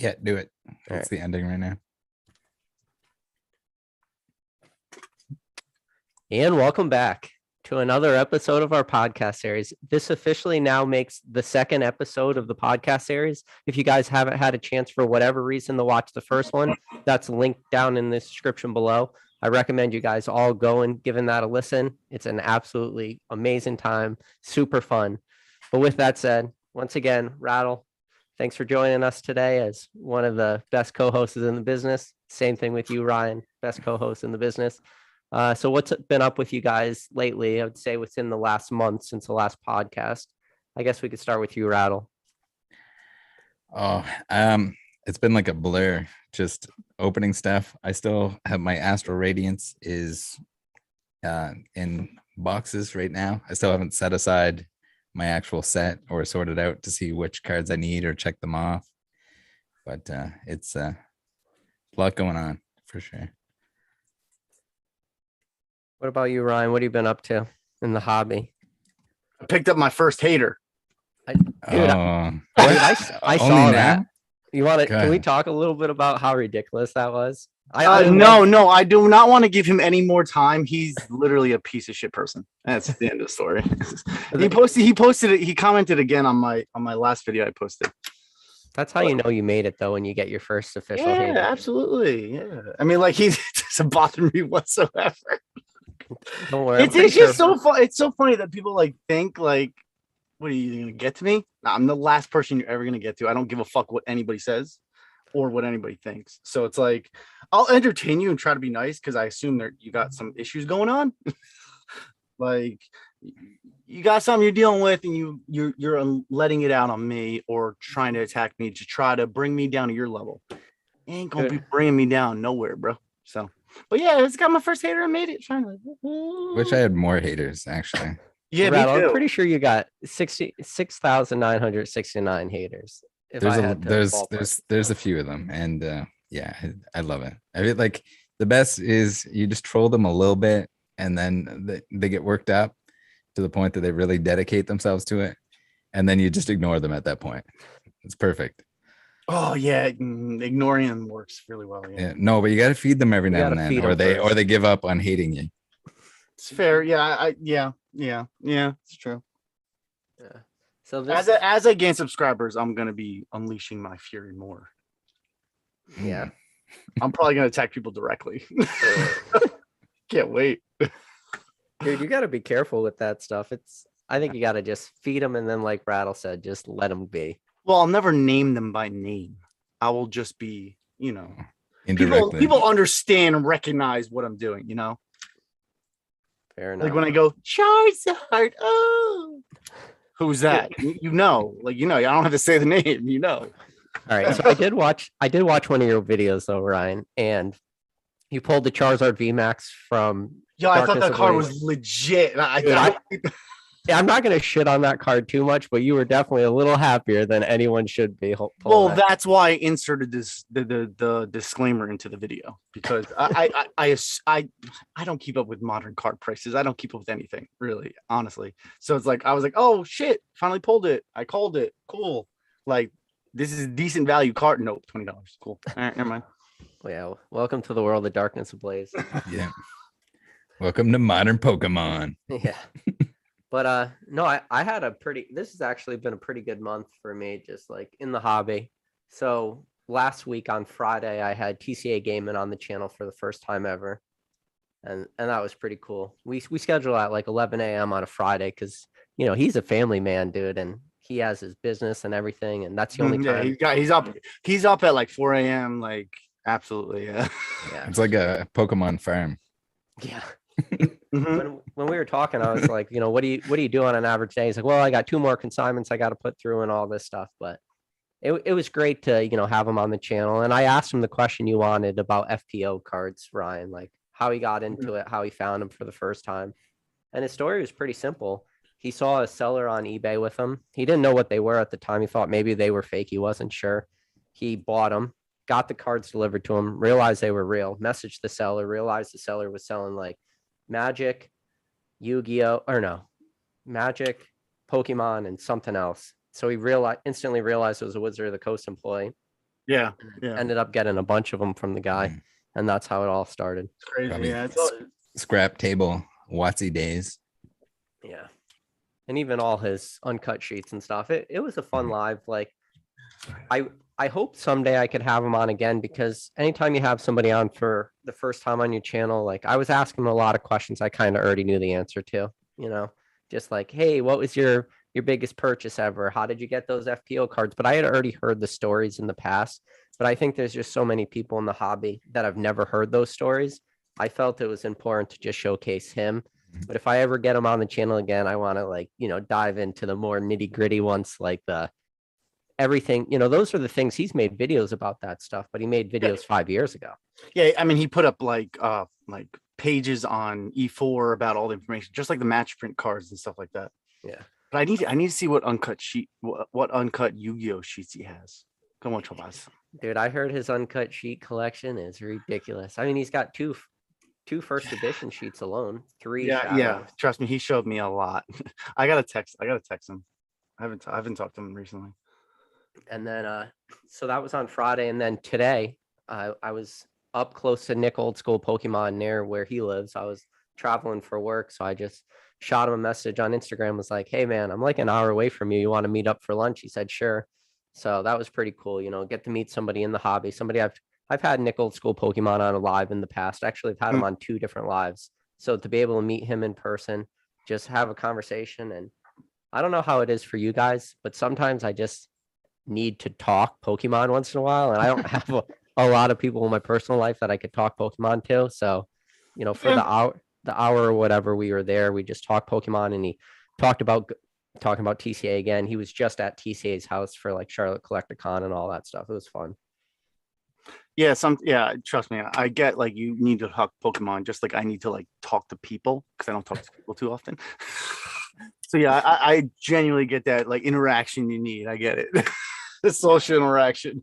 Yeah, do it. That's right. the ending right now. And welcome back to another episode of our podcast series. This officially now makes the second episode of the podcast series. If you guys haven't had a chance for whatever reason to watch the first one, that's linked down in the description below. I recommend you guys all go and giving that a listen. It's an absolutely amazing time, super fun. But with that said, once again, Rattle, thanks for joining us today as one of the best co-hosts in the business. Same thing with you, Ryan, best co-host in the business. So what's been up with you guys lately? I would say within the last month since the last podcast. I guess we could start with you, Rattle. Oh, it's been like a blur, just opening stuff. I still have my Astral Radiance is in boxes right now. I still haven't set aside my actual set or sorted out to see which cards I need or check them off. But it's a lot going on for sure. What about you, Ryan? What have you been up to in the hobby? I picked up my first hater. I saw that. You want to? Can we talk a little bit about how ridiculous that was? No, I do not want to give him any more time. He's literally a piece of shit person. That's the end of the story. He posted it. He commented again on my last video I posted. That's how you know you made it, though, when you get your first official hater. Absolutely. Yeah. I mean, like, he doesn't bother me whatsoever. Don't worry. It's just so fun. It's so funny that people like think like, what are you gonna get to me? Nah, I'm the last person you're ever gonna get to. I don't give a fuck what anybody says or what anybody thinks. So it's like, I'll entertain you and try to be nice because I assume that you got some issues going on. Like, you got something you're dealing with, and you're letting it out on me or trying to attack me to try to bring me down to your level. Ain't gonna be bringing me down nowhere, bro. So. But yeah, it's got my first hater and made it finally. Wish I had more haters, actually. Yeah, Rattle, I'm pretty sure you got 6,969 haters. There's a few of them, and yeah, I love it. I mean, like, the best is you just troll them a little bit, and then they get worked up to the point that they really dedicate themselves to it, and then you just ignore them at that point. It's perfect. Oh yeah, ignoring them works really well. Yeah, no, but you got to feed them every now and then, or they give up on hating you. It's fair. Yeah, it's true. Yeah. So as I gain subscribers, I'm gonna be unleashing my fury more. Yeah, I'm probably gonna attack people directly. Can't wait, dude. You got to be careful with that stuff. I think you got to just feed them, and then, like Rattle said, just let them be. Well, I'll never name them by name. I will just be, indirectly. People understand and recognize what I'm doing, Fair enough. Like when I go, Charizard, oh, who's that? I don't have to say the name, All right, so I did watch one of your videos though, Ryan, and you pulled the Charizard VMAX from. Yo, I thought that card was legit. I'm not going to shit on that card too much, but you were definitely a little happier than anyone should be. Well, that's why I inserted the disclaimer into the video, because I don't keep up with modern card prices. I don't keep up with anything, really, honestly. So it's like, I was like, oh shit, finally pulled it. I called it. Cool. Like, this is a decent value card. Nope, $20. Cool. All right, never mind. Well, yeah, welcome to the world of darkness ablaze. Yeah. Welcome to modern Pokemon. Yeah. But no, I had this has actually been a pretty good month for me, just like in the hobby. So last week on Friday, I had TCA Gaming on the channel for the first time ever. And that was pretty cool. We schedule at like 11 a.m. on a Friday because, he's a family man, dude. And he has his business and everything. And that's the only time. He's up at like 4 a.m. Like, absolutely. Yeah. It's like a Pokemon farm. Yeah. When we were talking, I was like, what do you do on an average day? He's like, well, I got 2 more consignments I got to put through and all this stuff. But it was great to, have him on the channel. And I asked him the question you wanted about FPO cards, Ryan, like how he got into it, how he found them for the first time. And his story was pretty simple. He saw a seller on eBay with them. He didn't know what they were at the time. He thought maybe they were fake. He wasn't sure. He bought them, got the cards delivered to him, realized they were real, messaged the seller, realized the seller was selling like Magic, Yu-Gi-Oh, or no, Magic, Pokemon, and something else. So he instantly realized it was a Wizard of the Coast employee. Yeah, yeah, Ended up getting a bunch of them from the guy, Mm. and that's how it all started. it's crazy. Probably Yeah, scrap table Watsy days. Yeah. And even all his uncut sheets and stuff. It was a fun live. Like I hope someday I could have him on again, because anytime you have somebody on for the first time on your channel, like I was asking him a lot of questions I kind of already knew the answer to, just like, hey, what was your biggest purchase ever? How did you get those FPO cards? But I had already heard the stories in the past. But I think there's just so many people in the hobby that have never heard those stories. I felt it was important to just showcase him. But if I ever get him on the channel again, I want to dive into the more nitty gritty ones, like the everything, those are the things. He's made videos about that stuff, but he made videos 5 years ago. yeah. I mean, he put up like pages on E4 about all the information, just like the match print cards and stuff like that. Yeah. But I need to see what uncut Yu-Gi-Oh sheets he has. Come on, Chobas. Dude, I heard his uncut sheet collection is ridiculous. I mean, he's got two first edition sheets alone, 3 Yeah, shadows. yeah. Trust me, he showed me a lot. I gotta text him. I haven't talked to him recently. And then so that was on Friday, and then today I was up close to Nick Old School Pokemon near where he lives. I was traveling for work, so I just shot him a message on Instagram, was like, hey man, I'm like an hour away from you, you want to meet up for lunch? He said sure. So that was pretty cool, get to meet somebody in the hobby, somebody I've had Nick Old School Pokemon on a live in the past. Actually, I've had him on 2 different lives. So to be able to meet him in person, just have a conversation. And I don't know how it is for you guys, but sometimes I just need to talk Pokemon once in a while. And I don't have a lot of people in my personal life that I could talk Pokemon to. So, for the hour or whatever we were there, we just talked Pokemon, and he talking about TCA again. He was just at TCA's house for like Charlotte Collecticon and all that stuff. It was fun. Yeah, trust me, I get like you need to talk Pokemon just like I need to like talk to people, because I don't talk to people too often. So yeah, I genuinely get that like interaction you need. I get it. The social interaction.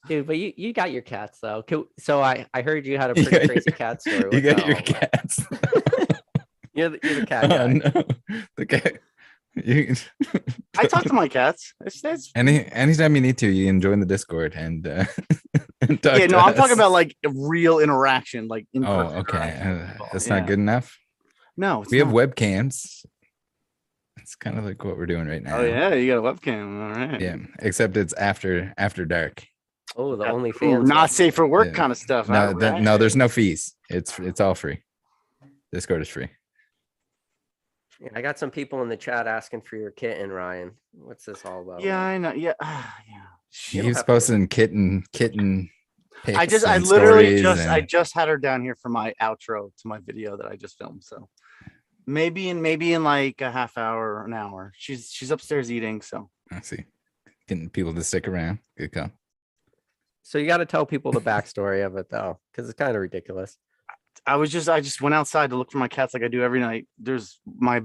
Dude, but you got your cats though. So I heard you had a pretty crazy cat story. You got your cats. You're the cat guy. No. The cat. I talk to my cats. It's Anytime you need to, you can join the Discord and talk yeah, to no, I'm us. talking about like a real interaction, like in Oh, person okay. interaction. That's Yeah. not good enough. No, it's We have not. webcams. It's kind of like what we're doing right now. Oh yeah, you got a webcam. All right. Yeah, except it's after dark. Oh, the Ooh, OnlyFans. not safe for work Yeah. kind of stuff. No, All right. no, there's no fees. It's all free. Discord is free. Yeah, I got some people in the chat asking for your kitten, Ryan. What's this all about? Yeah, I know. Yeah, yeah. You He don't was have to- posting kitten. I pics I and literally stories I and- just had her down here for my outro to my video that I just filmed. So maybe in like a half hour or an hour. She's upstairs eating. So I see. Getting people to stick around. Good call. So you got to tell people the backstory of it though, because it's kind of ridiculous. I just went outside to look for my cats like I do every night. There's my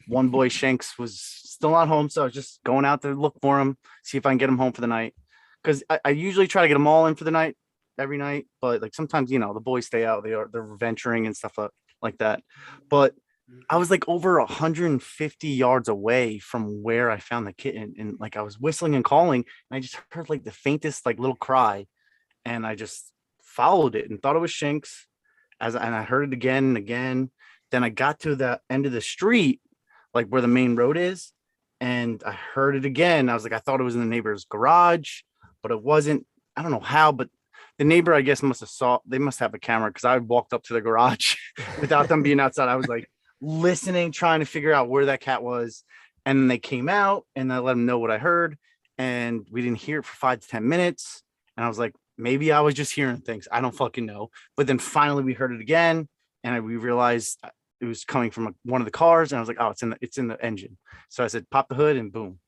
one boy Shanks was still not home, so I was just going out to look for him, see if I can get him home for the night. Because I usually try to get them all in for the night every night, but like sometimes the boys stay out, they're venturing and stuff like that. But I was like over 150 yards away from where I found the kitten, and like I was whistling and calling, and I just heard like the faintest like little cry, and I just followed it and thought it was Shanks. And I heard it again and again. Then I got to the end of the street, like where the main road is, and I heard it again. I was like, I thought it was in the neighbor's garage, but it wasn't. I don't know how, but the neighbor, I guess, they must have a camera, because I walked up to the garage without them being outside. I was like listening, trying to figure out where that cat was. And then they came out, and I let them know what I heard. And we didn't hear it for 5 to 10 minutes. And I was like, maybe I was just hearing things. I don't fucking know. But then finally we heard it again, and we realized it was coming from one of the cars. And I was like, oh, it's in the engine. So I said, pop the hood, and boom.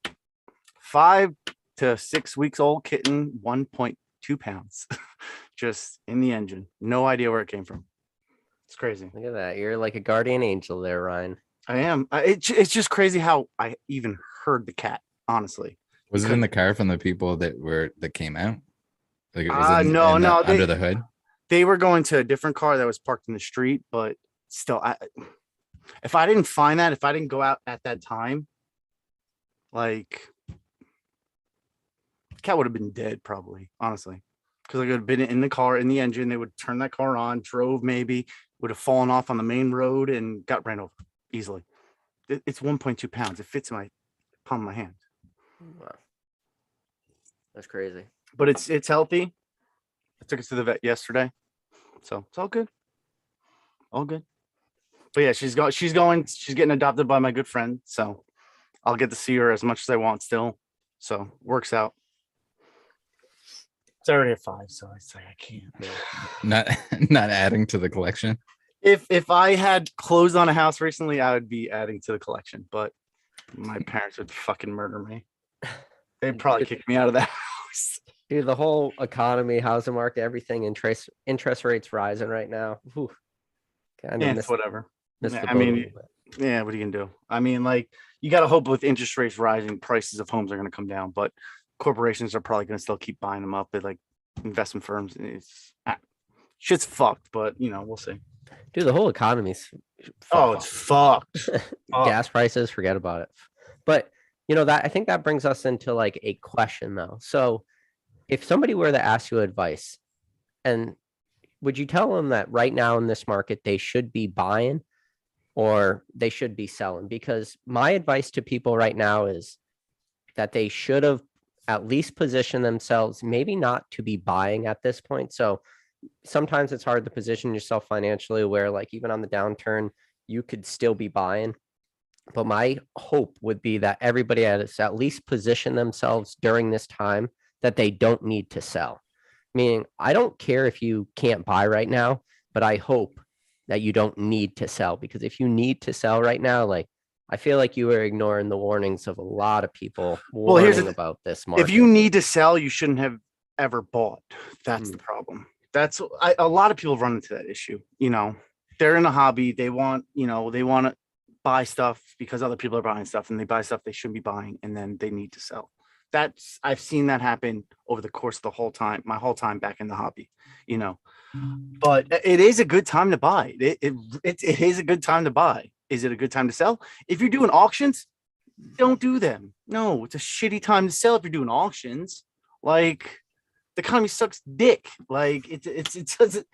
5 to 6 weeks old kitten, 1.2 pounds, just in the engine. No idea where it came from. It's crazy. Look at that. You're like a guardian angel there, Ryan. I am. It's just crazy how I even heard the cat, honestly. Was it in the car from the people that came out? Like it was no, under the hood. They were going to a different car that was parked in the street, but still, if I didn't find that, if I didn't go out at that time, like cat would have been dead probably, honestly, because I could have been in the car, in the engine. They would turn that car on, drove maybe, would have fallen off on the main road and got ran over easily. It's 1.2 pounds. It fits in my palm of my hand. Wow. That's crazy. But it's healthy. I took it to the vet yesterday, so it's all good. All good. But yeah, she's getting adopted by my good friend, so I'll get to see her as much as I want still. So works out. It's already at 5, so it's like I can't. Not adding to the collection. If I had closed on a house recently, I would be adding to the collection, but my parents would fucking murder me. They'd probably kick me out of the house. Dude, the whole economy, housing market, everything, interest rates rising right now. Whew. It's whatever. Yeah, I mean, yeah, what are you gonna do? I mean, like, you gotta hope with interest rates rising, prices of homes are gonna come down, but corporations are probably gonna still keep buying them up. They like investment firms. Shit's fucked, but we'll see. Dude, the whole economy's it's fucked. Gas prices, forget about it. But that I think that brings us into like a question though. So if somebody were to ask you advice, and would you tell them that right now in this market they should be buying or they should be selling? Because my advice to people right now is that they should have at least positioned themselves, maybe not to be buying at this point. So sometimes it's hard to position yourself financially where like even on the downturn, you could still be buying. But my hope would be that everybody has at least position themselves during this time that they don't need to sell. Meaning, I don't care if you can't buy right now, but I hope that you don't need to sell, because if you need to sell right now, like I feel like you are ignoring the warnings of a lot of people warning about this market. If you need to sell, you shouldn't have ever bought. That's the problem. That's a lot of people run into that issue. They're in a hobby. They want to buy stuff because other people are buying stuff, and they buy stuff they shouldn't be buying, and then they need to sell. I've seen that happen over the course of my whole time back in the hobby, but it is a good time to buy. It is a good time to buy. Is it a good time to sell? If you're doing auctions, don't do them. No, it's a shitty time to sell if you're doing auctions. Like, the economy sucks dick. Like it doesn't.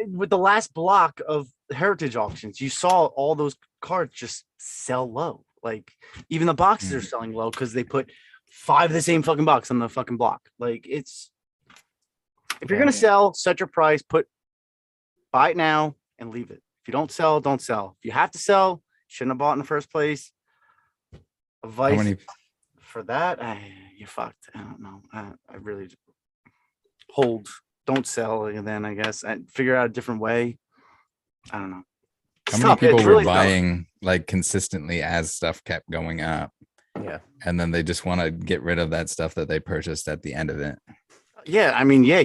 With the last block of heritage auctions, you saw all those cards just sell low. Like, even the boxes are selling low because they put 5 of the same fucking box on the fucking block. Like, if you're gonna sell, set your price, buy it now and leave it. If you don't sell, don't sell. If you have to sell, shouldn't have bought in the first place. Advice for that, you're fucked. I don't know. I really don't sell, and then I guess figure out a different way. I don't know. How many people were buying like consistently as stuff kept going up? Yeah. And then they just want to get rid of that stuff that they purchased at the end of it. Yeah. I mean, yeah.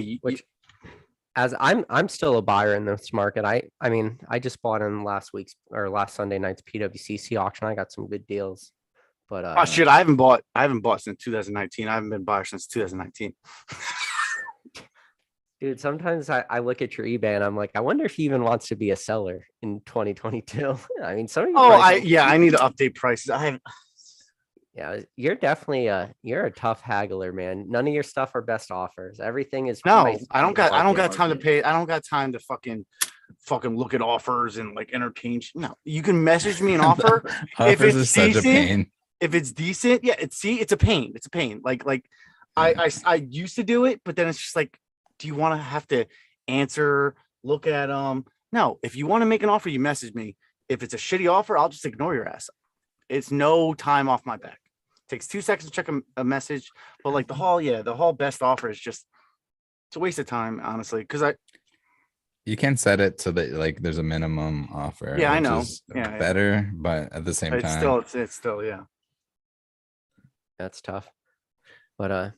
As I'm still a buyer in this market. I mean, I just bought in last Sunday night's PWCC auction. I got some good deals. But shit, I haven't bought since 2019. I haven't been a buyer since 2019. Dude, sometimes I look at your eBay and I'm like, I wonder if he even wants to be a seller in 2022. I mean, I need to update prices. Yeah, you're definitely you're a tough haggler, man. None of your stuff are best offers. Everything is I don't got time to pay. I don't got time to fucking look at offers and like interchange. No, you can message me an offer. If it's decent, such a pain. If it's decent, yeah, it's a pain. It's a pain. Like I used to do it, but then it's just like, do you want to have to answer, look at them? No, if you want to make an offer, you message me. If it's a shitty offer, I'll just ignore your ass. It's no time off my back. It takes 2 seconds to check a message, but like the whole best offer is just, it's a waste of time, honestly. Because you can set it so that like there's a minimum offer. Yeah, I know. Yeah, better, but at the same time, it's still yeah. That's tough. But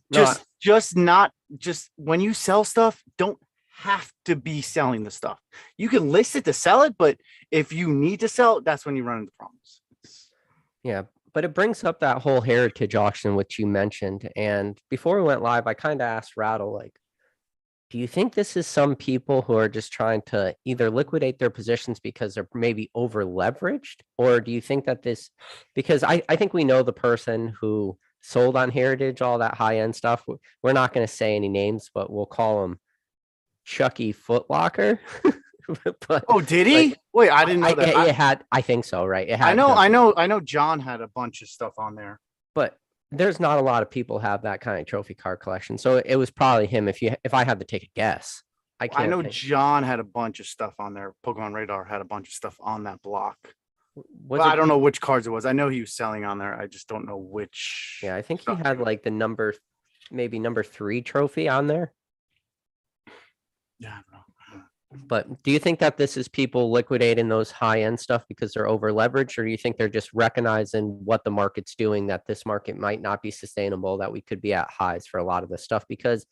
just when you sell stuff, don't have to be selling the stuff. You can list it to sell it, but if you need to sell it, that's when you run into problems. Yeah, but it brings up that whole heritage auction which you mentioned. And before we went live, I kind of asked Rattle, like, do you think this is some people who are just trying to either liquidate their positions because they're maybe over leveraged, or do you think that because I think we know the person who sold on Heritage, all that high end stuff. We're not going to say any names, but we'll call him Chucky Footlocker. But Oh, did he? like, Wait, I didn't know that. it had. I think so, right? It I had. know. John had a bunch of stuff on there. But there's not a lot of people have that kind of trophy card collection, so it was probably him. If I had to take a guess, I know John had a bunch of stuff on there. Pokemon Radar had a bunch of stuff on that block. But I don't know which cards it was. I know he was selling on there. I just don't know which. Yeah, I think he had like the number 3 trophy on there. Yeah, I don't know. But do you think that this is people liquidating those high end stuff because they're over leveraged, or do you think they're just recognizing what the market's doing, that this market might not be sustainable, that we could be at highs for a lot of this stuff? Because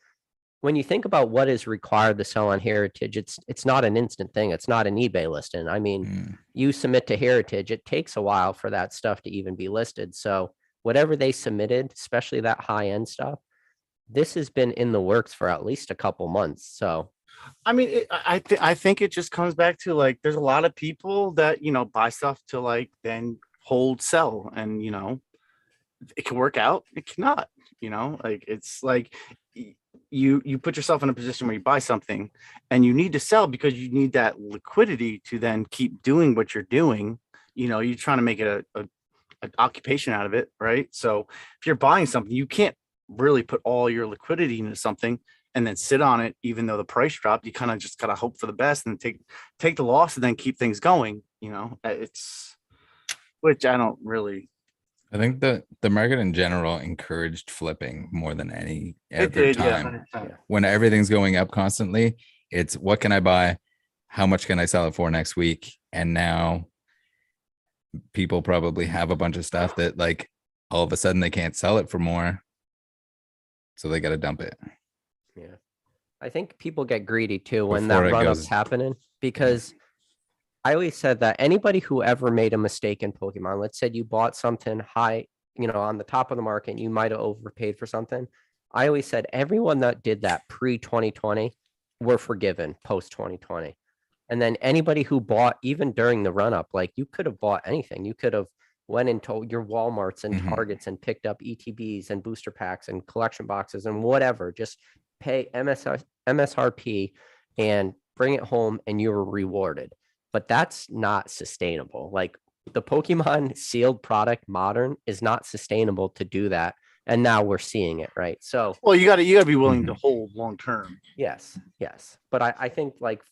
when you think about what is required to sell on Heritage, it's not an instant thing. It's not an eBay listing. I mean, you submit to Heritage, it takes a while for that stuff to even be listed. So whatever they submitted, especially that high end stuff, this has been in the works for at least a couple months. So I mean, I think it just comes back to like, there's a lot of people that, buy stuff to like then hold, sell, and, it can work out. It cannot, like, it's like you put yourself in a position where you buy something and you need to sell because you need that liquidity to then keep doing what you're doing. You're trying to make it an occupation out of it. Right. So if you're buying something, you can't really put all your liquidity into something and then sit on it, even though the price dropped. You kind of just gotta hope for the best and take the loss and then keep things going. It's, which I don't really. I think the market in general encouraged flipping more than any other time. Yeah. When everything's going up constantly, it's what can I buy? How much can I sell it for next week? And now people probably have a bunch of stuff that like all of a sudden they can't sell it for more. So they got to dump it. yeah, I think people get greedy too when Before that it run up's goes- happening, because I always said that anybody who ever made a mistake in Pokemon, let's say you bought something high, on the top of the market, and you might have overpaid for something. I always said everyone that did that pre 2020 were forgiven post 2020. And then anybody who bought even during the run up, like you could have bought anything. You could have went into your Walmarts and Mhm. Targets and picked up ETBs and booster packs and collection boxes and whatever. Just pay MSRP and bring it home and you were rewarded. But that's not sustainable. Like the Pokemon sealed product modern is not sustainable to do that. And now we're seeing it, right? So Well, you gotta be willing to hold long term. yes. But I think like,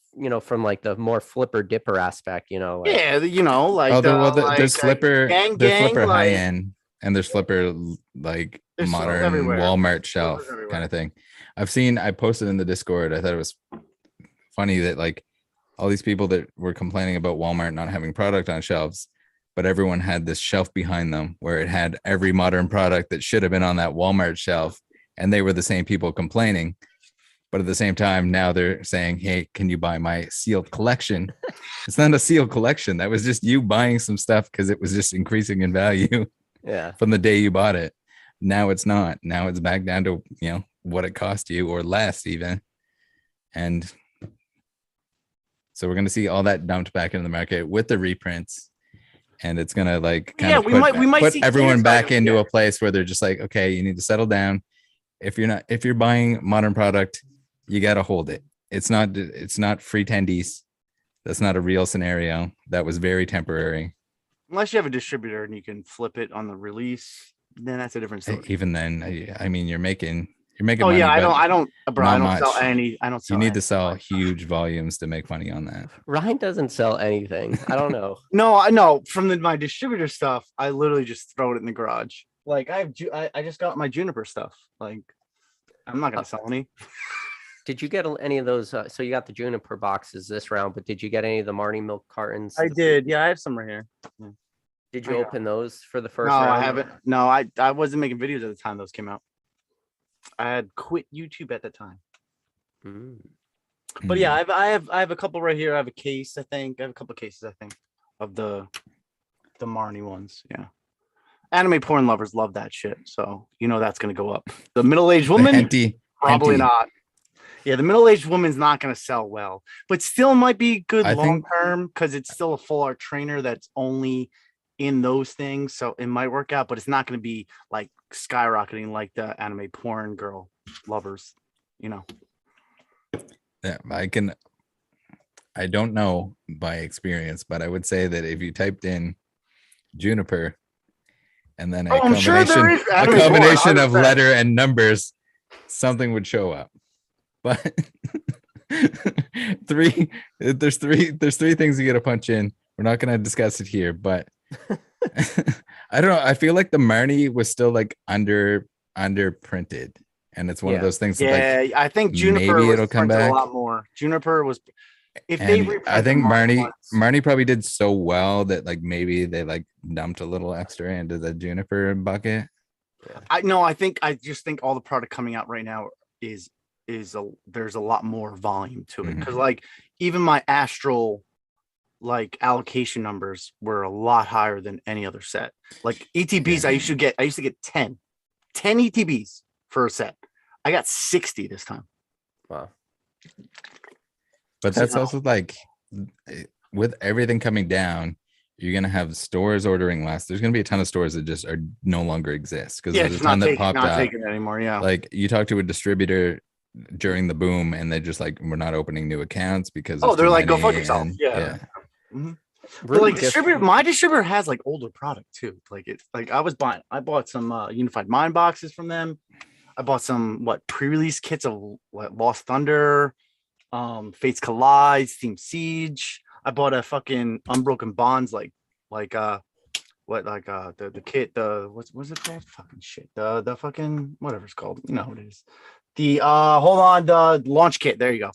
from like the more flipper dipper aspect, like, Yeah, like there's flipper, gang, there's flipper high like, end, and there's flipper like There's stuff modern everywhere. Walmart shelf everywhere. kind of thing. I posted in the Discord. I thought it was funny that like all these people that were complaining about Walmart not having product on shelves, but everyone had this shelf behind them where it had every modern product that should have been on that Walmart shelf, and they were the same people complaining. But at the same time, now they're saying, hey, can you buy my sealed collection? It's not a sealed collection. That was just you buying some stuff because it was just increasing in value yeah. from the day you bought it. Now it's not. Now it's back down to, what it cost you or less even. And so we're going to see all that dumped back into the market with the reprints. And it's going to like kind of put see everyone back items, into yeah. a place where they're just like, okay, you need to settle down. If you're buying modern product, you got to hold it. It's not free tendies. That's not a real scenario. That was very temporary. Unless you have a distributor and you can flip it on the release, then that's a different story. Even then, I mean, you're making Oh money. yeah, but I don't, bro. not I don't much. sell any. I don't sell. You need any. to sell huge volumes to make money on that. Ryan doesn't sell anything. I don't know. No, I know from my distributor stuff. I literally just throw it in the garage. Like I just got my Juniper stuff. Like I'm not gonna sell any. Did you get any of those? So you got the Juniper boxes this round, but did you get any of the Marnie milk cartons? I did. Yeah, I have some right here. Did you open those for the first No, round? I haven't. No, I wasn't making videos at the time those came out. I had quit YouTube at the time. Mm. But yeah, I have a couple right here. I have a case, I think. I have a couple cases, I think, of the Marnie ones. Yeah. Anime porn lovers love that shit. So that's gonna go up. The middle-aged woman, probably not. Yeah, the middle-aged woman's not gonna sell well, but still might be good long term because it's still a full art trainer that's only in those things, so it might work out, but it's not going to be like skyrocketing like the anime porn girl lovers, you know. Yeah, I don't know by experience, but I would say that if you typed in Juniper and then Oh, I'm sure there is a anime porn, combination of 100%. letter and numbers, something would show up. But there's three things you got to punch in. We're not going to discuss it here, but I don't know. I feel like the Marnie was still like under printed, and it's one of Yeah. those things. That, like, Yeah, I think Juniper maybe was it'll come printed back. a lot more. Juniper was, if they And reprinted I think Marnie Marnie probably did so well that like maybe they like dumped a little extra into the Juniper bucket. I just think all the product coming out right now is there's a lot more volume to it, because like even my Astral like allocation numbers were a lot higher than any other set. Like ETBs, Yeah. I used to get 10 ETBs for a set. I got 60 this time. Wow. But that's also like with everything coming down, you're gonna have stores ordering less. There's gonna be a ton of stores that just are no longer exist because Yeah, there's a it's ton not that taking, popped not up. taking it anymore. Yeah. Like you talk to a distributor during the boom, and they just like, we're not opening new accounts because Oh, there's they're too like, go many," fuck yourself. and- Yeah. Mhm. But Really like my distributor has like older product too. Like it's like I bought some Unified Mind boxes from them. I bought some pre-release kits of Lost Thunder, Fates Collide, Steam Siege. I bought a fucking Unbroken Bonds the kit, what's it called? Fucking shit. The fucking whatever it's called. You know what it is. The the launch kit. There you go.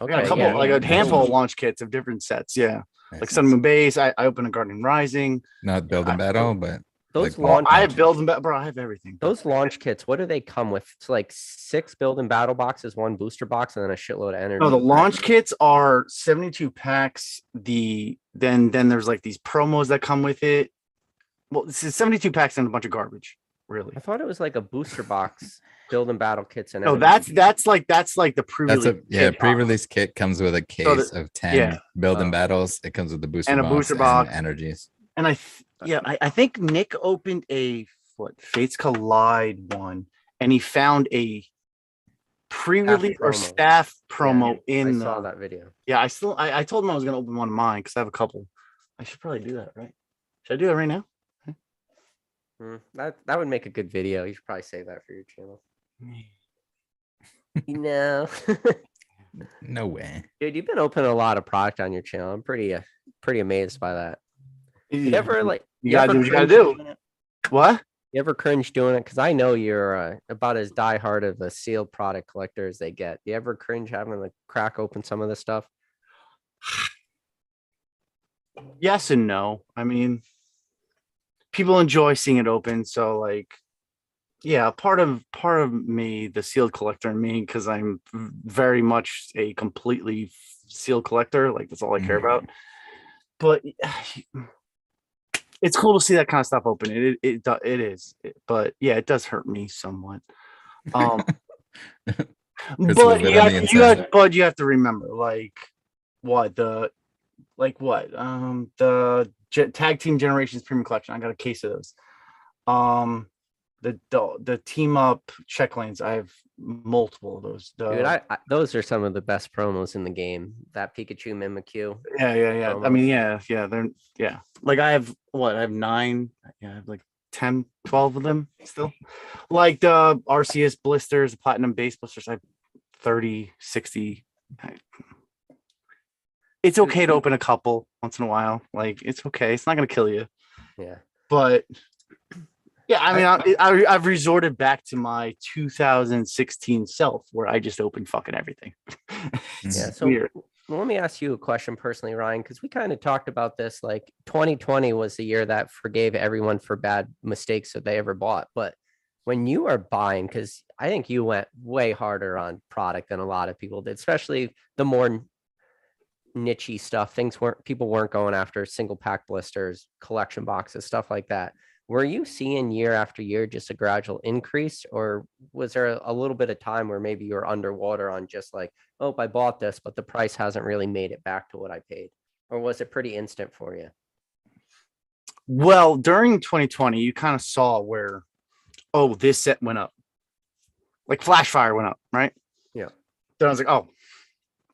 Okay, I got a couple, like a handful of Cool. launch kits of different sets. Yeah. Nice, Like Sun nice. Moon Base. I opened a Guardian Rising. Not building battle, but Those like, launch I have build and bro, I have everything. Those launch kits, what do they come with? It's like 6 build and battle boxes, 1 booster box, and then a shitload of energy. No, the launch kits are 72 packs. Then there's like these promos that come with it. Well, this is 72 packs and a bunch of garbage, really. I thought it was like a booster box, build and battle kits, and No, energy. that's like the pre-release. pre-release kit comes with a case of 10 yeah. build and battles. It comes with the booster And a box booster box. and energies. And I think Nick opened a Fates Collide one, and he found a pre-release or staff promo in I saw that video. Yeah, I told him I was gonna open one of mine because I have a couple. I should probably do that, right? Should I do that right now? That would make a good video. You should probably save that for your channel. No. No way. Dude, you've been opening a lot of product on your channel. I'm pretty amazed by that. You ever like you gotta do what you gotta do. What? You ever cringe doing it? Because I know you're about as diehard of a sealed product collector as they get. Do you ever cringe having to crack open some of this stuff? Yes and no. I mean, people enjoy seeing it open, so like, yeah, part of me, the sealed collector in me, because I'm very much a completely sealed collector. Like that's all I care about. But it's cool to see that kind of stuff open. It is, but yeah, it does hurt me somewhat. But you have to remember, the Tag Team Generations Premium Collection. I got a case of those. The team up check lanes. I have multiple of those. Dude, those are some of the best promos in the game. That Pikachu Mimikyu. Yeah. Promos. I mean, they're like I have 9. Yeah, I have like 10, 12 of them still. Like the RCS blisters, platinum base blisters. I have 30, 60. It's okay to open a couple once in a while. Like it's okay. It's not gonna kill you. Yeah. But yeah, I mean, I've resorted back to my 2016 self where I just opened fucking everything. Yeah. So weird. Let me ask you a question personally, Ryan, because we kind of talked about this. Like 2020 was the year that forgave everyone for bad mistakes that they ever bought. But when you are buying, because I think you went way harder on product than a lot of people did, especially the more niche stuff. People weren't going after single pack blisters, collection boxes, stuff like that. Were you seeing year after year just a gradual increase, or was there a little bit of time where maybe you were underwater on just like, oh, I bought this, but the price hasn't really made it back to what I paid? Or was it pretty instant for you? Well, during 2020, you kind of saw where, oh, this set went up. Like Flashfire went up, right? Yeah. Then I was like, oh,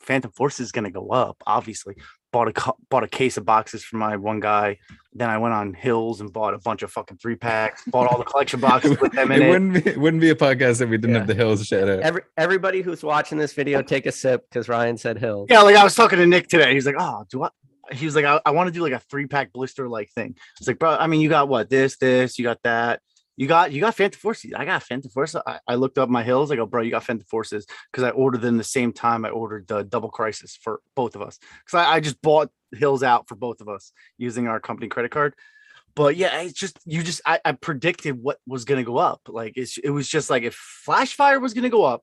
Phantom Force is going to go up, obviously. Bought a case of boxes for my one guy. Then I went on Hills and bought a bunch of fucking 3-packs. Bought all the collection boxes with them in it. It wouldn't be a podcast if we didn't Yeah. have the Hills shout out. Everybody who's watching this video, take a sip because Ryan said Hills. Yeah, like I was talking to Nick today. He's like, oh, he was like, I want to do like a 3-pack blister like thing. It's like, bro, I mean, you got what? This, you got that. You got Phantom Forces. I got Phantom Forces. I looked up my Hills. I go, bro, you got Phantom Forces, because I ordered them the same time I ordered the Double Crisis for both of us. Because I just bought Hills out for both of us using our company credit card. But yeah, it's just I predicted what was gonna go up. Like it was just like, if Flashfire was gonna go up,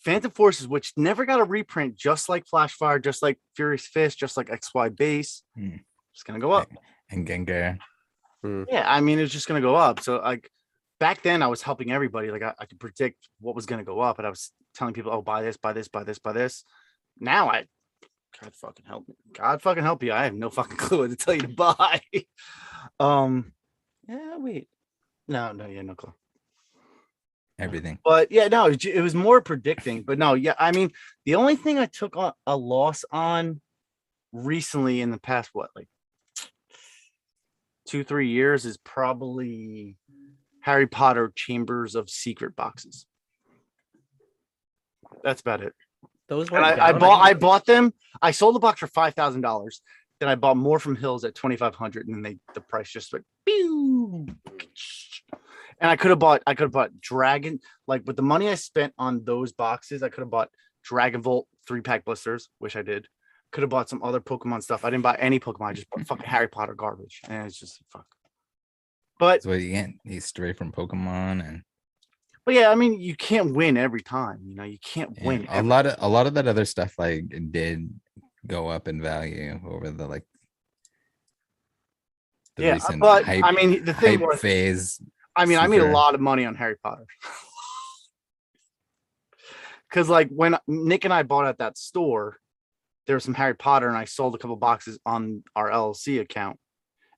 Phantom Forces, which never got a reprint, just like Flashfire, just like Furious Fist, just like XY Base, it's gonna go up. And Gengar. Yeah, I mean, it's just gonna go up. So like back then, I was helping everybody. Like I could predict what was gonna go up, and I was telling people, "Oh, buy this, buy this, buy this, buy this." Now God fucking help me. God fucking help you. I have no fucking clue what to tell you to buy. Yeah, wait. No, yeah, no clue. Everything. But yeah, no, it was more predicting. But no, yeah, I mean, the only thing I took a loss on recently in the past, what, like 2-3 years, is probably Harry Potter Chambers of Secret boxes. That's about it. Those And went I down, bought them. I sold the box for $5,000. Then I bought more from Hills at $2,500, and then the price just went pew. And I could have bought Dragon, like with the money I spent on those boxes, I could have bought Dragon Volt 3-pack blisters, which I did. Could have bought some other Pokemon stuff. I didn't buy any Pokemon. I just bought fucking Harry Potter garbage, and it's just fuck. But That's what you get. He's straight from Pokemon, but yeah, I mean, you can't win every time. You know, you can't and win. a lot of that other stuff like did go up in value over the recent but hype, I mean, the thing hype was, phase. I mean, I made a super- lot of money on Harry Potter. Because like when Nick and I bought at that store, there was some Harry Potter, and I sold a couple boxes on our LLC account.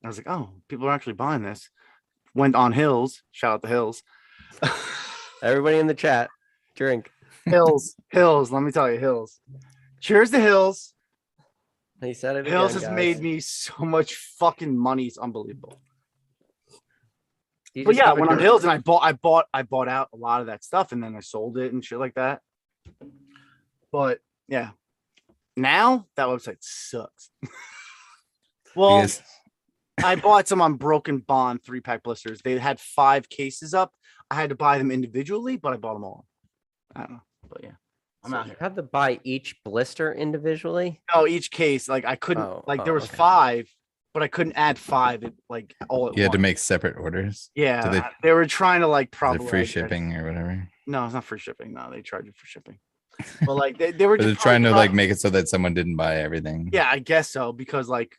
And I was like, oh, people are actually buying this. Went on Hills. Shout out to Hills. Everybody in the chat, drink. Hills. Let me tell you, Hills. Cheers to Hills. He said it. Hills again, has guys. made me so much fucking money. It's unbelievable. You But just yeah, have a when on drink. Hills, and I bought out a lot of that stuff, and then I sold it and shit like that. But yeah, now that website sucks. Well, Because I bought some on Broken Bond 3-pack blisters. They had 5 cases up. I had to buy them individually, but I bought them all. I don't know, but yeah, I'm So out you here. have to buy each blister individually. No, each case, like I couldn't, there was okay. 5, but I couldn't add 5 like all at you had to once. make separate orders. Yeah, Do they were trying to like Is probably it free shipping or whatever? No, it's not free shipping. No, they charge you for shipping. But like they were But they're just trying to probably like make it so that someone didn't buy everything. yeah, I guess so, because like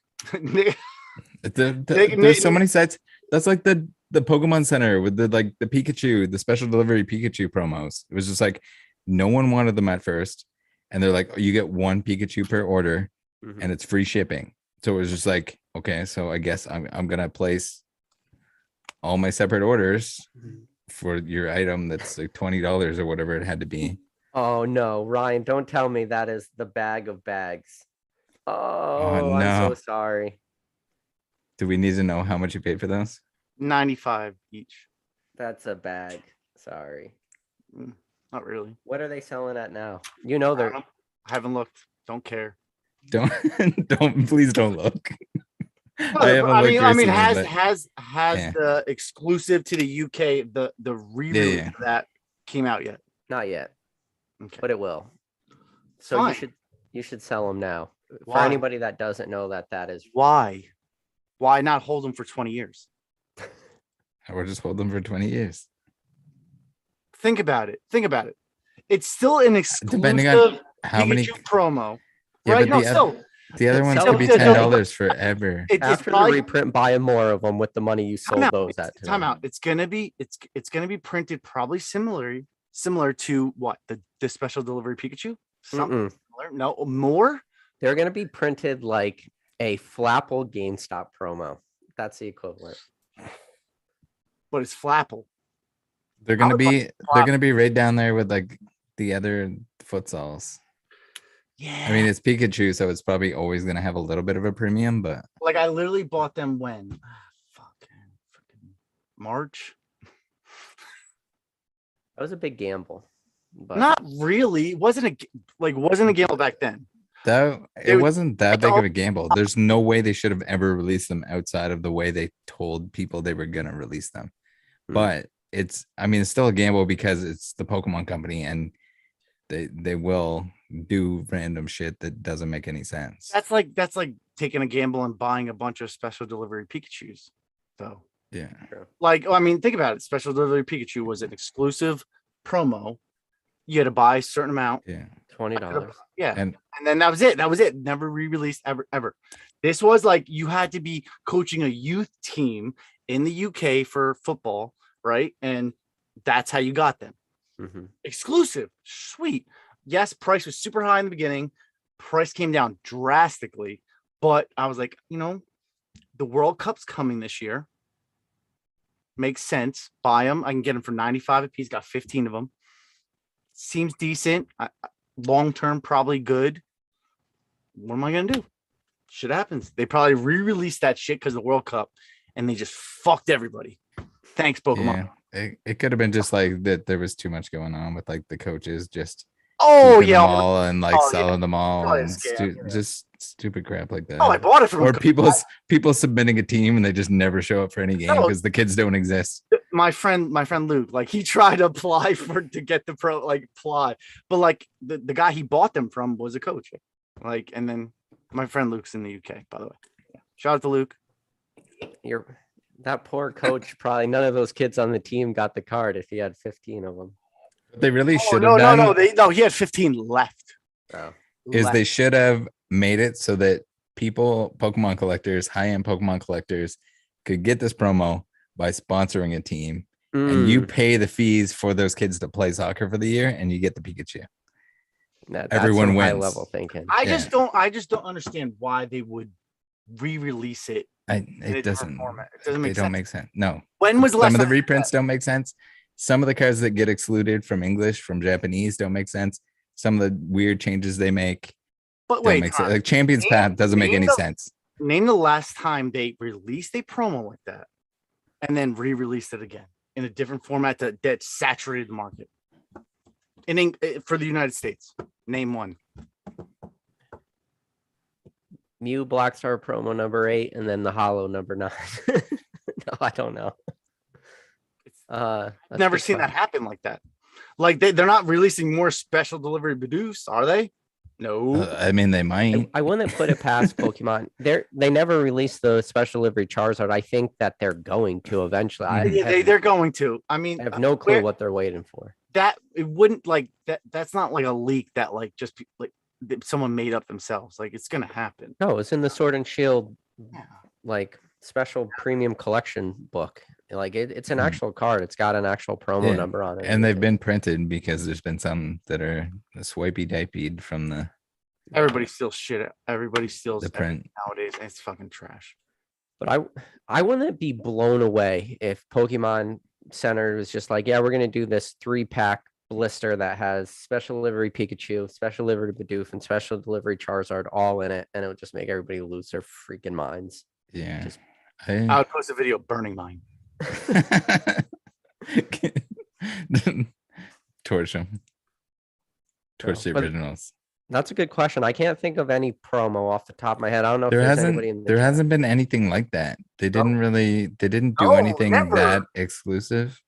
There's so many sites. That's like the Pokemon Center with the Pikachu, the special delivery Pikachu promos. It was just like no one wanted them at first, and they're like, oh, you get 1 Pikachu per order, Mhm. and it's free shipping. So it was just like, okay, so I guess I'm gonna place all my separate orders for your item that's like $20 or whatever it had to be. Oh no, Ryan! Don't tell me that is the bag of bags. Oh, I'm no. so sorry. Do we need to know how much you paid for those? 95 each. That's a bag. Sorry. Not really. What are they selling at now? You know I don't they're know. I haven't looked. Don't care. Don't please don't look. I haven't looked mean, recently, has but- yeah. the exclusive to the UK, the review Yeah. that came out yet? not yet, Okay. but it will. So Fine. you should sell them now. For Why? anybody that doesn't know that is Why not hold them for 20 years? Or just hold them for 20 years. Think about it. It's still an exclusive Depending on how Pikachu many. promo, Yeah, right? but No, the, still, the other ones So- could be so- $10 forever. it's after probably the reprint, buy more of them with the money you sold those at. time out. It's gonna be printed probably similar to what the special delivery Pikachu. Something similar. No more. They're gonna be printed like a Flapple GameStop promo That's the equivalent. but it's Flapple. They're gonna be right down there with like the other futsals. Yeah. I mean, it's Pikachu, so it's probably always gonna have a little bit of a premium, but like I literally bought them when fucking March. That was a big gamble. But Not really. It wasn't a gamble back then. it wasn't that big of a gamble. There's no way they should have ever released them outside of the way they told people they were gonna release them. But it's still a gamble because it's the Pokemon company and they will do random shit that doesn't make any sense. That's like taking a gamble and buying a bunch of special delivery Pikachus. So yeah. Think about it. Special delivery Pikachu was an exclusive promo. You had to buy a certain amount. Yeah. $20. Yeah. And then that was it. Never re-released ever. This was like you had to be coaching a youth team in the UK for football, right? And that's how you got them. Mm-hmm. Exclusive. Sweet. Yes, price was super high in the beginning. Price came down drastically. But I was like, the World Cup's coming this year. Makes sense. Buy them. I can get them for 95 a piece. Got 15 of them. Seems decent. Long term, probably good. What am I gonna do? Shit happens. They probably re-released that shit because of the World Cup, and they just fucked everybody. Thanks, Pokemon. Yeah. It could have been just like that. There was too much going on with like the coaches just them all and like selling them all and just stupid crap like that. Oh, I bought it from people submitting a team and they just never show up for any game because the kids don't exist. My friend Luke, like he tried to apply to get the pro, like apply, but like the guy he bought them from was a coach. Like, and then my friend Luke's in the UK, by the way. Yeah. Shout out to Luke. That poor coach, probably none of those kids on the team got the card if he had 15 of them. They really should have done. No, he had 15 left. Oh. They should have made it so that Pokemon collectors, high-end Pokemon collectors could get this promo by sponsoring a team and you pay the fees for those kids to play soccer for the year and you get the Pikachu. Everyone wins. High level thinking. I just don't understand why they would re-release it. It doesn't make sense. Don't make sense. No. When was the last some of the reprints don't make sense. Some of the cards that get excluded from English, from Japanese, don't make sense. Some of the weird changes they make don't make sense. Like Champions Path doesn't make any sense. Name the last time they released a promo like that and then re-released it again in a different format that saturated the market. For the United States, name one. Mew Blackstar promo number 8 and then the Hollow number 9. No, I don't know. I've never seen that happen like that. Like they're not releasing more special delivery Bidoof, are they? No. They might. I wouldn't put it past Pokemon. They never released the special delivery Charizard. I think that they're going to eventually. They're going to. I have no clue what they're waiting for. That it wouldn't like that. That's not like a leak that like just like someone made up themselves. Like it's gonna happen. No, it's in the Sword and Shield, like special premium collection book. Like it's an actual card. It's got an actual promo number on it. And they've been printed because there's been some that are swipey dipey from the. Everybody steals shit. Everybody steals the print nowadays. And it's fucking trash. But I wouldn't be blown away if Pokemon Center was just like, yeah, we're gonna do this 3-pack blister that has special delivery Pikachu, special delivery Bidoof, and special delivery Charizard all in it, and it would just make everybody lose their freaking minds. Yeah. I would post a video burning mine. Torch them. Torch the originals. That's a good question. I can't think of any promo off the top of my head. I don't know if there's anybody in there hasn't been anything like that. They didn't do anything that exclusive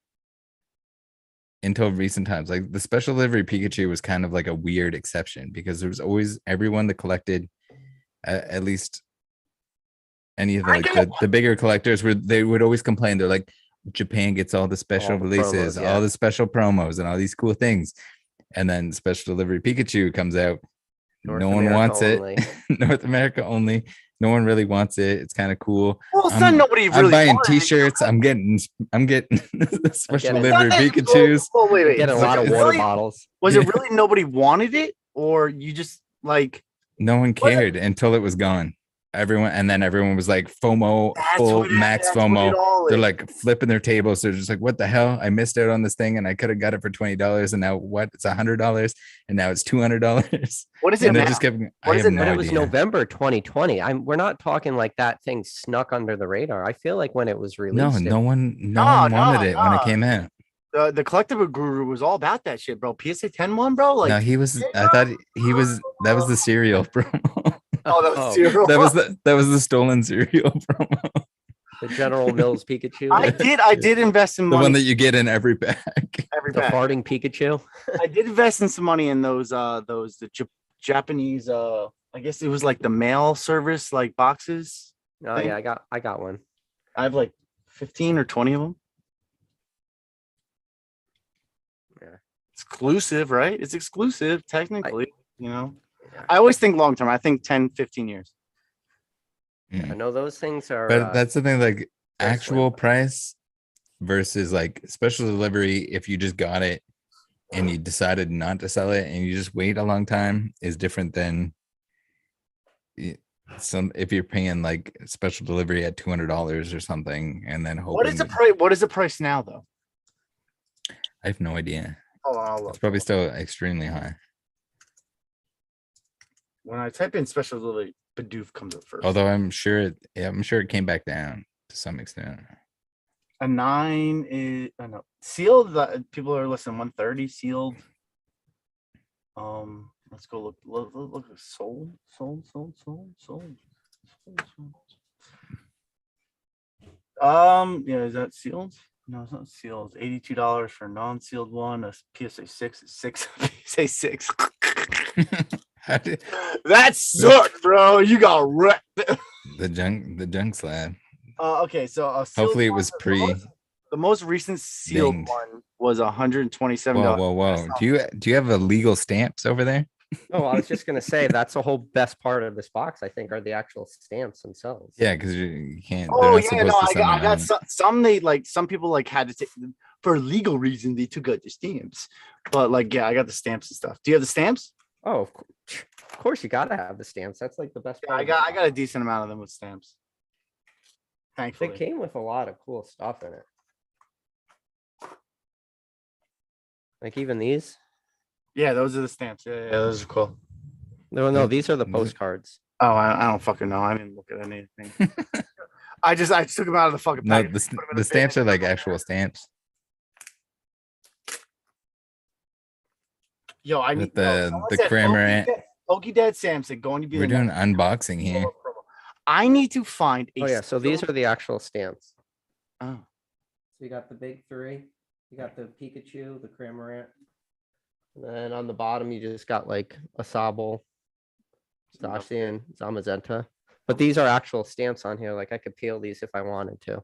until recent times. Like the special delivery Pikachu was kind of like a weird exception because there was always everyone that collected at least any of the bigger collectors they would always complain. They're like, Japan gets all the special releases, all the special promos and all these cool things. And then special delivery Pikachu comes out. No one wants it. North America only. No one really wants it. It's kind of cool. Well, it's not nobody really. I'm buying T-shirts. I'm getting the special delivery Pikachu's. Wait. Getting a lot of water bottles. Was it really nobody wanted it, or you just like? No one cared until it was gone. everyone, and then everyone was like FOMO, That's full what it- max that's what it FOMO. all They're is. like flipping their tables. They're just like, what the hell? I missed out on this thing and I could have got it for $20. And now what? It's $100 and now it's $200. What is it And it now? just kept, I What is have it no But it was idea. November 2020. We're not talking like that thing snuck under the radar. I feel like when it was No, released, no one No, wanted no, it when it no. came out. The collectible guru was all about that shit, bro. PSA 10 one, bro. Like, No, he was, I thought he was, that was the cereal promo. oh, that was zero. That was the stolen cereal promo. the General Mills Pikachu, I did invest in The money one that you get in every pack. every the pack. farting Pikachu. I did invest in some money in those Japanese I guess it was like the mail service like boxes. Oh Thing? yeah, I got one. I have like 15 or 20 of them. Yeah. Exclusive, right? It's exclusive technically, you know. Yeah. I always think long term. I think 10, 15 years. I know those things are. But that's the thing, like very actual slim. price versus like special delivery. If you just got it and you decided not to sell it and you just wait a long time, is different than some. If you're paying like special delivery at $200 or something, and then hoping. What is the price? What is the price now though? I have no idea. Hold on, I'll look. It's probably still extremely high. When I type in special delivery, Bidoof comes up first. Although I'm sure it came back down to some extent. A 9 is no sealed. People are listening 130 sealed. Let's go look at sold. Yeah, is that sealed? No, it's not sealed. It's $82 for a non-sealed one. A PSA 6 is 6. PSA 6. How did That sucked, bro. You got wrecked. the junk slab? Okay, so a sealed Hopefully it one- was pre. The most recent sealed dinged. one was $127. Whoa! Do you have illegal stamps over there? Oh, I was just gonna say that's the whole best part of this box. I think are the actual stamps themselves. Yeah, because you can't. They're Oh not yeah, supposed no, to I send got, them I got out. some. They like some people like had to take for legal reason. They took out the stamps, but like yeah, I got the stamps and stuff. Do you have the stamps? Oh, of course you gotta have the stamps. That's like the best Yeah, part. I got a decent amount of them with stamps. They Thankfully, came with a lot of cool stuff in it. Like even these. yeah, those are the stamps. Yeah, those are cool. No, Yeah, these are the these- postcards. Oh, I don't fucking know. I didn't look at anything. I just took them out of the fucking No, package. put 'em in a the stamps bin. are like actual stamps. Yo, I With need the Kramer. Pokey Samson going to be We're the doing next unboxing here. promo. I need to find a Oh yeah, so these sealed- are the actual stamps. Oh. So you got the big three. You got the Pikachu, the Cramorant. And then on the bottom, you just got like a Sobble, Zacian, Zamazenta. But these are actual stamps on here. Like I could peel these if I wanted to.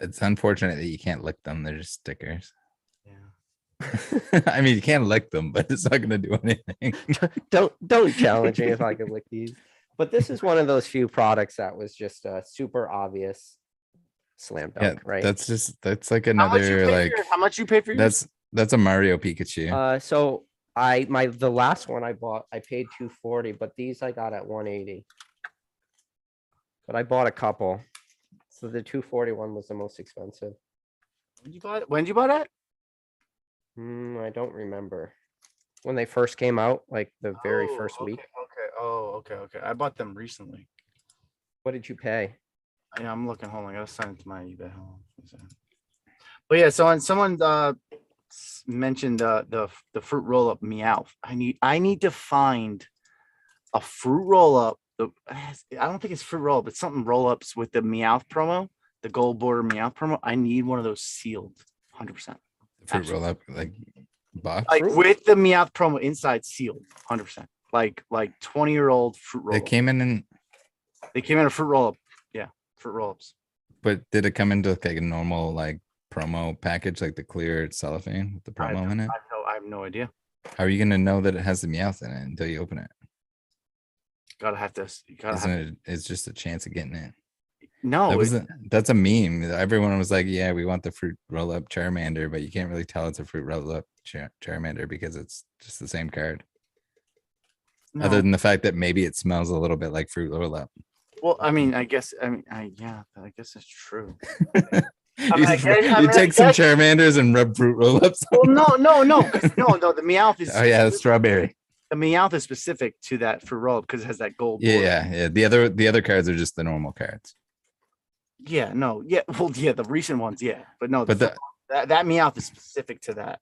It's unfortunate that you can't lick them. They're just stickers. Yeah. I mean, you can lick them, but it's not going to do anything. Don't challenge me if I could lick these. But this is one of those few products that was just a super obvious slam Yeah, dunk, right? that's like How much you another pay like for how much you pay for yours? that's a Mario Pikachu. So the last one I bought, I paid $240, but these I got at $180. But I bought a couple. So the $240 one was the most expensive. When did you buy it? When did you buy that? I don't remember. When they first came out, like the very first okay, week. Okay. Oh, okay. I bought them recently. What did you pay? Yeah, I'm looking. Hold on, I gotta sign into my eBay. Hold on a second. But yeah, so when someone mentioned the fruit roll up Meowth, I need to find a fruit roll up. I don't think it's fruit roll up, it's something roll ups with the Meowth promo, the gold border Meowth promo. I need one of those sealed, 100%. Fruit roll up like box. Like Fruit? with the Meowth promo inside sealed, 100%. Like 20-year-old fruit roll. It came in, They came in a fruit roll up. Yeah, fruit roll ups. but did it come into like a normal like promo package, like the clear cellophane with the promo in it? I have no idea. How are you gonna know that it has the Meowth in it until you open it? Gotta have to. Isn't it? It's just a chance of getting it. No, That's a meme. Everyone was like, "Yeah, we want the fruit roll up Charmander," but you can't really tell it's a fruit roll up Charmander because it's just the same card. Other No. than the fact that maybe it smells a little bit like fruit roll up. Well, I mean, I guess it's true. You take some Charmanders and rub fruit roll ups. Well, no. The Meowth is. Oh yeah, it's strawberry. The Meowth is specific to that fruit roll because it has that gold. Yeah. The other cards are just the normal cards. Yeah, no, yeah. Well, yeah, the recent ones, yeah, but no, But that Meowth is specific to that.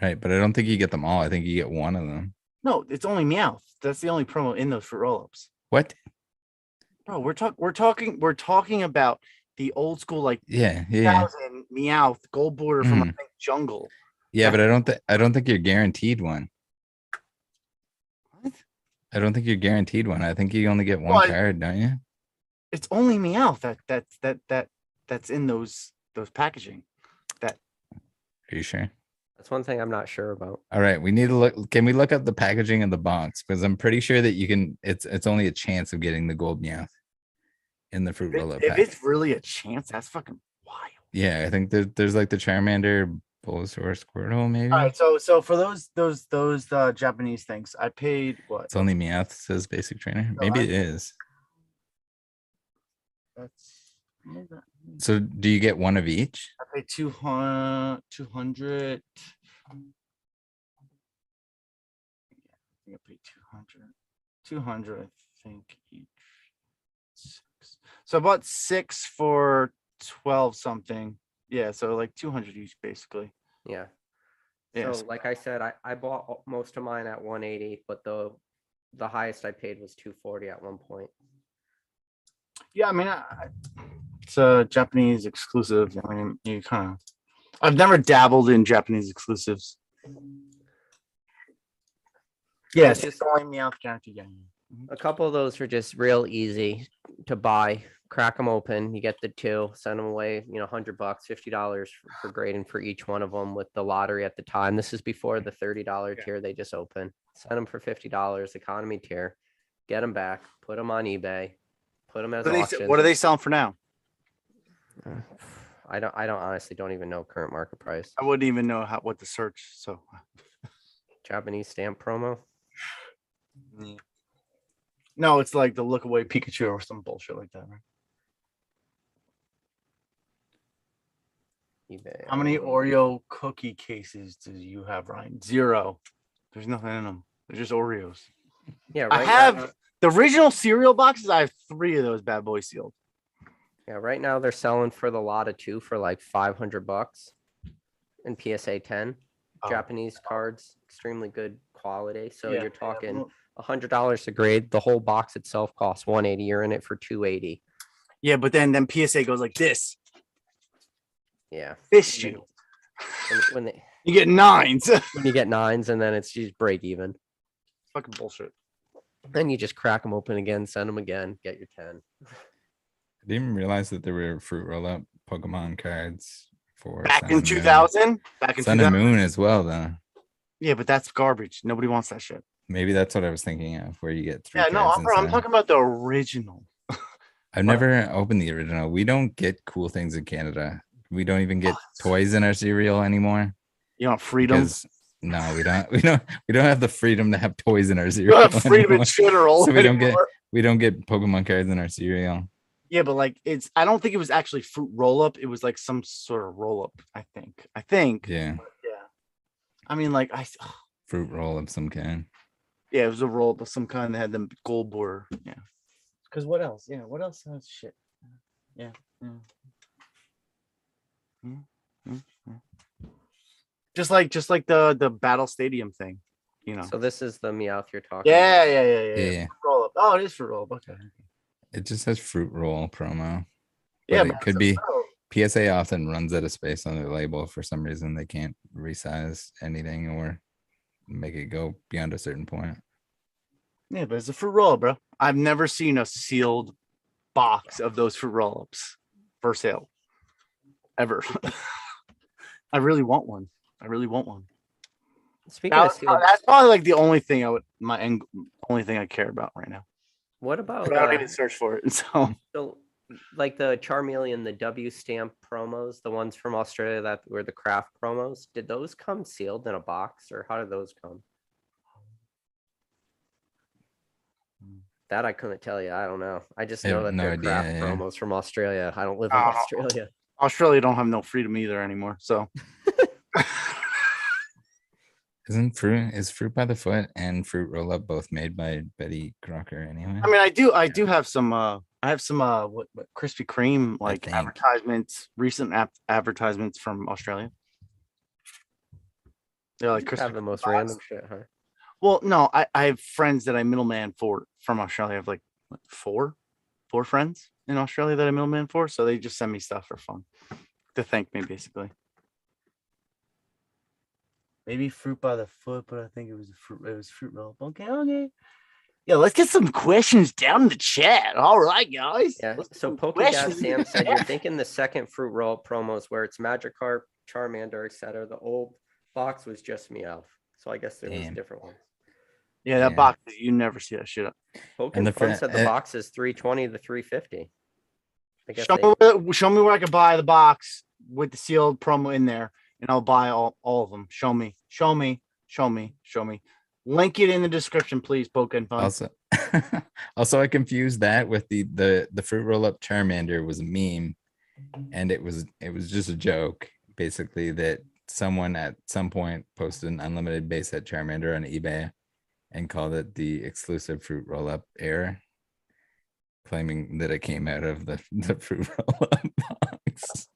Right, but I don't think you get them all. I think you get one of them. No, it's only Meowth. That's the only promo in those fruit roll-ups. What? Bro, we're talking about the old school like 2000 Meowth gold border from I think Jungle. Yeah, but I don't think you're guaranteed one. What? I don't think you're guaranteed one. I think you only get one card, don't you? It's only Meowth that's in those packaging. Are you sure? That's one thing I'm not sure about. All right, we need to look. Can we look up the packaging of the box? Because I'm pretty sure that you can. It's only a chance of getting the gold Meowth in the fruit roll up. If it's really a chance, that's fucking wild. Yeah, I think there's like the Charmander, Bulbasaur, Squirtle, maybe. All right, so for those Japanese things, I paid what? It's only Meowth, says Basic Trainer. Maybe it is. So do you get one of each? I paid 200. I think I paid 200. 200, I think each. 6. So I bought 6 for 12 something. Yeah, so like 200 each basically. Yeah. Yeah. So like I said, I bought most of mine at 180, but the highest I paid was 240 at one point. Yeah, I mean, it's a Japanese exclusive. I mean, you kind of. I've never dabbled in Japanese exclusives. Yes, just only Meowth guaranteed. Yeah. A couple of those are just real easy to buy. Crack them open. You get the 2, send them away. $100, $50 for grading for each one of them with the lottery at the time. This is before the $30 tier they just opened. Send them for $50, economy tier. Get them back. Put them on eBay. Put them as auctions. What are they selling for now? I honestly don't even know current market price. I wouldn't even know what to search. So Japanese stamp promo. No, it's like the look away Pikachu or some bullshit like that, right? eBay. How many Oreo cookie cases do you have, Ryan? 0. There's nothing in them. They're just Oreos. Yeah, I have the original cereal boxes. I have 3 of those bad boys sealed. Yeah, right now they're selling for the lot of 2 for like $500 in PSA 10. Japanese cards, extremely good quality. So you're talking $100 a grade. The whole box itself costs $180. You're in it for $280. Yeah, but then PSA goes like this. Yeah, fist you. When you get 9s. When you get 9s, and then it's just break even. Fucking bullshit. Then you just crack them open again, send them again, get your 10. I didn't even realize that there were fruit roll up Pokemon cards for back in 2000. Back in Sun 2000? and Moon as well, though. Yeah, but that's garbage. Nobody wants that shit. Maybe that's what I was thinking of, where you get 3 Yeah, no, I'm talking about the original. I've never opened the original. We don't get cool things in Canada. We don't even get toys in our cereal anymore. You want freedom? No, we don't. We don't have the freedom to have toys in our cereal. You have freedom in general. So we don't get Pokemon cards in our cereal. Yeah, but like I don't think it was actually fruit roll up. It was like some sort of roll up. I think. Yeah. Yeah. I mean, like fruit roll of some kind. Yeah, it was a roll up of some kind that had the gold border. Yeah. Because what else? Yeah, what else has shit? Yeah. Just like the Battle Stadium thing, So this is the Meowth you're talking about. Yeah. Roll up. Oh, it is fruit roll up. Okay. It just says fruit roll promo. Yeah, it could be. PSA often runs out of space on their label for some reason. They can't resize anything or make it go beyond a certain point. Yeah, but it's a fruit roll, bro. I've never seen a sealed box of those fruit roll-ups for sale ever. I really want one. Speaking of sealed, that's probably like the only thing only thing I care about right now. What about? But I don't even search for it. So like the Charmeleon, the W stamp promos, the ones from Australia that were the craft promos, did those come sealed in a box, or how did those come? That I couldn't tell you. I don't know. I just I know have that no they're idea, craft yeah. promos from Australia. I don't live in Oh. Australia. Australia don't have no freedom either anymore. So Is Fruit by the Foot and Fruit Roll Up both made by Betty Crocker anyway? I mean, I do have some I have some what Krispy Kreme like think. advertisements, recent advertisements from Australia. They're like You have Krispy the Kreme most box. random shit, huh? Well, no, I have friends that I middleman for from Australia. I have like what, four friends in Australia that I middleman for. So they just send me stuff for fun to thank me, basically. Maybe Fruit by the Foot, but I think it was Fruit Roll. Okay. Yeah, let's get some questions down in the chat. All right, guys. Yeah. Let's get So some Pokegad questions in Sam the said you're chat. thinking the second Fruit Roll promos where it's Magikarp, Charmander, etc. The old box was just Meowth. So I guess there was Damn. different ones. Yeah, that Yeah. box, you never see that shit up. Pokemon the fr- said the box is 320 to 350. I guess Show me where I can buy the box with the sealed promo in there, and I'll buy all of them. Show me. Link it in the description, please. Pokemon Fun. Also, also I confused that with the Fruit Roll Up Charmander was a meme, and it was just a joke, basically, that someone at some point posted an unlimited base set Charmander on eBay and called it the exclusive Fruit Roll Up Air, claiming that it came out of the Fruit Roll Up box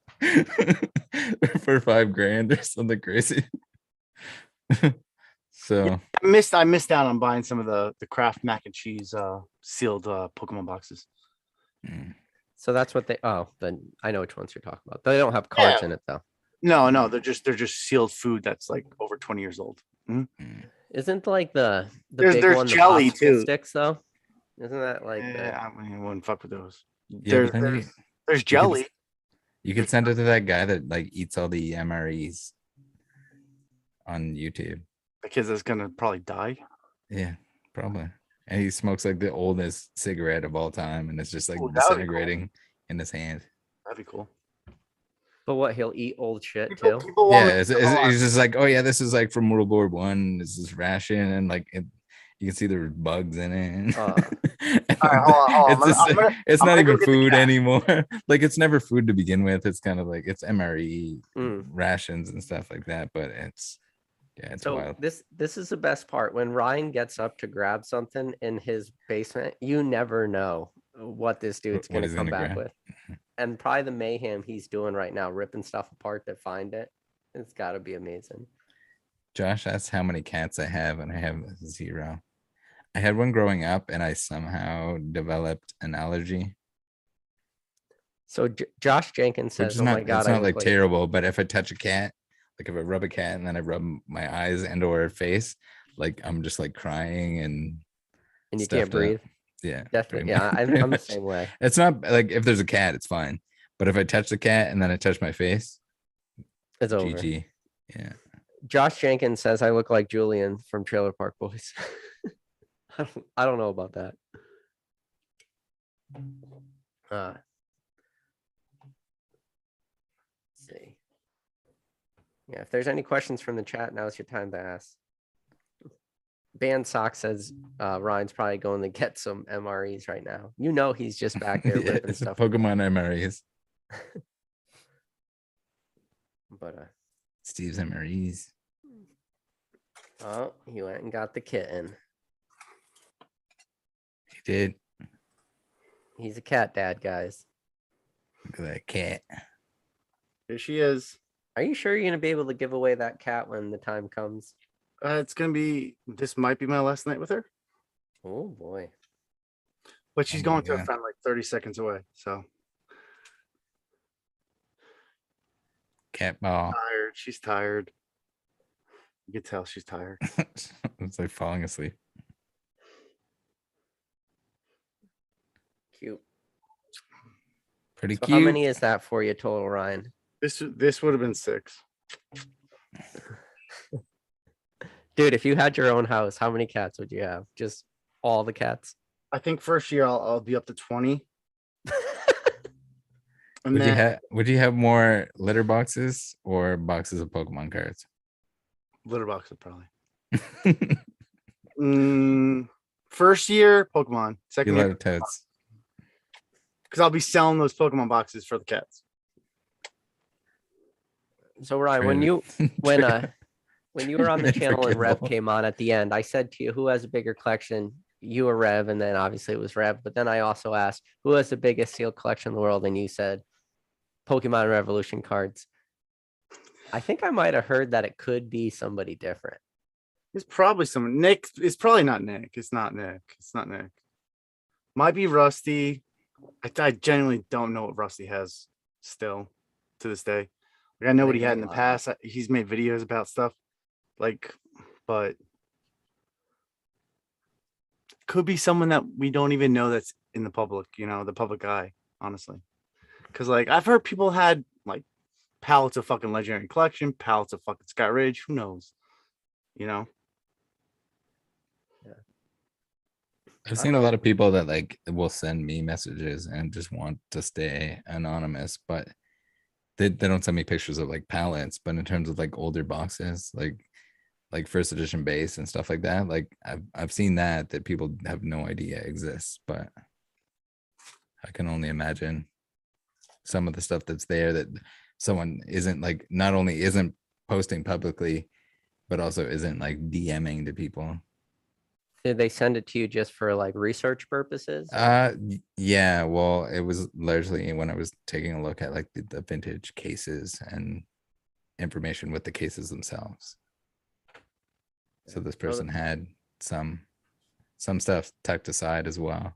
for $5,000 or something crazy. So I missed out on buying some of the Kraft mac and cheese sealed Pokemon boxes. So that's what they. Oh, then I know which ones you're talking about. They don't have cards in it though. No, they're just sealed food that's like over 20 years old. Isn't like the There's big one the jelly, popsicle too. sticks though? Isn't that like Yeah, I wouldn't fuck with those. yeah, but then There's jelly. you could send it to that guy that like eats all the MREs on YouTube. The kid that's gonna probably die. Yeah, probably. And he smokes like the oldest cigarette of all time, and it's just like Ooh, that would be disintegrating in his hand. That'd be cool. But what, he'll eat old shit People too? want Yeah, it's just like, oh yeah, this is like from World War One. This is ration, and like you can see there's bugs in it. All right, hold on. It's I'm not gonna go even get the food cat. anymore. Like it's never food to begin with. It's kind of like it's MRE Mm. rations and stuff like that. But it's So wild. this is the best part. When Ryan gets up to grab something in his basement, you never know what this dude's What gonna he's come gonna back grab. with. And probably the mayhem he's doing right now, ripping stuff apart to find it. It's gotta be amazing. Josh asked how many cats I have, and I have 0. I had one growing up, and I somehow developed an allergy. So Josh Jenkins Which says, is "Oh not, my god, it's I not look like terrible, but if I touch a cat, like if I rub a cat and then I rub my eyes and or face, like I'm just like crying and you stuff can't breathe." Yeah, Definitely. pretty Yeah, much, pretty I'm the much. same way. It's not like if there's a cat, it's fine. But if I touch the cat and then I touch my face, It's over. GG. Yeah. Josh Jenkins says I look like Julian from Trailer Park Boys. I don't know about that. Let's see. Yeah, if there's any questions from the chat, now's your time to ask. Band Sock says Ryan's probably going to get some MREs right now. You know he's just back there Yeah, ripping it's stuff. Pokemon MREs. But Steve's MREs. oh, he went and got the kitten. He did. He's a cat dad, guys. Look at that cat. Here she is. Are you sure you're gonna be able to give away that cat when the time comes? It's gonna be. This might be my last night with her, Oh boy. but she's Oh my going to a God. friend like 30 seconds away. So Cat ball. tired. She's tired. You can tell she's tired. It's like falling asleep. Cute. Pretty So cute. how many is that for you total, Ryan? This would have been 6. Dude, if you had your own house, how many cats would you have? Just all the cats? I think first year I'll be up to 20. And Would you have more litter boxes or boxes of Pokemon cards? litter boxes probably. First year, Pokemon. Second You year, let it totes. because I'll be selling those Pokemon boxes for the cats. So Ryan, when you were on the channel and Rev came on at the end, I said to you, who has a bigger collection? You or Rev, and then obviously it was Rev. But then I also asked, who has the biggest sealed collection in the world? And you said Pokemon Revolution cards. I think I might have heard that it could be somebody different. It's probably someone. Nick. It's probably not Nick. It's not Nick. It's not Nick. Might be Rusty. I genuinely don't know what Rusty has still to this day. Like I know what he had in the past. He's made videos about stuff. Like, but could be someone that we don't even know that's in the public, the public eye, honestly. Because like I've heard people had like pallets of fucking Legendary Collection, pallets of fucking Sky Ridge. Who knows? Yeah. I've seen a lot of people that like will send me messages and just want to stay anonymous, but they don't send me pictures of like pallets. But in terms of like older boxes, like first edition base and stuff like that, like I've seen that people have no idea exists. But I can only imagine some of the stuff that's there that someone isn't like, not only isn't posting publicly, but also isn't like DMing to people. Did they send it to you just for like research purposes? Yeah, well, it was largely when I was taking a look at like the vintage cases and information with the cases themselves. So this person had some stuff tucked aside as well,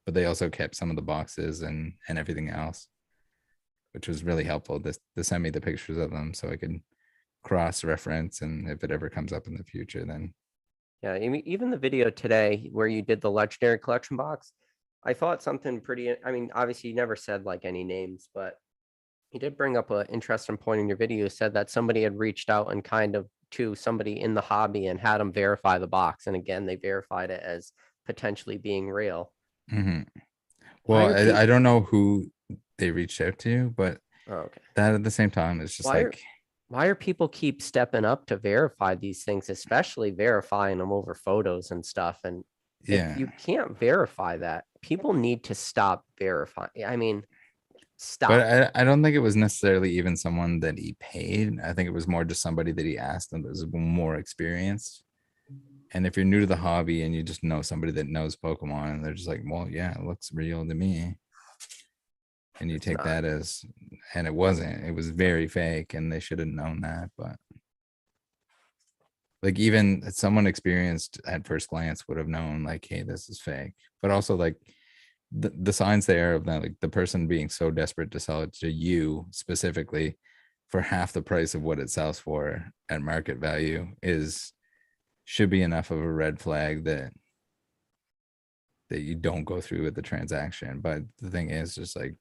but they also kept some of the boxes and everything else, which was really helpful. To send me the pictures of them so I could cross reference, and if it ever comes up in the future, then yeah, even the video today where you did the Legendary Collection box, I thought something pretty. I mean, obviously you never said like any names, but you did bring up an interesting point in your video. You said that somebody had reached out and kind of to somebody in the hobby and had them verify the box, and again they verified it as potentially being real. Well, I don't know who they reached out to, but that at the same time, it's just why are people keep stepping up to verify these things, especially verifying them over photos and stuff? And if you can't verify that, people need to stop verifying. I mean, stop. But I don't think it was necessarily even someone that he paid. I think it was more just somebody that he asked and that was more experienced. And if you're new to the hobby and you just know somebody that knows Pokemon and they're just like, well, yeah, it looks real to me. And you take that as, and it wasn't, it was very fake, and they should have known that. But like even someone experienced at first glance would have known like, hey, this is fake. But also like the signs there of that, like the person being so desperate to sell it to you specifically for half the price of what it sells for at market value should be enough of a red flag that you don't go through with the transaction. But the thing is, just like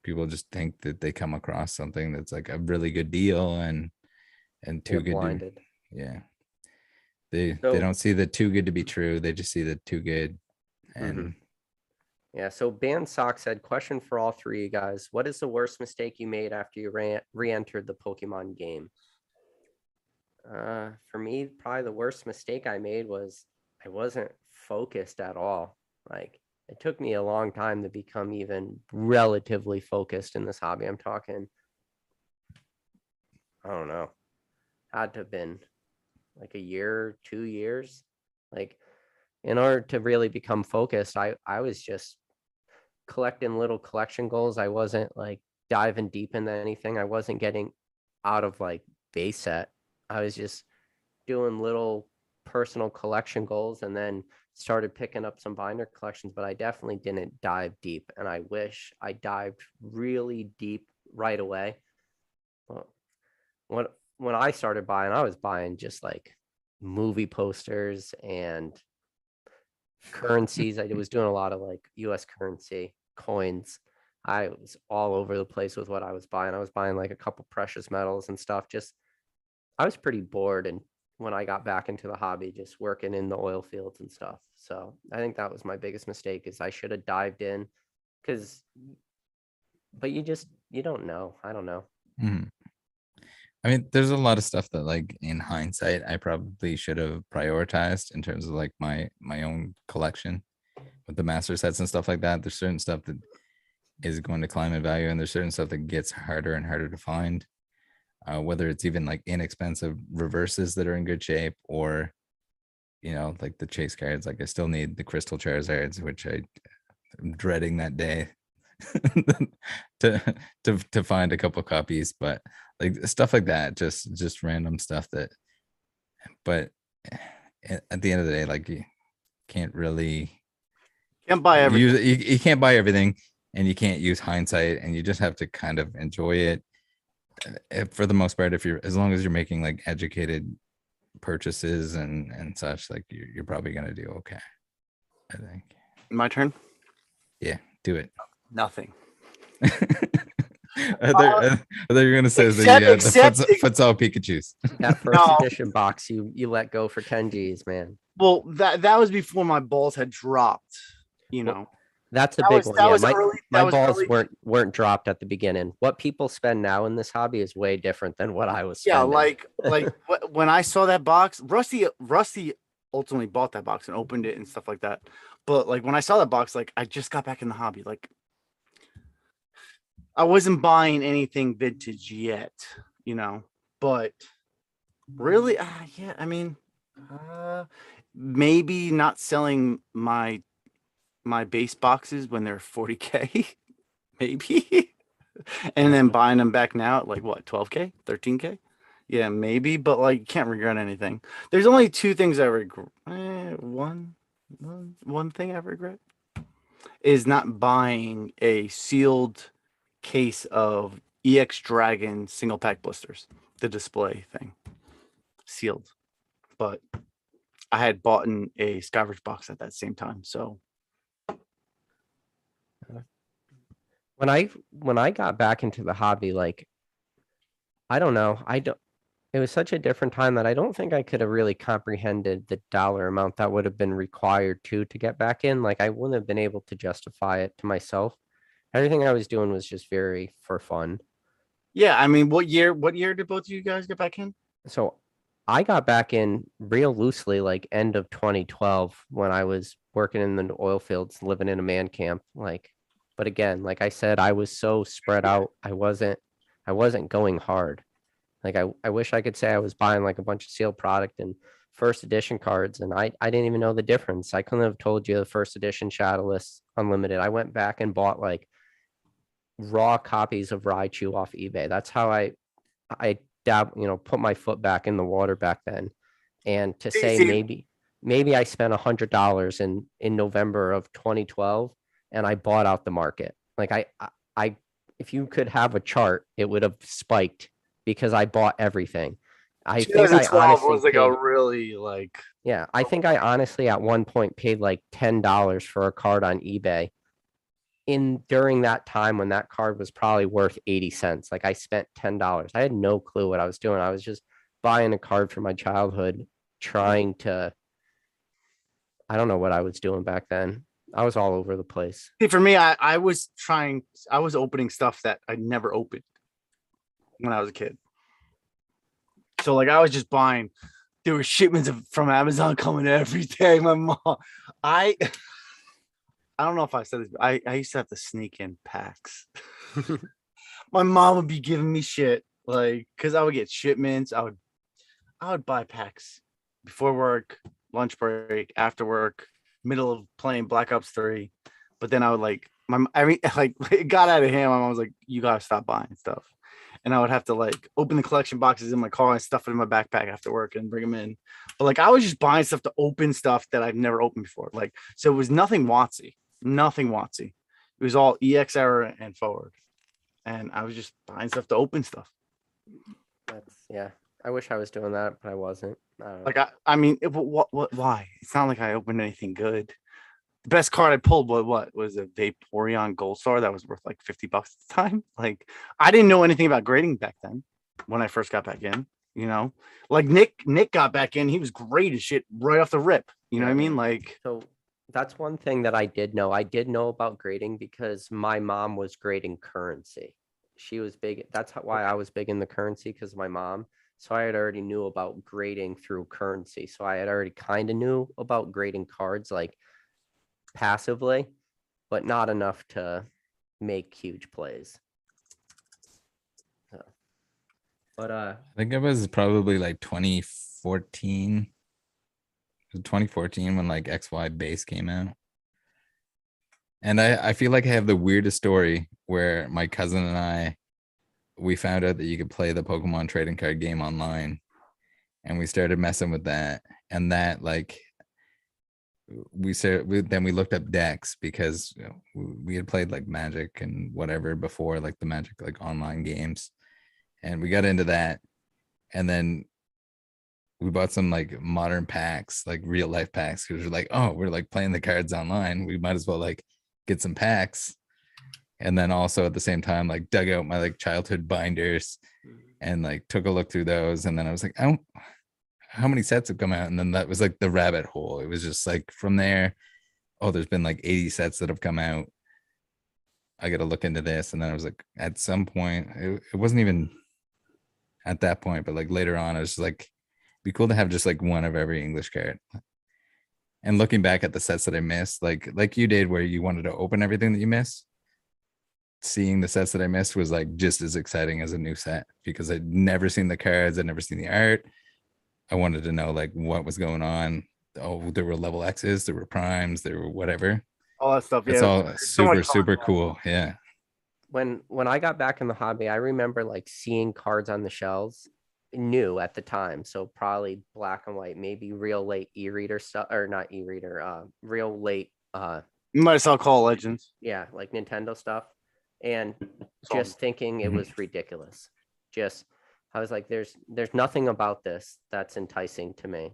people just think that they come across something that's like a really good deal and too good blinded. They don't see the too good to be true. They just see the too good. And yeah, so Ban Sock said, question for all three of you guys. What is the worst mistake you made after you re-entered the Pokemon game? For me, probably the worst mistake I made was I wasn't focused at all. Like, it took me a long time to become even relatively focused in this hobby. I'm talking, I don't know, had to have been like a year, 2 years. Like, in order to really become focused, I was just collecting little collection goals. I wasn't like diving deep into anything. I wasn't getting out of like base set. I was just doing little personal collection goals, and then started picking up some binder collections, but I definitely didn't dive deep. And I wish I dived really deep right away. Well, when I started buying, I was buying just like movie posters and currencies. I was doing a lot of like US currency coins. I was all over the place with what I was buying. I was buying like a couple precious metals and stuff. Just, I was pretty bored. And when I got back into the hobby, just working in the oil fields and stuff. So I think that was my biggest mistake, is I should have dived in, but you don't know. I don't know. I mean, there's a lot of stuff that, like, in hindsight, I probably should have prioritized in terms of like my own collection with the master sets and stuff like that. There's certain stuff that is going to climb in value, and there's certain stuff that gets harder and harder to find. Whether it's even like inexpensive reverses that are in good shape, or like the chase cards. Like I still need the crystal Charizards, which I'm dreading that day to find a couple copies, but like stuff like that, just random stuff that. But at the end of the day, like you can't really Can't buy everything. you can't buy everything, and you can't use hindsight, and you just have to kind of enjoy it. For the most part, as long as you're making like educated purchases and such, like you're probably gonna do okay, I think. My turn. Yeah, do it. Nothing. I thought you were gonna say the futsal Pikachu's. That first edition box you let go for 10 G's, man. Well, that was before my balls had dropped. That's a big one. Yeah, my balls weren't dropped at the beginning. What people spend now in this hobby is way different than what I was spending. Yeah, like when I saw that box, Rusty ultimately bought that box and opened it and stuff like that. But like when I saw that box, like I just got back in the hobby. Like I wasn't buying anything vintage yet, but really, yeah, I mean, maybe not selling my base boxes when they're 40K, maybe, and then buying them back now at like what, 12K, 13K. Yeah, maybe, but like you can't regret anything. There's only two things I regret. One thing I regret is not buying a sealed case of EX Dragon single pack blisters, the display thing, sealed. But I had bought a Skyridge box at that same time, so. When I got back into the hobby, like, I don't know, it was such a different time that I don't think I could have really comprehended the dollar amount that would have been required to get back in. Like I wouldn't have been able to justify it to myself. Everything I was doing was just very for fun. Yeah, I mean, what year did both of you guys get back in? So I got back in real loosely, like end of 2012, when I was working in the oil fields, living in a man camp. Like, but again, like I said, I was so spread out. I wasn't going hard. Like I wish I could say I was buying like a bunch of sealed product and first edition cards, and I didn't even know the difference. I couldn't have told you the first edition Shadowless Unlimited. I went back and bought like raw copies of Raichu off eBay. That's how I put my foot back in the water back then. And to say maybe I spent $100 in November of 2012 and I bought out the market. Like I if you could have a chart, it would have spiked because I bought everything. I think I honestly was like a really like. Yeah, I think I honestly at one point paid like $10 for a card on eBay. During that time when that card was probably worth 80 cents. Like I spent $10. I had no clue what I was doing. I was just buying a card from my childhood, trying to. I don't know what I was doing back then. I was all over the place. See, for me, I was opening stuff that I never opened when I was a kid. So like I was just buying. There were shipments from Amazon coming every day. My mom, I don't know if I said this, but I used to have to sneak in packs. My mom would be giving me shit, like, because I would get shipments. I would buy packs before work, lunch break, after work, middle of playing Black Ops 3. But then I would like it got out of hand. My mom was like, "You gotta stop buying stuff." And I would have to like open the collection boxes in my car and stuff it in my backpack after work and bring them in. But like I was just buying stuff to open stuff that I've never opened before. Like, so it was nothing WotC. It was all EX era and forward. And I was just buying stuff to open stuff. Yeah. I wish I was doing that, but I wasn't. Like I mean, why? It's not like I opened anything good. The best card I pulled was a Vaporeon Gold Star that was worth like $50 at the time. Like I didn't know anything about grading back then when I first got back in, like Nick got back in. He was great as shit right off the rip. You know what I mean? Like, so that's one thing that I did know. I did know about grading because my mom was grading currency. she was big. Why I was big in the currency, because my mom. So I had already knew about grading through currency. So I had already kind of knew about grading cards like passively, but not enough to make huge plays. So, but I think it was probably like 2014. 2014 when like XY base came out. And I feel like I have the weirdest story where my cousin and we found out that you could play the Pokemon trading card game online, and we started messing with that. And that like then we looked up decks because we had played like Magic and whatever before, like the Magic like online games, and we got into that. And then we bought some like modern packs, like real life packs, because we're like, oh, we're like playing the cards online, we might as well like get some packs. And then also at the same time like dug out my like childhood binders and like took a look through those. And then I was like, oh, how many sets have come out? And then that was like the rabbit hole. It was just like from there, oh, there's been like 80 sets that have come out, I gotta look into this. And then I was like, at some point, it wasn't even at that point, but like later on, I was just like, it'd be cool to have just like one of every English card. And looking back at the sets that I missed, like you did, where you wanted to open everything that you missed, seeing the sets that I missed was like just as exciting as a new set, because I'd never seen the cards, I'd never seen the art. I wanted to know like what was going on. Oh, there were level X's, there were primes, there were whatever. All that stuff. It's Yeah, all so much super fun. cool. Yeah. when I got back in the hobby, I remember like seeing cards on the shelves new at the time. So probably black and white, maybe real late e-reader stuff, or not e-reader, real late You might as well call Legends. yeah, like Nintendo stuff. And all- just thinking it was ridiculous. Just I was like, there's nothing about this that's enticing to me.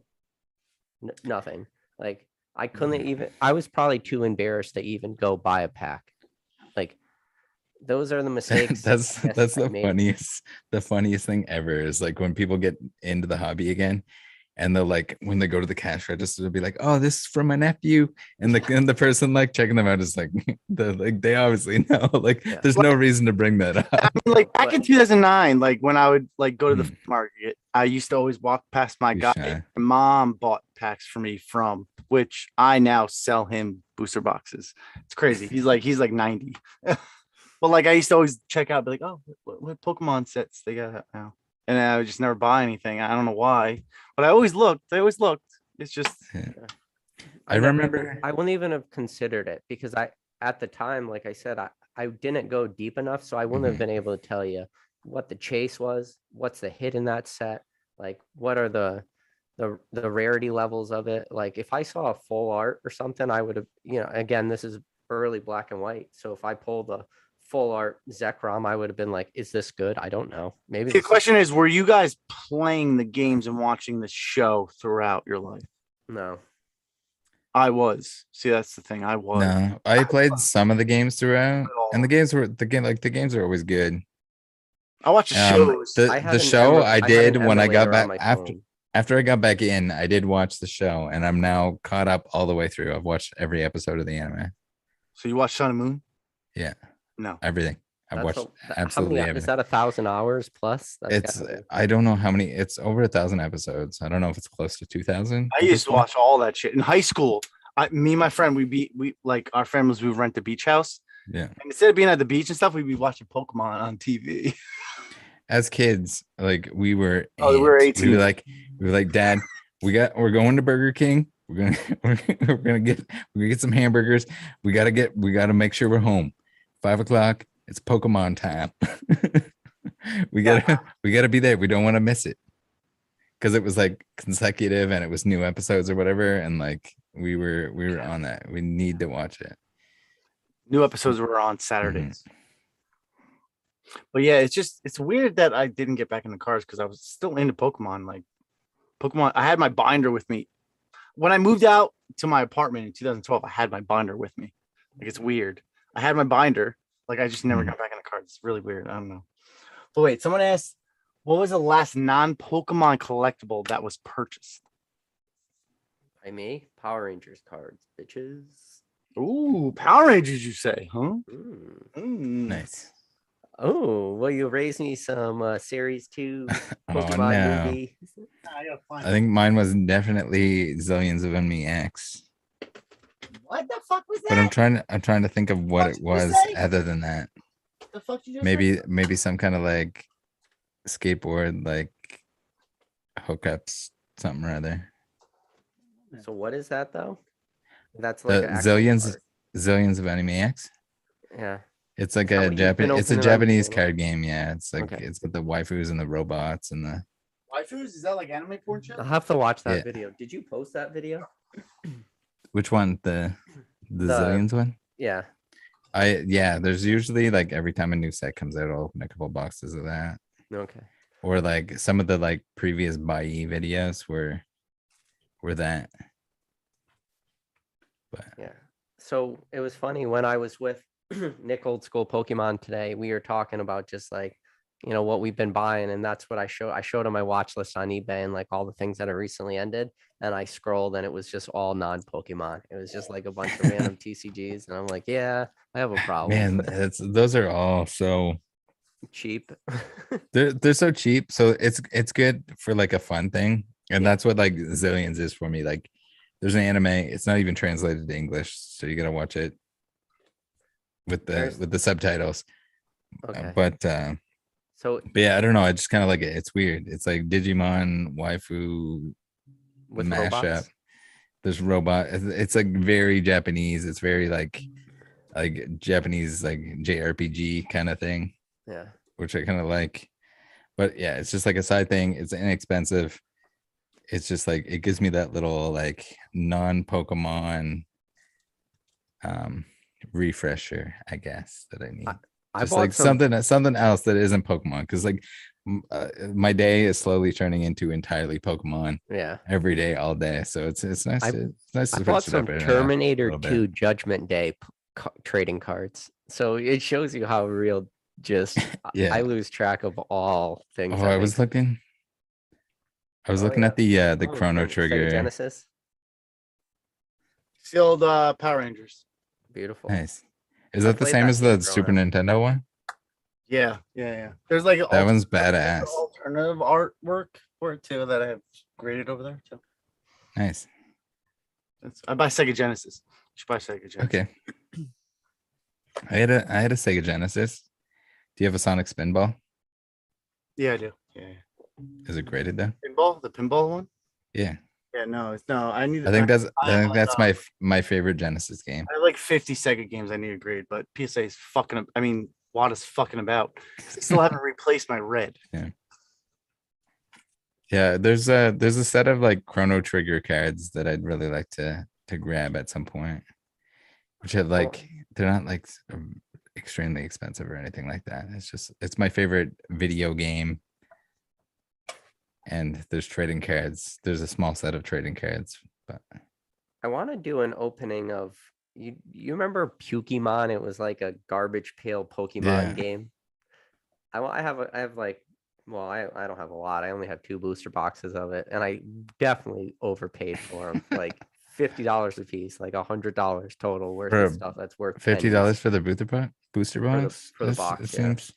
Nothing. Like I couldn't even, I was probably too embarrassed to even go buy a pack. Like those are the mistakes. that's I guess that's I the made. funniest thing ever is like when people get into the hobby again, and they'll like when they go to the cash register, they'll be like, oh, this is from my nephew, and the person like checking them out is like they obviously know, like Yeah. there's no reason to bring that up. Like back in 2009, like when I would like go to the Mhm. flea market, I used to always walk past my You guy. shy. My mom bought packs for me from which I now sell him booster boxes. It's crazy. He's like 90. But like I used to always check out, be like, oh, what Pokemon sets they got now? And I would just never buy anything. I don't know why, but I always looked. It's just I remember. I wouldn't even have considered it because at the time, like I said, I didn't go deep enough. So I wouldn't have been able to tell you what the chase was, what's the hit in that set, like what are the rarity levels of it. Like if I saw a full art or something, I would have, again, this is early black and white. So if I pulled a full art Zekrom, I would have been like, is this good? I don't know. Maybe the question is, were you guys playing the games and watching the show throughout your life? No. I was. See, that's the thing. I was. No, I played some of the games throughout, and the games are always good. I watched the shows. The show I did when I got back phone. after I got back in, I did watch the show, and I'm now caught up all the way through. I've watched every episode of the anime. So you watched Sun and Moon? Yeah. No. Everything. I've watched absolutely how many, everything. Is that 1,000 hours plus? I don't know how many. It's over 1,000 episodes. I don't know if it's close to 2,000. I used to watch all that shit in high school. Me and my friend, we like our families, we would rent the beach house. Yeah. And instead of being at the beach and stuff, we'd be watching Pokemon on TV. As kids, like we were. Oh, we were 18. We were like, Dad, we're going to Burger King. We're gonna get some hamburgers. We gotta make sure we're home. 5 o'clock. It's Pokemon time. we gotta be there. We don't want to miss it. Because it was like consecutive and it was new episodes or whatever. And like we were on that. We need to watch it. New episodes were on Saturdays. But yeah, it's weird that I didn't get back in the cards because I was still into Pokemon. Like Pokemon, I had my binder with me. When I moved out to my apartment in 2012, I had my binder with me. Like it's weird. I had my binder. Like I just never got back in the cards. It's really weird. I don't know. But wait, someone asked, what was the last non-Pokemon collectible that was purchased? By me, Power Rangers cards, bitches. Ooh, Power Rangers, you say, huh? Mm. Mm. Nice. Oh, will you raise me some Series 2 Oh Pokemon no. movie? I gotta find I think mine was definitely Zillions of Enemy X. what the fuck was But I'm trying to think of what What it did you was say? other than that. The fuck did you just say? Maybe some kind of like skateboard like hookups, something or other. So what is that though? That's The like an actual card. Zillions of Enemy X. Yeah. It's like Is that a what you've been Japanese. It's a opening on your Japanese channel? card game. Yeah, it's like Okay. it's got the waifus and the robots and the Waifus? Is that like anime porn shit? I'll have to watch that Yeah. video. Did you post that video? which one the The- Zillions one. Yeah. There's usually like every time a new set comes out, I'll open a couple boxes of that. Okay. Or like some of the like previous buy videos were that. But Yeah. So it was funny when I was with Nick Old School Pokemon today, we were talking about just like, what we've been buying. And that's what I showed him my watch list on eBay and like all the things that have recently ended. And I scrolled and it was just all non-Pokemon. It was just like a bunch of random TCGs. And I'm like, yeah, I have a problem. man, those are all so Cheap. they're so cheap. So it's good for like a fun thing. And Yeah. that's what like Zillions is for me. Like there's an anime, it's not even translated to English, so you gotta watch it with the subtitles. Okay. But So yeah, I don't know. I just kind of like it. It's weird. It's like Digimon waifu with mashup. robots. There's robot. It's like very Japanese. It's very like Japanese like JRPG kind of thing, Yeah. which I kind of like. But yeah, it's just like a side thing. It's inexpensive. It's just like it gives me that little like non-Pokemon refresher, I guess, that I need. I Just bought like some. something else that isn't Pokemon, because like my day is slowly turning into entirely Pokemon Yeah. every day, all day. So it's nice. I- It's nice I to bought switch it up some every now and then, a Terminator little bit. 2 Judgment Day trading cards. So it shows you how real just Yeah. I lose track of all things. Oh, that I was makes- looking. I was Oh, looking yeah. at the Oh, Chrono from Sega Trigger. Genesis. Sealed Power Rangers. Beautiful. Nice. Is I that the played same that as game the growing Super up. Nintendo one? Yeah. There's like That one's badass. alternative artwork for it too that I have graded over there too. Nice. I buy Sega Genesis. You should buy Sega Genesis. Okay. I had a Sega Genesis. Do you have a Sonic Spinball? Yeah, I do. Yeah. Is it graded though? The pinball one. Yeah. Yeah, no, it's no. I need. I think that's have, my favorite Genesis game. I have like 50 Sega games I need to grade, but PSA is fucking. I mean, Wada's fucking about. Still haven't replaced my red. Yeah, there's a set of like Chrono Trigger cards that I'd really like to grab at some point, which are like they're not like extremely expensive or anything like that. It's my favorite video game. And there's trading cards. There's a small set of trading cards, but I want to do an opening of you remember Pokemon? It was like a garbage pail Pokemon Yeah. game. I have like, well, I don't have a lot. I only have 2 booster boxes of it, and I definitely overpaid for them. Like $50 a piece, like $100 total worth For of stuff that's worth $50 pennies for the booster box. for the box. It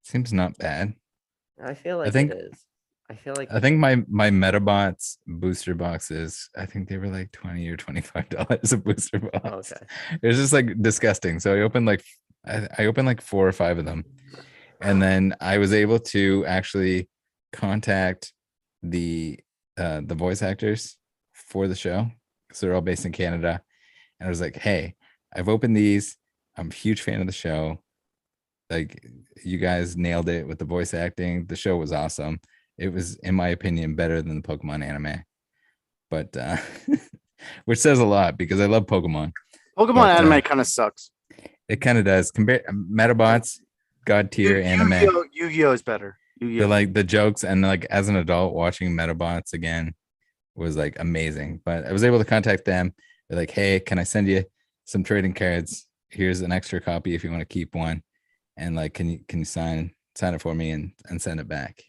seems not bad. I feel like think- it is. I feel like I think my Metabots booster boxes, I think they were like $20 or $25 a booster box. okay. It was just like disgusting. So I opened like 4 or 5 of them. And then I was able to actually contact the voice actors for the show, because they're all based in Canada. And I was like, hey, I've opened these. I'm a huge fan of the show. Like, you guys nailed it with the voice acting. The show was awesome. It was, in my opinion, better than the Pokemon anime. But which says a lot, because I love Pokemon. Pokemon anime kind of sucks. It kind of does. Compare Metabots, god tier anime. Yu-Gi-Oh is better. Yu-Gi-Oh. They're like the jokes, and like as an adult watching Metabots again was like amazing. But I was able to contact them. They're like, hey, can I send you some trading cards? Here's an extra copy if you want to keep one. And like, can you sign it for me and send it back?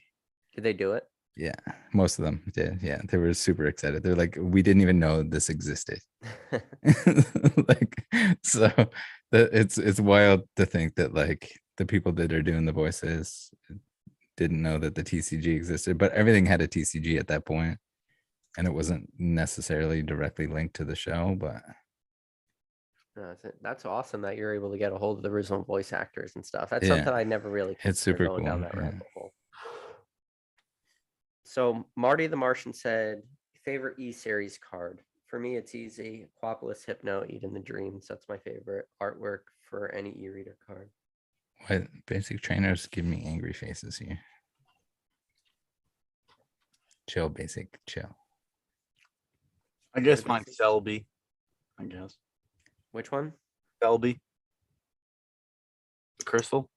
Did they do it? Yeah, most of them did. Yeah, they were super excited. They're like, we didn't even know this existed. Like, so it's wild to think that like the people that are doing the voices didn't know that the TCG existed, but everything had a TCG at that point, and it wasn't necessarily directly linked to the show. But That's awesome that you're able to get a hold of the original voice actors and stuff. That's Yeah. something I never really It's considered super going down cool, that yeah. rabbit hole. So Marty the Martian said, favorite E-series card. For me, it's easy. Aquapolis Hypno, Eden the Dreams. That's my favorite artwork for any e-reader card. what basic trainers give me angry faces here. Chill, basic, chill. I guess mine's Selby. I guess Which one? Selby. Crystal.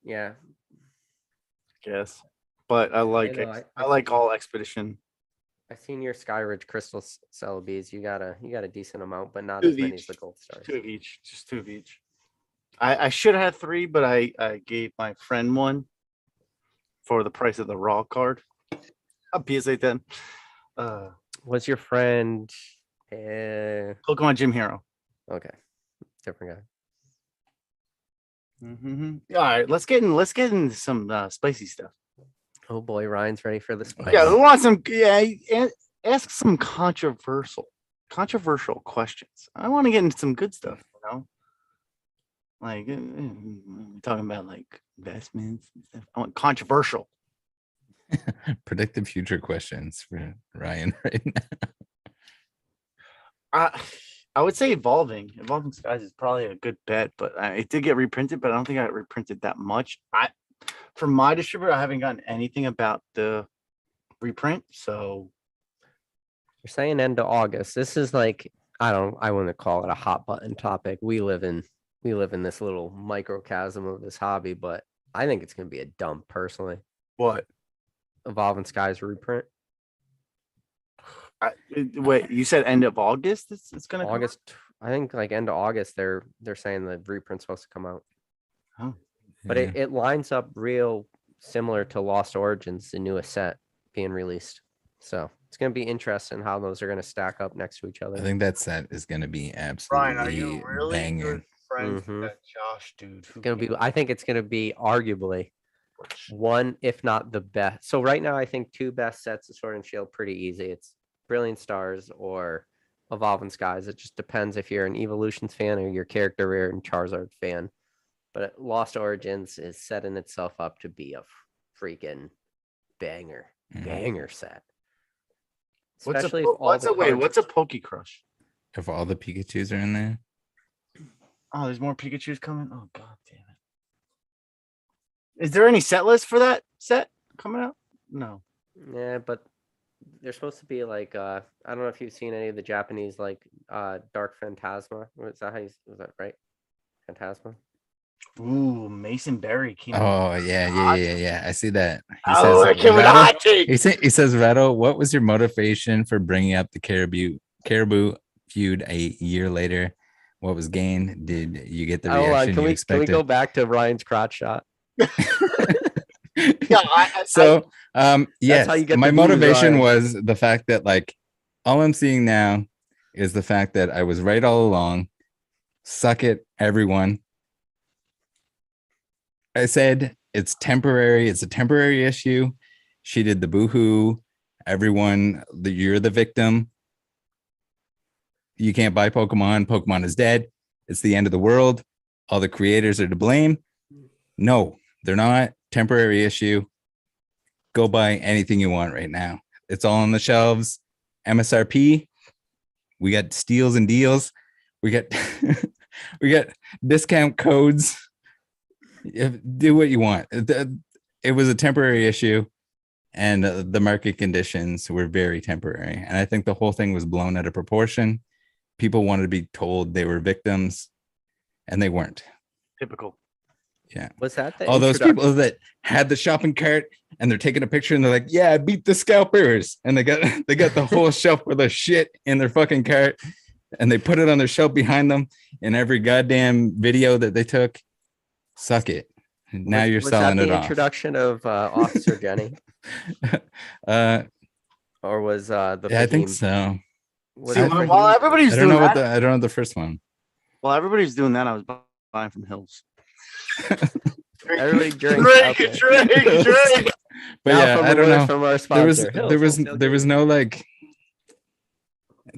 Yeah. I guess, but I like know, I like all expedition. I seen your Skyridge Crystal Celebies. You got a decent amount, but not Two as of many each. as the Gold Stars. Two of each, just two of each. I should have had three, but I gave my friend one for the price of the raw card. A PSA 10. Was your friend? Pokemon Gym Hero. Okay, different guy. All right, let's get into some spicy stuff. Oh boy, Ryan's ready for the spice. Yeah, who wants some? Yeah, ask some controversial questions. I want to get into some good stuff. You know, like talking about like investments and stuff. I want controversial. Predict the future questions for Ryan right now. I would say Evolving Skies is probably a good bet, but it did get reprinted, but I don't think I reprinted that much. From my distributor, I haven't gotten anything about the reprint. So You're saying end of August. This is like I wouldn't call it a hot button topic. We live in this little microcosm of this hobby, but I think it's gonna be a dump personally. what? Evolving Skies reprint. Wait, you said end of August? It's gonna August. I think like end of August. They're saying the reprint's supposed to come out. Oh. But Yeah. it lines up real similar to Lost Origins, the newest set being released. So it's going to be interesting how those are going to stack up next to each other. I think that set is going to be Brian, absolutely are you really banging. good friends Mhm. with that Josh dude? It's going to be. I think it's going to be arguably one, if not the best. So right now, I think two best sets of Sword and Shield pretty easy. It's Brilliant Stars or Evolving Skies. It just depends if you're an Evolutions fan or you're Character Rare and Charizard fan. But Lost Origins is setting itself up to be a freaking banger set. Especially what's a Poke Crush? If all the Pikachus are in there, Oh, there's more Pikachu's coming. Oh god damn it! Is there any set list for that set coming out? No. Yeah, but they're supposed to be like I don't know if you've seen any of the Japanese like Dark Phantasma. Was that right? Phantasma. Ooh, Mason Berry came. oh yeah. I see that. He Oh, I came with a Rattle- hot take. he says, Rattle, what was your motivation for bringing up the caribou feud a year later? What was gained? Did you get the Hold on, reaction can you we expected? go back to Ryan's crotch shot? So yes, how you get my the views, motivation Ryan. was the fact that like all I'm seeing now is the fact that I was right all along. Suck it, everyone. I said it's temporary. It's a temporary issue. She did the boohoo. Everyone, you're the victim. You can't buy Pokemon. Pokemon is dead. It's the end of the world. All the creators are to blame. No, they're not. Temporary issue. Go buy anything you want right now. It's all on the shelves. MSRP. We got steals and deals. We got we got discount codes. Do what you want. It was a temporary issue, and the market conditions were very temporary. And I think the whole thing was blown out of proportion. People wanted to be told they were victims, and they weren't. Typical. Yeah. Was that the All those people that had the shopping cart and they're taking a picture and they're like, yeah, I beat the scalpers. And they got the whole shelf full of shit in their fucking cart. And they put it on their shelf behind them in every goddamn video that they took. Suck it. Now you're selling that it the off. Introduction of Officer Jenny, or was the Yeah, I think Fahim- so. was See, it while Fahim? everybody's I don't doing know that, I don't know the first one. while everybody's doing that, I was buying from Hills. Everybody drink. Drink, Okay. drink. But Now yeah, from I a don't word know. from our There was sponsor. there was Hills, there was no like.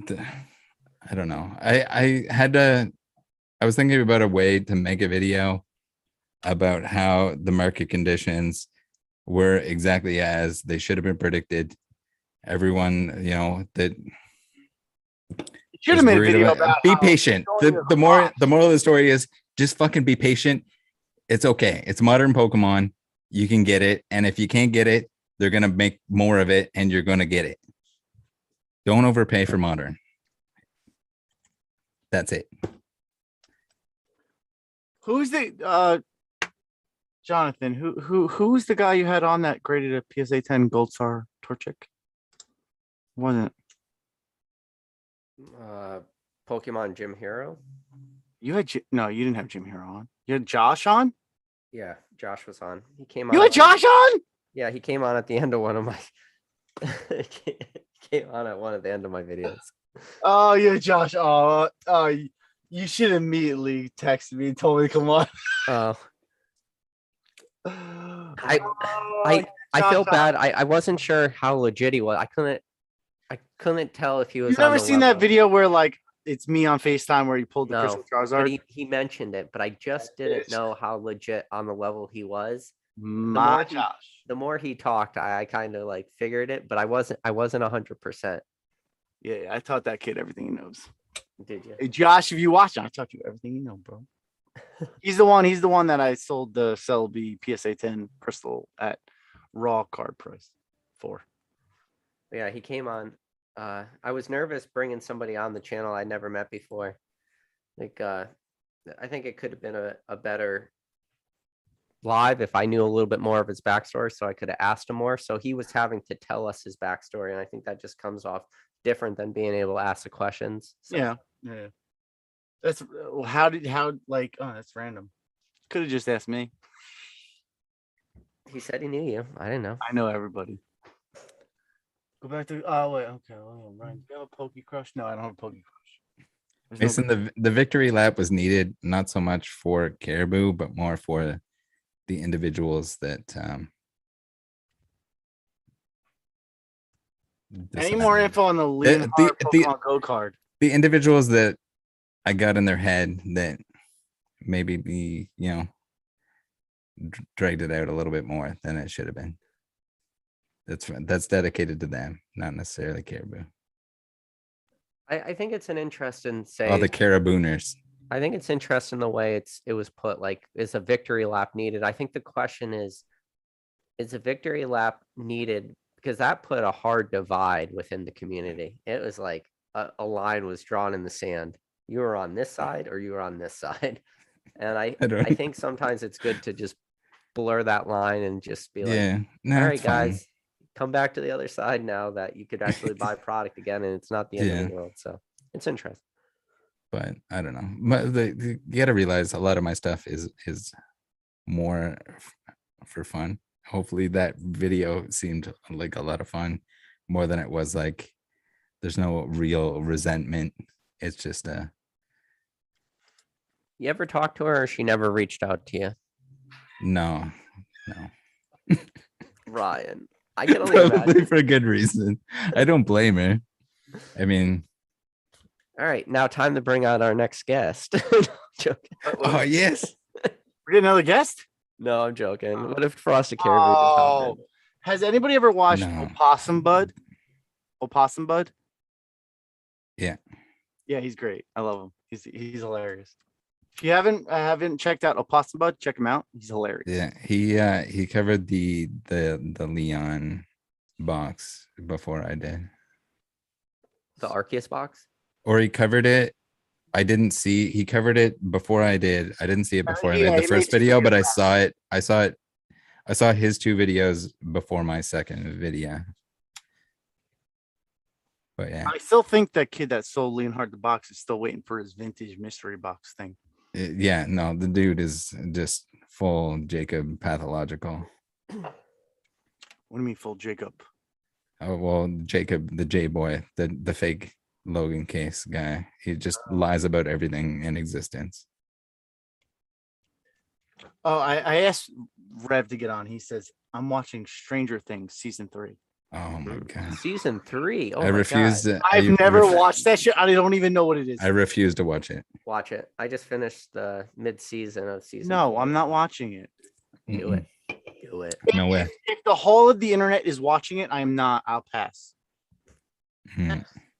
I don't know. I was thinking about a way to make a video about how the market conditions were exactly as they should have been predicted. Everyone, that Should was have made a worried video about about be how patient. showing The your the moral of the story is just fucking be patient. It's okay. It's modern Pokemon. You can get it. And if you can't get it, they're gonna make more of it and you're gonna get it. Don't overpay for modern. That's it. Who's the Jonathan? Who's the guy you had on that graded a PSA 10 Gold Star Torchic? Wasn't Pokemon Gym Hero. you had no? You didn't have Jim Hero on. You had Josh on. Yeah, Josh was on. He came on. You had Josh on. Yeah, he came on at the end of one of my. Came on at one at the end of my videos. Oh yeah, Josh. Oh, you should immediately text me and told me to come on. Oh, Oh, I feel Josh, bad. I wasn't sure how legit he was. I couldn't tell if he was. You've on never the seen that level. video where like it's me on FaceTime where he pulled the No, crystal but Charizard? he mentioned it, but I just didn't know how legit on the level he was. My Josh. The more he talked, I kind of like figured it, but I wasn't 100%. Yeah, I taught that kid everything he knows. Did you? Hey, Josh, if you watch it, I taught you everything you know, bro. He's the one that I sold the Celebi PSA 10 crystal at raw card price for. Yeah, he came on. I was nervous bringing somebody on the channel I never met before. Like, I think it could have been a better live if I knew a little bit more of his backstory, so I could have asked him more. So he was having to tell us his backstory, and I think that just comes off different than being able to ask the questions. So. Yeah. That's oh, that's random. Could have just asked me. He said he knew you. I didn't know. I know everybody. Go back to wait, okay. Oh, Ryan, do you have a Poke Crush? No, I don't have a Poke Crush. There's no- Mason, the victory lap was needed not so much for Caribou, but more for the individuals that Any more decided- info on the Leonhard Pokemon Go card? the individuals that I got in their head that maybe dragged it out a little bit more than it should have been. That's dedicated to them, not necessarily Caribou. I think it's an interesting say. All the Caribooners. I think it's interesting the way it was put. Like, is a victory lap needed? I think the question is a victory lap needed? Because that put a hard divide within the community. It was like a line was drawn in the sand. You were on this side or you were on this side. And I think sometimes it's good to just blur that line and just be like, Yeah, no, all right, it's fine. guys, come back to the other side now that you could actually buy product again and it's not the end of the world. So it's interesting. But I don't know. But you got to realize a lot of my stuff is more for fun. Hopefully that video seemed like a lot of fun more than it was like there's no real resentment. It's just You ever talk to her or she never reached out to you? no. Ryan, I can only Probably imagine. for a good reason. I don't blame her. I mean, All right, now time to bring out our next guest. Joking. oh yes. We're getting another guest? No, I'm joking. What if Frosted Caribou just hopped in? Has anybody ever watched No. Opossum Bud? Opossum Bud? Yeah. Yeah, he's great. I love him. He's hilarious. If you haven't checked out Opossum Bud, check him out. He's hilarious. Yeah, he covered the Leon box before I did. The Arceus box? Or he covered it. He covered it before I did. I didn't see it before I Yeah, made the he first made 2 video, but videos I saw his 2 videos before my second video. But yeah, I still think that kid that sold Leonhard the box is still waiting for his vintage mystery box thing. yeah, no, the dude is just full Jacob pathological. What do you mean full Jacob? Oh well, Jacob, the J boy, the fake Logan Case guy. He just lies about everything in existence. Oh, I asked Rev to get on. He says I'm watching Stranger Things season 3. Oh my god. Season 3. Oh I my refuse God. to. I've never watched that shit. I don't even know what it is. I refuse to watch it. Watch it. I just finished the mid-season of season. No, 4. I'm not watching it. Do Mm-mm. it. Do it. No way. If the whole of the internet is watching it, I am not. I'll pass. Hmm.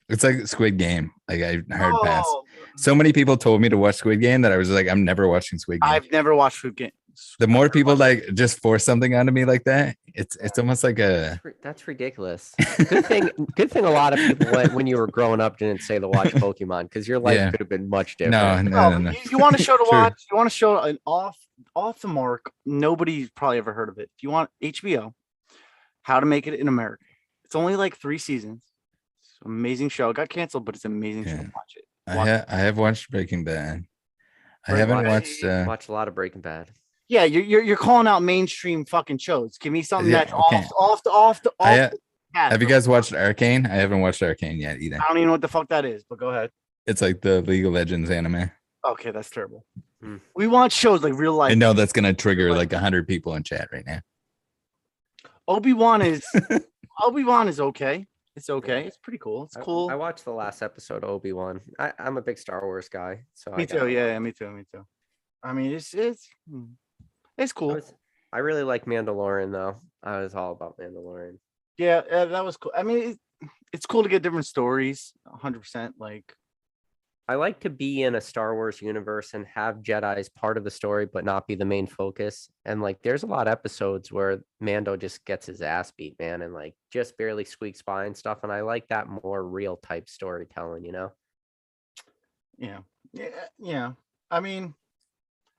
It's like Squid Game. Like I heard pass. Oh, So many people told me to watch Squid Game that I was like, I'm never watching Squid Game. I've never watched Food Game. The more people like just force something onto me like that, it's almost like a That's ridiculous. Good thing a lot of people when you were growing up didn't say to watch Pokemon because your life Yeah. could have been much no, different. no. You want a show to True. watch? You want a show an off the mark? Nobody's probably ever heard of it. If you want HBO, How to Make It in America. It's only like 3 seasons. It's an amazing show. It got canceled, but it's an amazing show. Yeah. Watch it. I have watched Breaking Bad. I Right, haven't watch- watched. Watch a lot of Breaking Bad. Yeah, you're calling out mainstream fucking shows. Give me something Yeah, that's okay. off the I, the path. have you guys watched Arcane? I haven't watched Arcane yet either. I don't even know what the fuck that is, but go ahead. It's like the League of Legends anime. Okay, that's terrible. Hmm. We want shows like real life. I know that's gonna trigger like 100 people in chat right now. Obi-Wan is okay. It's okay. It's pretty cool. It's cool. I watched the last episode of Obi-Wan. I'm a big Star Wars guy, so Me too. Yeah, me too. I mean, it's cool. I really like Mandalorian though. I was all about Mandalorian. Yeah, that was cool. I mean, it's cool to get different stories. 100%. Like, I like to be in a Star Wars universe and have Jedi as part of the story, but not be the main focus. And like, there's a lot of episodes where Mando just gets his ass beat, man, and like just barely squeaks by and stuff. And I like that more real type storytelling, you know? yeah. I mean,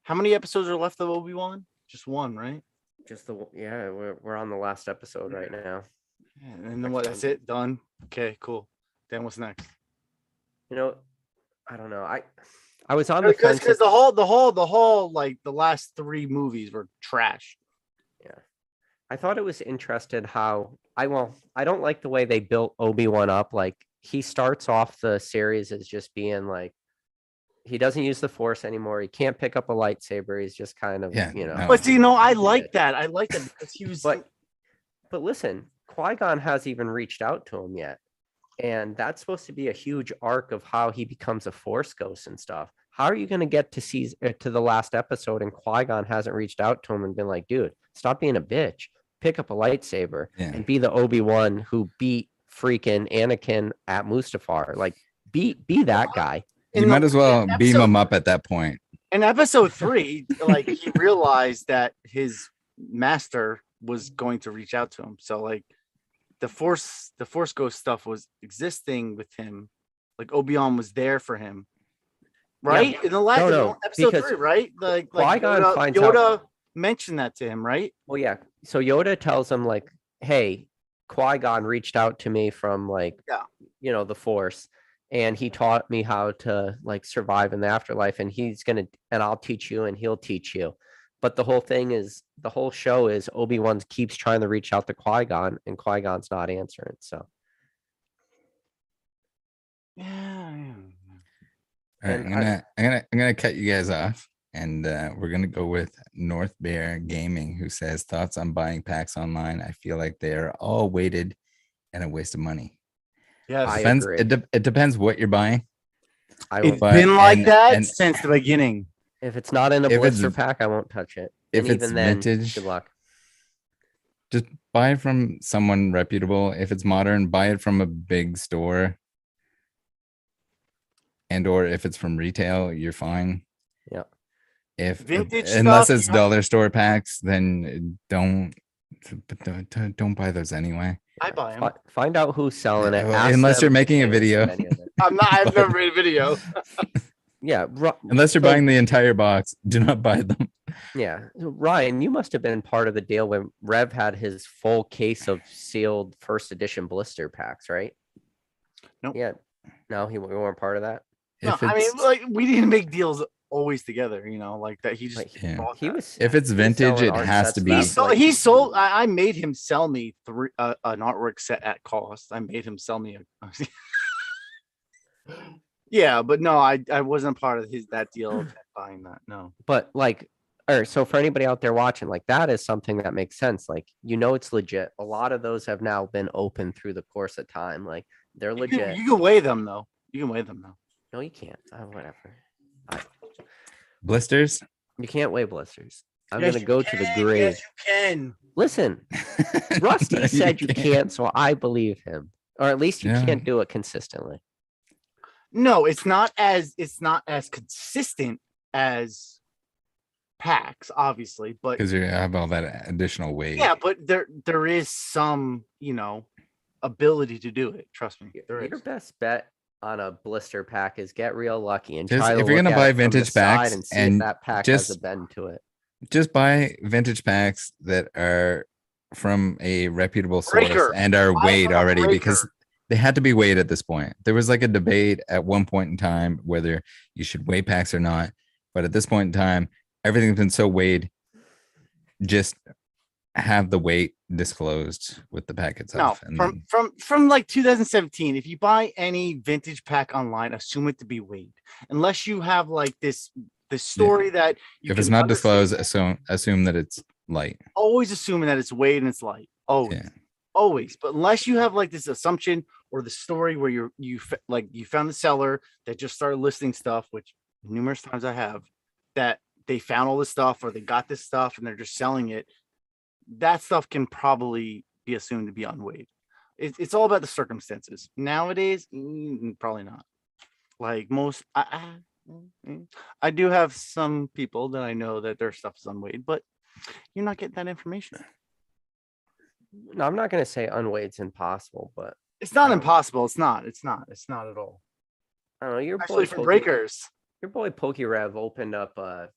how many episodes are left of Obi-Wan? Just one, right? We're on the last episode right now. Yeah, and then what? That's it. Done. Okay, cool. Then what's next? You know, I don't know. I was on the Because fence. the whole like the last 3 movies were trash. Yeah. I thought it was interesting how I don't like the way they built Obi-Wan up. Like he starts off the series as just being like he doesn't use the Force anymore. He can't pick up a lightsaber. He's just kind of, Yeah, you know. no. But see, I like that. I like that because he was. But listen, Qui-Gon hasn't even reached out to him yet. And that's supposed to be a huge arc of how he becomes a Force ghost and stuff. How are you going to get to the last episode and Qui-Gon hasn't reached out to him and been like, dude, stop being a bitch. Pick up a lightsaber and be the Obi-Wan who beat freaking Anakin at Mustafar. Like, be that guy. You might as well beam him up at that point. In episode 3, like he realized that his master was going to reach out to him. So like the force ghost stuff was existing with him. Like Obi-Wan was there for him. Right? In the last episode 3, right? Like Qui-Gon finds Yoda mentioned that to him, right? Well, yeah. So Yoda tells him like, hey, Qui-Gon reached out to me from like, the Force. And he taught me how to like survive in the afterlife, and I'll teach you and he'll teach you. But the whole show is Obi-Wan keeps trying to reach out to Qui-Gon and Qui-Gon's not answering. So. Yeah. All right, I'm gonna cut you guys off, and we're gonna go with North Bear Gaming, who says thoughts on buying packs online. I feel like they are all weighted and a waste of money. Yes, I Depends. agree. It depends what you're buying. It's But- been like and- that and- since the beginning. If it's not in a If it's- blister pack, I won't touch it. if And it's even then, vintage- good luck. Just buy it from someone reputable. If it's modern, buy it from a big store. And or if it's from retail, you're fine. Yeah. If Vintage unless stuff, it's dollar store packs, then don't buy those anyway. I buy them. Find out who's selling it. Well, ask unless you're them making a if they video. send any of it. I've never made a video. Yeah. Unless you're So- buying the entire box, do not buy them. Yeah. Ryan, you must have been part of the deal when Rev had his full case of sealed first edition blister packs, right? Nope. Yeah. No, we weren't part of that. No, If I mean, it's like we didn't make deals always together, like that. He just Like, yeah. bought He that. was. if it's he was vintage, selling it art has sets to for be. that for, like, He sold. I made him sell me an artwork set at cost. I made him sell me a. Yeah, but no, I wasn't part of that deal of buying that. No. But like or so for anybody out there watching, like that is something that makes sense. Like, it's legit. A lot of those have now been open through the course of time. Like they're legit. You can weigh them though. You can weigh them though. No, you can't. Whatever. Blisters. You can't weigh blisters. I'm Yes, gonna you go to the can. grave. Yes, you can. Listen, Rusty said you can't, so I believe him. Or at least you Yeah. can't do it consistently. No, it's not as consistent as packs, obviously, but Because you have all that additional weight. yeah, but there is some, ability to do it. Trust me, there Your is. best bet on a blister pack is get real lucky and Just- try to if you're look gonna at buy it from the vintage side packs and see and if that pack has a just- bend to it. Just buy vintage packs that are from a reputable source Breaker. and are Buy weighed from a already, breaker. because they had to be weighed at this point. There was like a debate at one point in time whether you should weigh packs or not. But at this point in time, everything's been so weighed. Just have the weight disclosed with the pack No, itself. And then, from like 2017, if you buy any vintage pack online, assume it to be weighed, unless you have like this story that you if it's can not understand. disclosed, assume that it's light. Always assuming that it's weighed and it's light. Always. Yeah. Always. But unless you have like this assumption or the story where you found the seller that just started listing stuff, which numerous times I have, that they found all this stuff or they got this stuff and they're just selling it, that stuff can probably be assumed to be unweighed. It's all about the circumstances. Nowadays, probably not. Like most, I do have some people that I know that their stuff is unweighed, but you're not getting that information. No, I'm not gonna say unweight's impossible, but It's not impossible. It's not at all. I don't know. Your Especially boy for breakers. Your boy Pokerev opened up a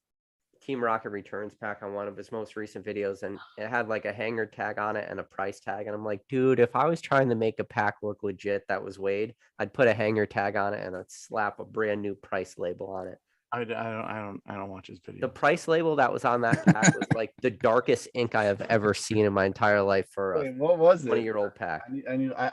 Team Rocket Returns pack on one of his most recent videos, and it had like a hanger tag on it and a price tag. And I'm like, dude, if I was trying to make a pack look legit that was weighed, I'd put a hanger tag on it and I'd slap a brand new price label on it. I don't watch his video. The price label that was on that pack was like the darkest ink I have ever seen in my entire life for a Wait, what was it? 20-year-old pack.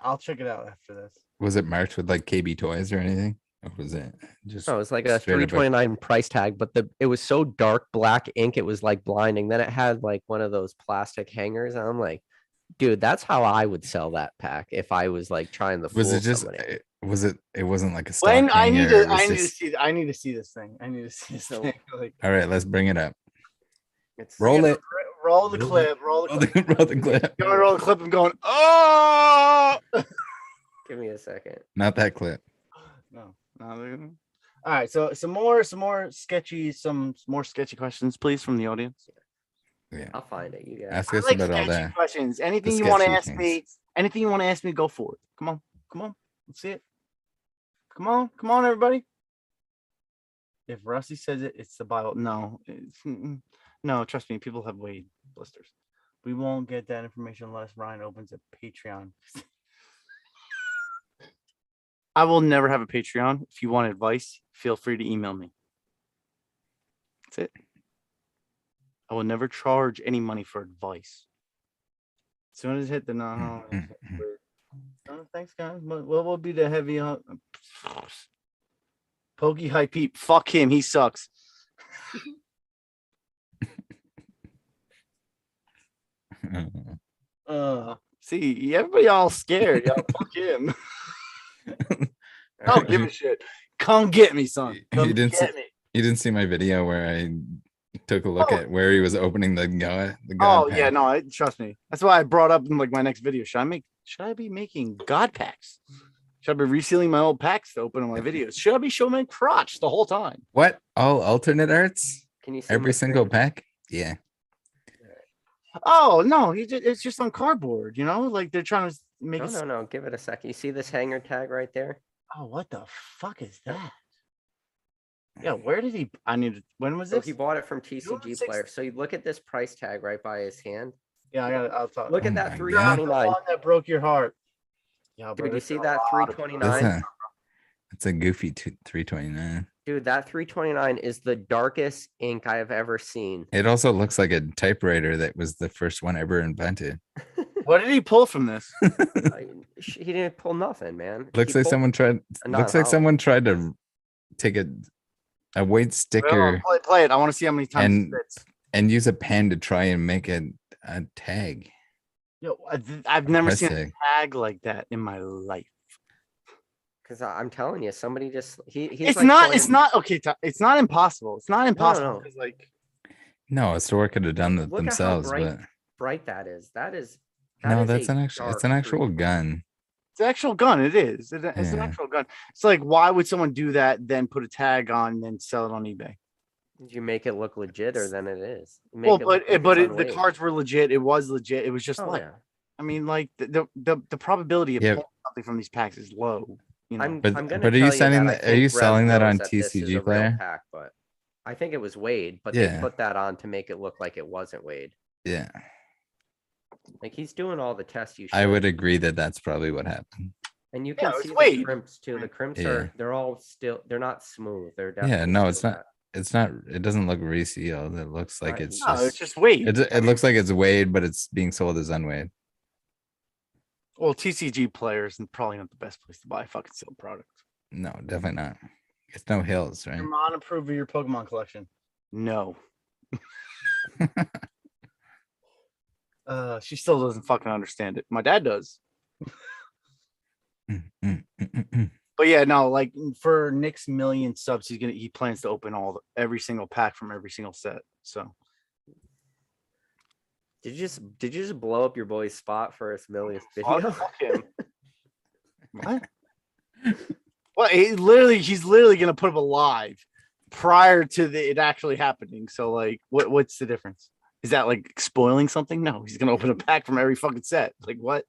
I'll check it out after this. Was it marked with like KB toys or anything? Or was it just No, it was like a straight up $3.29 price tag, but it was so dark black ink, it was like blinding. Then it had like one of those plastic hangers, and I'm like, dude, that's how I would sell that pack if I was like trying to fool Was it just somebody. it wasn't like a stock When I need hanger, to it was I need to just- see I need to see this thing. So- Thing. Like, All right, let's bring it up. It's Roll it. roll the clip. Roll the clip. Roll the clip. You want to roll the clip? I'm going. Oh Give me a second. Not that clip. no. All right. So some more sketchy questions, please, from the audience. Yeah. I'll find it. You guys. Ask I us like about all sketchy that. questions. Anything The you want to sketchy ask things. me? Anything you want to ask me? Go for it. Come on. Let's see it. Come on, everybody. If Rusty says it, it's the Bible. No, no. Trust me, people have weighed blisters. We won't get that information unless Ryan opens a Patreon. I will never have a Patreon. If you want advice, feel free to email me. That's it. I will never charge any money for advice. As soon as it hit the no. Oh, thanks, guys. What will be the heavy Pokey Hype Peep? Fuck him. He sucks. See, everybody all scared. Y'all, fuck him. I don't give a shit. Come get me, son. Come You didn't get me. You didn't see my video where I took a look Oh. at where he was opening the god. Oh pack. yeah, no, trust me. That's why I brought up in like my next video. Should I be making god packs? Should I be resealing my old packs to open in my videos? Should I be showing my crotch the whole time? What? All alternate arts? Can you see my Every single screen? pack? Yeah. Oh no, it's just on cardboard, like they're trying to make it. No. Give it a second. You see this hanger tag right there? Oh, what the fuck is that? Yeah, where did he? When was So this? he bought it from TCG 260. Player. So you look at this price tag right by his hand. Yeah, I'll talk. Look Oh at my that God. The 329. one that broke your heart. Yeah, Dude, bro, you there's see a that lot of- 329? That's a goofy 329. Dude, that 329 is the darkest ink I have ever seen. It also looks like a typewriter that was the first one ever invented. What did he pull from this? He didn't pull nothing, man. Looks He like pulled- someone tried. a Looks like non-hollow. someone tried to take a weight sticker Play it. I want to see how many times And- it fits. and use a pen to try and make a tag. Yo, I've never press seen a tag. tag like that in my life. Because I'm telling you, somebody just he's It's like not. pointing- It's not okay. It's not impossible. It's not impossible. no. 'Cause, like, No, a store could have done it Look at how themselves, bright- but bright that is. That is no, that's a an actual. It's dark an actual green. gun. it's an actual gun. It is. It's an Yeah. actual gun. It's like, why would someone do that? Then put a tag on and then sell it on eBay? Did you make it look legitter than it is? Make Well, it look like but it's the unweighed. cards were legit. It was legit. It was just Oh, like, yeah. I mean, like the probability of Yeah. pulling something from these packs is low. You know, I'm But gonna but are you tell selling that I that? Are you think Rev selling that knows on that this is a TCG real Player? pack, but I think it was weighed, but Yeah. they put that on to make it look like it wasn't weighed. Yeah, Like he's doing all the tests you should. I would agree that that's probably what happened. And you Yeah, can it's see the weighed. crimps too. The crimps Yeah. they're all still, they're not smooth. They're Yeah, definitely no, it's still not. It's not. It doesn't look resealed. It looks like Right. it's no, just. it's just weight. It looks like it's weighed, but it's being sold as unweighed. Well, TCG players and probably not the best place to buy a fucking sealed product. No, definitely not. It's no hills, right? Your mom approve of your Pokemon collection? No. She still doesn't fucking understand it. My dad does. But yeah, no, like for Nick's million subs, he plans to open every single pack from every single set. So Did you just blow up your boy's spot for his millionth video? fuck him. What? Well, he's literally gonna put up a live prior to it actually happening. So like, what's the difference? Is that like spoiling something? No, he's gonna open a pack from every fucking set. Like what?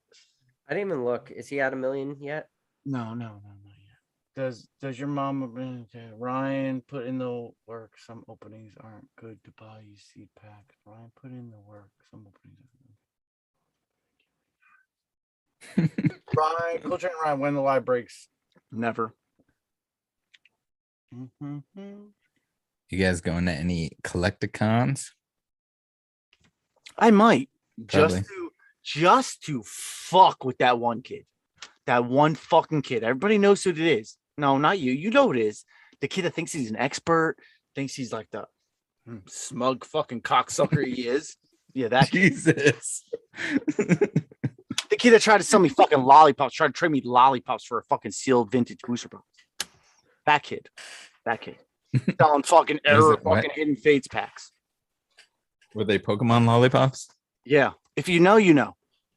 I didn't even look. Is he at 1 million yet? No, not yet. Does your mom Ryan put in the work? Some openings aren't good to buy you seed packs. Ryan put in the work. Some openings. Ryan, Cooltrainerryan, when the live breaks. Never. You guys going to any collecticons? I might Probably. just to fuck with that one kid. That one fucking kid. Everybody knows who it is. No, not you. You know who it is. The kid that thinks he's an expert, thinks he's like the smug fucking cocksucker he is. Yeah, that kid. Jesus. The kid that tried to sell me fucking lollipops, tried to trade me lollipops for a fucking sealed vintage booster box. That kid. Selling fucking error What? fucking hidden fates packs. Were they Pokemon lollipops? Yeah. If you know, you know.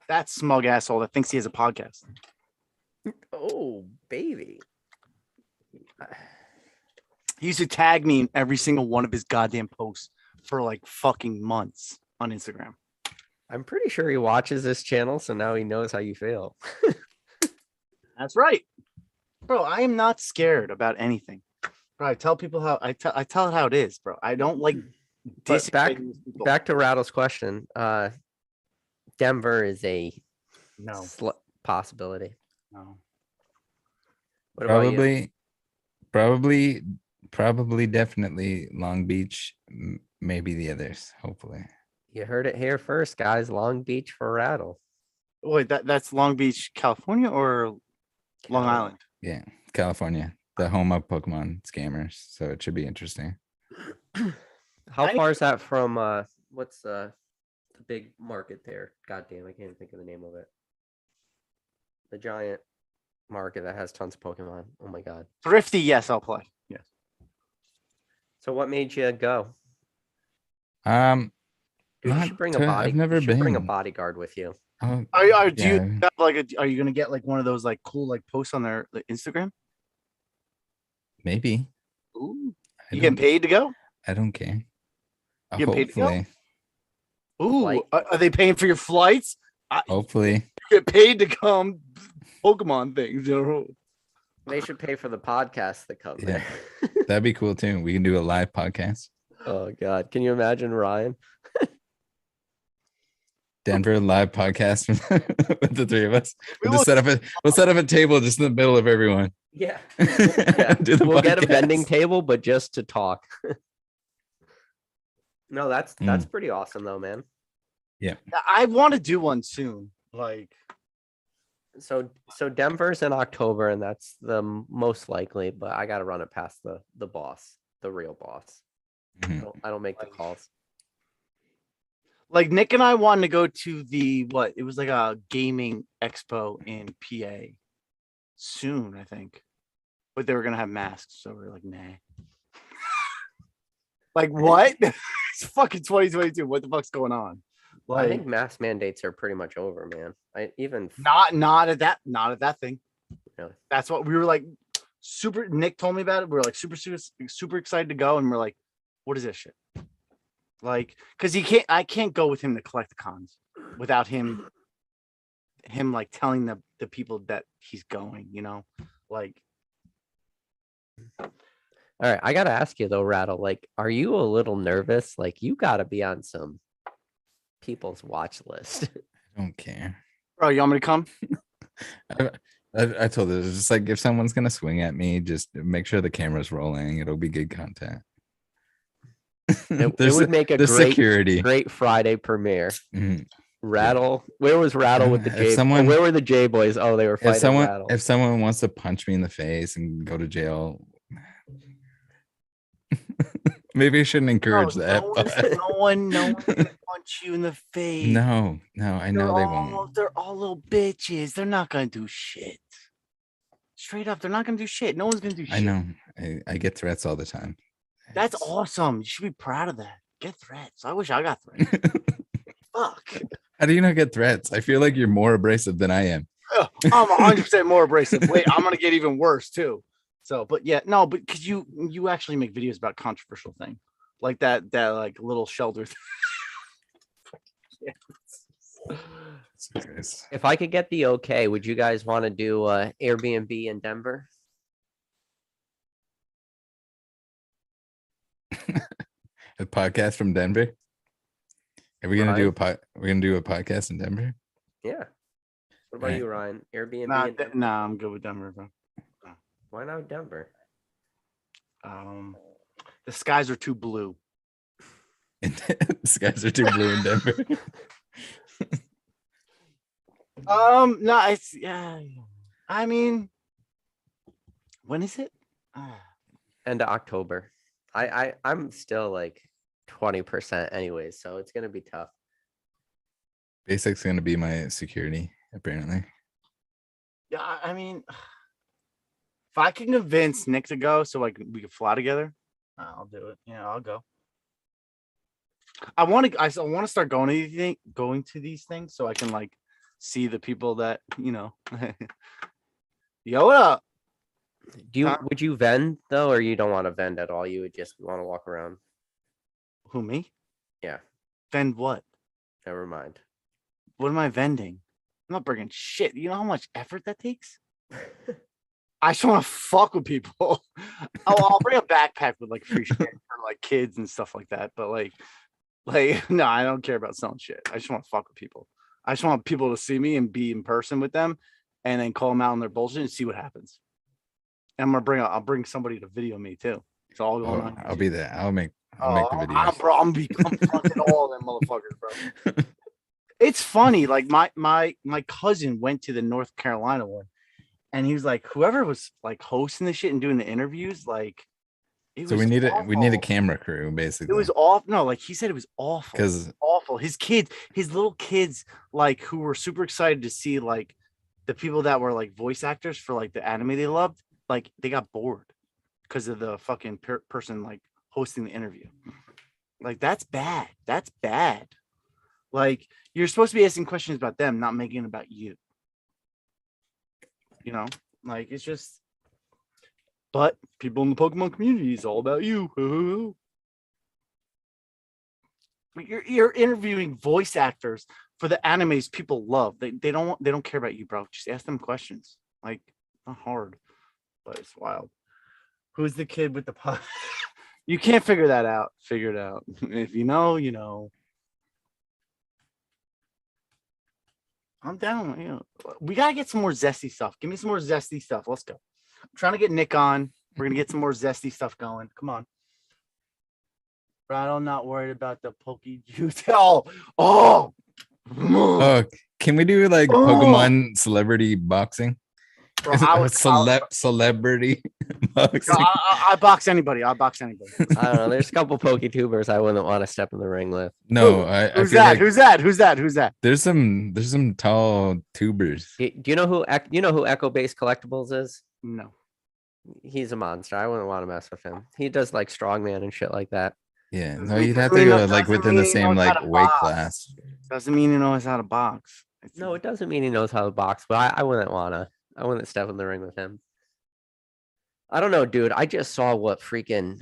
That smug asshole that thinks he has a podcast. Oh, baby. He used to tag me in every single one of his goddamn posts for like fucking months on Instagram. I'm pretty sure he watches this channel, so now he knows how you feel. That's right. Bro, I am not scared about anything. Bro, I tell people how I tell it how it is, bro. I don't like But people. back to Rattle's question. Denver is a No. possibility. No. What about you? Probably, definitely Long Beach. Maybe the others. Hopefully. You heard it here first, guys. Long Beach for Rattle. Wait, that's Long Beach, California or Long Cali. Island? Yeah, California, the home of Pokemon scammers. So it should be interesting. How far is that from what's the big market there? God damn, I can't even think of the name of it. The giant market that has tons of Pokemon. Oh my god. Thrifty, yes, I'll play. Yes. So what made you go? Dude, you Not should bring to- a body. I've never you should bring a been. bodyguard with you. Oh, Do you yeah, have like are you gonna get like one of those like cool like posts on their like, Instagram? maybe. Ooh. I You getting don't- paid to go? I don't care. You getting paid to go? Hopefully, Ooh, Flight. are they paying for your flights? hopefully. You get paid to come Pokemon things, you know. They should pay for the podcast that comes Yeah. there. That'd be cool too. We can do a live podcast. Oh god, can you imagine Ryan? Denver live podcast with the three of us. We We'll just set up a table just in the middle of everyone. Yeah. Do the We'll get a podcast. bending table, but just to talk. No, that's Mm. pretty awesome though, man. I want to do one soon. Like So Denver's in October, and that's the most likely. But I got to run it past the boss, the real boss. Mhm. I don't make the calls. Like Nick and I wanted to go to it was like a gaming expo in PA soon, I think. But they were gonna have masks, so we are like, nah. Like what? It's fucking 2022. What the fuck's going on? Like, I think mask mandates are pretty much over, man. not at that thing. Really? That's what we were like. Super. Nick told me about it. We were like super excited to go, and we're like, what is this shit? Like, because I can't go with him to Collecticons without him like telling the people that he's going. Like. All right, I gotta ask you though, Rattle. Like, are you a little nervous? Like, you gotta be on some people's watch list. I don't care. Bro, you want me to come? I told her, it's just like if someone's gonna swing at me, just make sure the camera's rolling. It'll be good content. It would make a great Friday premiere. Mhm. Rattle. Where was Rattle with the J? Where were the J boys? Oh, they were fighting Rattle. If someone wants to punch me in the face and go to jail, maybe I shouldn't encourage that. No one can punch you in the face. No, I know they won't. They're all little bitches. They're not gonna do shit. Straight up, they're not gonna do shit. No one's gonna do shit. I know. I get threats all the time. That's awesome. You should be proud of that. Get threats. I wish I got threats. Fuck. How do you not get threats? I feel like you're more abrasive than I am. I'm 100% more abrasive. Wait, I'm gonna get even worse too. So, but yeah, no, but because you actually make videos about controversial thing, like that like little shelter. If I could get the okay, would you guys want to do Airbnb in Denver? A podcast from Denver. Are we gonna do we're gonna do a podcast in Denver? Yeah. What about you, Ryan? Airbnb? Nah, I'm good with Denver, bro. Why not Denver? The skies are too blue. The skies are too blue in Denver. No, it's I mean, when is it? End of October. I'm still like 20% anyways, so it's gonna be tough. Basic's gonna be my security, apparently. Yeah, I mean, if I can convince Nick to go so we can fly together, I'll do it. Yeah, I'll go. I want to start going to these things so I can like see the people that Yo, what up? Would you vend though, or you don't want to vend at all? You would just want to walk around? Who, me? Yeah. Vend what? Never mind. What am I vending? I'm not bringing shit. You know how much effort that takes? I just want to fuck with people. I'll bring a backpack with like free shit for like kids and stuff like that. But like no, I don't care about selling shit. I just want to fuck with people. I just want people to see me and be in person with them, and then call them out on their bullshit and see what happens. And I'll bring somebody to video me too. It's all going on. I'll be there. I'll make the videos. I'm fucking all of them motherfuckers, bro. It's funny. Like my cousin went to the North Carolina one, and he was like, whoever was like hosting the shit and doing the interviews, like, so we need a camera crew, basically. It was awful. No, like he said, it was awful. Because awful. His little kids, like who were super excited to see like the people that were like voice actors for like the anime they loved, like they got bored because of the fucking person like hosting the interview. Like that's bad. That's bad. Like you're supposed to be asking questions about them, not making it about you. Like it's just. But people in the Pokemon community is all about you. You're interviewing voice actors for the animes people love. They don't care about you, bro. Just ask them questions. Like not hard, but it's wild. Who's the kid with the pot? You can't figure that out. Figure it out. If you know, you know. I'm down. We gotta get some more zesty stuff. Give me some more zesty stuff. Let's go. I'm trying to get Nick on. We're gonna get some more zesty stuff going. Come on. Rattle, not worried about the Poke juice. Oh, can we do like Pokemon celebrity boxing? Bro, Celebrity box. I box anybody. I box anybody. I don't know. There's a couple Poketubers I wouldn't want to step in the ring with. No, I Who's feel that? like Who's that? Who's that? Who's that? there's some tall tubers. Do you know who Echo Base Collectibles is? No. He's a monster. I wouldn't want to mess with him. He does like strongman and shit like that. Yeah, Doesn't no, mean- you'd have doesn't to mean go no- like doesn't within the mean he same knows how like to weight box. class. Doesn't mean he knows how to box. No, it doesn't mean he knows how to box, but I wouldn't wanna. I wouldn't step in the ring with him. I don't know, dude. I just saw what freaking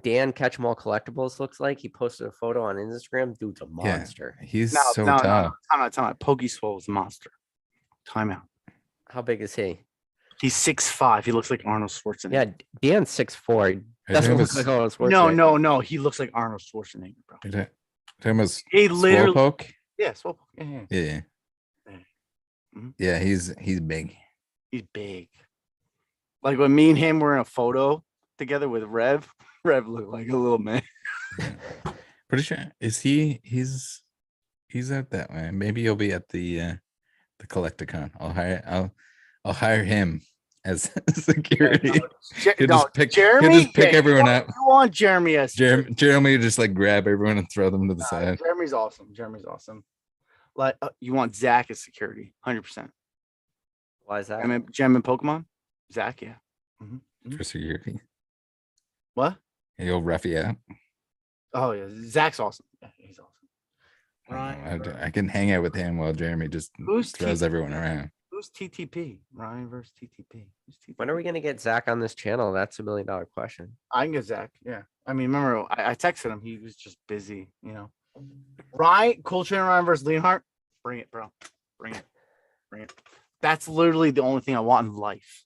Dan Catch 'em All Collectibles looks like. He posted a photo on Instagram. Dude's a Yeah, monster. he's No, so no, tall. Time out. Pokeswole is a monster. Time out. How big is he? He's 6'5". He looks like Arnold Schwarzenegger. Yeah, Dan's 6'4". He Are you doesn't talking look about like Arnold Schwarzenegger. No. He looks like Arnold Schwarzenegger, bro. He He literally. poke. Yeah, Swole. Yeah. Yeah, Mhm. yeah, he's big. He's big. Like when me and him were in a photo together with Rev. Rev looked like a little man. Pretty sure is he's out that way. Maybe he'll be at the Collecticon. I'll hire him as security. He'll just pick everyone up. You want Jeremy as Jeremy would just like grab everyone and throw them to the side. Jeremy's awesome. Like you want Zach as security, 100%. Why is that? Gem and Pokemon, Zach, yeah. For security. What? He'll rough you out. Oh yeah, Zach's awesome. Yeah, he's awesome. I can hang out with him while Jeremy just Who's throws everyone around. Who's TTP? Ryan versus TTP. Who's TTP? When are we gonna get Zach on this channel? That's $1 million question. I can get Zach. Yeah. I mean, remember, I texted him. He was just busy, you know. Ryan, Cooltrainerryan versus Leonhardt. Bring it, bro. Bring it. That's literally the only thing I want in life.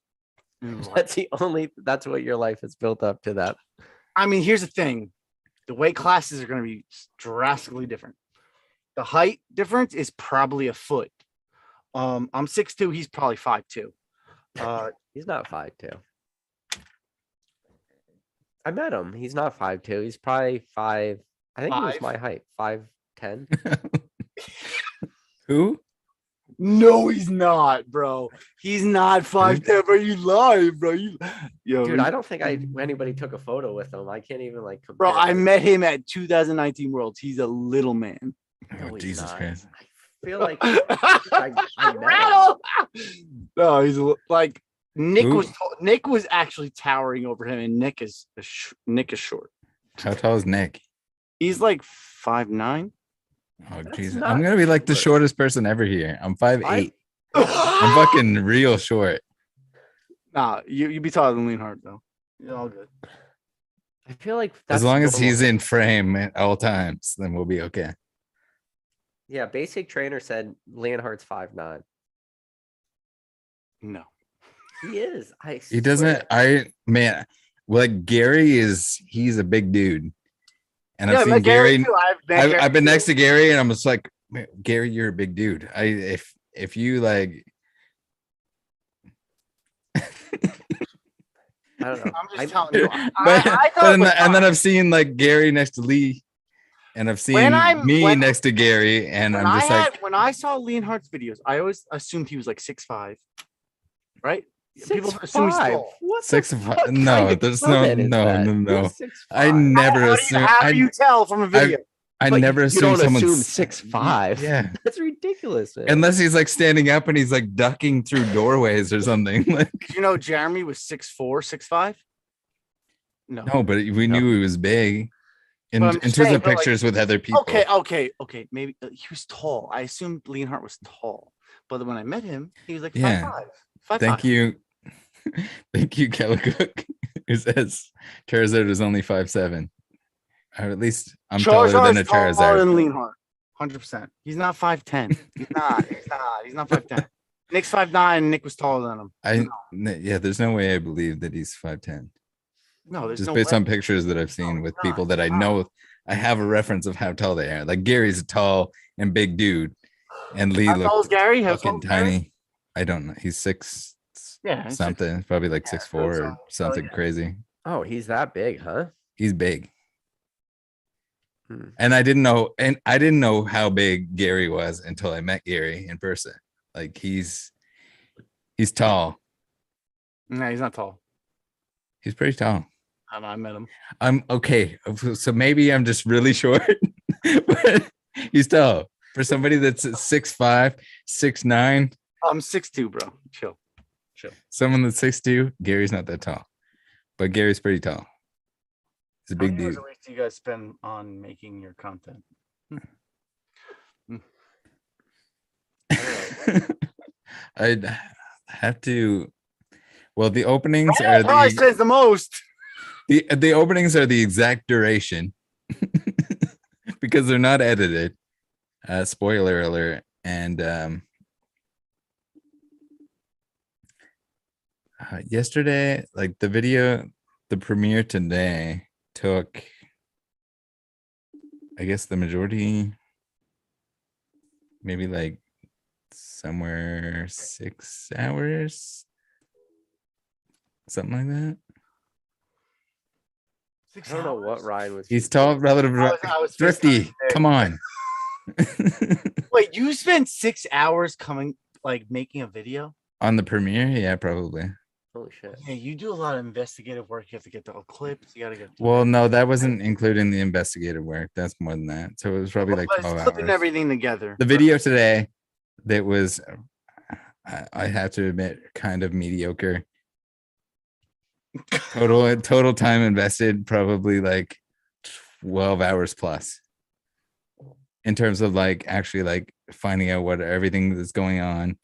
That's what your life is built up to that. I mean, here's the thing. The weight classes are going to be drastically different. The height difference is probably a foot. I'm 6'2", he's probably 5'2". He's not 5'2". I met him. He's not 5'2". He's probably 5. I think he was 5? my height. 5'10". Who? No, he's not, bro. He's not 5'10", bro. You lie, bro. Yo, Dude, I don't think anybody took a photo with him. I can't even like compare. bro, I met him at 2019 Worlds. He's a little man. No, Oh, he's Jesus not. Christ. I feel like I met him. Rattle. No, he's like Nick Who? Nick was actually towering over him, and Nick is short. How tall is Nick? He's like 5'9". Oh, That's Jesus. not I'm going to be like the short. shortest person ever here. I'm 5'8". I'm fucking real short. Nah, you be taller than Leonhardt though. You're all good. I feel like As long as normal. he's in frame at all times, then we'll be okay. Yeah, basic trainer said Leonhardt's 5'9". No. He is. He doesn't. Like Gary he's a big dude. And I've seen Gary. I've been next to Gary and I'm just like, "Man, Gary, you're a big dude. If you like, I don't know. I'm just telling you. and then I've seen like Gary next to Lee, and I've seen me next to Gary, and I'm just like, when I saw Leonhardt's videos, I always assumed he was like 6'5", right? People assume he's tall. What 6'5". No, there's no. I never assume. How do you tell from a video? I But never you assume don't someone's assume 6'5". Yeah, That's ridiculous, man. unless he's like standing up and he's like ducking through doorways or something. Like, You know, Jeremy was 6'4", 6'5". No. no, but we knew he was big. In But I'm in just terms saying, of but, like, pictures with other people. Okay. Maybe he was tall. I assumed Leonhardt was tall, but when I met him, he was like 5'5". Yeah. 5'5". Thank you. Thank you, Kellicook, who says Charizard is only 5'7". Or at least I'm taller than a Taller Charizard. than Leonhardt. 100%. He's not 5'10". He's not 5'10". Nick's 5'9". Nick was taller than him. Yeah, there's no way I believe that he's 5'10". No, there's Just no based way. on pictures that I've seen with not. people that I It's not. know. I have a reference of how tall they are. Like Gary's a tall and big dude, and Lee How tall is looked Gary? How tall fucking is Gary? tiny. I don't know. He's 6 Yeah, he's something, probably like 6'4" or so- something yeah. crazy. Oh, he's that big, huh? He's big. Hmm. And I didn't know how big Gary was until I met Gary in person. Like he's tall. No, he's not tall. He's pretty tall. I don't know, I met him. I'm okay. So maybe I'm just really short, but he's tall for somebody that's 6'5", 6'9". I'm 6'2", bro. Chill. Someone that's 6'2". Gary's not that tall, but Gary's pretty tall. He's a How big many hours dude. a week do you guys spend on making your content? I'd have to. Well, the openings Rattle are probably spends the most. the openings are the exact duration because they're not edited. Spoiler alert. And yesterday, like the premiere today took, I guess, the majority, maybe like somewhere 6 hours, something like that. I don't know what Ryan was. He's tall, relative, I was thrifty. FaceTiming today. Come on. Wait, you spent 6 hours making a video? On the premiere, yeah, probably. Holy shit. Yeah, you do a lot of investigative work. You have to get the clips. You gotta get. Well, no, that wasn't including the investigative work. That's more than that. So it was probably like 12 clipping hours. everything together. The video today, that was, I have to admit, kind of mediocre. Total time invested, probably like 12 hours plus. In terms of like actually like finding out what everything that's going on,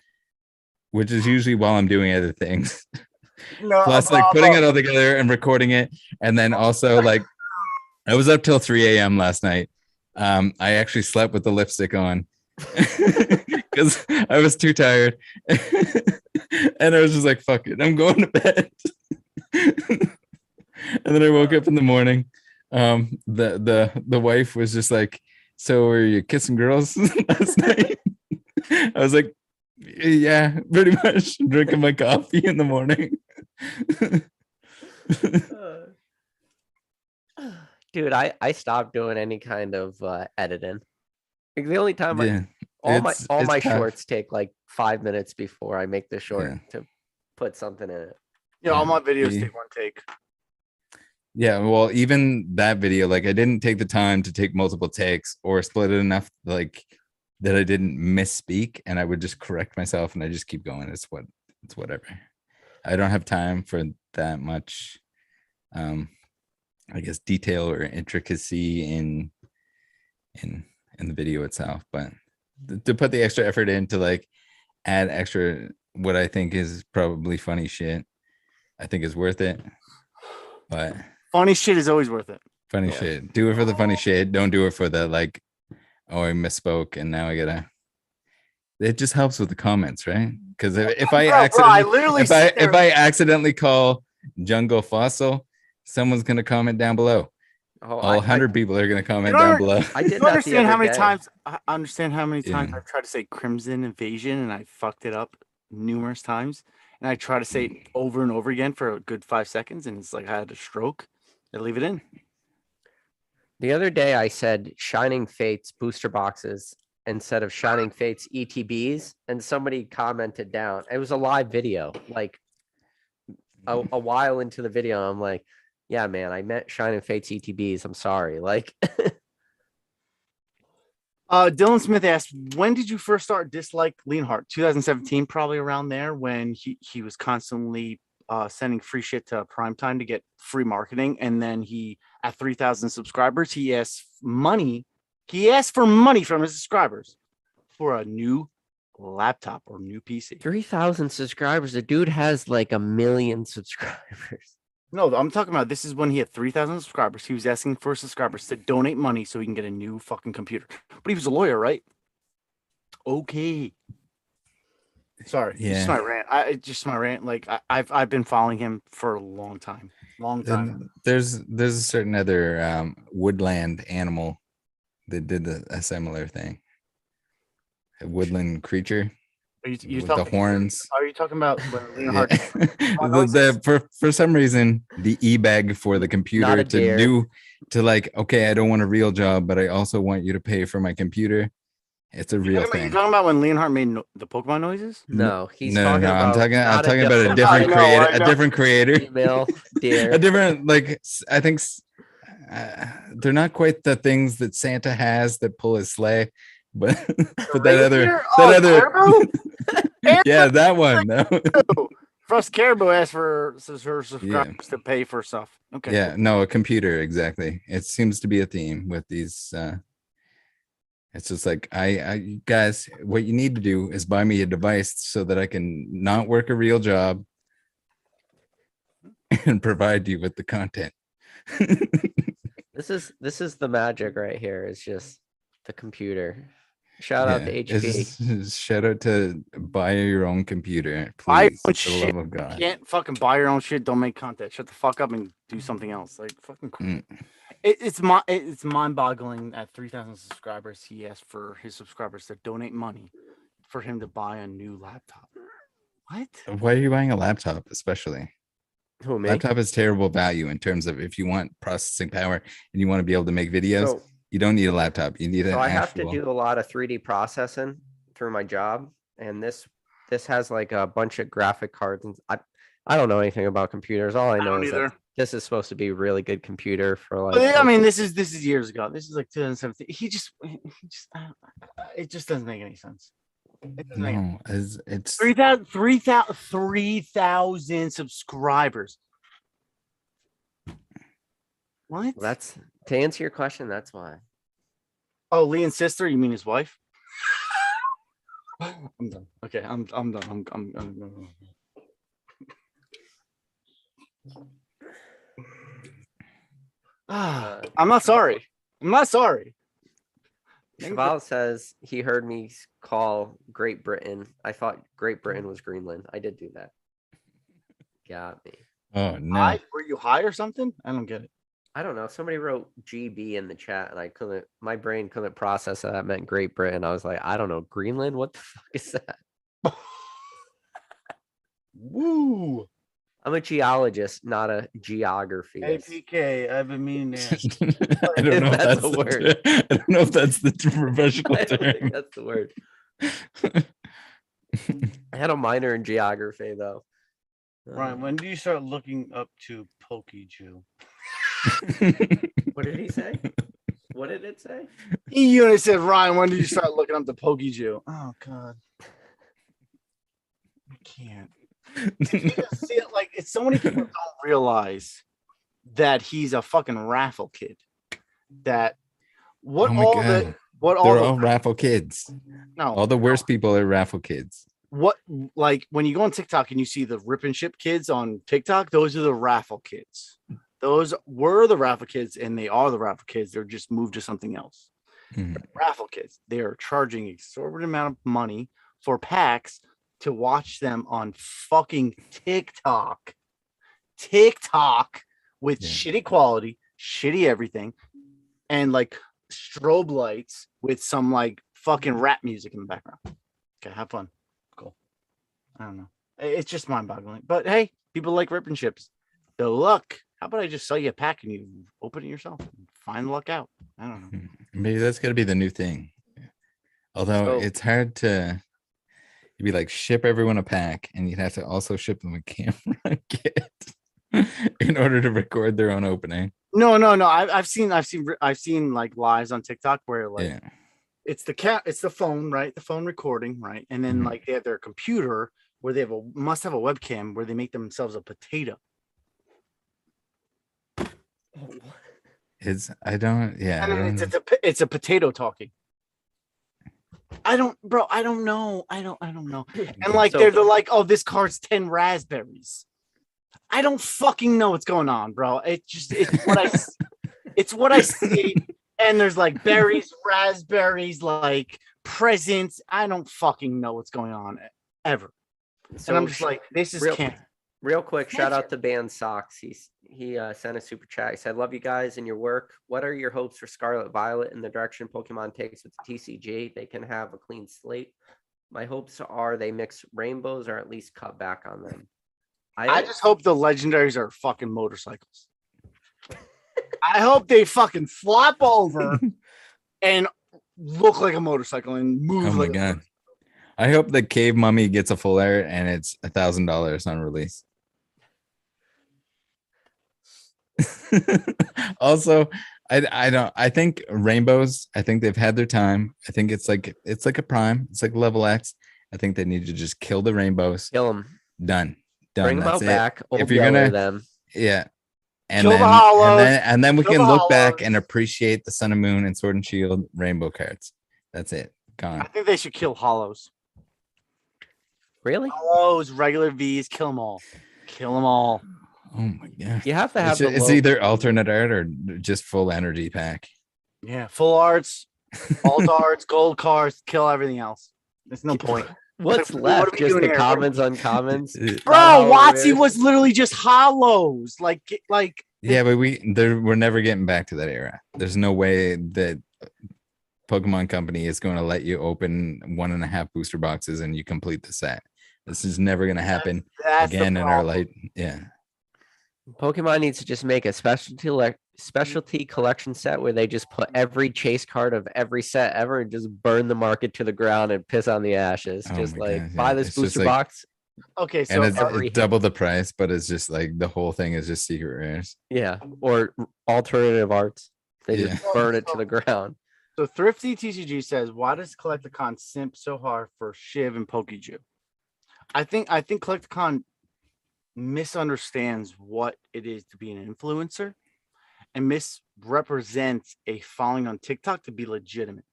which is usually while I'm doing other things. No, Plus like putting it all together and recording it. And then also like I was up till 3 a.m. last night. I actually slept with the lipstick on because I was too tired. And I was just like, fuck it, I'm going to bed. And then I woke up in the morning. The wife was just like, so were you kissing girls last night? I was like, yeah, pretty much. Drinking my coffee in the morning. Dude, I stopped doing any kind of editing. Like the only time Yeah, all it's my tough. shorts take like 5 minutes before I make the short Yeah. to put something in it. Yeah, all my videos Yeah. take one take. Yeah, well, even that video, like I didn't take the time to take multiple takes or split it enough like that I didn't misspeak, and I would just correct myself and I just keep going. It's whatever. I don't have time for that much I guess detail or intricacy in the video itself, but to put the extra effort in to like add extra what I think is probably funny shit, I think is worth it. But Funny shit is always worth it. funny shit. Do it for the funny shit. Don't do it for the like, oh, I misspoke and now I gotta. It just helps with the comments, right? Because if I accidentally call Jungle Fossil, someone's gonna comment down below. Oh, All 100 people are gonna comment You know, down below. I did You that the understand how other many day. times I understand how many times Yeah. I've tried to say Crimson Invasion and I fucked it up numerous times. And I try to say it over and over again for a good 5 seconds, and it's like I had a stroke. I leave it in. The other day I said Shining Fates booster boxes instead of Shining Fates ETBs, and somebody commented down. It was a live video, like a while into the video. I'm like, yeah, man, I meant Shining Fates ETBs. I'm sorry. Like, Dylan Smith asked, when did you first start dislike Leonhardt? 2017, probably around there, when he was constantly sending free shit to Primetime to get free marketing. And then he, at 3,000 subscribers, he asked money. He asked for money from his subscribers for a new laptop or new PC. 3,000 subscribers. The dude has like 1 million subscribers. No, I'm talking about this is when he had 3,000 subscribers. He was asking for subscribers to donate money so he can get a new fucking computer. But he was a lawyer, right? Okay. Sorry. Yeah. Just my rant. Like I've been following him for a long time. And there's a certain other woodland animal that did a similar thing. A woodland creature Are you with the horns. Are you talking about when Leonhardt? For some reason, the e-bag for the computer Not a dare. to like, okay, I don't want a real job, but I also want you to pay for my computer. It's a real You're thing. talking about when Leonhardt made the Pokemon noises? No, he's No, talking no, about. I'm talking not about a different I know, creator. I A know. different creator. Email. deer. a different like I think they're not quite the things that Santa has that pull his sleigh, but but Reindeer? that other Caribou? yeah, that one. For us, Caribou asks for subscribers to pay for stuff. Okay. Yeah, no, a computer, exactly. It seems to be a theme with these it's just like I guys, what you need to do is buy me a device so that I can not work a real job and provide you with the content. This is the magic right here. It's just the computer. Shout out to HP. Shout out to buy your own computer, Buy your please. own For the shit. love of God. You can't fucking buy your own shit. Don't make content. Shut the fuck up and do something else. Like fucking. It's mind-boggling. At 3,000 subscribers, he asked for his subscribers to donate money for him to buy a new laptop. What? Why are you buying a laptop, especially? Who, me? Laptop is terrible value in terms of if you want processing power and you want to be able to make videos, So, you don't need a laptop. You need an so I have to actual. do a lot of 3D processing through my job, and this has like a bunch of graphic cards. And I don't know anything about computers. All I know don't is either. that this is supposed to be a really good computer for like. But, I mean, this is years ago. This is like 2017. It just doesn't make any sense. It doesn't make No, it's 3,000 subscribers. What? That's to answer your question. That's why. Oh, Leon's sister? You mean his wife? I'm done. Okay, I'm done. I'm done. I'm not sorry. I'm not sorry. Cheval says he heard me call Great Britain. I thought Great Britain was Greenland. I did do that. Got me. oh no. Were you high or something? I don't get it. I don't know. Somebody wrote GB in the chat, and my brain couldn't process that meant Great Britain. I was like, I don't know, Greenland. What the fuck is that? Woo! I'm a geologist, not a geography. Hey PK, I've been meaning to ask. I don't know if That's that's a the word. I don't know if that's the professional I don't think term. that's the word. I had a minor in geography though. Ryan, when do you start looking up to Pokeju? What did he say? What did it say? He unit said, Ryan, when did you start looking up to Pokeju? Oh God. I can't. See it, like it's so many people don't realize that he's a fucking raffle kid. That what Oh my all God. the what They're all all the raffle kids. no All the worst people are raffle kids. what like when you go on TikTok and you see the rip and ship kids on TikTok, those are the raffle kids. Those were the raffle kids, and they are the raffle kids. They're just moved to something else. Raffle kids. They are charging exorbitant amount of money for packs to watch them on fucking TikTok. TikTok with shitty quality, shitty everything, and like strobe lights with some like fucking rap music in the background. Okay, have fun. Cool. I don't know. It's just mind-boggling. But hey, people like ripping ships. The luck. How about I just sell you a pack and you open it yourself and find the luck out? I don't know. Maybe that's got to be the new thing. Although it's hard to, you'd be like ship everyone a pack, and you'd have to also ship them a camera kit in order to record their own opening. No. I've seen like lives on TikTok where like it's the phone, right? The phone recording, right? And then like they have their computer where they must have a webcam where they make themselves a potato. It's a potato talking. I don't know. And like they're like, oh, this card's 10 raspberries. I don't fucking know what's going on, bro. It's what I see. And there's like berries, raspberries, like presents. I don't fucking know what's going on ever. So and I'm just like, this is cancer. Real quick, shout out to Band Socks. He sent a super chat. He said, "Love you guys and your work. What are your hopes for Scarlet Violet and the direction Pokemon takes with the TCG? They can have a clean slate. My hopes are they mix rainbows or at least cut back on them. I just hope the legendaries are fucking motorcycles. I hope they fucking flop over and look like a motorcycle and move. Oh my God. I hope the cave mummy gets a full art and it's $1,000 on release. Also, I think rainbows, I think they've had their time. I think it's like a prime. It's like level X. I think they need to just kill the rainbows. Kill them. Done. Bring them That's out it. back. Old If you're Yeller gonna, them. yeah. And Kill the then hollows, and then we kill can the look back and hollows. appreciate the Sun and Moon and Sword and Shield rainbow cards. That's it. I Gone. think they should kill hollows. Really? Hollows, regular Vs, kill them all. Kill them all. Oh my god. You have to have the It's low- either alternate art or just full energy pack. Yeah, full arts, alt arts, gold cards, kill everything else. There's no point. What's What are left? we Just doing the here? commons, uncommons. Bro, Not how it Watsy is. was literally just hollows. Like Yeah, but we're never getting back to that era. There's no way that Pokemon Company is going to let you open 1.5 booster boxes and you complete the set. This is never going to happen that's the again in our problem. light. Yeah. Pokemon needs to just make a specialty collection set where they just put every chase card of every set ever and just burn the market to the ground and piss on the ashes. Oh Just my like God, buy yeah. this It's just booster like- box. Okay, And so it's every- double the price, but it's just like the whole thing is just secret rares. Yeah. Or alternative arts. They just Yeah. burn it to the ground. so Thrifty TCG says, why does Collecticon simp so hard for Shiv and Pokeju? I think Collecticon misunderstands what it is to be an influencer and misrepresents a following on TikTok to be legitimate.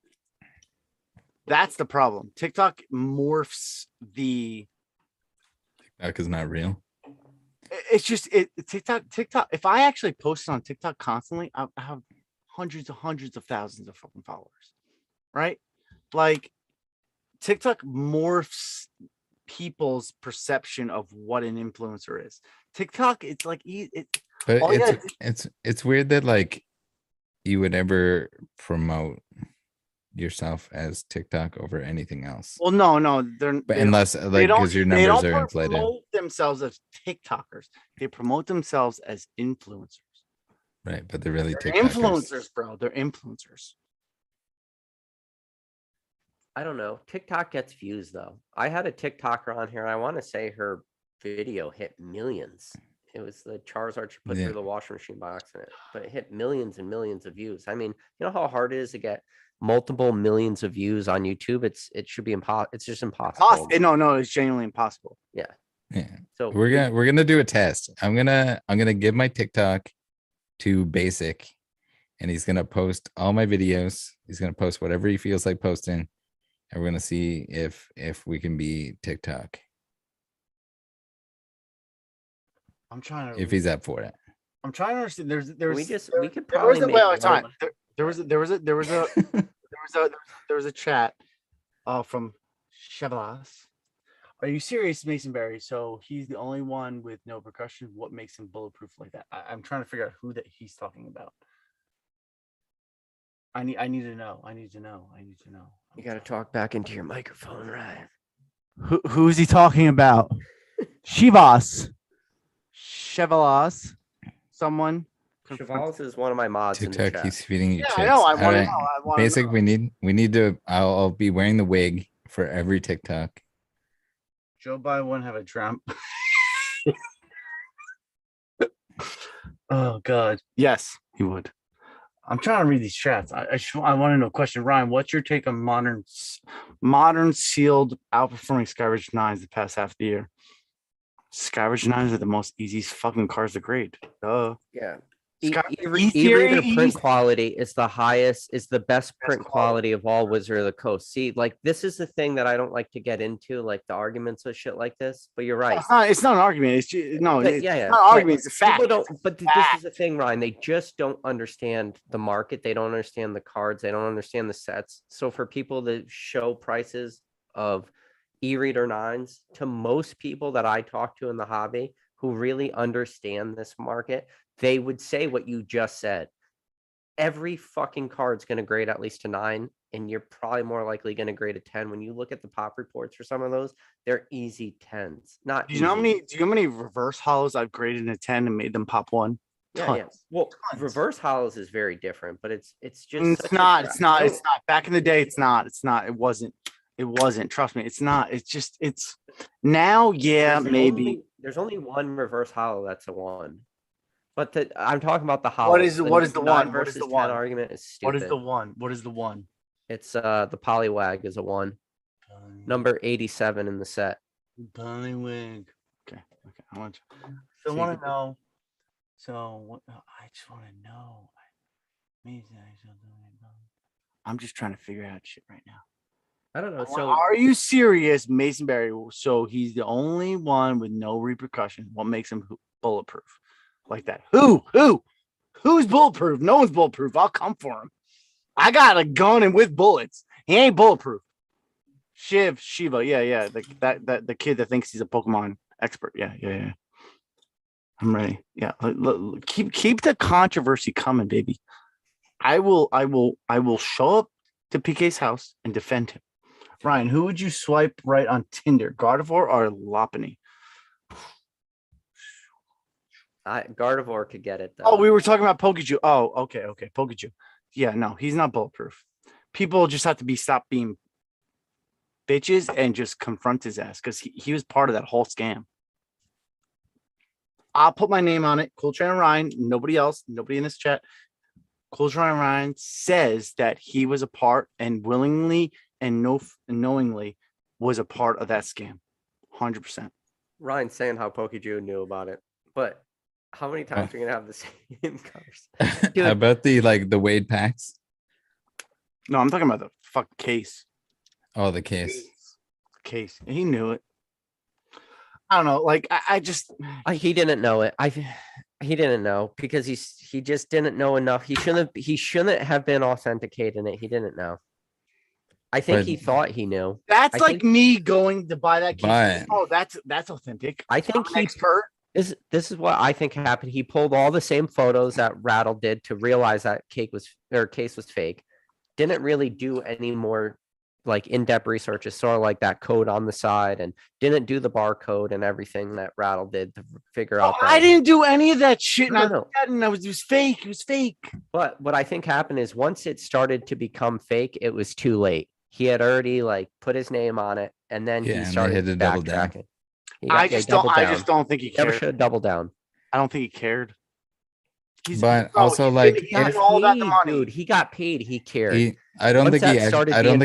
That's the problem. TikTok morphs the Because not real. it's just TikTok. If I actually posted on TikTok constantly, I have hundreds of thousands of fucking followers, right? Like TikTok morphs people's perception of what an influencer is. TikTok, it's like But Oh, yeah, it's weird that like you would ever promote yourself as TikTok over anything else. well, no, But they unless like don't- because your they numbers don't are inflated. promote themselves as TikTokers. They promote themselves as influencers. Right. But they're really They're TikTokers. influencers, bro. They're influencers. I don't know. TikTok gets views though. I had a TikToker on here. I want to say her video hit millions. It was the Charizard she put Yeah. through the washing machine box in it, but it hit millions and millions of views. I mean, you know how hard it is to get multiple millions of views on YouTube? It should be impossible. It's just impossible. No, it's genuinely impossible. Yeah. So We're gonna do a test. I'm gonna give my TikTok to Basic, and he's gonna post all my videos. He's gonna post whatever he feels like posting, and we're gonna see if we can be TikTok I'm trying to. if he's up for it. I'm trying to understand. There's we there could was probably a make wait, one time. of- There was a chat from Chevlas. Are you serious, Masonberry? So he's the only one with no percussion. What makes him bulletproof like that? I'm trying to figure out who that he's talking about. I need to know. I need to know. You got to talk back into your microphone, right? Who's he talking about? Chivas. Chevlas. Someone. Chevals is one of my mods in the TikTok chat. keeps feeding you Yeah, chicks. I know. I All want to right. know. I want Basic, know. we need to. I'll be wearing the wig for every TikTok. Joe Biden wouldn't have a Trump. Oh God. Yes, he would. I'm trying to read these chats. I want to know a question. Ryan, what's your take on modern sealed outperforming Skyward 9s the past half of the year? Skyward 9s are the most easiest fucking cars to grade. Duh. Yeah. Sky- E-reader E-theory, print E- quality is the highest, is the best print quality of all Wizard of the Coast. See, like this is the thing that I don't like to get into, like the arguments of shit like this. But you're right. It's not an argument. It's just, no, But it's yeah, not an but argument. It's a fact. People don't, but this Fact. is the thing, Ryan. They just don't understand the market. They don't understand the cards. They don't understand the sets. So for people that show prices of e-reader 9s to most people that I talk to in the hobby who really understand this market, they would say what you just said. Every fucking card's going to grade at least a 9, and you're probably more likely going to grade a 10. When you look at the pop reports for some of those, they're easy 10s. Not Do you know how easy. many? Do you know how many reverse hollows I've graded in a 10 and made them pop one? Yeah. Tons. Well, Tons. reverse hollows is very different, but it's just It's such a not. gra- It's not. No, It's not. Back in the day, it's not. It's not. It wasn't. It wasn't. Trust me. It's not. It's just. It's now. Yeah, there's maybe. there's only one reverse hollow that's a 1. But I'm talking about the hollow. What is the one? What is versus the 10 one? argument is stupid. What is the one? What is the one? It's the Poliwag is a 1. Number 87 in the set. Bullywig. Okay. I want to. So I you want could- to know. So what? I just want to know. I'm just trying to figure out shit right now. I don't know. So So are you serious, Masonberry? So he's the only one with no repercussion. What makes him bulletproof like that? Who's bulletproof? No one's bulletproof. I'll come for him. I got a gun and with bullets. He ain't bulletproof. Shiva, yeah, the kid that thinks he's a Pokemon expert. Yeah. I'm ready. Yeah, keep the controversy coming, baby. I will show up to PK's house and defend him. Ryan, who would you swipe right on Tinder, Gardevoir or Lopunny? Gardevoir could get it though. Oh, we were talking about Pokeju. Oh, okay, Pokeju. Yeah, no, he's not bulletproof. People just have to stop being bitches and just confront his ass because he was part of that whole scam. I'll put my name on it. Cooltrainerryan, nobody else, nobody in this chat. Cooltrainerryan says that he was a part and willingly and knowingly was a part of that scam. 100%. Ryan's saying how Pokeju knew about it, but how many times are you gonna have the same conversation? How about the Wade packs? No, I'm talking about the fucking case. Oh, the case. Case. He knew it. I don't know. Like I just he didn't know it. He didn't know because he just didn't know enough. He shouldn't have been authenticating it. He didn't know. I think he thought he knew. That's me going to buy that case. Oh, that's authentic. I think he expert. This is what I think happened. He pulled all the same photos that Rattle did to realize that case was fake. Didn't really do any more like in-depth research. It saw like that code on the side and didn't do the barcode and everything that Rattle did to figure out. I didn't do any of that shit. No. It was fake. It was fake. But what I think happened is once it started to become fake, it was too late. He had already put his name on it, and then he started to double down. I just don't think he cared. Never should have doubled down. I don't think he cared. But also, he got all that the money. Dude, he got paid. He cared. I don't think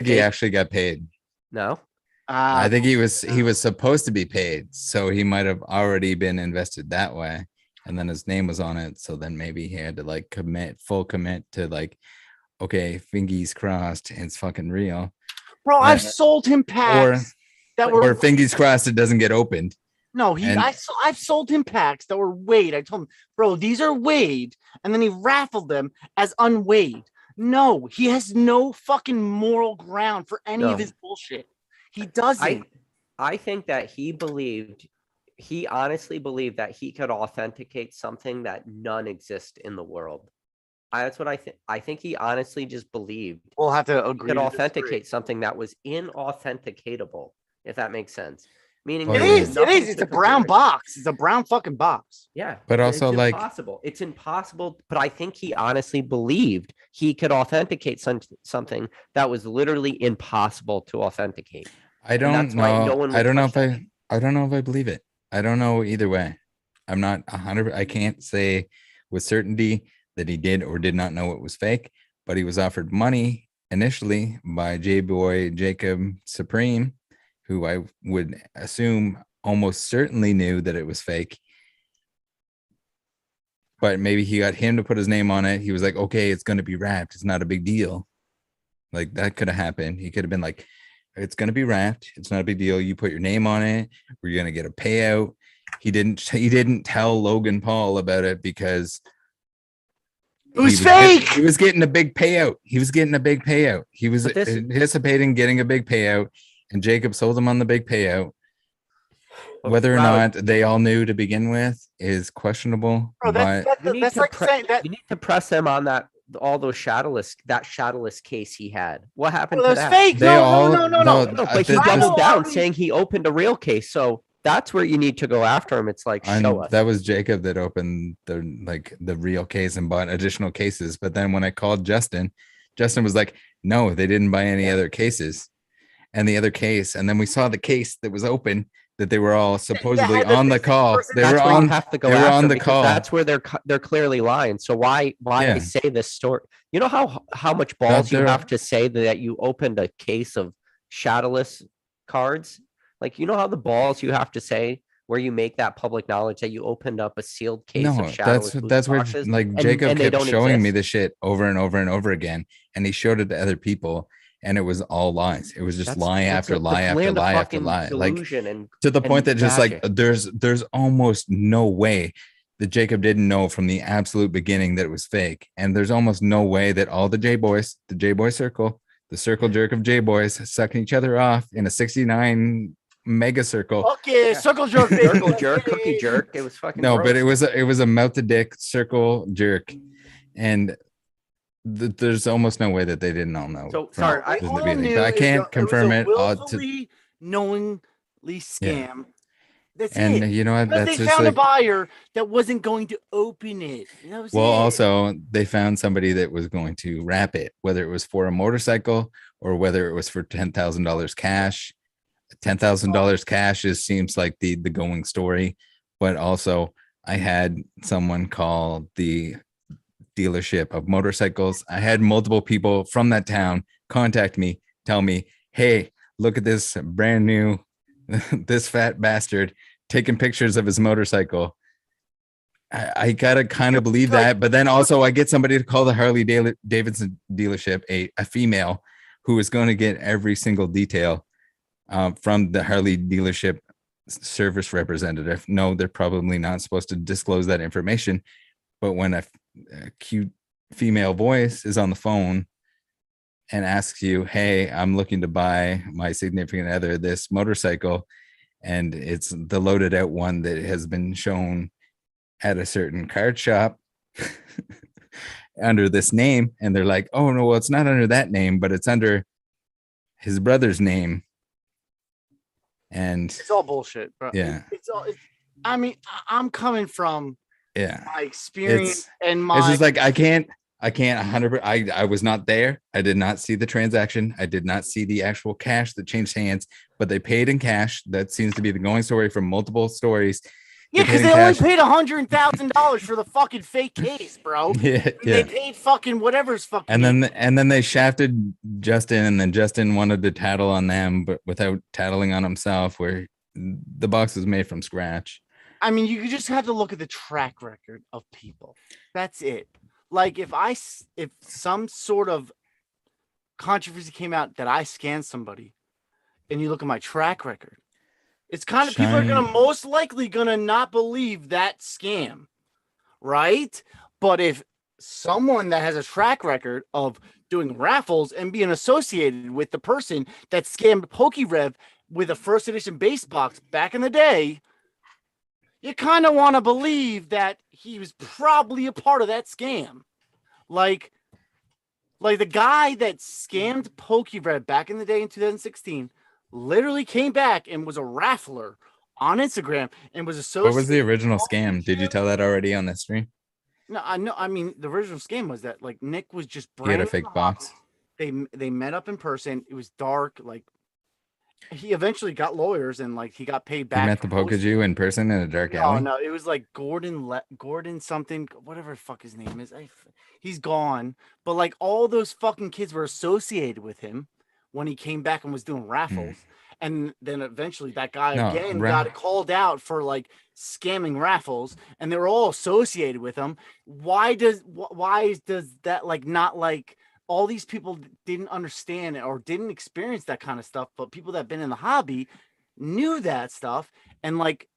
he actually got paid. No. I think he was supposed to be paid, so he might have already been invested that way, and then his name was on it. So then maybe he had to full commit to okay, fingers crossed, it's fucking real. Bro, I've sold him packs or fingers crossed it doesn't get opened. No, I've sold him packs that were weighed. I told him, bro, these are weighed, and then he raffled them as unweighed. No, he has no fucking moral ground for any of his bullshit. He doesn't. I think that he honestly believed that he could authenticate something that none exist in the world. That's what I think. I think he honestly just believed. We'll have to agree. He could authenticate something that was inauthenticatable, if that makes sense. Meaning it is. It's a brown box. It's a brown fucking box. Yeah. But also it's impossible. It's impossible. But I think he honestly believed he could authenticate something that was literally impossible to authenticate. I don't know. I don't know if I believe it. I don't know either way. I'm not 100. I can't say with certainty that he did or did not know it was fake, but he was offered money initially by J-Boy Jacob Supreme, who I would assume almost certainly knew that it was fake. But maybe he got him to put his name on it. He was like, okay, it's going to be wrapped. It's not a big deal. Like that could have happened. He could have been like, it's going to be wrapped. It's not a big deal. You put your name on it. We're going to get a payout. He didn't tell Logan Paul about it because it was fake. He was getting a big payout. He was anticipating getting a big payout, and Jacob sold him on the big payout. Whether or not they all knew to begin with is questionable. Bro, you need to press them on all those shadowless case he had. What happened to that? Fake. No. But he doubled down saying he opened a real case. So that's where you need to go after him. It's like, show us. That was Jacob that opened the real case and bought additional cases. But then when I called Justin was like, no, they didn't buy any other cases. And the other case, and then we saw the case that was open that they were all supposedly had the on the missing call. person. They That's were where on. you have to go They were after on them the because call. that's where they're clearly lying. So why Yeah. say this story? You know how much balls you have to say that you opened a case of shadowless cards? Like, you know how the balls you have to say where you make that public knowledge that you opened up a sealed case of No, shadowless that's booster where boxes like Jacob and they kept don't showing me exist? the shit over and over and over again, and he showed it to other people, and it was all lies. It was just lie That's after the lie after land of lie after fucking lie, like delusion and to the point that just like magic. there's almost no way that Jacob didn't know from the absolute beginning that it was fake, and there's almost no way that all the J boys, the J boy circle, the circle jerk of J boys, sucking each other off in a 69 mega circle. Okay, circle jerk, baby. Circle Let's jerk, get cookie it. jerk. It was fucking No, but gross. it was a mouth to dick circle jerk, and there's almost no way that they didn't all know. So, from sorry, They the all beginning. knew But I can't it was confirm a it. willfully, knowingly scam. That's And it. you know what? Because That's they just found a like, buyer that wasn't going to open it. That was well, it. also they found somebody that was going to wrap it, whether it was for a motorcycle or whether it was for $10,000 cash. $10,000 cash seems like the going story, but also I had someone call the dealership of motorcycles. I had multiple people from that town contact me, tell me, hey, look at this brand new, this fat bastard taking pictures of his motorcycle. I gotta kind of believe that, but then also I get somebody to call the Harley Davidson dealership, a female who is going to get every single detail from the Harley dealership service representative. No, they're probably not supposed to disclose that information, but when a cute female voice is on the phone and asks you, hey, I'm looking to buy my significant other this motorcycle, and it's the loaded out one that has been shown at a certain card shop under this name, and they're like, oh no, well, it's not under that name, but it's under his brother's name. And it's all bullshit, bro. Yeah. I mean, I'm coming from yeah, my experience and it's my just like I can't 100%. I was not there. I did not see the transaction. I did not see the actual cash that changed hands, but they paid in cash. That seems to be the going story from multiple stories. yeah, because they only paid $100,000 for the fucking fake case, bro. Yeah, They paid fucking whatever's fucking. and then they shafted Justin, and then Justin wanted to tattle on them, but without tattling on himself, where the box was made from scratch. I mean, you just have to look at the track record of people. That's it. Like if some sort of controversy came out that I scanned somebody, and you look at my track record, it's kind of people are gonna most likely gonna not believe that scam, right? But if someone that has a track record of doing raffles and being associated with the person that scammed PokeRev with a first edition base box back in the day, you kind of want to believe that he was probably a part of that scam. Like the guy that scammed PokeRev back in the day in 2016 literally came back and was a raffler on Instagram and was associated. What was the original scam? Did you tell that already on the stream? No, I know. I mean, the original scam was that like Nick was just He had a fake box. They met up in person. It was dark. Like he eventually got lawyers and like he got paid back. He met the Pokeju in person in a dark alley. No, it was like Gordon something, whatever the fuck his name is. He's gone, but like all those fucking kids were associated with him when he came back and was doing raffles. And then eventually that guy got called out for like scamming raffles, and they were all associated with him. Why does that like not like all these people didn't understand or didn't experience that kind of stuff, but people that have been in the hobby knew that stuff. And like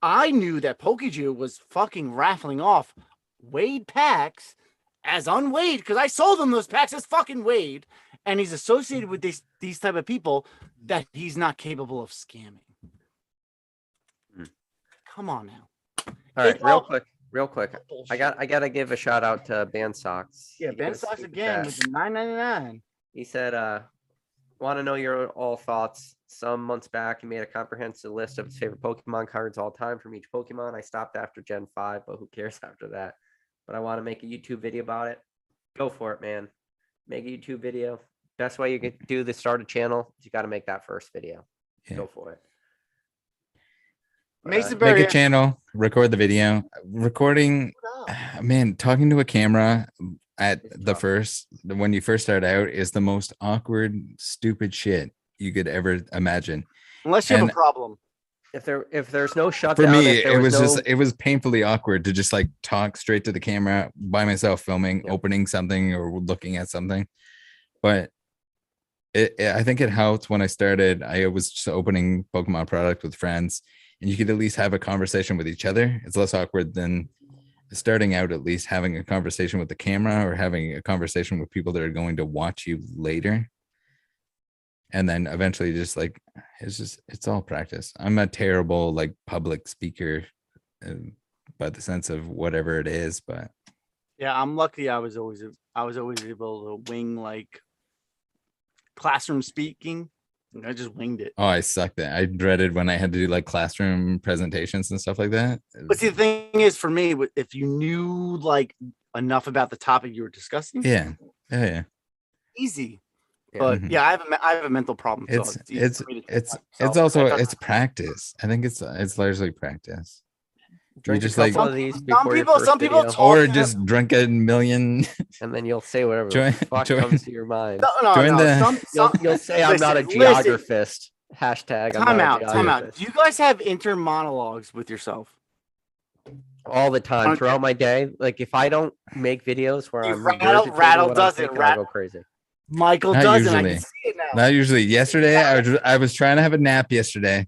I knew that Pokeju was fucking raffling off weighed packs as unweighed because I sold them those packs as fucking weighed, and he's associated with these type of people that he's not capable of scamming. Come on now. All right, real quick. I gotta give a shout out to Ben Socks. Yeah, Ben Socks again with the $9.99. He said, want to know your all thoughts. Some months back, he made a comprehensive list of his favorite Pokemon cards all time from each Pokemon. I stopped after Gen 5, but who cares after that? But I want to make a YouTube video about it. Go for it, man. Make a YouTube video. Best way you can do the start a channel is you got to make that first video. Yeah. Go for it. Mason make Berry. a channel, record the video. Recording, man, talking to a camera at when you first start out is the most awkward, stupid shit you could ever imagine. Unless you have And a problem. If there's no shutdown, for me, if there it was no, just it was painfully awkward to just like talk straight to the camera by myself, filming, Yep. opening something or looking at something. But I think it helped when I started. I was just opening Pokemon product with friends, and you could at least have a conversation with each other. It's less awkward than starting out, at least having a conversation with the camera or having a conversation with people that are going to watch you later. And then eventually just like, it's all practice. I'm a terrible like public speaker by the sense of whatever it is, but Yeah, I'm lucky. I was always able to wing like classroom speaking. I just winged it. oh, I sucked at it. I dreaded when I had to do like classroom presentations and stuff like that. But see, the thing is, for me, if you knew like enough about the topic you were discussing, Yeah. easy. Yeah. But Mhm. yeah, I have a mental problem. So It's easy for me to it's talk it's myself. also I talk- it's practice. I think it's largely practice. drink just a like- couple of these before your first some people video, talk- Or to just drink a million. and then you'll say whatever Join- the fuck join- comes to your mind. No, Join the- You'll say I'm not a listen. geographist. Hashtag I'm Time not a out, time out. geographist. Do you guys have inter monologues with yourself? All the time Okay. throughout my day. Like if I don't make videos where You I'm Rattle regurgitating what I'm does it, thinking, I'll go crazy. Michael Not doesn't. I usually. can see it now. Not usually. Yesterday, I was trying to have a nap yesterday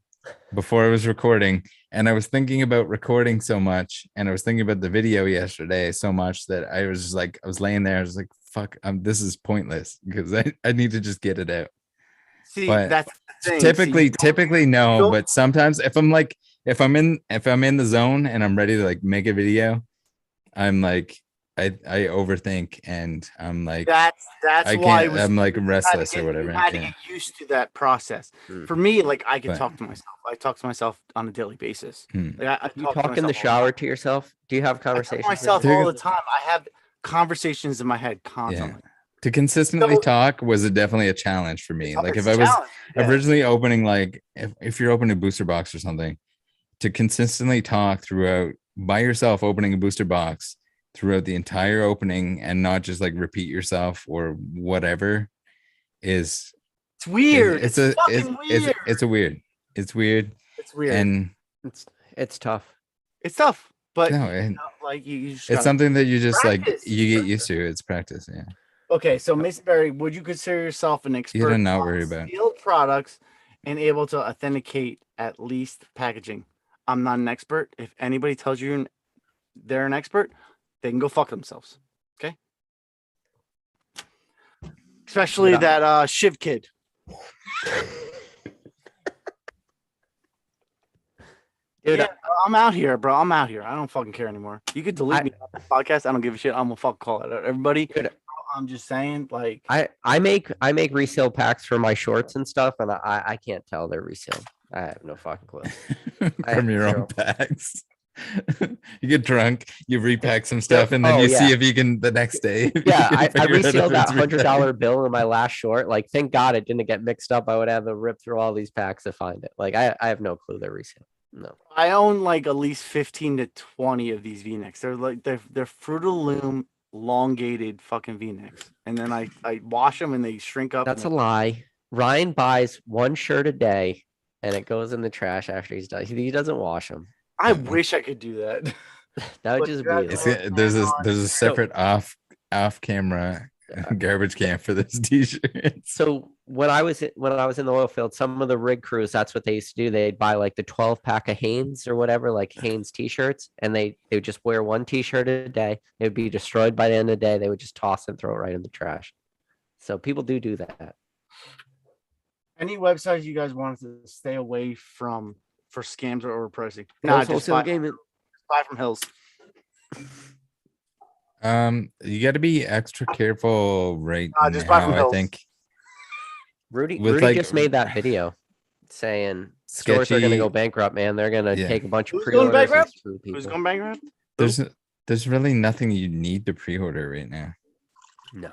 before I was recording, and I was thinking about recording so much, and I was thinking about the video yesterday so much that I was just like, I was laying there, I was like, "Fuck, this is pointless," because I need to just get it out. See, But that's the thing. Typically no, don't- but sometimes if I'm in the zone and I'm ready to like make a video, I'm like I overthink and I'm like That's I why can't, I'm like restless or whatever. You had to Yeah. get used to that process. Hmm. For me, like I can But- talk to myself. I talk to myself on a daily basis. Hmm. Like I You to talk in the myself all shower time. to yourself? Do you have I talk conversations? to myself There you all go. the time. I have conversations in my head constantly. To consistently So- talk was definitely a challenge for me. Like It's if a I was challenge, yeah. originally opening, like if you're opening a booster box or something, to consistently talk throughout by yourself, opening a booster box throughout the entire opening and not just like repeat yourself or whatever is It's weird. It's fucking weird. It's weird. It's weird. It's weird. And It's tough. it's tough, but no, like you just it's gotta- something that you just Practice. like you get used to. It's practice. Yeah. Okay, so Mason Berry, would you consider yourself an expert to not on worry about. sealed products and able to authenticate at least packaging? I'm not an expert. If anybody tells you they're an expert, they can go fuck themselves. Okay. Especially Yeah. that Shiv kid. Dude, Yeah, I'm out here, bro. I'm out here. I don't fucking care anymore. You could delete me off the podcast. I don't give a shit. I'm gonna fucking call it out. Everybody. Dude. I'm just saying, like, I make resale packs for my shorts and stuff, and I can't tell they're resealed. I have no fucking clue. I From have your zero. own packs. You get drunk, you repack some stuff, and then Oh, you see yeah. if you can the next day. if you Yeah, can I figure out if resealed that it's $100 bill in my last short. Like, thank God it didn't get mixed up. I would have to rip through all these packs to find it. Like, I have no clue they're resealed. No. I own like at least 15 to 20 of these V-necks. They're like they're Fruit of the Loom elongated fucking V-necks, and then I wash them and they shrink up. That's a and lie. Ryan buys one shirt a day, and it goes in the trash after he's done. He doesn't wash them. I wish I could do that. That would But just that be is- like, there's a separate off camera garbage can for this t-shirt. so when I was in the oil field, some of the rig crews, that's what they used to do. They'd buy like the 12 pack of Hanes or whatever, like Hanes t-shirts, and they would just wear one t-shirt a day. It would be destroyed by the end of the day. They would just toss and throw it right in the trash. So people do that. Any websites you guys want to stay away from for scams or overpricing? Nah, Nah, just buy from Hills. You got to be extra careful right just buy from now. I Hills. think Rudy With, like, just made that video saying stores are going to sketchy- go bankrupt, man. They're going to Yeah. take a bunch of Who's going pre-orders and bankrupt? screw Who's people. going bankrupt? there's really nothing you need to pre-order right now. No.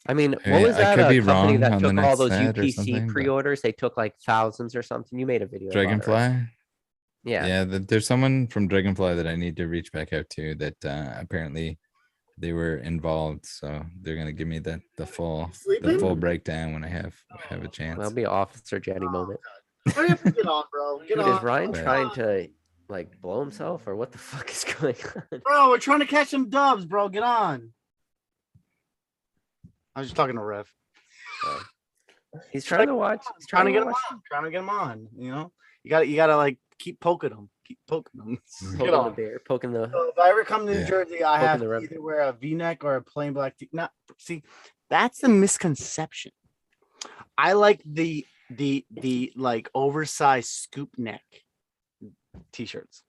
I mean, I what mean, was I that could be company wrong that on the took all next those set or UPC something, but pre-orders? They took like thousands or something. You made a video about it, right? Dragonfly. Yeah. Yeah, there's someone from Dragonfly that I need to reach back out to that apparently they were involved. So they're gonna give me the full Sleeping? breakdown when I have a chance. That'll be Officer Jenny moment. Hurry up and get on, bro. Get Dude, on. is Ryan But- trying to like blow himself or what the fuck is going on? Bro, we're trying to catch some dubs, bro. Get on. I was just talking to Rev. He's trying to watch. He's Trying to get him watch. on. Trying to get him on. You know, you gotta like keep poking them. Keep poking them. Mhm. Get Poking the on. bear, poking the. So if I ever come to New Yeah. Jersey, I Poking have the to rub. either wear a V-neck or a plain black tee. Not see, that's the misconception. I like the like oversized scoop neck t-shirts.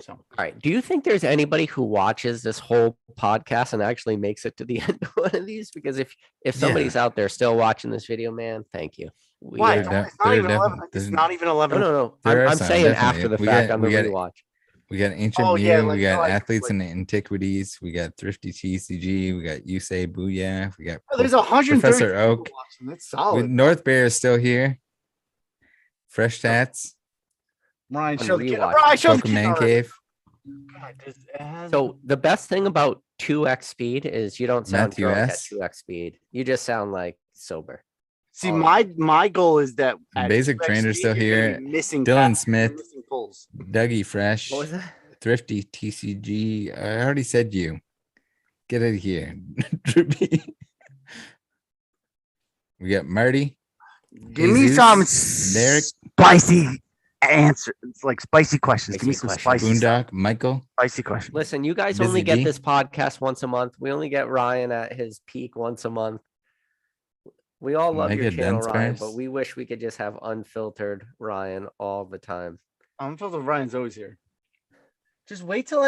So All right. Do you think there's anybody who watches this whole podcast and actually makes it to the end of one of these? Because if somebody's out there still watching this video, man, thank you. We, why? There It's def- not there even 11. defi- It's there's- not even 11. no. There are I'm some, saying definitely. after the We fact got- on the we got- rewatch. We got Ancient Oh, Mew, yeah, we like- got like- Athletes like- and Antiquities, we got Thrifty TCG, we got You Say Booyah, we got Oh, there's 130 Professor people Oak. watching. That's solid. North Bear is still here. Fresh Tats, Ryan, On show the kid. rewatch. Bro, I showed the kid Pokemon already. Cave, God, it has- So the best thing about 2x speed is you don't sound Matthew drunk at S. 2x speed. You just sound like sober. see, Oh. my goal is that at Basic 2x Trainer's speed, still you're gonna here. be Missing Dylan passes, Smith. missing pulls. Dougie Fresh, What was that? Thrifty TCG. I already said you. Get out of here. Droopy. We got Marty. Give me Jesus, some Derek. spicy answer. It's like spicy questions. Give me Spicy some questions. spicy, Boondock, Michael. spicy questions. Listen, you guys Busy only get bee. this podcast once a month. We only get Ryan at his peak once a month. We all love your Mega channel, Dense Ryan, Bears. but we wish we could just have unfiltered Ryan all the time. I'm feel the Ryan's always here. Just wait till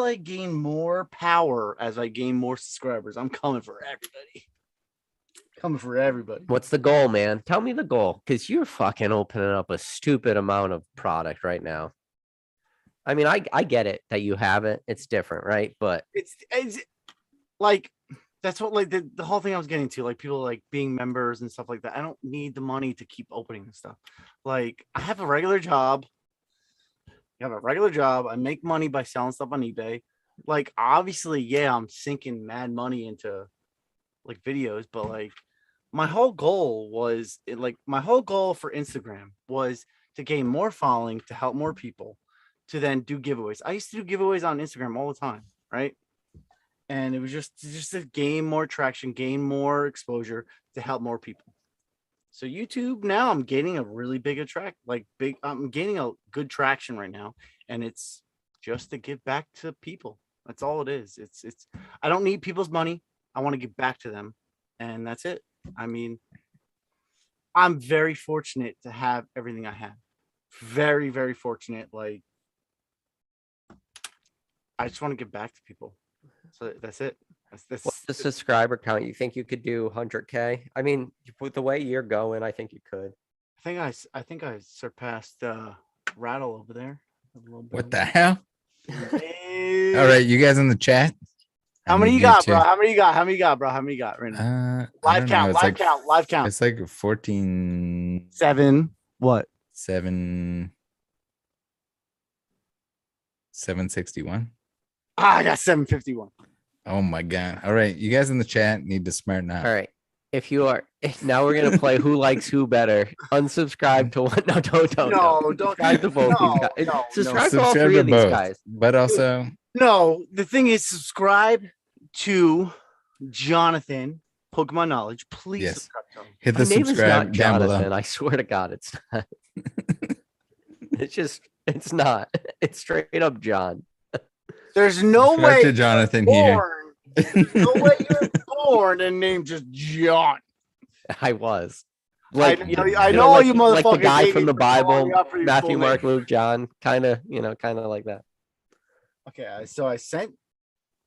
I gain more power as I gain more subscribers. I'm coming for everybody. Coming for everybody. What's the goal, man? Tell me the goal, because you're fucking opening up a stupid amount of product right now. I mean, I get it that you have it. It's different, right? But It's like that's what like the whole thing I was getting to, like people like being members and stuff like that. I don't need the money to keep opening this stuff. Like I have a regular job. I make money by selling stuff on eBay. Like obviously, yeah, I'm sinking mad money into like videos, but like my whole goal for Instagram was to gain more following, to help more people, to then do giveaways. I used to do giveaways on Instagram all the time, right? And it was just to gain more traction, gain more exposure, to help more people. So YouTube now I'm gaining a really big I'm gaining a good traction right now, and it's just to give back to people. That's all it is. It's I don't need people's money. I want to give back to them, and that's it. I mean, I'm very fortunate to have everything I have. Very, very fortunate. Like I just want to give back to people. So that's it. what's the subscriber count? You think you could do 100K? I mean, with the way you're going, I think you could. I think I surpassed Rattle over there. A little bit. What the hell? Hey. All right, you guys in the chat. How I many need you got, to- bro? How many you got, bro? How many you got right now? I Live don't know, count, it's like- live count. It's like 14, 7. What? 761. I got 751. Oh my god. All right, you guys in the chat need to smarten up. All right. If you are now, we're gonna play who likes who better. Unsubscribe to what? No, don't. No, don't. Subscribe to both these guys. No, no, Subscribe to all Subscribe three to of these both, guys. but also No, the thing is, subscribe to Jonathan Pokemon Knowledge. Please Yes. subscribe to him. hit the My name is not subscribe down Jonathan. below. I swear to God, it's not. It's not. It's straight up John. There's no Subscribe way to Jonathan here. There's no way you're born and named just John. I was. I know know You all like, you like motherfuckers. the guy hate from me the for calling Bible, you out for your Matthew, full Mark, name. Luke, John, kind of like that. Okay, so I sent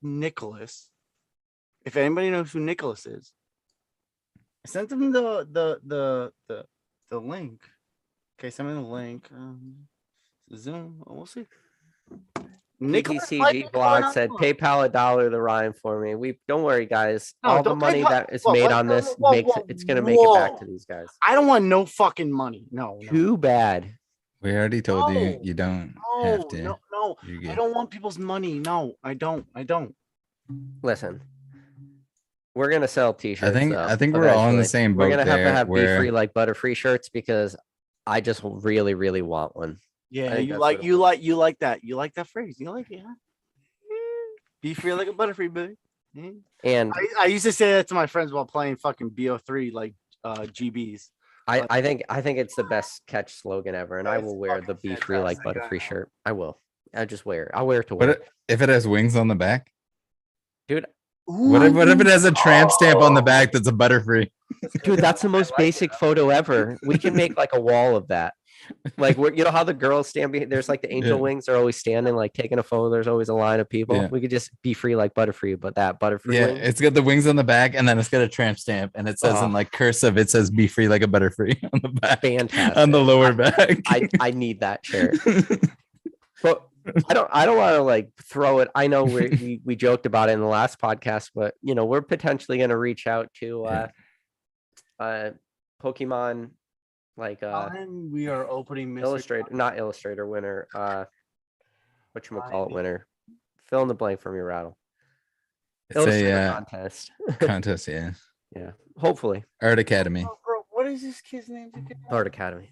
Nicholas. If anybody knows who Nicholas is, I sent him the link. Okay, send me the link. Zoom. We'll see. Nicholas might be PGCG going Vlog on said one. PayPal $1 the Ryan for me. We don't worry, guys. No, All the don't pay money pa- that is Whoa, made what? on this Whoa, makes whoa, it. It's gonna make it back to whoa. these guys. I don't want no fucking money. No. Too bad. We already told you No. you don't have to. No. You're I good. don't want people's money. No, I don't. Listen, we're gonna sell T-shirts. I think we're all in the eventually. same We're boat gonna have to there, have where- Be Free Like Butterfree shirts because I just really, really want one. Yeah, think you that's like what it you was. like you like that. You like that phrase. You like it, huh? Be free like a butterfree, baby. Yeah. And I used to say that to my friends while playing fucking BO3 like GBs. I think it's the best catch slogan ever, and I It's will wear the fucking Be Free Like fantastic, I Butterfree know. shirt. I will. I'll just wear it. I'll wear it to What work, if it has wings on the back? dude. What if it has a tramp stamp on the back that's a Butterfree? Dude, that's the I most like it. basic photo ever. We can make like a wall of that. Like, you know how the girls stand behind, there's like the angel Yeah. wings are always standing, like taking a photo. There's always a line of people. Yeah. We could just Be Free Like Butterfree, but that Butterfree Yeah, wing. it's got the wings on the back, and then it's got a tramp stamp, and it says in Oh. like cursive, it says "Be free like a Butterfree" on the back, Fantastic. on the lower back. I need that shirt. But I don't want to like throw it. I know we joked about it in the last podcast, but you know, we're potentially going to reach out to Pokemon like And we are opening Mr. not illustrator winner, whatchamacallit winner. Fill in the blank from your rattle. It's Illustrator a contest. contest, yeah. Yeah. Hopefully. Art Academy. Oh, bro, what is this kid's name again? Art Academy.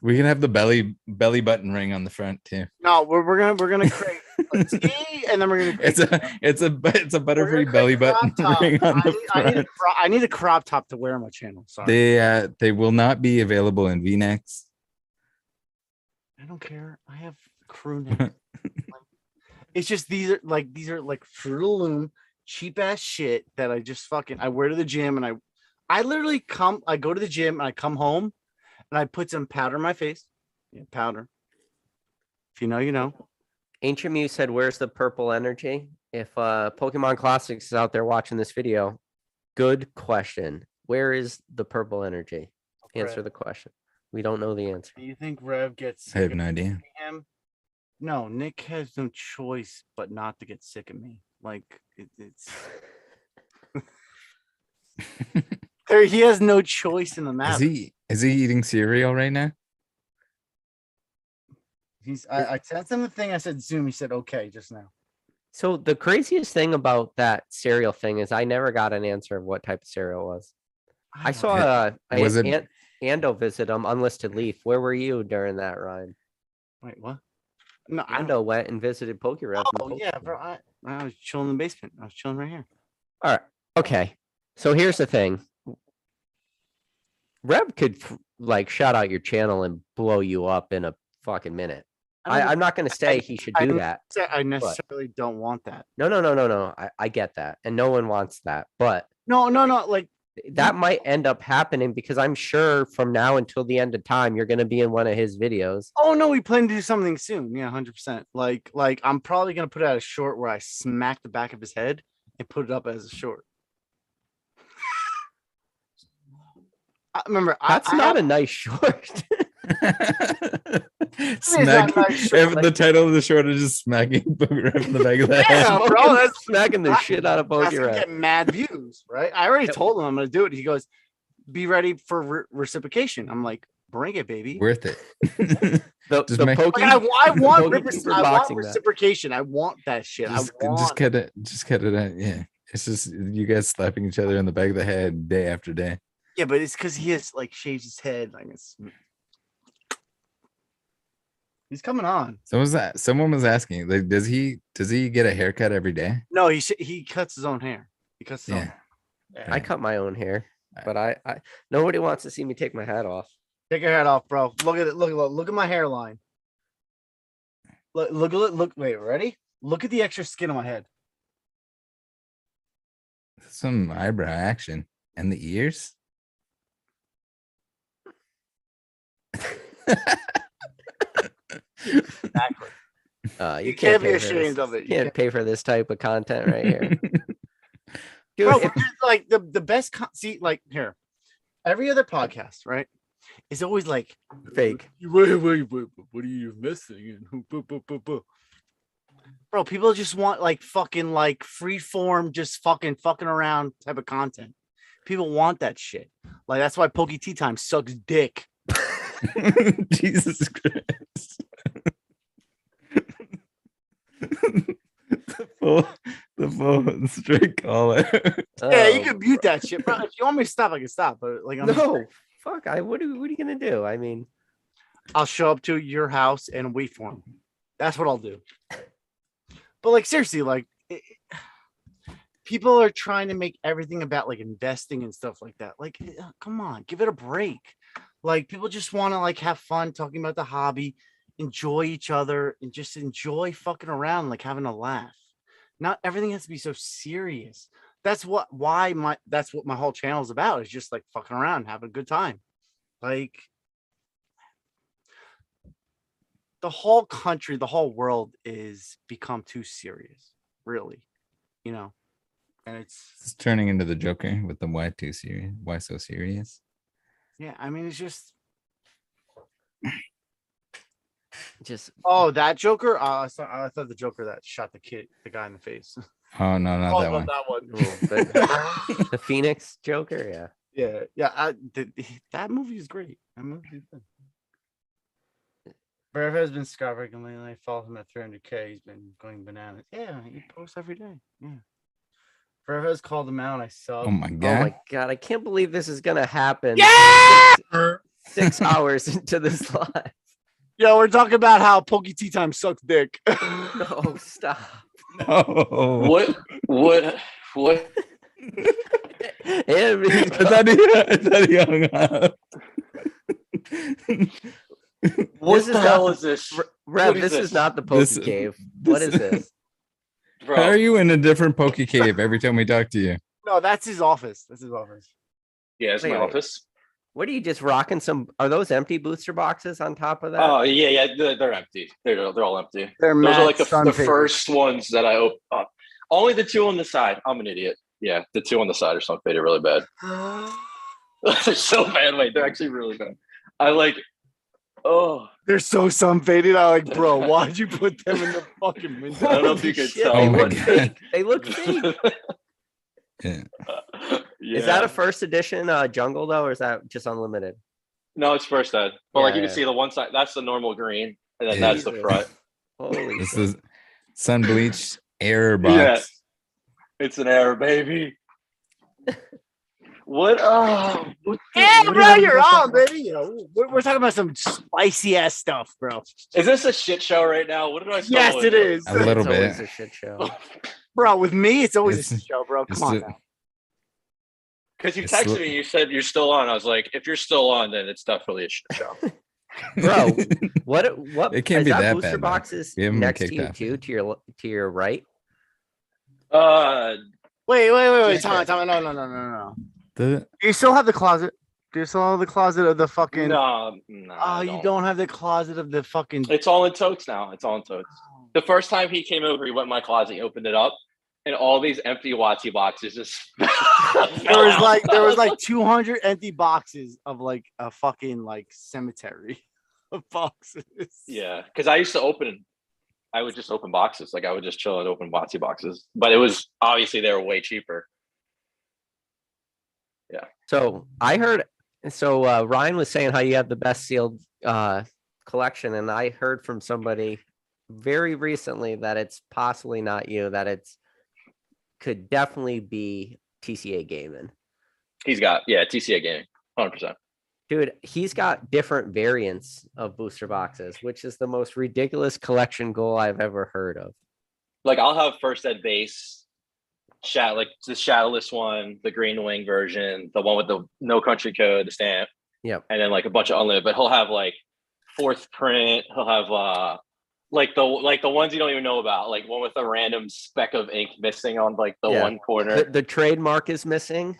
We can have the belly button ring on the front too. No, we're gonna create a T, and then we're gonna create It's a Butterfree create belly a crop button top. ring on the front. I need a crop top to wear on my channel. Sorry, They will not be available in V-necks. I don't care. I have crew neck. It's just these are like Fruit of the Loom cheap ass shit that I just fucking I wear to the gym, and I literally I go to the gym and I come home and I put some powder in my face. Yeah, powder. If you know, you know. Ancient Mew said, "Where's the purple energy?" If Pokemon Classics is out there watching this video, good question. Where is the purple energy? Answer Rev. the question. We don't know the answer. Do you think Rev gets I have sick no of idea. him? No, Nick has no choice but not to get sick of me. Like it's he has no choice in the matter. Is he eating cereal right now? I sent him the thing. I said Zoom. He said okay just now. So the craziest thing about that cereal thing is I never got an answer of what type of cereal it was. I saw Was it- Ando visit Unlisted Leaf. Where were you during that, Ryan? Wait, what? No, I don't. Ando went and visited Pokeref. Oh yeah, bro. I was chilling in the basement. I was chilling right here. All right. Okay. So here's the thing. Rev could like shout out your channel and blow you up in a fucking minute. I'm not going to say he should do that. I necessarily don't want that. No. I get that. And no one wants that. But No. Like that might end up happening because I'm sure from now until the end of time, you're going to be in one of his videos. oh no, we plan to do something soon. Yeah, 100%. Like I'm probably gonna put out a short where I smack the back of his head and put it up as a short. Remember, That's not a nice short. Smack. nice short, If the title of the short is just smacking Pokeref in the back of the head. Yeah, bro, Fucking that's smacking the shit out of that's gonna Pokeref. get mad views, right? I already told him I'm gonna do it. He goes, "Be ready for reciprocation." I'm like, "Bring it, baby." Worth it. The Just make- Poke- Like, I want Poketuber I want boxing that. reciprocation. I want that shit. just I want cut it. Just cut it out. Yeah. It's just you guys slapping each other in the back of the head day after day. Yeah, but it's because he has like shaves his head. Like it's he's coming on. Someone was asking, like, does he get a haircut every day? No, he cuts his own hair. He cuts his own. Yeah. hair. I cut my own hair, but I nobody wants to see me take my hat off. Take your head off, bro. Look at it. Look at my hairline. Look. Wait, ready? Look at the extra skin on my head. Some eyebrow action and the ears. Exactly. You can't be pay for this. ashamed of it. You Can't pay for this type of content right here. Dude, Bro, if- like the best see, like here, every other podcast, right? is always like Fake. Wait, what are you missing? And bro, people just want like fucking like free form, just fucking around type of content. People want that shit. Like that's why Poke Tea Time sucks dick. Jesus Christ. the full straight collar. Yeah, you can mute that shit, bro. If you want me to stop, I can stop. But like, No, fuck. What are you gonna do? I mean, I'll show up to your house and wait for him. That's what I'll do. But like, seriously, like, people are trying to make everything about like investing and stuff like that. Like, come on, give it a break. Like, people just want to like have fun talking about the hobby, enjoy each other, and just enjoy fucking around, like having a laugh. Not everything has to be so serious. That's what my whole channel is about. Is just like fucking around, having a good time. Like, the whole country, the whole world is become too serious, really, you know. And It's turning into the Joker with the why too serious? Why so serious? yeah, I mean, it's just oh, that Joker. I thought the Joker that shot the guy in the face. Oh no, not that one. That one. the Phoenix Joker. Yeah. That movie is great. That movie is good. Forever has been discovered, and lately I follow him at 300K. He's been going bananas. Yeah, he posts every day. Yeah. Forever has called him out. I sub. Oh my Oh god. my god, I can't believe this is gonna happen. Yeah! 6 hours into this live. Yeah, we're talking about how Poke Tea Time sucks dick. No, stop. No. What? I thought he hung up. What the hell is this? Rev, What this is not the This- Poke Cave. What is this? Bro, How are you in a different Poke Cave every time we talk to you? No, that's his office. That's his office. yeah, it's Wait, my wait. office. What are you just rocking some? Are those empty booster boxes on top of that? Oh yeah, they're empty. They're all empty. They're Those are like the sun faded. first ones that I opened up. Only the two on the side. I'm an idiot. Yeah, the two on the side are sun faded really bad. They're so bad. Wait, they're actually really bad. I like. Oh, They're so sun faded. I'm like, bro, why'd you put them in the fucking window? I don't know if you Holy could shit, tell. they Oh my look God. fake. They look fake. Yeah. Yeah. Is that a first edition jungle though, or is that just unlimited? No, it's first ed. But like Yeah, you yeah. can see the one side, that's the normal green, and then Yeah. that's the front. Holy This shit. is sun bleached error Yeah. box. It's an error, baby. What? What Yeah, what bro, are we you're talking on, about? baby. You know, we're talking about some spicy ass stuff, bro. Is this a shit show right now? What did I? Yes, it is, A little It's always bit. a shit show. bro. With me, it's always It's- a show, bro. it's Come on, the- now. Because you It's texted li- me, you said you're still on. I was like, if you're still on, then it's definitely a shit show. Bro, what It can't is be that booster bad, though. boxes We haven't been next to kicked you off too, to your right? Wait. Yeah. Time. No. The- Do you still have the closet? Do you still have the closet of the fucking? No, Oh, you don't have the closet of the fucking. It's all in totes now. It's all in totes. The first time he came over, he went in my closet, he opened it up, and all these empty Watsy boxes just. There was like 200 empty boxes of like a fucking like cemetery of boxes. Yeah, because I used to I would just open boxes. Like I would just chill and open Watsy boxes, but it was obviously they were way cheaper. So I heard. So Ryan was saying how you have the best sealed collection, and I heard from somebody very recently that it's possibly not you. That it's could definitely be TCA Gaming. He's got TCA Gaming, 100%. Dude, he's got different variants of booster boxes, which is the most ridiculous collection goal I've ever heard of. Like I'll have first ed base, like the shadowless one, the green wing version, the one with the no country code, the stamp. Yep. And then like a bunch of unlimited. But he'll have like fourth print. He'll have like the ones you don't even know about, like one with a random speck of ink missing on like the one corner. The trademark is missing.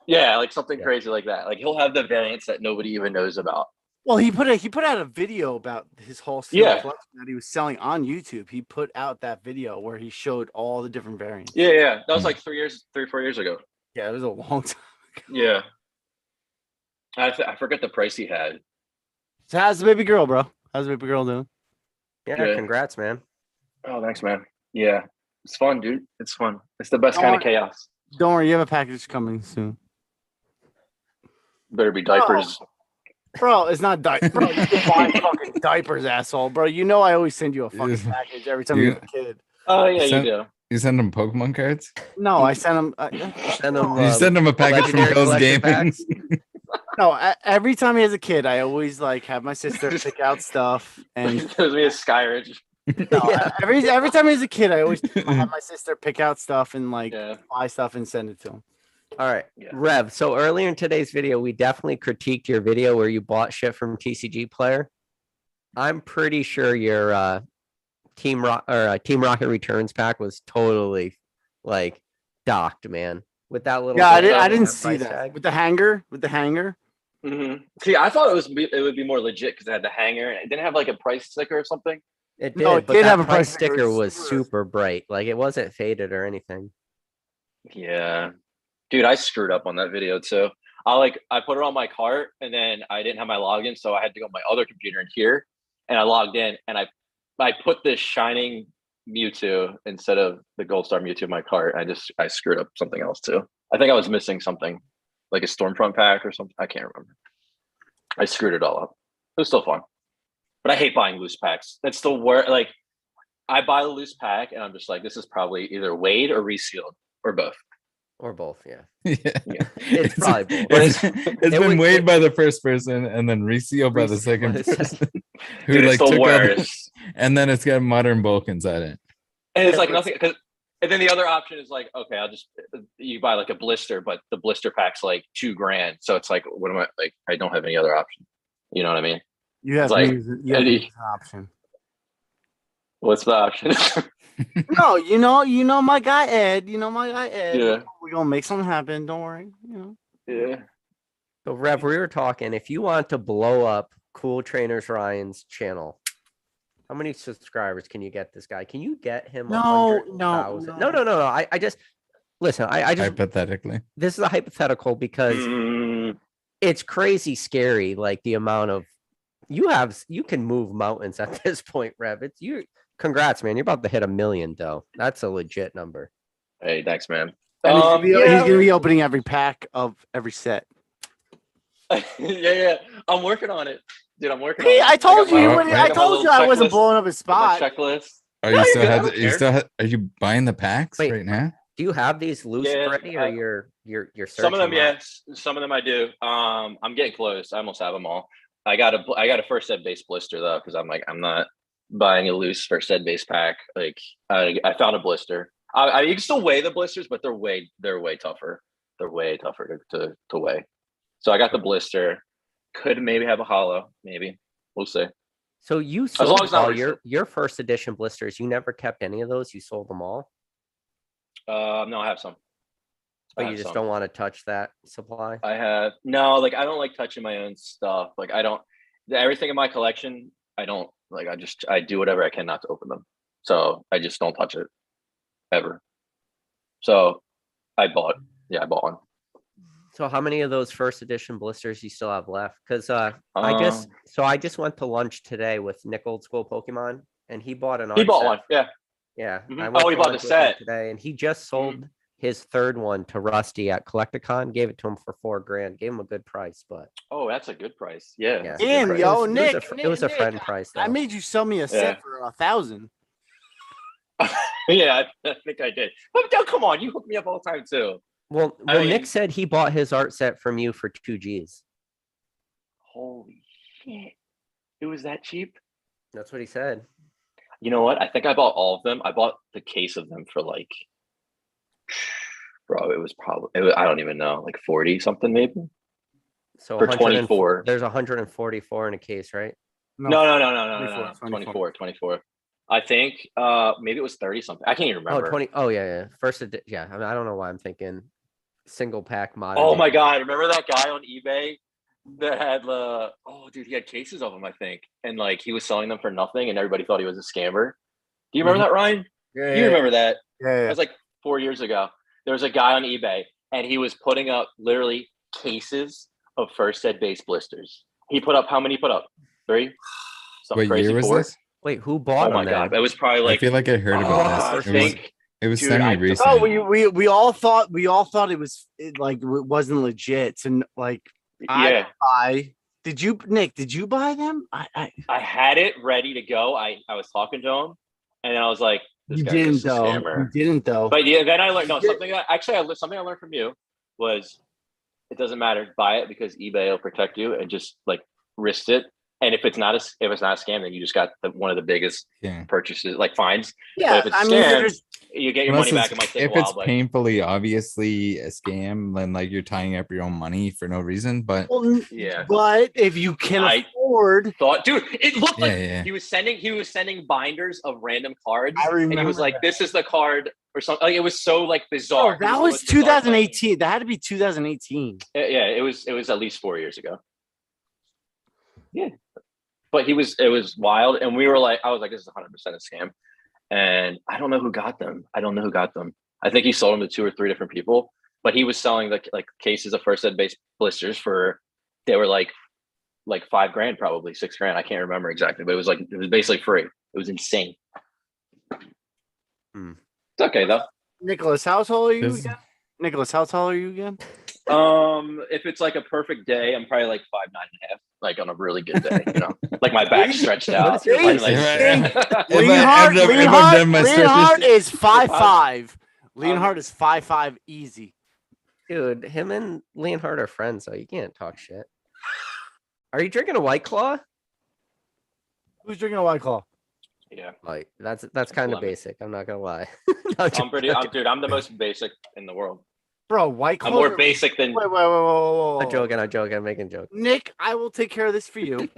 Yeah, like something Yeah. crazy like that. Like he'll have the variants that nobody even knows about. Well, he put out a video about his whole Yeah. collection that he was selling on YouTube. He put out that video where he showed all the different variants. Yeah. That was like 3 or 4 years ago. Yeah, it was a long time. Yeah. I forget the price he had. So how's the baby girl, bro? How's the baby girl doing? Yeah, Good. congrats, man. Oh, thanks, man. Yeah, it's fun, dude. It's fun. It's the best Don't kind of worry. chaos. Don't worry, you have a package coming soon. Better be diapers. Bro, it's not diapers. Bro, you can buy fucking diapers, asshole. Bro, you know I always send you a fucking Yes. package every time You- you're a kid. Oh yeah, you Send- do. You send them Pokemon cards? No, I sent him. Send him, You send him a package from legendary Bill's collection Gaming. packs? No, every time he has a kid, I always like have my sister pick out stuff. And Gives me a Skyridge. no, Yeah. every time he has a kid, I always have my sister pick out stuff and like Yeah. buy stuff and send it to him. All right, Yeah. Rev. So earlier in today's video, we definitely critiqued your video where you bought shit from TCG Player. I'm pretty sure your Team Rocket Returns pack was totally like docked, man. With that little Yeah, thing I on didn't the see price that tag. with the hanger. With the hanger. Mm-hmm. See, I thought it would be more legit because it had the hanger and it didn't have like a price sticker or something. It did, No, it but did that have a price price sticker. sticker It was was super- super bright. Like it wasn't faded or anything. Yeah, dude, I screwed up on that video too. I put it on my cart and then I didn't have my login, so I had to go on my other computer in here, and I logged in and I put this shining Mewtwo instead of the Gold Star Mewtwo in my cart. I screwed up something else too. I think I was missing something, like a Stormfront pack or something. I can't remember. I screwed it all up. It was still fun, but I hate buying loose packs. That's the worst. Like, I buy the loose pack and I'm just like, this is probably either weighed or resealed or both. Or both, yeah. Yeah. It's probably both. It's It been would- weighed by the first person and then resealed by the Resealed by second the person. Who Dude, it's like the took out the, worst. and then it's got modern bulk inside it. And it's Yeah, like but- nothing because, and then the other option is like, okay, you buy like a blister, but the blister pack's like $2,000. So it's like, what am I like? I don't have any other option. You know what I mean? You have, Like, to use it. You have to use an option. What's the option? No, you know my guy Ed. You know my guy Ed. Yeah. We're gonna make something happen. Don't worry. You know. Yeah. So Rev, we were talking, if you want to blow up Cool Trainers Ryan's channel, how many subscribers can you get this guy? Can you get him No, 100,000? no. No. I just listen, I just Hypothetically. this is a hypothetical because Mm, it's crazy scary, like the amount of you can move mountains at this point, Rev. It's you. Congrats, man. You're about to hit 1 million, though. That's a legit number. hey, thanks, man. And he's Yeah. gonna be opening every pack of every set. yeah. I'm working on it, dude. I'm working. Hey, on it. I told got you. my- when- I I got my told little you I wasn't checklist. blowing up his My spot. checklist. Are No, you you're still good, I have don't you care. still have, are you buying the packs Wait. right now? Do you have these loose Yeah, already, or you're searching? Some of them, them? yes. Some of them I do. I'm getting close. I almost have them all. I got a first ed base blister though, because I'm not buying a loose first ed base pack. Like I found a blister. You can still weigh the blisters, but they're way tougher. They're way tougher to weigh. So I got the blister. Could maybe have a hollow. Maybe we'll see. So you long sold as it's not all resealed. your first edition blisters. You never kept any of those. You sold them all. No, I have some. I But you have just some. don't want to touch that supply. I have no, like I don't like touching my own stuff. Like I don't everything in my collection, I don't like I do whatever I can not to open them. So I just don't touch it ever. So I bought one. So how many of those first edition blisters you still have left? Because I just went to lunch today with Nick Old School Pokemon, and he bought an. He art bought set. one, yeah. Yeah. Mhm. I went Oh, he to bought the lunch with him set. today, and he just sold his third one to Rusty at Collecticon. Gave it to him for $4,000. Gave him a good price, but Oh, that's a good price. Yeah. Yeah. that's a good Damn, price. yo, it Nick. was a Nick, friend price. Though. I made you sell me a set Yeah. for 1,000. Yeah, I think I did. But no, come on, you hook me up all the time too. well, I Nick mean- said he bought his art set from you for $2,000. Holy shit. It was that cheap? That's what he said. You know what? I think I bought all of them. I bought the case of them for like, bro, I don't even know, like 40 something maybe. So For 100 24. There's 144 in a case, right? No. 24. 24. I think maybe it was 30 something. I can't even Oh, remember. 20. Oh, yeah. Yeah. I mean, I don't know why I'm thinking single pack mod. Oh my god, remember that guy on eBay that had dude, he had cases of them, I think. And like he was selling them for nothing and everybody thought he was a scammer. Do you remember that, Ryan? Yeah, You remember that? yeah. It was like 4 years ago. There was a guy on eBay and he was putting up literally cases of first ed base blisters. He put up how many? He put up 3. Something What crazy. year was 4. this? Wait, who bought Oh my them god, then? it was probably I like. feel like I heard about I this. It was think. it was Dude, I- semi recent. Oh, we all thought it was like it wasn't legit. And like Yeah, did you, Nick? Did you buy them? I I had it ready to go. I was talking to him, and then I was like, "This you guy's didn't just a though. scammer." You didn't though. But yeah, then I learned You did- something. Something I learned from you was it doesn't matter. Buy it because eBay will protect you, and just like risk it. And if it's not a scam, then you just got one of the biggest Yeah. purchases, like fines. Yeah, if it's I mean, scam, there's you get your Unless money back. it's- It might take if a while, it's but painfully obviously a scam, then like you're tying up your own money for no reason. But yeah. But if you can I afford, Thought, dude, it looked yeah, like yeah. he was sending binders of random cards, I and he remember was like, that. "This is the card," or something. Like, it was so like bizarre. that It the was most bizarre thing. 2018. That had to be 2018. Yeah, it was at least 4 years ago. Yeah, but it was wild, and we were like, I was like, this is 100% a scam, and I don't know who got them. I think he sold them to 2 or 3 different people, but he was selling like cases of first ed base blisters they were like $5,000, probably $6,000. I can't remember exactly, but it was basically free. It was insane. Hmm. It's okay though. Nicholas, how tall are you This- again? Nicholas, how tall are you again? If it's like a perfect day, I'm probably like 5'9.5", like on a really good day, like my back stretched out. What is your I'm height? like- If I've done my Leonhardt stretches- is 5'5". Leonhardt is 5'5" easy. Dude, him and Leonhard are friends, so you can't talk shit. Are you drinking a White Claw? Who's drinking a White Claw? yeah, Like that's kind of lemon. basic. I'm not gonna lie. No, dude, I'm the most basic in the world. Bro, White Claw. I'm more basic than. Wait. I'm joking. I'm making a joke. Nick, I will take care of this for you.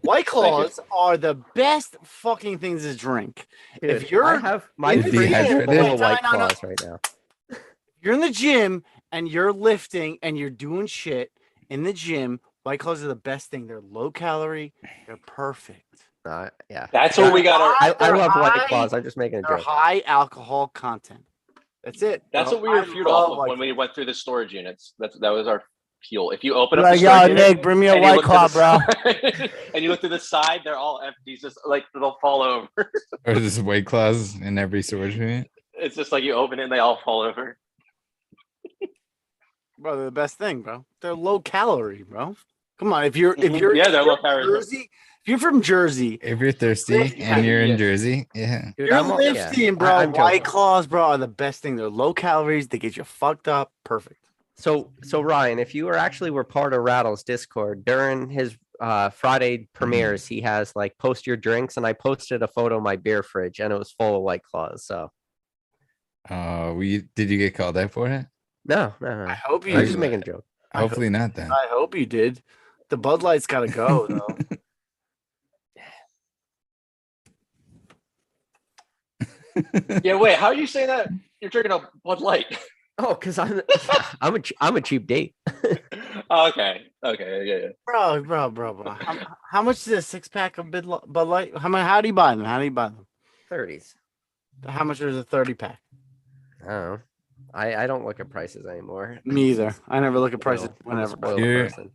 White Claws are the best fucking things to drink. Dude, If you're I have my in the fridge is gym- full Wait, of White no. Claws right now. you're in the gym and you're lifting and you're doing shit in the gym, White Claws are the best thing. They're low calorie. They're perfect. Yeah. That's what we got. I They're love high- White Claws. I'm just making a They're joke. high alcohol content. That's it. That's bro. what we were I feud love off of White when we Claw. went through the storage units. That was our fuel. If you open up Like, the storage yo, unit, Nick, bring me a and you White look to Claw, the bro. side- and you look to the side, they're all empty. Just like they'll fall over. Or just White Claws in every storage unit. It's just like you open it and they all fall over. Bro, they're the best thing, bro. They're low calorie, bro. Come on, if you're Yeah, they're low calorie. Jersey, if you're from Jersey, If you're thirsty and you're in Jersey, yeah. Dude, you're I'm all- yeah, lifting, bro. I'm White joking. Claws, bro, are the best thing. They're low calories. They get you fucked up. Perfect. So Ryan, if you were part of Rattle's Discord during his Friday premieres, he has like post your drinks, and I posted a photo of my beer fridge, and it was full of White Claws. So Did you get called out for it? no. I hope you. I'm just making a joke. I hope- Hopefully not then. I hope you did. The Bud Light's got to go though. Yeah, wait. How are you saying that? You're drinking a Bud Light. Oh, because I'm a cheap date. Okay. Yeah. bro. How much is a 6-pack of Bud Light? How do you buy them? 30s. How much is a 30-pack? I don't know. I don't look at prices anymore. Me either. I never look at prices I'm a whenever. spoiled Here- person.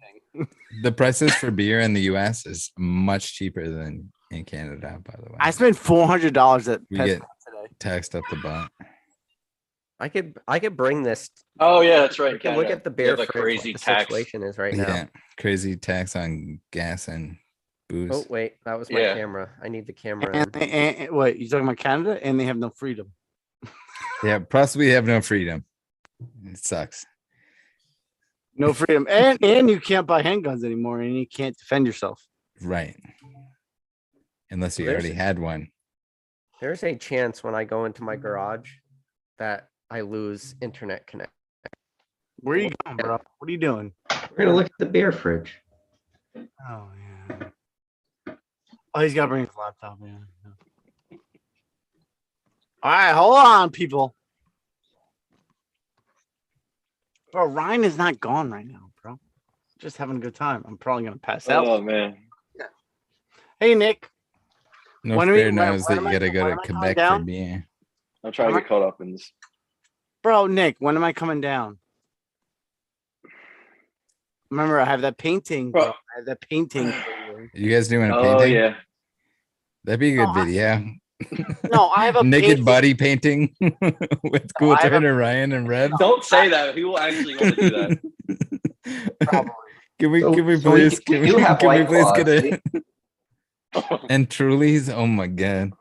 The prices for beer in the US is much cheaper than in Canada, by the way. I spent $400 at We PetSmart get- today. Taxed up the butt. I could bring this. Oh yeah, that's right. We can look at the They beer have a fridge, crazy what the tax. situation is right now. Yeah. Crazy tax on gas and booze. Oh wait, that was my Yeah. camera. I need the camera. And wait, you talking about Canada? And they have no freedom. Yeah, plus we have no freedom. It sucks. No freedom. And you can't buy handguns anymore and you can't defend yourself. Right. Unless you There's- already had one. There's a chance when I go into my garage that I lose internet connection. Where are you going, bro? What are you doing? We're gonna look at the beer fridge. Oh yeah. Oh, he's gotta bring his laptop in. All right, hold on, people. Bro, Ryan is not gone right now, bro. Just having a good time. I'm probably gonna pass out. Oh man. Hey, Nick. No When are we- fair knows when that am you I- gotta go when to am I coming Quebec for down? beer. I'm trying to get caught up in this. Bro, Nick, when am I coming down? Remember, I have that painting, bro. Bro. I have that painting. You guys doing a Oh painting? yeah. That'd be a good No, I- video. No, I have a naked painting. body painting with No, I have a- Cooltrainerryan and Red. Don't say that. He will actually want to do that. Probably. Can we So- can we so we please do- we do have can we White please Claws, get see? a and Truly's? Oh my god.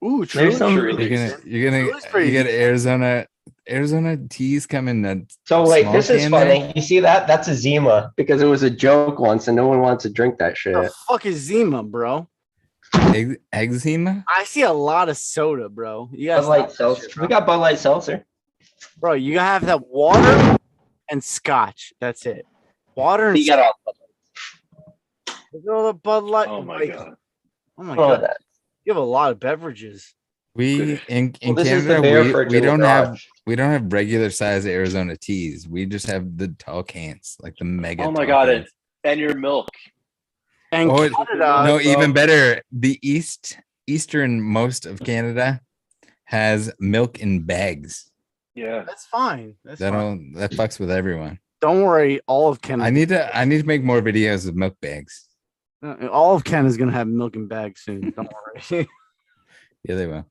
Ooh, There's some- Truly. You're gonna Truly's pretty you get decent. Arizona teas coming that So wait, small this is can funny. there? You see that? That's a Zima because it was a joke once, and no one wants to drink that shit. The fuck is Zima, bro? Eczema? I see a lot of soda, bro. You guys, Bud Light Seltzer. We got Bud Light Seltzer. bro. You gotta have that water and scotch. That's it. Water and You got all. Look at all the Bud Light. Oh my Wait, god. Oh my all of god. that. You have a lot of beverages. We in Well, this is the Canada bear fridge we in the don't have garage. we don't have regular size Arizona teas. We just have the tall cans, like the mega. Oh my tall god. cans. And your milk. And Oh, Canada, No, bro. even better. The eastern most of Canada has milk in bags. Yeah. that's fine. That's fine. That fucks with everyone. Don't worry. All of Canada. I need to make more videos of milk bags. All of Canada's gonna have milk in bags soon. Don't worry. Yeah, they will.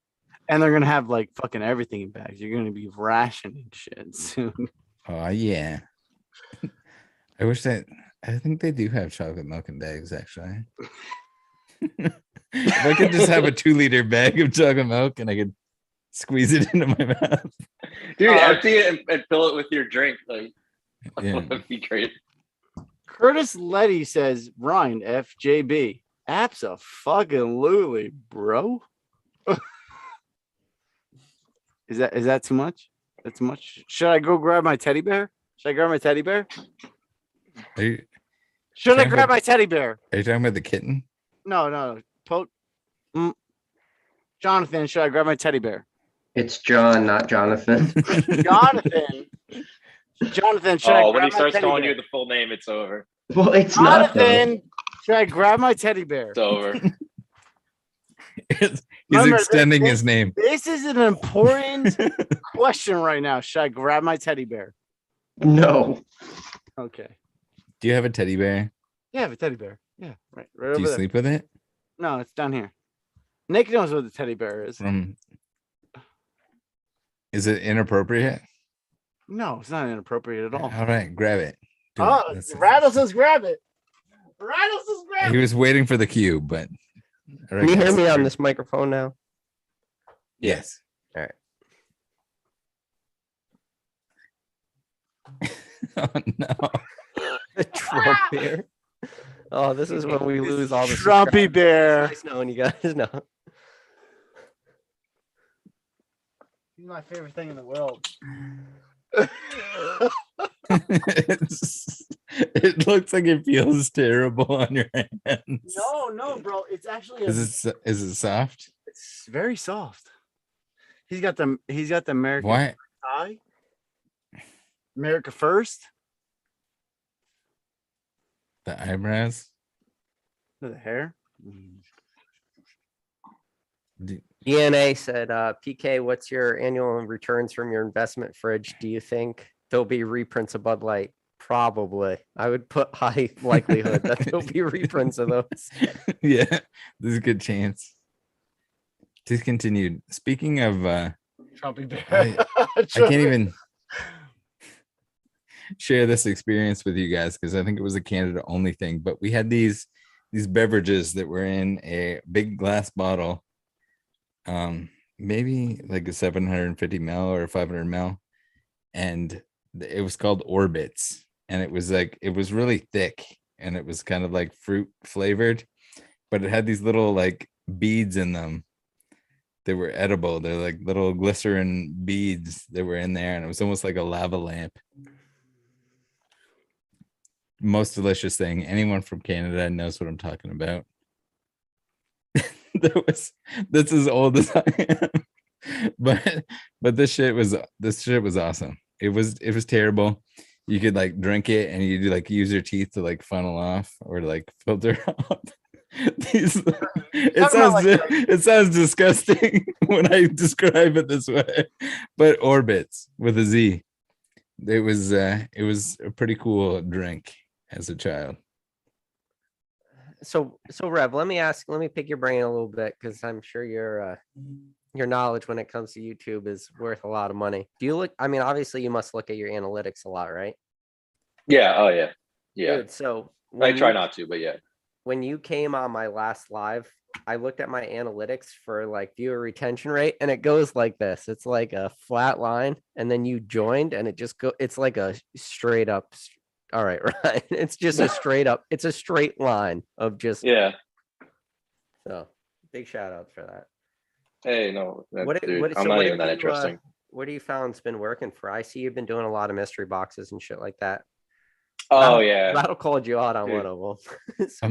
And they're gonna have like fucking everything in bags. You're gonna be rationing shit soon. Oh yeah. I wish that I think they do have chocolate milk in bags actually. If I could just have a 2-liter bag of chocolate milk and I could squeeze it into my mouth. Dude, empty it and fill it with your drink. Like Yeah. that'd be great. Curtis Letty says, Ryan FJB. Abso-fucking-lutely, bro. Is that too much? That's too much. Should I go grab my teddy bear? Should I grab my teddy bear? Are you Should I Can I grab have- my teddy bear? talking about the kitten? No. Jonathan, should I grab my teddy bear? It's John, not Jonathan. Jonathan. Jonathan, should I Oh, grab when he my starts teddy calling bear? you the full name, it's over. Well, it's not. though. Jonathan, should I grab my teddy bear? It's over. He's Remember, extending this- his name. This is an important question right now. Should I grab my teddy bear? No. Okay. Do you have a teddy bear? Yeah, I have a teddy bear. Yeah, right Do over you there. sleep with it? No, it's down here. Nick knows what the teddy bear is. Is it inappropriate? No, it's not inappropriate at all. All right, grab it. Do it. Oh, That's- Rattles says grab it. Rattles says grab He it. was waiting for the cue, but all right, Can you hear guys. me on this microphone now? Yes. All right. Oh no. The Trump beer. Oh, this is when we lose all the Trumpy bear. Nice knowing you guys know. He's my favorite thing in the world. It looks like it feels terrible on your hands. No, bro. It's actually Is it soft? it's very soft. He's got the American Why? tie. America first. The eyebrows? The hair. DNA said, PK, what's your annual returns from your investment fridge? Do you think there'll be reprints of Bud Light? Probably. I would put high likelihood that there'll be reprints of those. Yeah, there's a good chance. Discontinued. Speaking of Trumpy bear. I can't even share this experience with you guys because I think it was a Canada only thing, but we had these beverages that were in a big glass bottle, maybe like a 750 ml or 500 ml, and it was called Orbits, and it was really thick, and it was kind of like fruit flavored, but it had these little like beads in them. They were edible. They're like little glycerin beads that were in there, and it was almost like a lava lamp. Most delicious thing. Anyone from Canada knows what I'm talking about. That's as old as I am. But this shit was awesome. It was terrible. You could like drink it and you like use your teeth to like funnel off or like filter off. It sounds disgusting when I describe it this way, but Orbits with a Z. It was a pretty cool drink. as a child. So Rev, let me pick your brain a little bit, because I'm sure your knowledge when it comes to YouTube is worth a lot of money. Do you look? I mean, obviously you must look at your analytics a lot, right? Yeah. Oh yeah. Yeah. Dude, so I try not to, but yeah. when you came on my last live, I looked at my analytics for like viewer retention rate, and it goes like this. It's like a flat line, and then you joined, and it's like a straight up. All right, right. It's just it's a straight line of just. Yeah. So big shout outs for that. Hey, no, I'm So not what even have that you, interesting. What do you found's been working for? I see you've been doing a lot of mystery boxes and shit like that. Oh Rattle, yeah. Rattle called you out on Dude. one of them. So-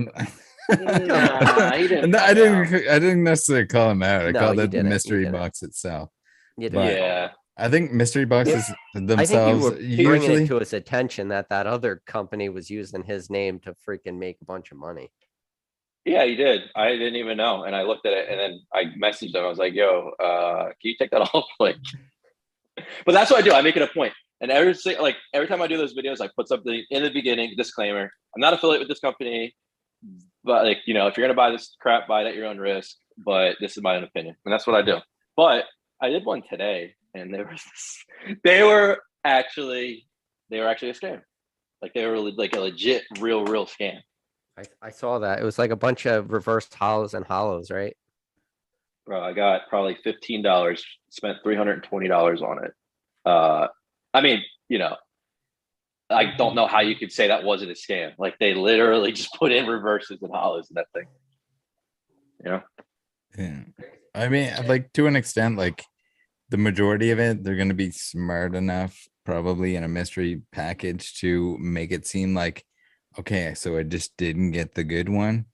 Nah, he didn't. No, call I me out. didn't necessarily call him out. I No, called you it the didn't. You mystery didn't. box itself. You did. But Yeah. I think mystery boxes I think you themselves were bringing usually it to his attention that other company was using his name to freaking make a bunch of money. Yeah, he did. I didn't even know, and I looked at it, and then I messaged him. I was like, "Yo, can you take that off?" Like, but that's what I do. I make it a point, and every time I do those videos, I put something in the beginning, disclaimer: I'm not affiliated with this company, but like, you know, if you're gonna buy this crap, buy it at your own risk. But this is my own opinion, and that's what I do. But I did one today, and they were actually a scam. Like they were like a legit, real scam. I saw that. It was like a bunch of reverse hollows and hollows, right? Bro, I got probably $15, spent $320 on it. I mean, you know, I don't know how you could say that wasn't a scam. Like they literally just put in reverses and hollows in that thing. You know? Yeah. I mean, like to an extent, like the majority of it, they're gonna be smart enough, probably in a mystery package, to make it seem like, okay, so I just didn't get the good one.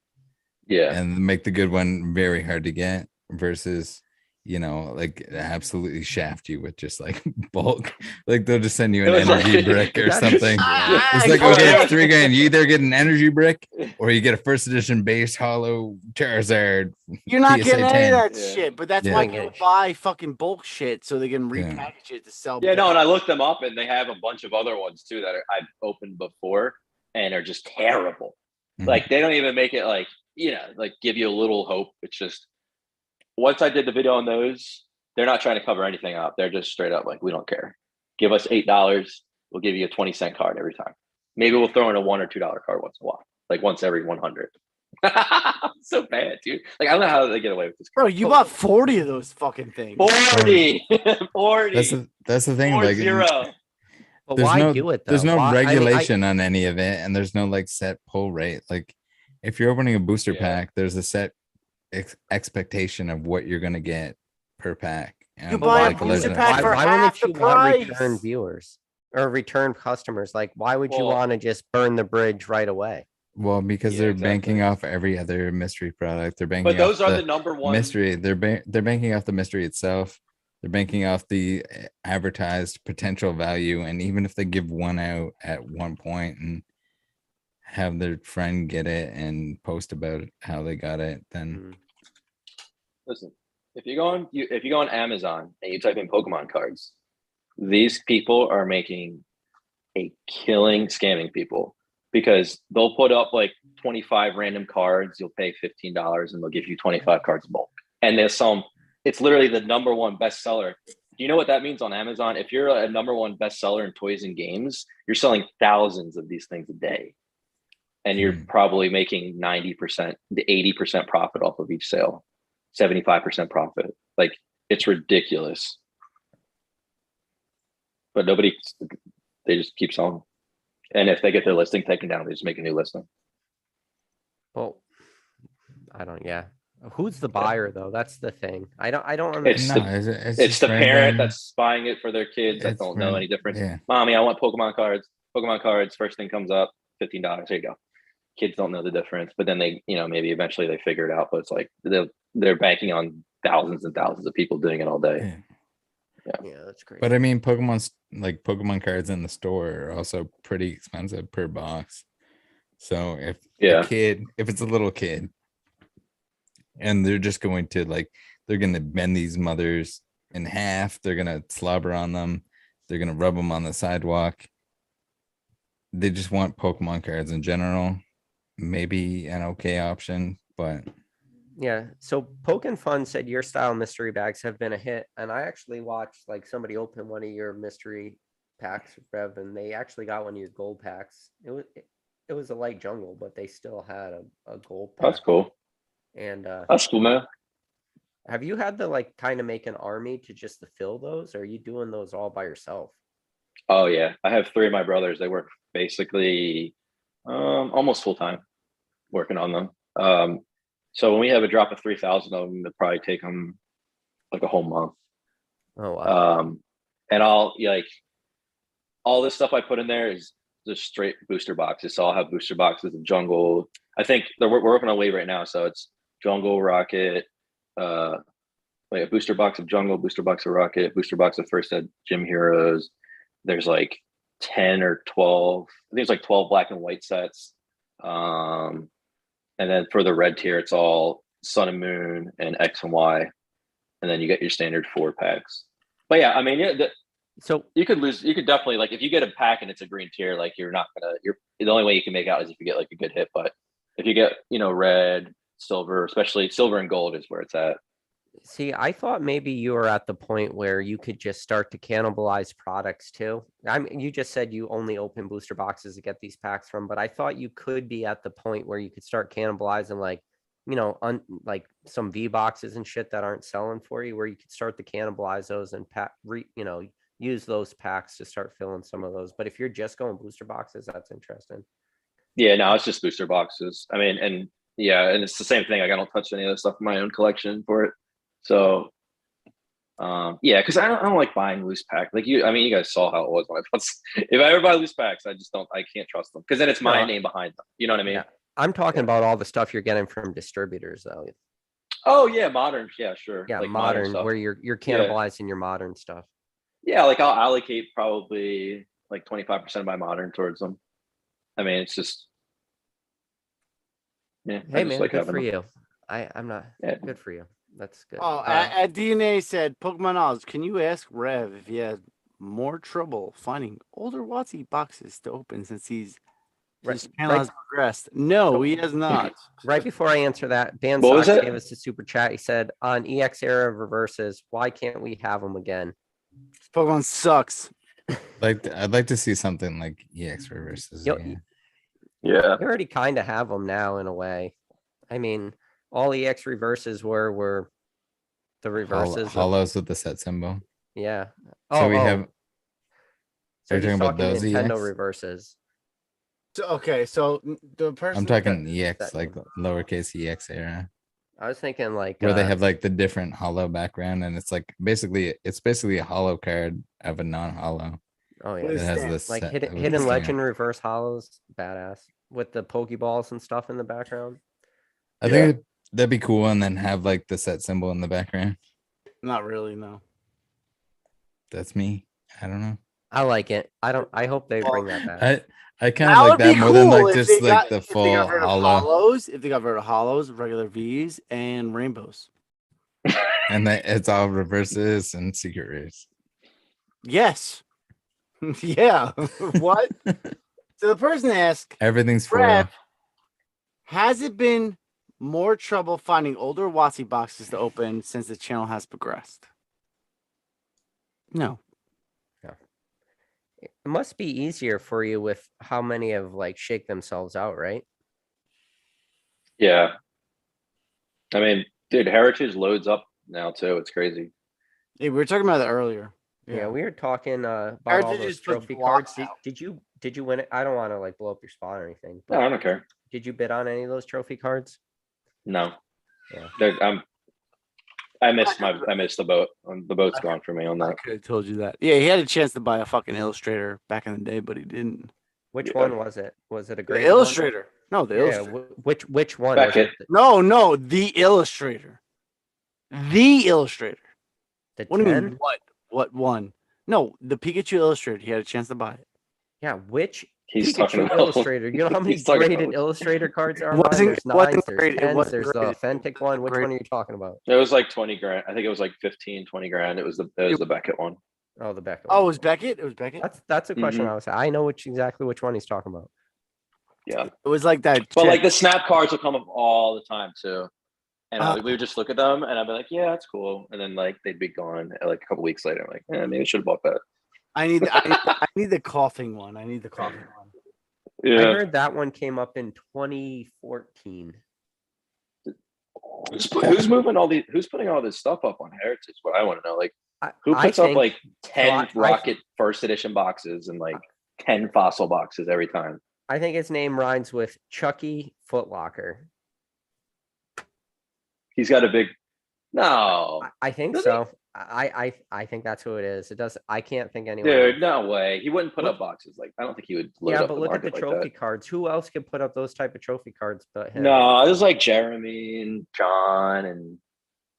Yeah. And make the good one very hard to get versus, you know, like absolutely shaft you with just like bulk. Like they'll just send you an It was energy like- brick or That's- something. It's like, okay, it's $3 you either get an energy brick or you get a first edition base hollow Charizard. You're not PSA getting any 10. of that Yeah. shit, but that's Yeah. why Yeah. people buy fucking bulk shit so they can Yeah. repackage it to sell. Yeah, no, and I looked them up, and they have a bunch of other ones too that I've opened before and are just terrible. Mhm. Like they don't even make it like, you know, like give you a little hope. It's just once I did the video on those, they're not trying to cover anything up. They're just straight up like, we don't care. Give us $8. We'll give you a 20-cent card every time. Maybe we'll throw in a $1 or $2 card once in a while, like once every 100. So bad, dude. Like I don't know how they get away with this. Bro, you bought 40 of those fucking things. 40. 40. That's the thing. 40. Like But there's why no do it though? there's no Why- I mean, regulation on any of it, and there's no like set pull rate. Like if you're opening a booster Yeah. pack, there's a set expectation of what you're gonna get per pack. You And buy a like booster Legend- pack for why half wouldn't the you want return price. viewers or return customers? Like, why would you Well- want to just burn the bridge right away? Well, because Yeah, they're exactly. banking off every other mystery product. They're banking But those off are the number one mystery. They're banking off the mystery itself. They're banking off the advertised potential value, and even if they give one out at one point and have their friend get it and post about how they got it, then Listen, if you go on Amazon and you type in Pokemon cards, these people are making a killing scamming people, because they'll put up like 25 random cards. You'll pay $15 and they'll give you 25 cards in bulk, and they'll sell them. It's literally the number one bestseller. Do you know what that means on Amazon? If you're a number one bestseller in toys and games, you're selling thousands of these things a day, and you're probably making 90% to 80% profit off of each sale. 75% profit. Like it's ridiculous. But they just keep selling. And if they get their listing taken down, they just make a new listing. Well, I don't. Yeah, who's the buyer though? That's the thing. I don't It's understand. It's just the parent random- that's buying it for their kids that it's don't know any difference. Yeah. Mommy, I want Pokemon cards. Pokemon cards, first thing comes up, $15. There you go. Kids don't know the difference, but then they, you know, maybe eventually they figure it out. But it's like they're banking on thousands and thousands of people doing it all day. Yeah. Yeah, that's great. But I mean, Pokemon cards in the store are also pretty expensive per box. So if it's a little kid, and they're just going to they're going to bend these mothers in half, they're going to slobber on them, they're going to rub them on the sidewalk. they just want Pokemon cards in general. Maybe an okay option, but Yeah. So Poke Fun said your style mystery bags have been a hit. And I actually watched like somebody open one of your mystery packs, Rev, and they actually got one of your gold packs. It was a light jungle, but they still had a gold pack. That's cool. And That's cool, man. have you had to like kind of make an army to just to fill those, or are you doing those all by yourself? Oh yeah, I have 3 of my brothers. They work basically almost full time working on them. So when we have a drop of 3,000 of them, it'll probably take them like a whole month. Oh wow. And I'll like all this stuff I put in there is just straight booster boxes. So I'll have booster boxes of jungle. I think we're working on wave right now, so it's jungle, rocket, like a booster box of jungle, booster box of rocket, booster box of first ed gym heroes. There's like 10 or 12. I think it's like 12 black and white sets. And then for the red tier, it's all sun and moon and X and Y. And then you get your standard 4 packs. But yeah, I mean, yeah, So you could lose. You could definitely like if you get a pack and it's a green tier, like you're not gonna. You're the only way you can make out is if you get like a good hit. But if you get red, silver, especially silver and gold is where it's at. see, I thought maybe you were at the point where you could just start to cannibalize products too. I mean, you just said you only open booster boxes to get these packs from, but I thought you could be at the point where you could start cannibalizing like, like some V boxes and shit that aren't selling for you, where you could start to cannibalize those and use those packs to start filling some of those. But if you're just going booster boxes, that's interesting. Yeah, no, it's just booster boxes. I mean, and yeah, and it's the same thing. Like I don't touch any of the stuff in my own collection for it. So, yeah, because I don't like buying loose packs. Like you guys saw how it was when I bought. If I ever buy loose packs, I can't trust them because then it's my name behind them. You know what I mean? Yeah. I'm talking about all the stuff you're getting from distributors, though. Oh yeah, modern. Yeah, sure. Yeah, like modern stuff. where you're cannibalizing your modern stuff. Yeah, like I'll allocate probably like 25% of my modern towards them. I mean, it's just yeah. Hey man, like good for them. you. I'm not good for you. That's good. Oh, at DNA said, Pokemon Knowledge, can you ask Rev if he had more trouble finding older WotC boxes to open since his channel has progressed? No, he has not. Right before I answer that, Dan What was Sox it? gave us a super chat. He said, on EX era reverses, why can't we have them again? Pokemon sucks. I'd like to see something like EX reverses. Yeah. Yeah. You already kind of have them now in a way. I mean, all EX reverses were the reverses. Hollows with the set symbol. Yeah. So we have. So Are you he's talking about those Nintendo EX? reverses. So the person I'm talking EX, that- like lowercase EX era, I was thinking like where they have like the different hollow background, and it's like basically a hollow card of a non-hollow. oh yeah, What It is has that? this like set hidden, with hidden the legend stinger. reverse hollows, badass with the Pokeballs and stuff in the background. I think that'd be cool, and then have like the set symbol in the background. Not really, no. That's me. I don't know. I like it. I hope they bring that back. I kind of like that more than like if just they like got- the if they full got rid of hollow, hollows, if they got rid of hollows, regular V's, and rainbows. and it's all reverses and secret rares. Yes. Yeah. What? So the person asked, Everything's foil. Rev, has it been more trouble finding older WotC boxes to open since the channel has progressed? No. It must be easier for you with how many have like shake themselves out, right? Yeah. I mean, dude, Heritage loads up now too. It's crazy. Hey, we were talking about that earlier. Yeah, we were talking about all Heritage those just puts trophy blocks cards. out. Did you win it? I don't want to like blow up your spot or anything, No, but I don't care. did you bid on any of those trophy cards? No. Yeah. I missed the boat. The boat's gone for me on I that. could have told you that. Yeah, he had a chance to buy a fucking Illustrator back in the day, but he didn't. Which Yeah. one was it? Was it a The great Illustrator. No, the Yeah, Illustrator. which one? Back Was it. No, the Illustrator. The Illustrator. The What do you 10? mean? What one? No, the Pikachu Illustrator. He had a chance to buy it. Yeah, which He's talking Pikachu about Illustrator? You know how many He's talking graded about- Illustrator cards there are? Wasn't- There's wasn't nines, there's graded, it tens, wasn't there's the graded. authentic one. Which one are you talking about? It was like 20 grand. I think it was like 15, 20 grand. It was the Beckett one. Oh, the Beckett. Oh, it one. was Beckett. It was Beckett. That's a question Mhm. I was. I know exactly which one he's talking about. Yeah. It was like that. But chick. like the snap cards will come up all the time too. And Oh. we would just look at them and I'd be like, yeah, that's cool. And then like they'd be gone like a couple weeks later. I'm like, maybe I should have bought that. I need the coughing one. I need the coughing one. I Yeah. heard that one came up in 2014. Who's moving all these? Who's putting all this stuff up on Heritage? What I want to know, like, who I puts up think- like 10 I- Rocket first edition boxes and like 10 fossil boxes every time? I think his name rhymes with Chucky Footlocker. He's got a big. No, I think Does he? so. I think that's who it is. It does. I can't think anyone. dude, no way. He wouldn't put up boxes like. I don't think he would. Load Yeah, up but the look at the market like trophy that. cards. Who else can put up those type of trophy cards but him? No, there's like Jeremy and John and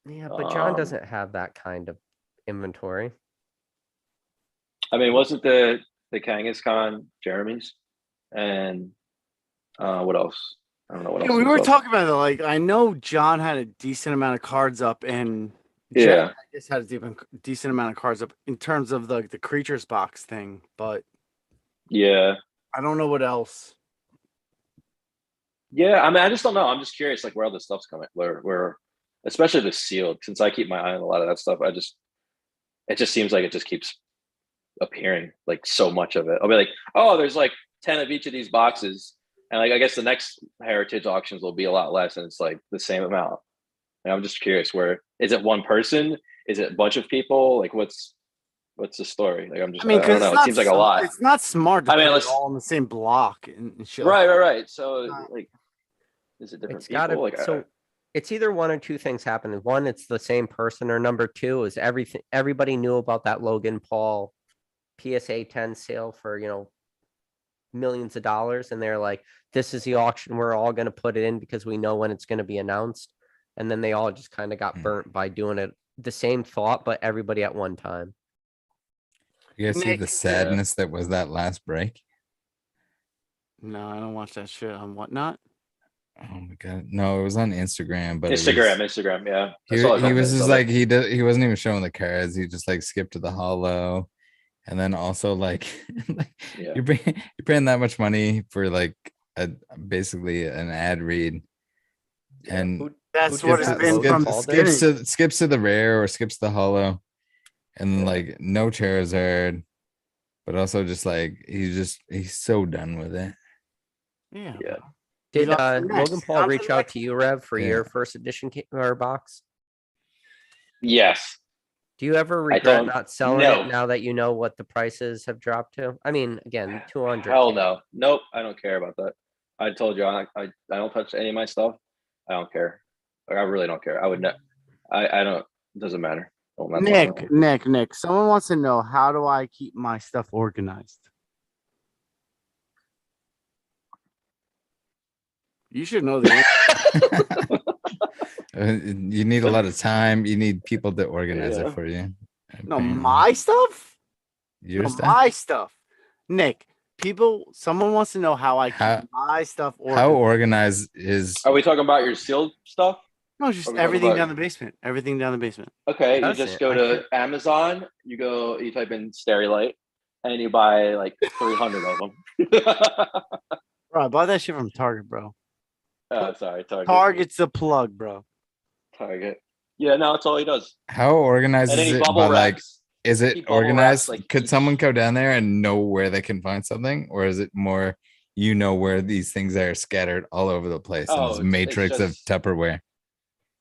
Yeah, but John Um, doesn't have that kind of inventory. I mean, wasn't the Kangaskhan Jeremy's and what else? I don't know what Yeah, else. we was were up. talking about that. Like, I know John had a decent amount of cards up, and Yeah. Jack, I guess, had a decent amount of cards up in terms of the creatures box thing. But Yeah. I don't know what else. Yeah, I mean, I just don't know. I'm just curious, like where all this stuff's coming, where, especially the sealed. Since I keep my eye on a lot of that stuff, it just seems like it just keeps appearing, like so much of it. I'll be like, oh, there's like 10 of each of these boxes, and like I guess the next Heritage auctions will be a lot less, and it's like the same amount. And I'm just curious, where is it? One person? Is it a bunch of people? Like, what's the story? Like, I'm just, I mean, I don't because know. It seems like a lot. It's not smart to I mean, put it let's- all in the same block and shit. like Right. So like, is it different It's people? got to Like, so. It's either one or two things happening. One, it's the same person, or number two is everybody knew about that Logan Paul PSA 10 sale for millions of dollars, and they're like, this is the auction, we're all going to put it in because we know when it's going to be announced. And then they all just kind of got burnt by doing it the same thought, but everybody at one time. You guys see Nick, the sadness that was that last break? No, I don't watch that shit on whatnot. Oh my god, no, it was on Instagram, but it was- Instagram, yeah. I saw a he couple was minutes just of it. like he wasn't even showing the cards. He just like skipped to the hollow, and then also like, Yeah. you're paying that much money for like basically an ad read, and That's Who what did it's that? been Logan from Paul the did? beginning. skips to the rare or skips the hollow, and like no Charizard, but also just like he's so done with it. Yeah. Yeah. Did He's on to the Logan next. Paul On to reach the out next. to you, Rev, for Yeah. your first edition or box? Yes. Do you ever I regret don't not selling know. it now that you know what the prices have dropped to? I mean, again, 200. Hell no. Nope. I don't care about that. I told you I don't touch any of my stuff. I don't care. Like, I really don't care. I would not. I don't. It doesn't matter. Don't mess with it. Nick. Someone wants to know, how do I keep my stuff organized? You should know the answer. You need a lot of time. You need people to organize Yeah. it for you. No, apparently. my stuff? Your No, stuff? my stuff. Nick, someone wants to know how I keep How- my stuff How organized. organized is Are we talking about your sealed stuff? No, just are we talking everything about- down the basement. Everything down the basement. Okay, you That's just it. go I to Amazon. You type in Sterilite, and you buy like 300 of them. Bro, I bought that shit from Target, bro. Sorry, Target. Target's the plug, bro. Target. Yeah, no, that's all he does. how organized And is then he it? bubble But like, wraps. is it he bubble wraps, organized? like, Could each- someone go down there and know where they can find something, or is it more where these things are scattered all over the place in Oh, this it's matrix of just- Tupperware?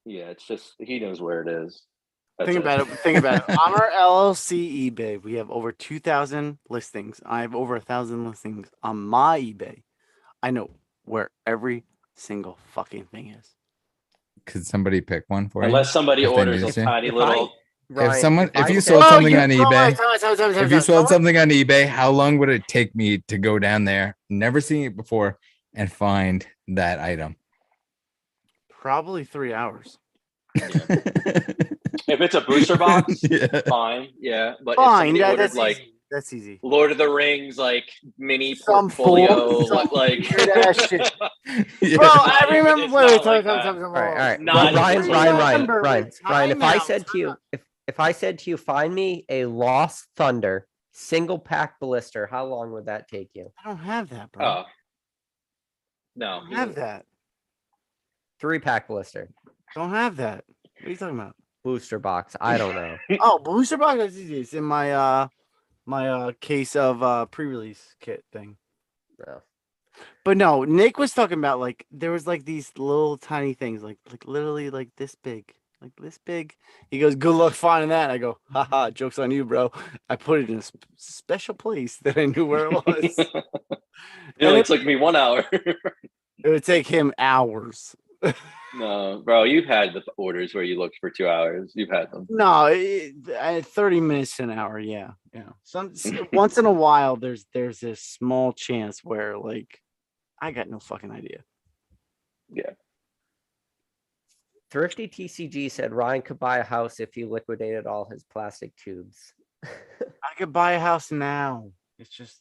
Yeah, it's just he knows where it is. That's Think about it. On our LLC eBay, we have over 2,000 listings. I have over 1,000 listings on my eBay. I know where every single fucking thing is. Could somebody pick one for Unless somebody if they orders a needed to? tiny If little. Ryan, if you I sold said- something on eBay, If if you sold something on eBay, how long would it take me to go down there, never seen it before, and find that item? Probably 3 hours. If it's a booster box, Yeah. fine. Yeah, but Fine, if somebody ordered that's like easy. That's easy. Lord of the Rings, like mini Some portfolio, some like weird ass shit. Yeah. Bro, I remember. It's Wait, not like that. All right. Not Ryan, even Ryan, close. Ryan, Remember, Ryan, Ryan. If time I out, said to time you, out. If I said to you, find me a Lost Thunder single pack blister, how long would that take you? I don't have that, bro. Oh. I No. don't have that. 3-pack blister. Don't have that. What are you talking about? Booster box. I don't know. Oh, booster box. That's easy. It's in my my case of pre-release kit thing. No. But no, Nick was talking about like there was like these little tiny things, like literally like this big, like this big. He goes, "Good luck finding that." I go, "Haha, joke's on you, bro. I put it in a special place that I knew where it was. It only took me 1 hour. It would take him hours." No, bro, you've had the orders where you looked for 2 hours. You've had them. No, 30 minutes to an hour. Yeah, yeah. Once in a while, there's this small chance where like I got no fucking idea. Yeah. Thrifty TCG said Ryan could buy a house if he liquidated all his plastic tubes. I could buy a house now. It's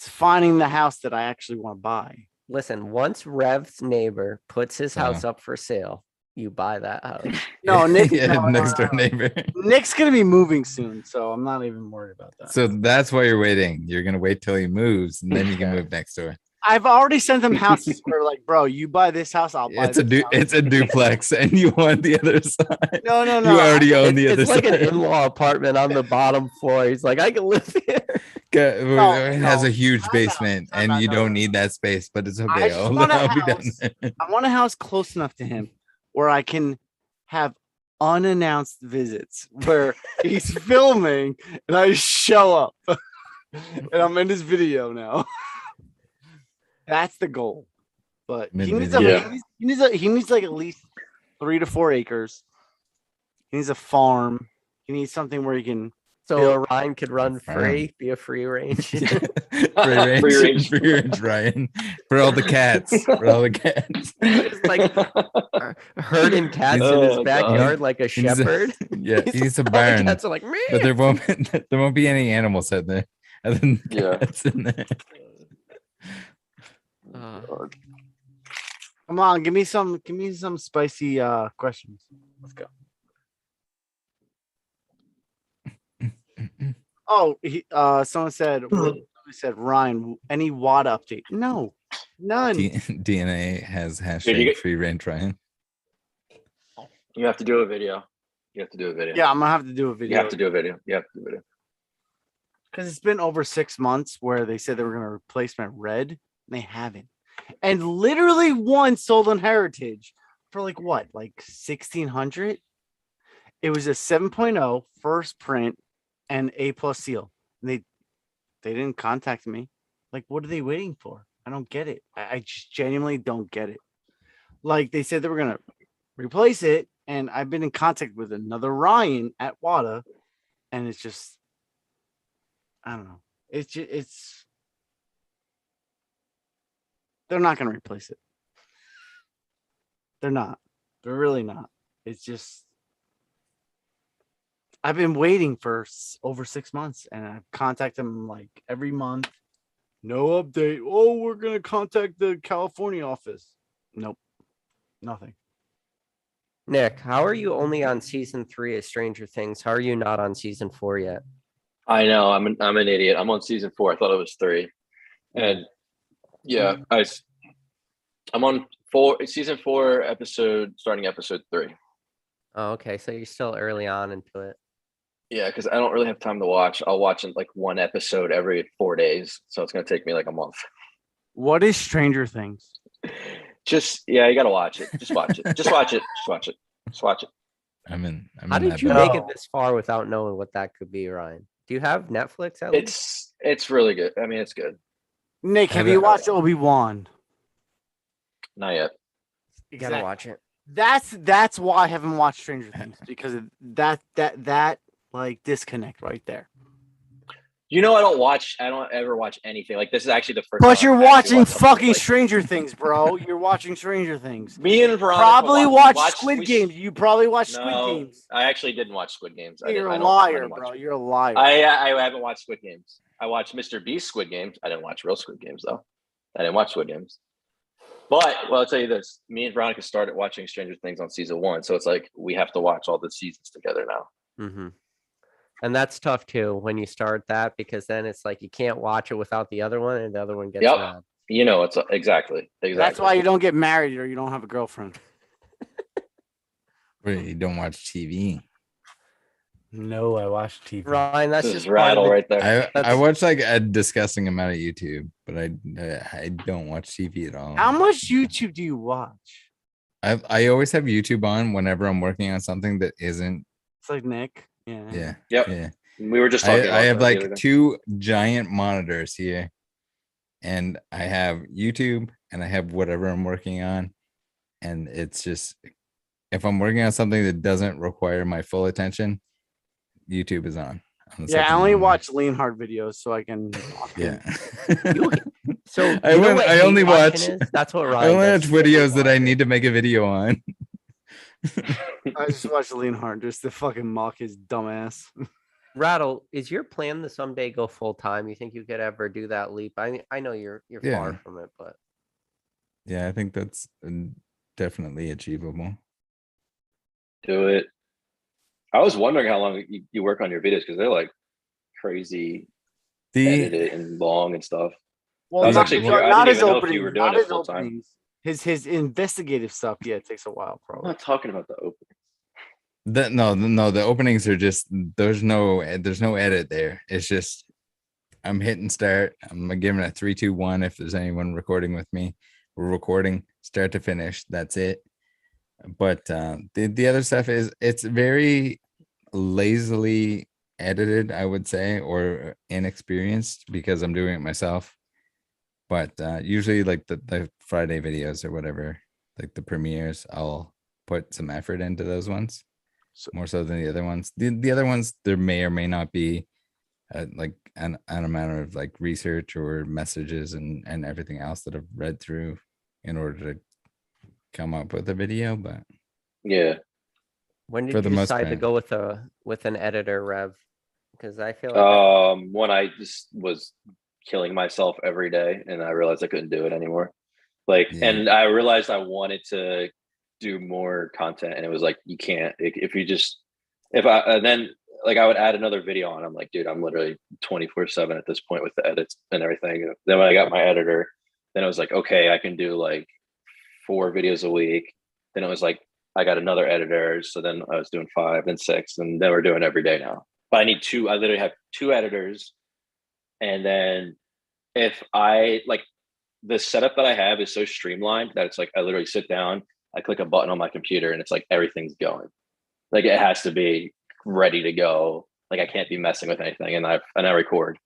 finding the house that I actually want to buy. Listen, once Rev's neighbor puts his house up for sale, you buy that house. No, Nick, Yeah, no, next door neighbor. Nick's gonna be moving soon, so I'm not even worried about that. So that's why you're waiting. You're gonna wait till he moves, and then you can move next door. I've already sent them houses where like, bro, you buy this house, I'll buy It's a this house. it's a duplex, and you want the other side. No. You already own the other It's like side. an in-law apartment on the bottom floor. He's like, I can live here. It has a huge Time out, basement, time and out, you no, don't no. need that space, but it's I okay. just I'll want a be done. house. I want a house close enough to him where I can have unannounced visits where he's filming and I show up and I'm in his video now. That's the goal. But he needs, Yeah. he needs like at least 3 to 4 acres. He needs a farm. He needs something where he can So Ryan could run Farm. free, be a free range. free range, free range, Ryan. For all the cats. For all the cats. Just like herding cats in his Oh, God. backyard like a He needs a- shepherd. Yeah, he needs a All the barn. cats are like, "Meow." But there won't be any animals out there other than Yeah. cats in there. come on, give me some spicy questions. Let's go. Oh, someone said Ryan, any WAD update? No, none. DNA has Dude, hashtag free range Ryan. You have to do a video. You have to do a video. Yeah, I'm gonna have to do a You video. have to do a video. You have to do a video. Because it's been over 6 months where they said they were gonna replace my red, and they haven't. And literally one sold on Heritage for like what, like 1,600? It was a 7.0 first print and A+ seal. And they didn't contact me. Like, what are they waiting for? I don't get it. I just genuinely don't get it. Like they said they were gonna replace it, and I've been in contact with another Ryan at WADA, and it's just, I don't know. It's they're not gonna replace it. They're not. They're really not. It's just I've been waiting for over 6 months, and I've contacted them like every month. No update. Oh, we're gonna contact the California office. Nope, nothing. Nick, how are you only on season 3 of Stranger Things? How are you not on season 4 yet? I know. I'm an idiot. I'm on season 4. I thought it was 3. And yeah, I'm on season 4 starting episode 3. Oh, okay. So you're still early on into it. Yeah, because I don't really have time to watch. I'll watch like one episode every 4 days. So it's gonna take me like a month. What is Stranger Things? You gotta watch it. Just watch it. Just watch it. Just watch it. Just watch it. I'm in How did that you boat. make it this far without knowing what that could be, Ryan? Do you have Netflix at least? It's really good. I mean, it's good. Nick, have you watched Obi-Wan? Not yet. You gotta watch it. That's why I haven't watched Stranger Things, because of that like disconnect right there. You know, I don't ever watch anything. Like, this is actually the first But time you're I've actually watching watched something, fucking like, Stranger Things, bro. You're watching Stranger Things. Me and Veronica Probably watch watched Squid Games. You probably watched Squid No, Games. I actually didn't watch Squid Games. You're I a don't liar, watch bro. it. You're a liar. I haven't watched Squid Games. I watched Mr. Beast Squid Games. I didn't watch real Squid Games though. I didn't watch Squid Games. But I'll tell you this: me and Veronica started watching Stranger Things on season 1, so it's like we have to watch all the seasons together now. Mm-hmm. And that's tough too when you start that, because then it's like you can't watch it without the other one, and the other one gets Yep. mad. You know, it's exactly. That's why you don't get married or you don't have a girlfriend. Wait, you don't watch TV. No, I watch TV. Ryan, that's This just is Rattle right there. I That's- watch like a disgusting amount of YouTube, but I don't watch TV at all. How much YouTube do you watch? I always have YouTube on whenever I'm working on something that isn't. It's like Nick. Yeah. Yeah. Yep. Yeah. We were just talking about I have that the other like day. 2 giant monitors here, and I have YouTube and I have whatever I'm working on, and it's just if I'm working on something that doesn't require my full attention, YouTube is on. the Yeah, I second only monitor. watch lean hard videos so I can. Yeah. So I you know went- what I hate only watching watch- is? That's what I Ryan only watch does. videos that I need to make a video on. I just watch lean hard just to fucking mock his dumbass. Rattle, is your plan to someday go full time? You think you could ever do that leap? I know you're far Yeah. from it, but Yeah, I think that's definitely achievable. Do it. I was wondering how long you work on your videos because they're like crazy edited and long and stuff. Well, I was not, actually not, curious. I not didn't his even know if opening. you were doing Not it his full time. openings. His investigative stuff. Yeah, it takes a while, I'm probably. not talking about the opening. No, the openings are just there's no edit there. It's just I'm hitting start. I'm giving it 3, 2, 1. If there's anyone recording with me, we're recording start to finish. That's it. But the other stuff is it's very lazily edited, I would say, or inexperienced because I'm doing it myself. But usually like the Friday videos or whatever, like the premieres, I'll put some effort into those ones more so than the other ones. The other ones, there may or may not be like an amount of like research or messages and everything else that I've read through in order to come up with a video. But Yeah. when did For you the most decide to part. go with an editor, Rev? Because I feel like When I just was killing myself every day and I realized I couldn't do it anymore. Like, Yeah. and I realized I wanted to do more content, and it was like, you can't, if you just, and then like I would add another video on. I'm like, dude, I'm literally 24/7 at this point with the edits and everything. Then when I got my editor, then I was like, okay, I can do like 4 videos a week. Then it was like, I got another editor. So then I was doing 5 and 6, and then we're doing every day now. But I need 2, I literally have 2 editors. And then if I like the setup that I have is so streamlined that it's like, I literally sit down, I click a button on my computer and it's like, everything's going. Like it has to be ready to go. Like I can't be messing with anything. And I record.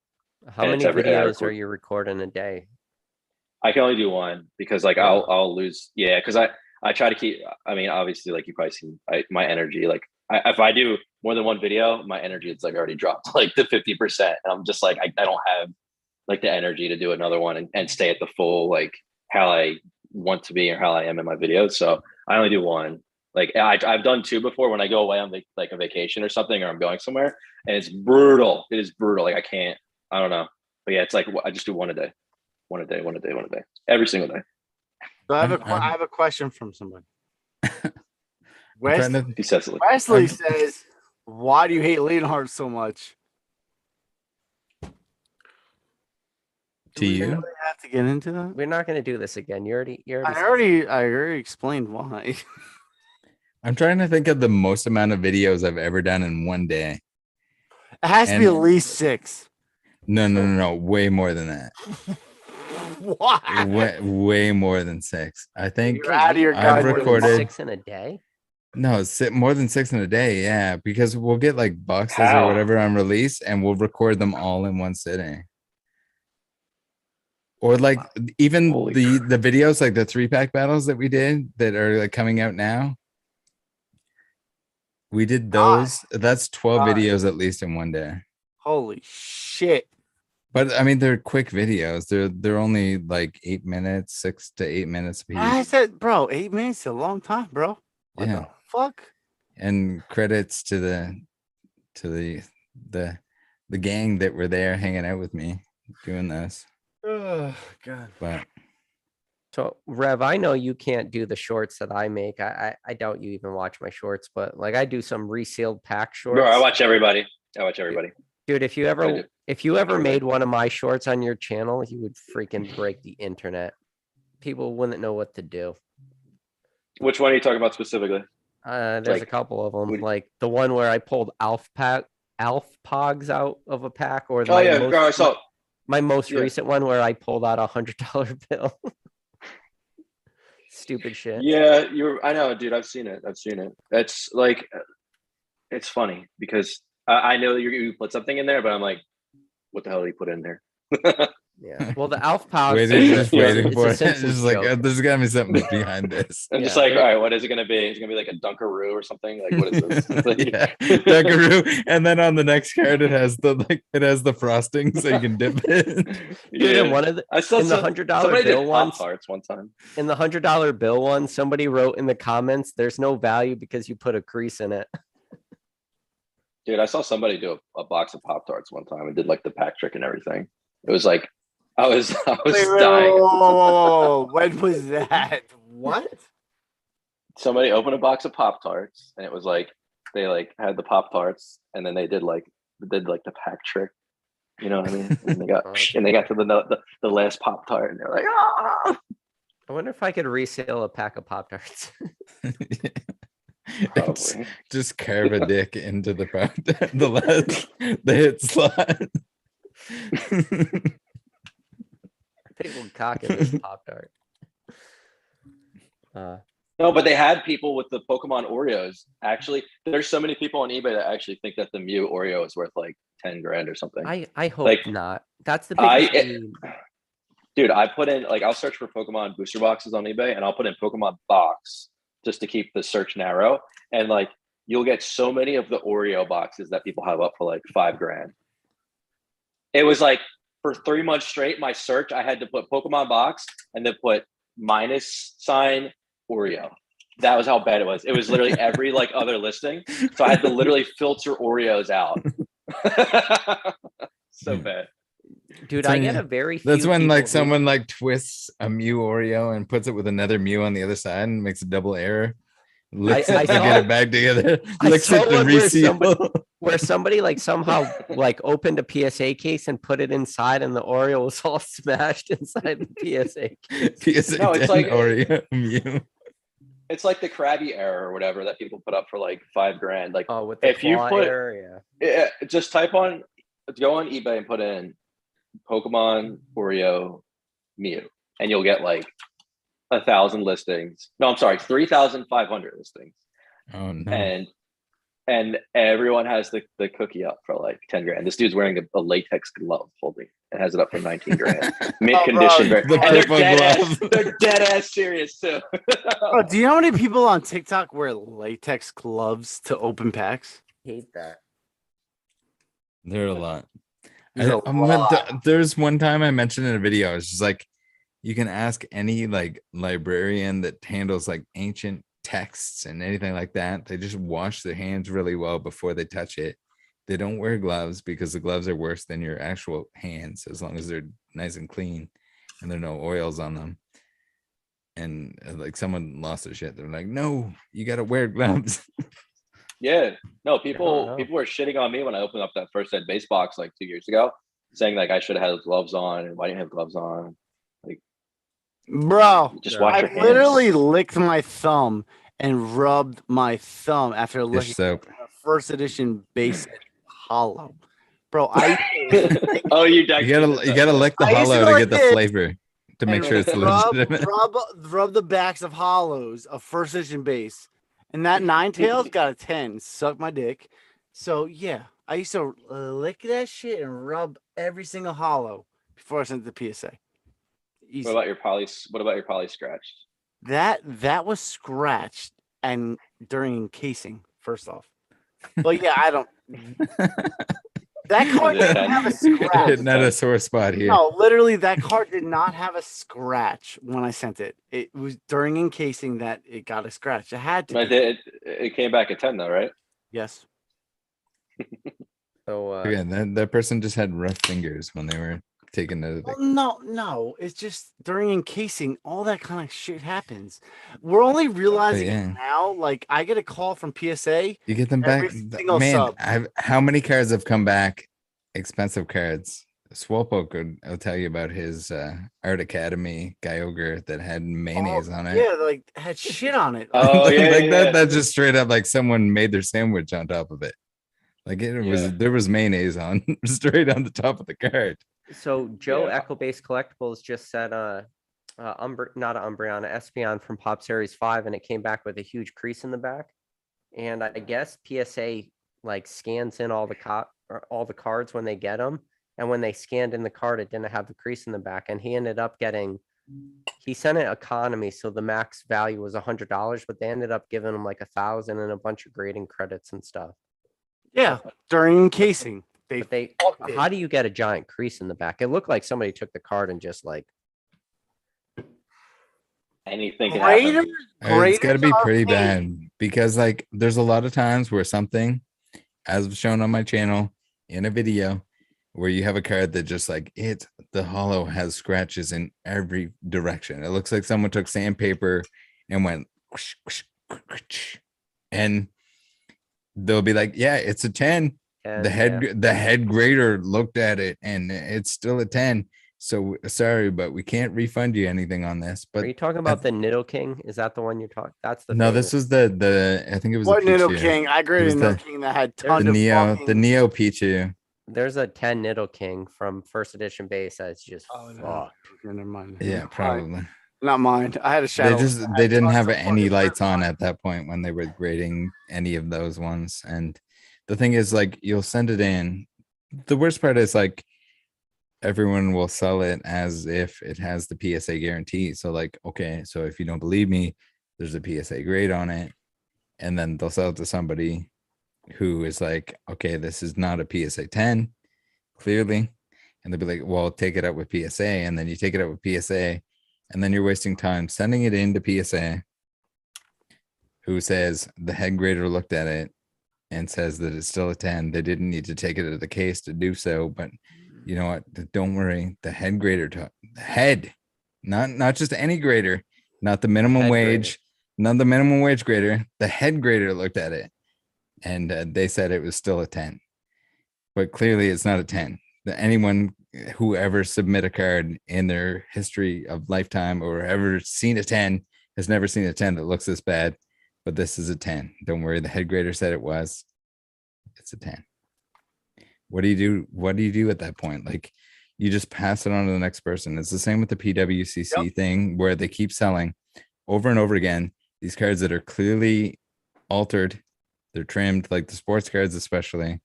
how and many it's every- and I videos are record. you recording a day? I can only do 1 because like Yeah. I'll lose. Yeah. Cause I try to keep, I mean, obviously like you probably see my energy, like if I do more than 1 video, my energy it's like already dropped like to 50%. And I'm just like, I don't have like the energy to do another one and stay at the full, like how I want to be or how I am in my videos. So I only do 1. Like I've done 2 before when I go away on like a vacation or something, or I'm going somewhere, and it's brutal. It is brutal. Like I don't know. But yeah, it's like I just do 1 a day, 1 a day, 1 a day, 1 a day, every single day. So I have I'm- I have a question from somebody. I'm Wes- trying to- He says it like, Wesley I'm- says, "Why do you hate Leonhardt so much?" To Do we you? really have to get into that? We're not going to do this again. You already I said- already explained why. I'm trying to think of the most amount of videos I've ever done in one day. It has to be at And- least 6. No, way more than that. Why? Way more than 6. I think You're out of your I've More than recorded 6 in a day. no more than 6 in a day. Yeah, because we'll get like boxes or How? whatever on release, and we'll record them all in one sitting. Or like even Holy the videos like the 3-pack battles that we did that are like coming out now. We did those. That's 12 God. videos at least in one day. Holy shit. But I mean, they're quick videos. They're only like 8 minutes, 6 to 8 minutes a piece. I said, bro, 8 minutes is a long time, bro. What Yeah. the fuck? And credits to the gang that were there hanging out with me doing this. Oh god. But So Rev, I know you can't do the shorts that I make. I doubt you even watch my shorts, but like I do some resealed pack shorts. Bro, I watch everybody. Dude, if you I ever do. made one of my shorts on your channel, you would freaking break the internet. People wouldn't know what to do. Which one are you talking about specifically? There's a Like, couple of them, would- like the one where I pulled Alf Pogs out of a pack, or Oh yeah, bro, I saw. my most Yeah. recent one where I pulled out $100 bill. Stupid shit. Yeah, I know, dude. I've seen it. It's like, it's funny because I know you put something in there, but I'm like, what the hell did he put in there? Yeah. Well, the Alf Pogs. Just Yeah. waiting it's for a it. Simpsons Just like joke. there's gotta be something behind this. I'm just Yeah, like, they're- all right, what is it gonna be? It's gonna be like a Dunkaroo or something. Like, what is this? It's like- Yeah, Dunkaroo, and then on the next card it has the frosting, so you can dip it. Dude, in one of the I saw in the some- $100 somebody did bill ones, Pop-Tarts one time. in the $100 bill one, somebody wrote in the comments, "There's no value because you put a crease in it." Dude, I saw somebody do a box of Pop-Tarts one time and did like the pack trick and everything. It was like, I was Wait, dying. whoa. When was that? What? Somebody opened a box of Pop-Tarts and it was like, they like had the Pop-Tarts and then they did like the pack trick. You know what I mean? And they got to the last Pop-Tart and they're like, ah! I wonder if I could resell a pack of Pop Tarts. Probably. Just carve a dick into the the hit slot. People cock in this Pop Tart. No, but they had people with the Pokemon Oreos. Actually, there's so many people on eBay that actually think that the Mew Oreo is worth like 10 grand or something. I hope Like, not. That's the biggest meme. Dude, I put in like, I'll search for Pokemon booster boxes on eBay and I'll put in Pokemon box just to keep the search narrow. And like, you'll get so many of the Oreo boxes that people have up for like 5 grand. It was like for 3 months straight, my search, I had to put Pokemon box and then put -sign Oreo. That was how bad it was. It was literally every like other listing. So I had to literally filter Oreos out. So bad. Dude, So, I get yeah, a very That's few when people like who- someone like twists a Mew Oreo and puts it with another Mew on the other side and makes a double error. Licks I it to saw- get it back together. I Licks saw it to one where reseal. where somebody like somehow like opened a PSA case and put it inside and the Oreo was all smashed inside the PSA case. PSA No, it's 10 like- Oreo Mew. It's like the Krabby error or whatever that people put up for like 5 grand. Like, Oh, with the If you claw put- area. just go on eBay and put in Pokemon Oreo Mew, and you'll get like 1,000 listings. No, I'm sorry, 3,500 listings, Oh no. and everyone has the cookie up for like 10 grand. This dude's wearing a latex glove holding and has it up for 19 grand. Mint Oh, bro, condition, the and purple glove. they're dead ass serious too. Bro, do you know how many people on TikTok wear latex gloves to open packs? Hate that. There are a lot. There's a There's one time I mentioned in a video, it's just like you can ask any like librarian that handles like ancient texts and anything like that. They just wash their hands really well before they touch it. They don't wear gloves because the gloves are worse than your actual hands as long as they're nice and clean and there are no oils on them. And like someone lost their shit. They're like, no, you got to wear gloves. Yeah, no, know. people were shitting on me when I opened up that first ed base box like 2 years ago, saying like I should have had gloves on and why didn't I have gloves on? Bro, Just Yeah. wash I your hands. literally licked my thumb and rubbed my thumb after Dish looking soap. at a first edition base hollow. Bro, I Oh, you You gotta lick the I used to hollow go to like get the this flavor to make and sure it's rub, legitimate. rub the backs of hollows of first edition base. And that nine tails got a 10. Suck my dick. So yeah, I used to lick that shit and rub every single hollow before I sent it to PSA. Easy. What about your poly scratched? That was scratched and during encasing, first off. Well, yeah, I don't. That card Was it didn't 10? have a scratch. Hitting at a sore spot here. No, literally, that card did not have a scratch when I sent it. It was during encasing that it got a scratch. It had to. But Be. it came back at 10 though, right? Yes. So Again, that person just had rough fingers when they were taken to Well, the. no. It's just during encasing, all that kind of shit happens. We're only realizing yeah. it now. Like I get a call from PSA. You get them Every back, single man. sub. How many cards have come back? Expensive cards. Swopoke will tell you about his Art Academy Kyogre that had mayonnaise on it. Yeah, like had shit on it. Oh yeah, Like yeah. that's just straight up like someone made their sandwich on top of it. Like there was mayonnaise on straight on the top of the card. So Joe Yeah. Echo Based Collectibles just said not an Umbreon, an Espeon from Pop Series 5, and it came back with a huge crease in the back. And I guess PSA like scans in all the cards when they get them. And when they scanned in the card, it didn't have the crease in the back. And he ended up he sent it economy, so the max value was $100, but they ended up giving him like 1,000 and a bunch of grading credits and stuff. Yeah, during encasing. But how do you get a giant crease in the back? It looked like somebody took the card and just like. Anything can happen. It's got to be Graders are pretty pain. bad because like there's a lot of times where something, as shown on my channel in a video, where you have a card that just like the hollow has scratches in every direction. It looks like someone took sandpaper and went whoosh, whoosh, whoosh, whoosh, and they'll be like, yeah, it's a 10. And, The head grader looked at it and it's still a 10. So sorry, but we can't refund you anything on this. But Are you talking about the Nido King? Is that the one you're talking? That's the no, famous- this was the I think it was What a Pichu. Nido King? I graded was a Nido the- King that had The tons of Neo fucking... Neo Pichu. There's a 10 Nido King from first edition base that's just Oh, no. fucked. Never mind. Yeah, probably. Not mine. I had a shadow. They didn't have tons of any fucking lights on red at that point when they were grading any of those ones. And the thing is, like, you'll send it in. The worst part is like everyone will sell it as if it has the PSA guarantee. So like, okay, so if you don't believe me, there's a PSA grade on it, and then they'll sell it to somebody who is like, okay, this is not a PSA 10, clearly. And they'll be like, well, take it out with PSA. And then you take it out with PSA, and then you're wasting time sending it into PSA, who says the head grader looked at it and says that it's still a 10. They didn't need to take it out of the case to do so. But you know what? Don't worry. The head grader, the head, not just any grader, not the minimum Head wage, not the minimum wage grader. The head grader looked at it and they said it was still a 10. But clearly it's not a 10. Anyone who ever submit a card in their history of lifetime or ever seen a 10 has never seen a 10 that looks this bad. But this is a 10. Don't worry. The head grader said it was. It's a 10. What do you do? What do you do at that point? Like, you just pass it on to the next person. It's the same with the PWCC thing where they keep selling over and over again these cards that are clearly altered. They're trimmed, like the sports cards, especially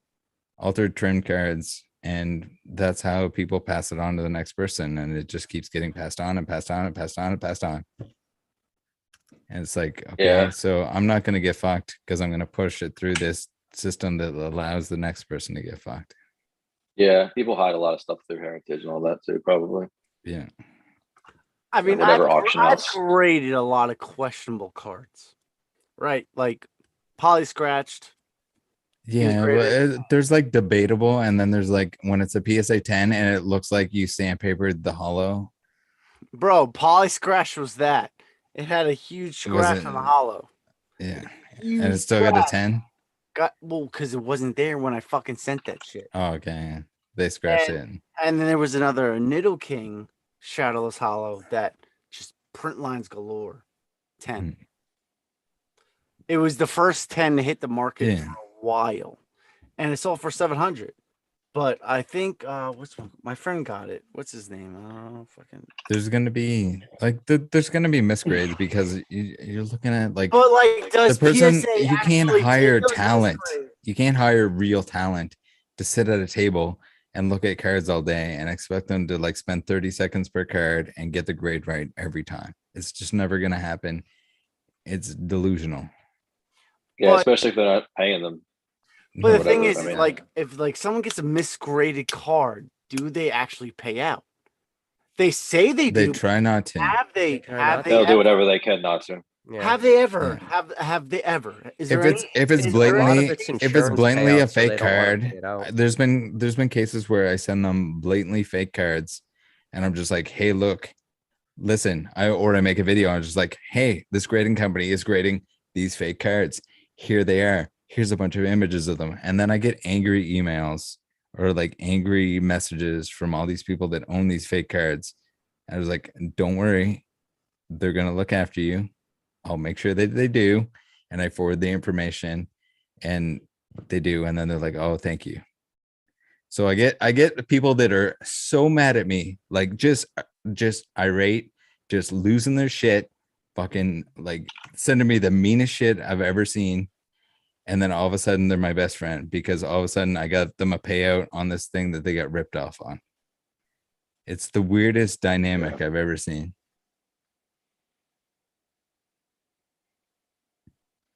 altered, trimmed cards. And that's how people pass it on to the next person. And it just keeps getting passed on and passed on and passed on and passed on. And it's like, okay, so I'm not going to get fucked because I'm going to push it through this system that allows the next person to get fucked. Yeah, people hide a lot of stuff through heritage and all that too, probably. Yeah. I mean, Whatever auction I've house. graded a lot of questionable cards, right? Like poly scratched. Yeah, there's like debatable, and then there's like when it's a PSA 10 and it looks like you sandpapered the hollow. Bro, poly scratch was that. It had a huge scratch on the hollow. Yeah. Huge And it still got a scratch. 10. Because it wasn't there when I fucking sent that shit. Oh, okay. They scratched it. And then there was another Nido King Shadowless Hollow that just print lines galore. 10. It was the first 10 to hit the market for a while. And it sold for 700. But I think my friend got it. What's his name? Fucking. There's gonna be like there's gonna be misgrades because you're looking at like, but like does the person. PSA You can't actually hire take those talent. misgrades? You can't hire real talent to sit at a table and look at cards all day and expect them to like spend 30 seconds per card and get the grade right every time. It's just never gonna happen. It's delusional. Yeah, But- especially if they're not paying them. But the whatever, thing is, I mean- like, if like someone gets a misgraded card, do they actually pay out? They say they They do. try not to. Have they? They try Have not they? They'll do ever- whatever they can not to. Yeah. Have they ever? Have they ever? Is there if it's is a there lot blatantly of it's if it's insurance blatantly a payouts, so they fake don't wanna card, pay it out. there's been cases where I send them blatantly fake cards, and I'm just like, hey, look, listen, I make a video. I'm just like, hey, this grading company is grading these fake cards. Here they are. Here's a bunch of images of them, and then I get angry emails or like angry messages from all these people that own these fake cards. I was like, don't worry, they're gonna look after you. I'll make sure that they do. And I forward the information and they do. And then they're like, oh, thank you. So I get people that are so mad at me, like just irate, just losing their shit, fucking like sending me the meanest shit I've ever seen. And then all of a sudden they're my best friend because all of a sudden I got them a payout on this thing that they got ripped off on. It's the weirdest dynamic I've ever seen.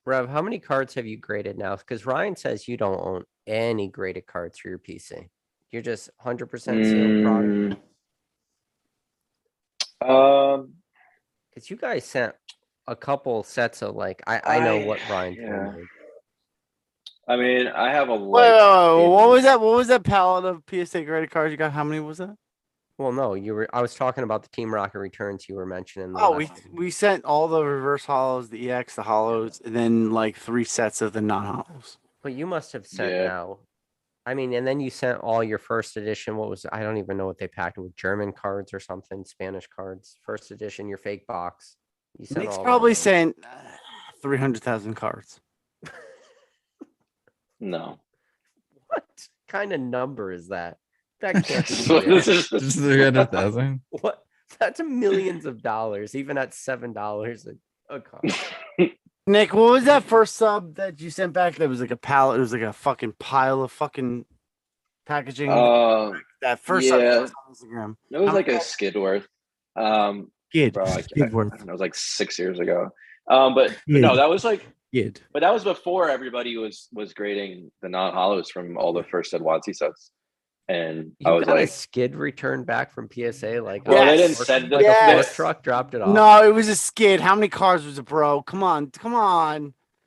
Rev, how many cards have you graded now? Because Ryan says you don't own any graded cards for your PC. You're just 100% sealed product. Because you guys sent a couple sets of like, I know what Ryan told me. I mean, I have a Wait, what was that? What was that palette of PSA graded cards you got? How many was that? Well, no, I was talking about the Team Rocket returns you were mentioning. Oh, we sent all the reverse hollows, the EX, the hollows, and then like 3 sets of the non-hollows. But you must have sent now. I mean, and then you sent all your first edition. What was I don't even know what they packed with, German cards or something, Spanish cards, first edition, your fake box. You sent Nick's all probably that. sent 300,000 cards. No. What kind of number is that? That can't be What real. is this? Just 300,000. What? That's millions of dollars, even at $7 a card. Nick, what was that first sub that you sent back? That was like a pallet. It was like a fucking pile of fucking packaging. That first sub yeah. was on Instagram. It was like a Skidworth. Skid. Bro, I Skidworth. don't know, it was like 6 years ago. But no, that was like Skid. But that was before everybody was grading the non-hollows from all the first Edwansi sets. And You I was got a like, skid returned back from PSA, like well, they Yes. didn't send like a Yes. fork truck dropped it off. No, it was a skid. How many cars was it, bro? Come on.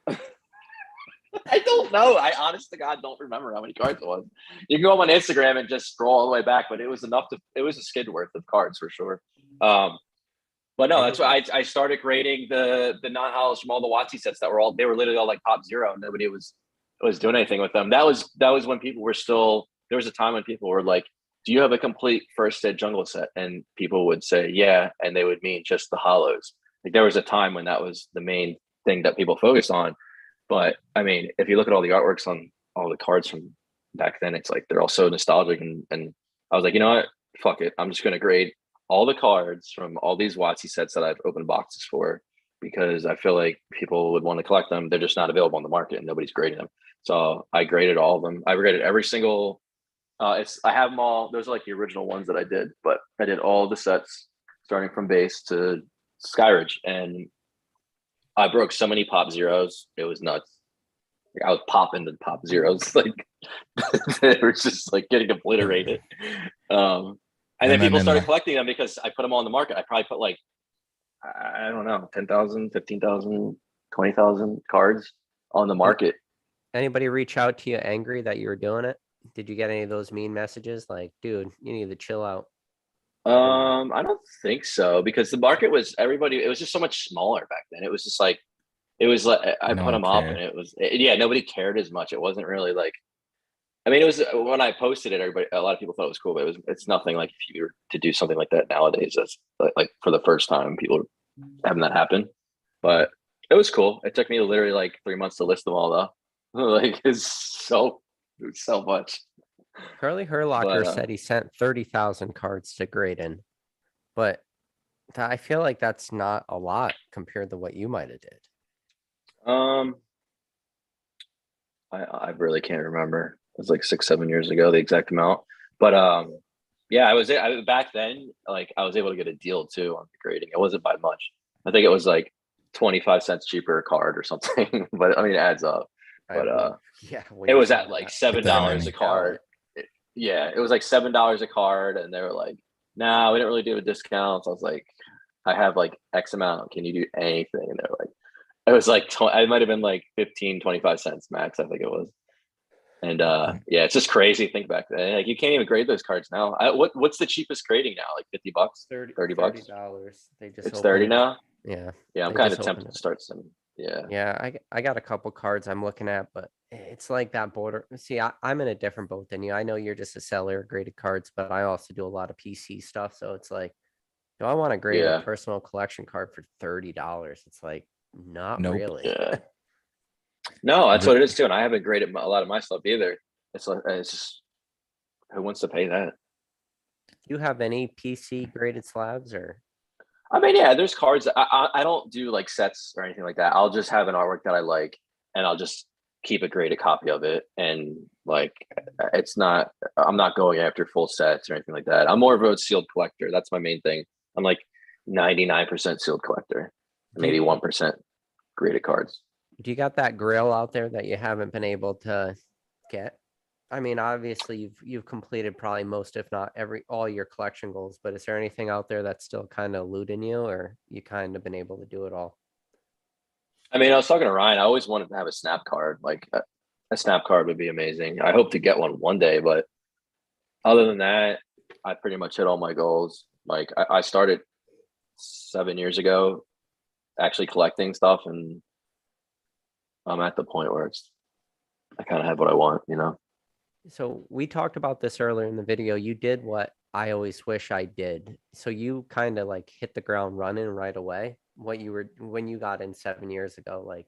I don't know. I honest to God don't remember how many cards it was. You can go on Instagram and just scroll all the way back, but it was it was a skid worth of cards for sure. But no, that's why I started grading the non-hollows from all the WotC sets that they were literally all like top 0. Nobody was doing anything with them. That was when people were still, there was a time when people were like, do you have a complete first ed jungle set? And people would say, yeah. And they would mean just the hollows. Like there was a time when that was the main thing that people focused on. But I mean, if you look at all the artworks on all the cards from back then, it's like, they're all so nostalgic. And I was like, you know what? Fuck it. I'm just going to grade all the cards from all these WotC sets that I've opened boxes for, because I feel like people would want to collect them. They're just not available on the market and nobody's grading them. So I graded all of them. I graded every single, I have them all. Those are like the original ones that I did, but I did all the sets starting from base to Skyridge, and I broke so many pop zeros. It was nuts. Like, I was popping the pop zeros. Like they were just like getting obliterated. And then people started collecting them because I put them all on the market. I probably put like, I don't know, 10,000, 15,000, 20,000 cards on the market. Anybody reach out to you angry that you were doing it? Did you get any of those mean messages like, dude, you need to chill out? I don't think so, because the market was it was just so much smaller back then. It was just like, I put them up and nobody cared as much. It wasn't really like, I mean, it was when I posted it, a lot of people thought it was cool, but it's nothing like if you were to do something like that nowadays. That's like for the first time, people are having that happen. But it was cool. It took me literally like 3 months to list them all though. Like it's so much. Curly Herlocker said he sent 30,000 cards to Graydon, but I feel like that's not a lot compared to what you might have did. I really can't remember. It was like 6-7 years ago, the exact amount. But yeah, back then, like I was able to get a deal too on the grading. It wasn't by much. I think it was like 25 cents cheaper a card or something. But I mean, it adds up. But it was at like $7 a card. It was like $7 a card, and they were like, "Nah, we didn't really do a discount." So I was like, I have like X amount. Can you do anything? And they're like, it was like, it might have been like 15, 25 cents max. I think it was. And yeah, it's just crazy. Think back then. Like you can't even grade those cards now. What's the cheapest grading now? Like $50? 30 bucks? $30. They just It's 30 opened it. now? Yeah. Yeah, I'm They kind just of tempted opened to it. start some. Yeah. Yeah, I got a couple cards I'm looking at, but it's like that border. See, I'm in a different boat than you. I know you're just a seller of graded cards, but I also do a lot of PC stuff. So it's like, do I want to grade a Yeah. personal collection card for $30? It's like, not Nope. really. Yeah. No, that's what it is too. And I haven't graded a lot of my stuff either. It's like, it's just, who wants to pay that? Do you have any PC graded slabs or? I mean, yeah, there's cards. I don't do like sets or anything like that. I'll just have an artwork that I like, and I'll just keep a graded copy of it. And like, it's not. I'm not going after full sets or anything like that. I'm more of a sealed collector. That's my main thing. I'm like 99% sealed collector, maybe 1% graded cards. Do you got that grail out there that you haven't been able to get? I mean, obviously you've completed probably most, if not all your collection goals, but is there anything out there that's still kind of eluding you, or you kind of been able to do it all? I mean, I was talking to Ryan. I always wanted to have a snap card. Like a snap card would be amazing. I hope to get one day, but other than that, I pretty much hit all my goals. Like I started 7 years ago, actually collecting stuff, and I'm at the point where I kind of have what I want, you know. So we talked about this earlier in the video. You did what I always wish I did. So you kind of like hit the ground running right away. When you got in 7 years ago, like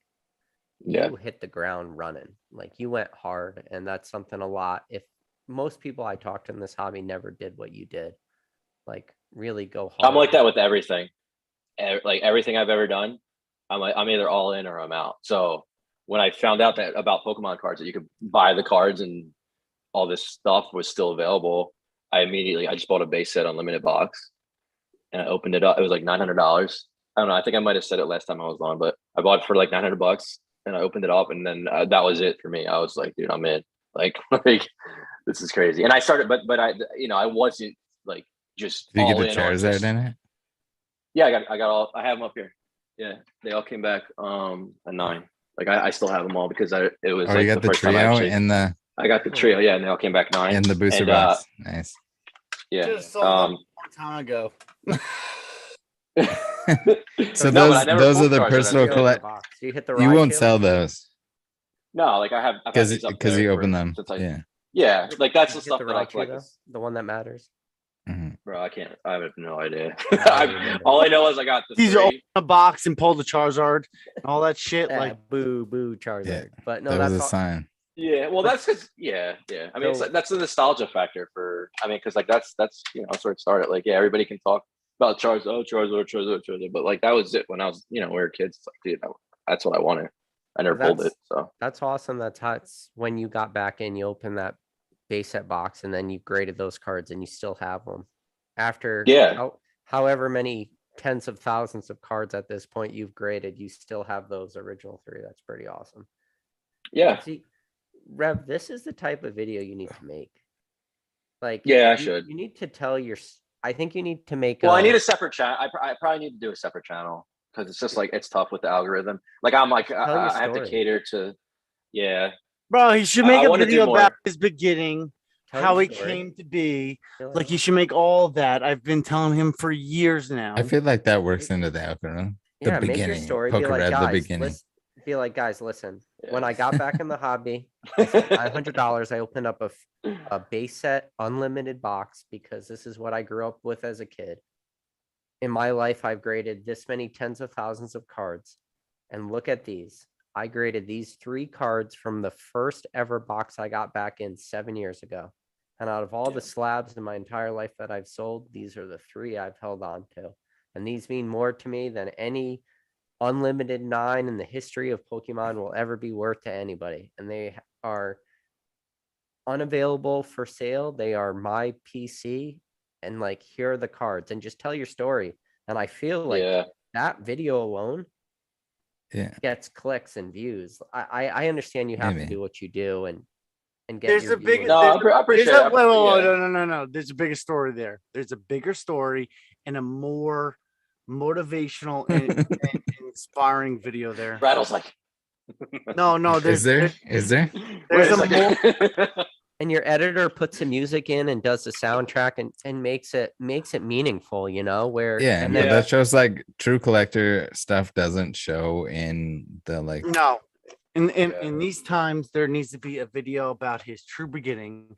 you hit the ground running, like you went hard. And that's something a lot. If most people I talked to in this hobby never did what you did, like really go hard. I'm like that with everything. Like everything I've ever done, I'm either all in or I'm out. So when I found out that about Pokemon cards that you could buy the cards and all this stuff was still available, I just bought a base set unlimited box and I opened it up. It was like $900. I don't know. I think I might have said it last time I was on, but I bought it for like $900 and I opened it up, and then that was it for me. I was like, dude, I'm in. Like this is crazy. And I started, but I wasn't like just. Did you all get the in on Charizard just, in it? Yeah, I got all. I have them up here. Yeah, they all came back a 9. Like I still have them all because it was. Oh, like you got the first time trio and the I got the trio, yeah, and they all came back 9. and the booster box. Nice. Yeah. Just saw them a long time ago. So No, but I never those are pulled the cards in that personal trio. collect. You hit the You ride won't too? sell those No, like I've had because these up there you for- open them. since I- Yeah. Yeah, like that's You the hit stuff the that I ride too, collect. though? The one that matters. Mhm. Bro, I have no idea. remember. All I know is I got the These are all 3. in a box and pull the Charizard and all that shit. Yeah, Like boo Charizard. Yeah, But no, That was that's a all, sign. Yeah, well, that's because I mean, it's So- like, that's the nostalgia factor for. I mean, because like that's that's where it started. Like, yeah, everybody can talk about Charizard, but like that was it when I was we were kids. It's like, dude, that's what I wanted. I never pulled it. So that's awesome. That's how it's when you got back in, you opened that base set box and then you graded those cards and you still have them after however many tens of thousands of cards at this point you've graded, you still have those original 3. That's pretty awesome. yeah, See, Rev, this is the type of video you need to make. Like, I should. You need to tell I think you need to make. Well, I need a separate channel. I probably need to do a separate channel because it's just like it's tough with the algorithm. Like I'm like I have to cater to. Yeah, bro, he should make I a wanna do video about more. his beginning, Tell how your he story. came to be. Feel Like, he should make all that. I've been telling him for years now. I feel like that works into the algorithm. The make your beginning. story. Be Poker like, Red, the guys, beginning. be like, guys, listen. Yeah. When I got back in the hobby, I spent $500. I opened up a base set unlimited box because this is what I grew up with as a kid. In my life, I've graded this many tens of thousands of cards. And look at these. I graded these 3 cards from the first ever box I got back in 7 years ago. And out of all the slabs in my entire life that I've sold, these are the 3 I've held on to. And these mean more to me than any unlimited 9 in the history of Pokemon will ever be worth to anybody. And they are unavailable for sale. They are my PC. And like, here are the cards. And just tell your story. And I feel like that video alone gets clicks and views. I understand you have to do what you do and get There's your a big viewers. No, I appreciate it. No. There's a bigger story there. There's a bigger story and a more motivational and inspiring video there. Rattles like. No, Is there? Is there? There's Wait a second. And your editor puts the music in and does the soundtrack and makes it meaningful, you know, where Yeah, and but then that shows like true collector stuff doesn't show in the like. no. In these times, there needs to be a video about his true beginning.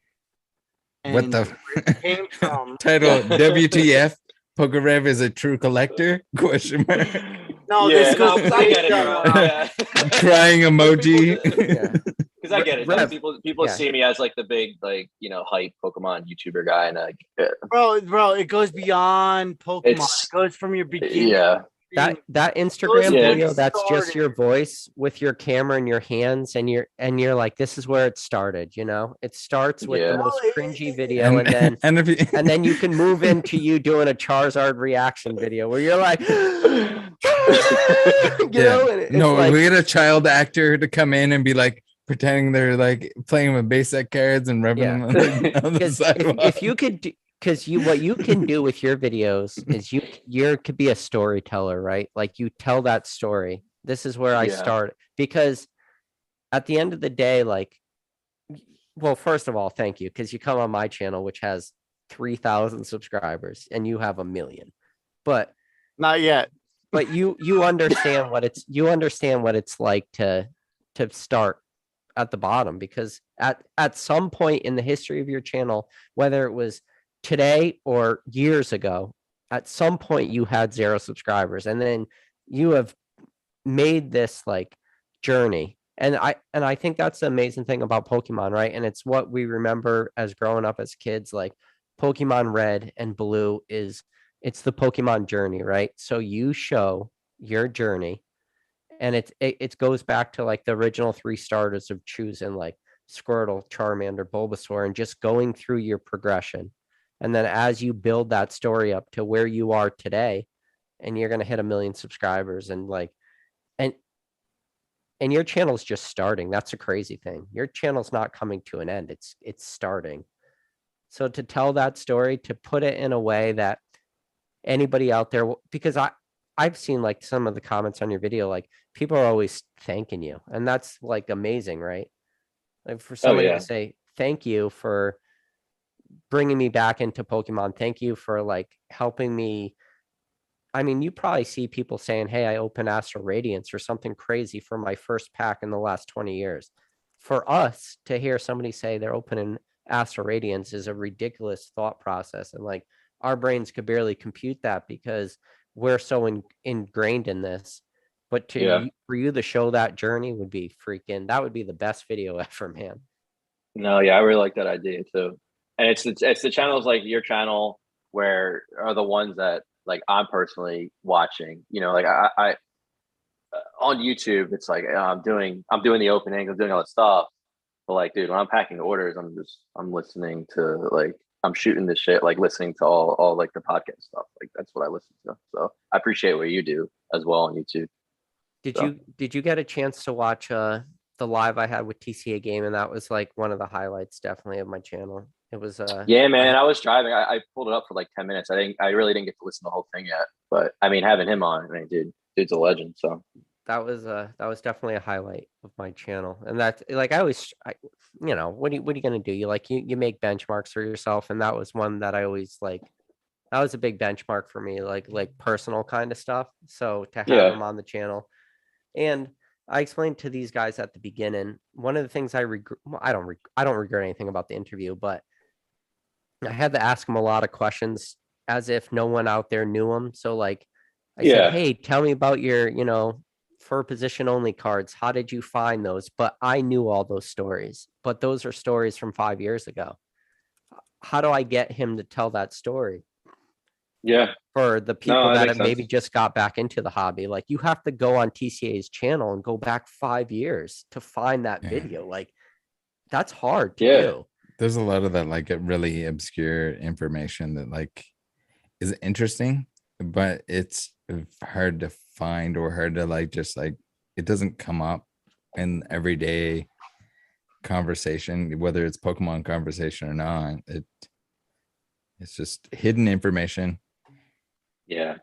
What and the where it came from. title? WTF? Pokerev is a true collector? Question mark. No, Yeah, this goes 'cause I get it, way bro. down. Yeah. Crying emoji. Yeah. Because I get it. Rev, People yeah. see me as like the big, like, hype Pokemon YouTuber guy, and like, Bro, it goes beyond Pokemon. It's- It goes from your beginning. yeah, That Instagram Yeah. video, that's just Started. your voice with your camera in your hands, and you're like, this is where it started, you know. It starts with Yeah. the most Well, cringy video, and then and if you, and then you can move into you doing a Charizard reaction video where you're like, you know, and it's no, like, we get a child actor to come in and be like pretending they're like playing with base set cards and rubbing Yeah. them on the because sidewalk. if you could because what you can do with your videos is you could be a storyteller, right? Like you tell that story. This is where I Yeah. start, because at the end of the day, like, well, first of all, thank you, because you come on my channel, which has 3,000 subscribers, and you have 1 million. But Not yet. you understand what it's like to start at the bottom, because at some point in the history of your channel, whether it was today or years ago, at some point you had 0 subscribers, and then you have made this like journey. And I think that's the amazing thing about Pokemon, right? And it's what we remember as growing up as kids. Like Pokemon Red and Blue it's the Pokemon journey, right? So you show your journey, and it goes back to like the original 3 starters of choosing like Squirtle, Charmander, Bulbasaur, and just going through your progression. And then as you build that story up to where you are today, and you're going to hit 1 million subscribers, and like, and your channel's just starting. That's a crazy thing. Your channel's not coming to an end. It's starting. So to tell that story, to put it in a way that anybody out there, because I've seen like some of the comments on your video, like people are always thanking you, and that's like amazing, right? Like for somebody yeah. to say thank you for bringing me back into Pokemon, thank you for like helping me. I mean, you probably see people saying, hey, I opened Astral Radiance or something crazy for my first pack in the last 20 years. For us to hear somebody say they're opening Astral Radiance is a ridiculous thought process, and like our brains could barely compute that because we're so ingrained in this. But for you to show that journey would be that would be the best video ever, man. No, yeah, I really like that idea too. And it's the channels like your channel where are the ones that like I'm personally watching. Like I on YouTube, it's like I'm doing the opening, I'm doing all that stuff. But like, dude, when I'm packing orders, I'm listening to like I'm shooting this shit, like listening to all like the podcast stuff. Like that's what I listen to. So I appreciate what you do as well on YouTube. Did you get a chance to watch the live I had with TCA Gaming? That was like one of the highlights definitely of my channel. It was yeah, man. I was driving. I pulled it up for like 10 minutes. I really didn't get to listen to the whole thing yet. But I mean, having him on, dude's a legend. So that was definitely a highlight of my channel. And that's like what are you gonna do? You make benchmarks for yourself, and that was one that I always like. That was a big benchmark for me, like personal kind of stuff. So to have him on the channel, and I explained to these guys at the beginning, one of the things I don't regret anything about the interview, but I had to ask him a lot of questions as if no one out there knew him. So like I said, hey, tell me about your, for position only cards. How did you find those? But I knew all those stories, but those are stories from 5 years ago. How do I get him to tell that story? Yeah. For the people that that makes have sense. maybe just got back into the hobby, like you have to go on TCA's channel and go back 5 years to find that video. Like that's hard to do. There's a lot of that like really obscure information that like is interesting, but it's hard to find or hard to like just like it doesn't come up in everyday conversation, whether it's Pokemon conversation or not. It's just hidden information. Yeah.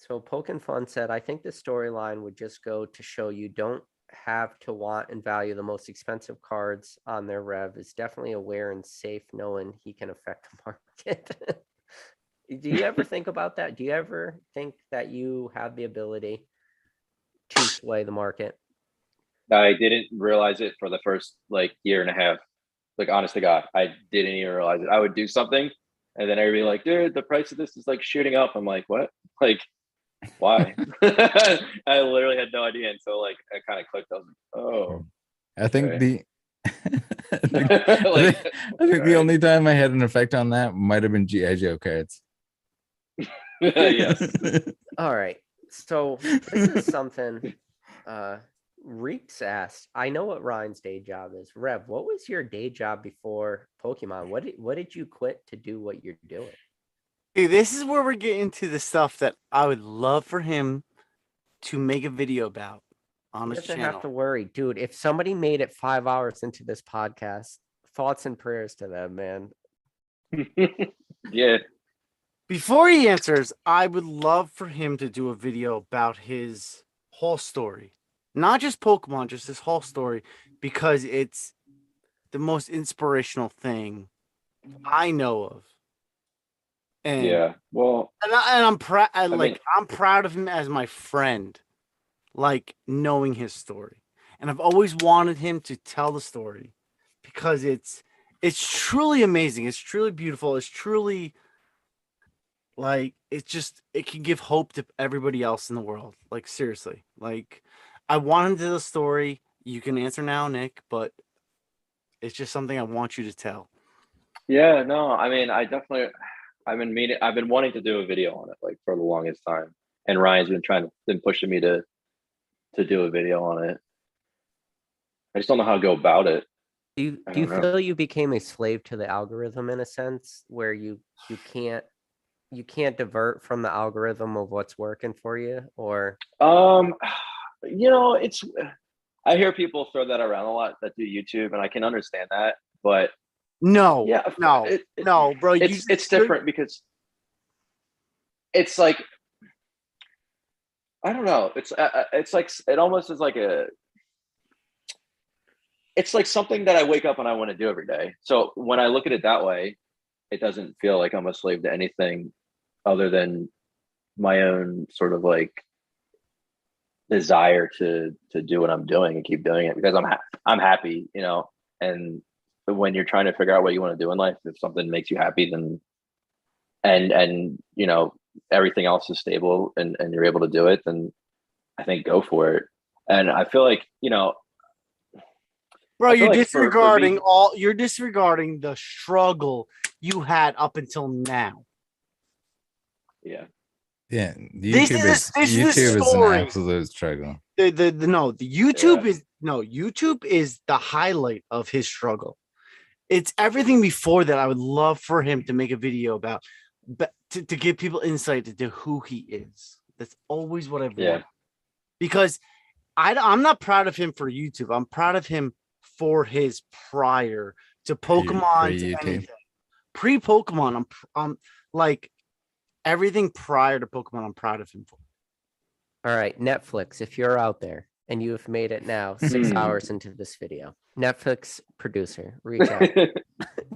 So Pokin Fun said, I think the storyline would just go to show you don't have to want and value the most expensive cards on their rev. Is definitely aware and safe knowing he can affect the market. Do you ever think about that? Do you ever think that you have the ability to sway the market? I didn't realize it for the first like year and a half. Like honest to God, I didn't even realize it. I would do something and then everybody like, dude, the price of this is like shooting up. I'm like, what? Like, why? I literally had no idea until like I kind of clicked. I was like, oh. I think Okay. I think the only time I had an effect on that might have been GI Joe cards. Yes. All right. So this is something Reeks asked. I know what Ryan's day job is. Rev, what was your day job before Pokemon? What did you quit to do what you're doing? Hey, this is where we're getting to the stuff that I would love for him to make a video about on You his doesn't channel. have to worry, dude. If somebody made it 5 hours into this podcast, thoughts and prayers to them, man. Yeah. Before he answers, I would love for him to do a video about his whole story. Not just Pokemon, just his whole story, because it's the most inspirational thing I know of. And Yeah. Well, I'm proud. mean- I'm proud of him as my friend, like knowing his story. And I've always wanted him to tell the story because it's truly amazing. It's truly beautiful. It's truly like it can give hope to everybody else in the world. Like seriously. Like I want him to tell the story. You can answer now, Nick, but it's just something I want you to tell. yeah, no, I mean, I've been wanting to do a video on it like for the longest time. And Ryan's been pushing me to do a video on it. I just don't know how to go about it. Do you I don't know. feel you became a slave to the algorithm in a sense where you can't divert from the algorithm of what's working for you? Or You know, I hear people throw that around a lot that do YouTube, and I can understand that, but No, yeah, no, bro. It's different because it's like I don't know. It's like it almost is like it's like something that I wake up and I want to do every day. So when I look at it that way, it doesn't feel like I'm a slave to anything other than my own sort of like desire to do what I'm doing and keep doing it because I'm happy, you know. And when you're trying to figure out what you want to do in life, if something makes you happy, then and you know everything else is stable and you're able to do it, then I think go for it. And I feel like, you know, bro, I feel you're like disregarding you're disregarding the struggle you had up until now. Yeah. Yeah, This is the YouTube is an story. absolute struggle. The YouTube is the highlight of his struggle. It's everything before that I would love for him to make a video about, but to give people insight into who he is. That's always what I've wanted. Because I'm not proud of him for YouTube. I'm proud of him for his prior to Pokemon, to anything. Pre-Pokemon, I'm like everything prior to Pokemon, I'm proud of him for. all right, Netflix, if you're out there and you have made it now 6 hours into this video, Netflix producer, reach out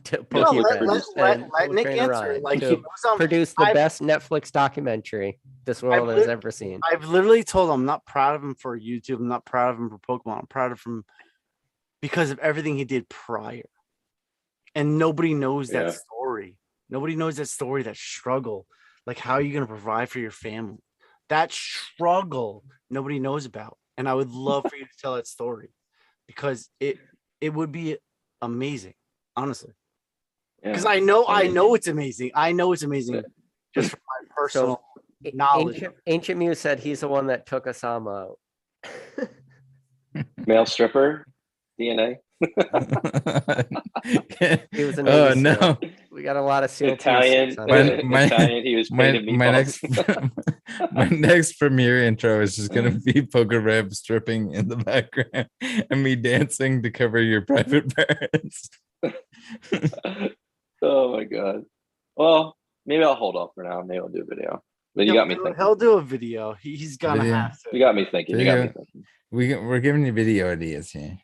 to let Nick answer. Like he produce the best Netflix documentary this world has ever seen. I've literally told him I'm not proud of him for YouTube. I'm not proud of him for Pokemon. I'm proud of him because of everything he did prior. And nobody knows that story. Nobody knows that story, that struggle. Like, how are you going to provide for your family? That struggle nobody knows about. And I would love for you to tell that story because it would be amazing, honestly. Because I know it's amazing. I know it's amazing just from my personal knowledge. Ancient Muse said he's the one that took Osama out. Male stripper DNA. He was Oh no! We got a lot of SEAL Italian. Italian. He was paid in meatballs. My next premiere intro is just gonna be Poker Rev stripping in the background and me dancing to cover your private parts. Oh my god. Well, maybe I'll hold off for now. Maybe I'll do a video. But you got me thinking. He'll do a video. He's gonna Video. have to. You got me thinking. You got me Video. thinking. We're giving you video ideas here.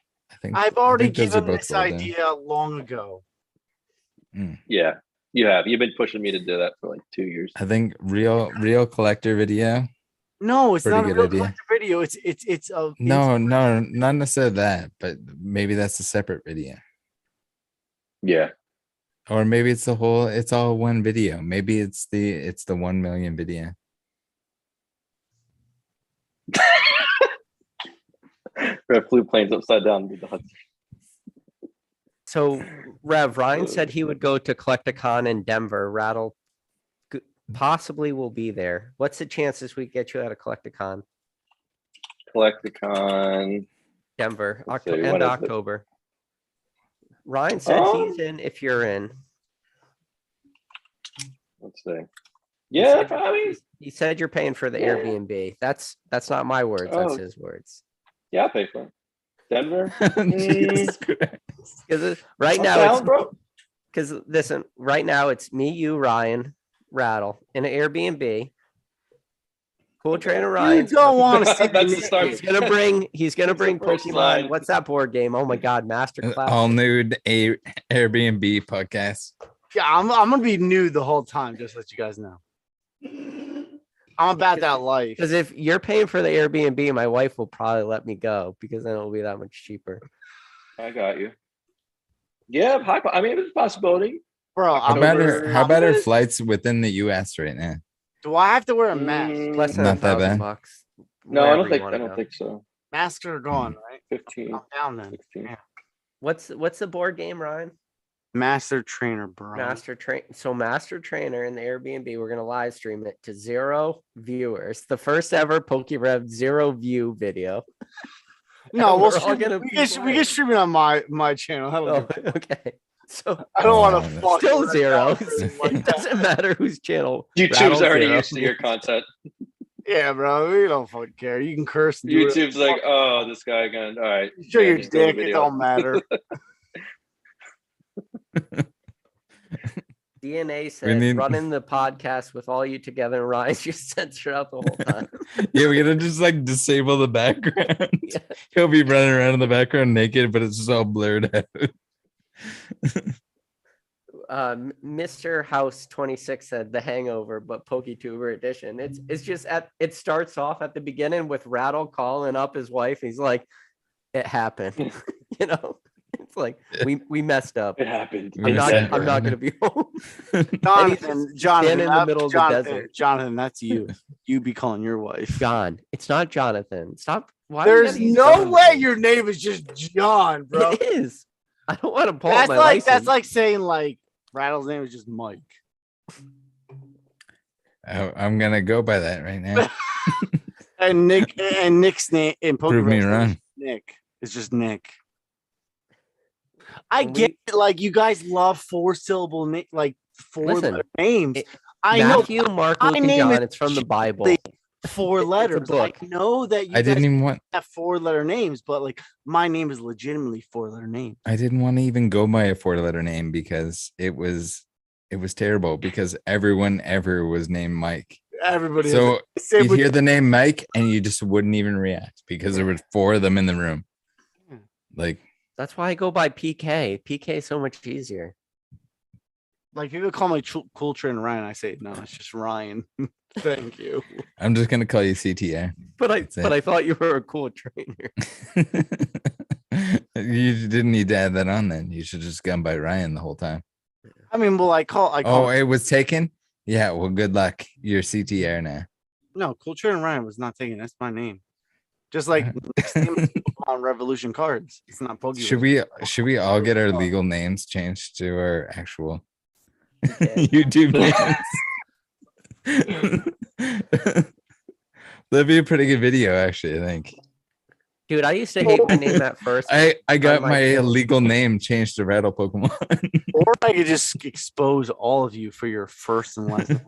I've already those are given both this well done. idea long ago. Yeah, you have. You've been pushing me to do that for like 2 years. I think real collector video. No, it's Pretty not a good real idea. collector video. It's a No, not necessarily that, but maybe that's a separate video. Yeah. Or maybe it's all one video. Maybe it's the 1 million video. Rev flew planes upside down. With the Hudson. So, Rev, Ryan said he would go to Collecticon in Denver. Rattle possibly will be there. What's the chances we get you at a Collecticon? Collecticon. Denver, Let's see, end when of is it? October. Ryan said he's in if you're in. Let's see. Yeah, I mean, He said you're paying for the Yeah. Airbnb. That's not my words. That's Oh. his words. yeah, I'll pay for it. Denver. Jesus Christ. Because right I'm now down, it's bro. because listen, right now it's me, you, Ryan, Rattle in an Airbnb. Cool trainer You Ryan. don't want to see That's me. the start. He's gonna bring It's the first Pokemon. line. What's that board game? Oh my god, Masterclass. All nude Airbnb podcast. Yeah, I'm gonna be nude the whole time. Just to let you guys know. I'm about that life. Because if you're paying for the Airbnb, my wife will probably let me go because then it'll be that much cheaper. I got you. Yeah, I mean, it's a possibility. Bro, How about I'm our gonna- flights within the US right now? Do I have to wear a mask? Less than Not that bad. $1,000. No, I wherever don't you think. wanna I don't go. think so. Masks are gone, right? 15, I'm down then. 16. Yeah. What's the board game, Ryan? Master trainer, bro. Master Trainer in the Airbnb. We're gonna live stream it to 0 viewers. The first ever PokeRev 0 view video. No, We're we'll all stream, gonna we be can playing. stream it on my channel. That'll Oh, do. okay. So I don't want Oh, to that's- fuck still with zero. that. Like It that. doesn't matter whose channel. YouTube's Rattle's already 0. used to your content. Yeah, bro. We don't fucking care. You can curse. And do whatever YouTube's the like, fuck. oh, this guy again. All right. Show your just throw the dick. It video. don't matter. DNA said need- running the podcast with all you together and Ryan's just censored out the whole time. Yeah, we're gonna just like disable the background. Yeah. He'll be running around in the background naked, but it's just all blurred out. Mr. House 26 said the Hangover, but Poketuber edition. It's just it starts off at the beginning with Rattle calling up his wife. He's like, "It happened," you know. It's like we messed up. It happened. We I'm not said- gonna be home. Jonathan, standing in the middle of the Jonathan, desert. Jonathan, that's you. You be calling your wife. John, it's not Jonathan. Stop. Why do you There's gotta use no Jonathan? way your name is just John, bro. It is. I don't want to pull That's up my like license. saying like Rattle's name is just Mike. I'm gonna go by that right now. And Nick's name in Prove me Pokemon wrong. Nick. It's just Nick. I When get we- it, like you guys love 4-syllable like Listen, names. it- I know Matthew, Mark, my Luke, and name John. is It's from the Bible. the 4 letters. I book. know that you I guys didn't even want. have 4-letter names, but like my name is legitimately 4-letter name. I didn't want to even go by a 4-letter name because it was terrible because everyone ever was named Mike. Everybody. So Same you'd with hear the name Mike and you just wouldn't even react because there were 4 of them in the room. Yeah. Like, That's why I go by PK. PK is so much easier. like people call me Cooltrainerryan. I say no, it's just Ryan. Thank you. I'm just gonna call you CTA. But That's it. I thought you were a cool trainer. You didn't need to add that on then. You should just gone by Ryan the whole time. I mean, well, I call Oh, it was taken? Yeah, well, good luck. You're CTR now. no, Cooltrainerryan was not taken. That's my name. Just like Nick's name is on Revolution cards. It's not Pokemon. Should we all get our legal names changed to our actual PK. YouTube names? That'd be a pretty good video, actually, I think. Dude, I used to hate my name at first. I got my my channel. legal name changed to Rattle Pokemon. Or I could just expose all of you for your first and last names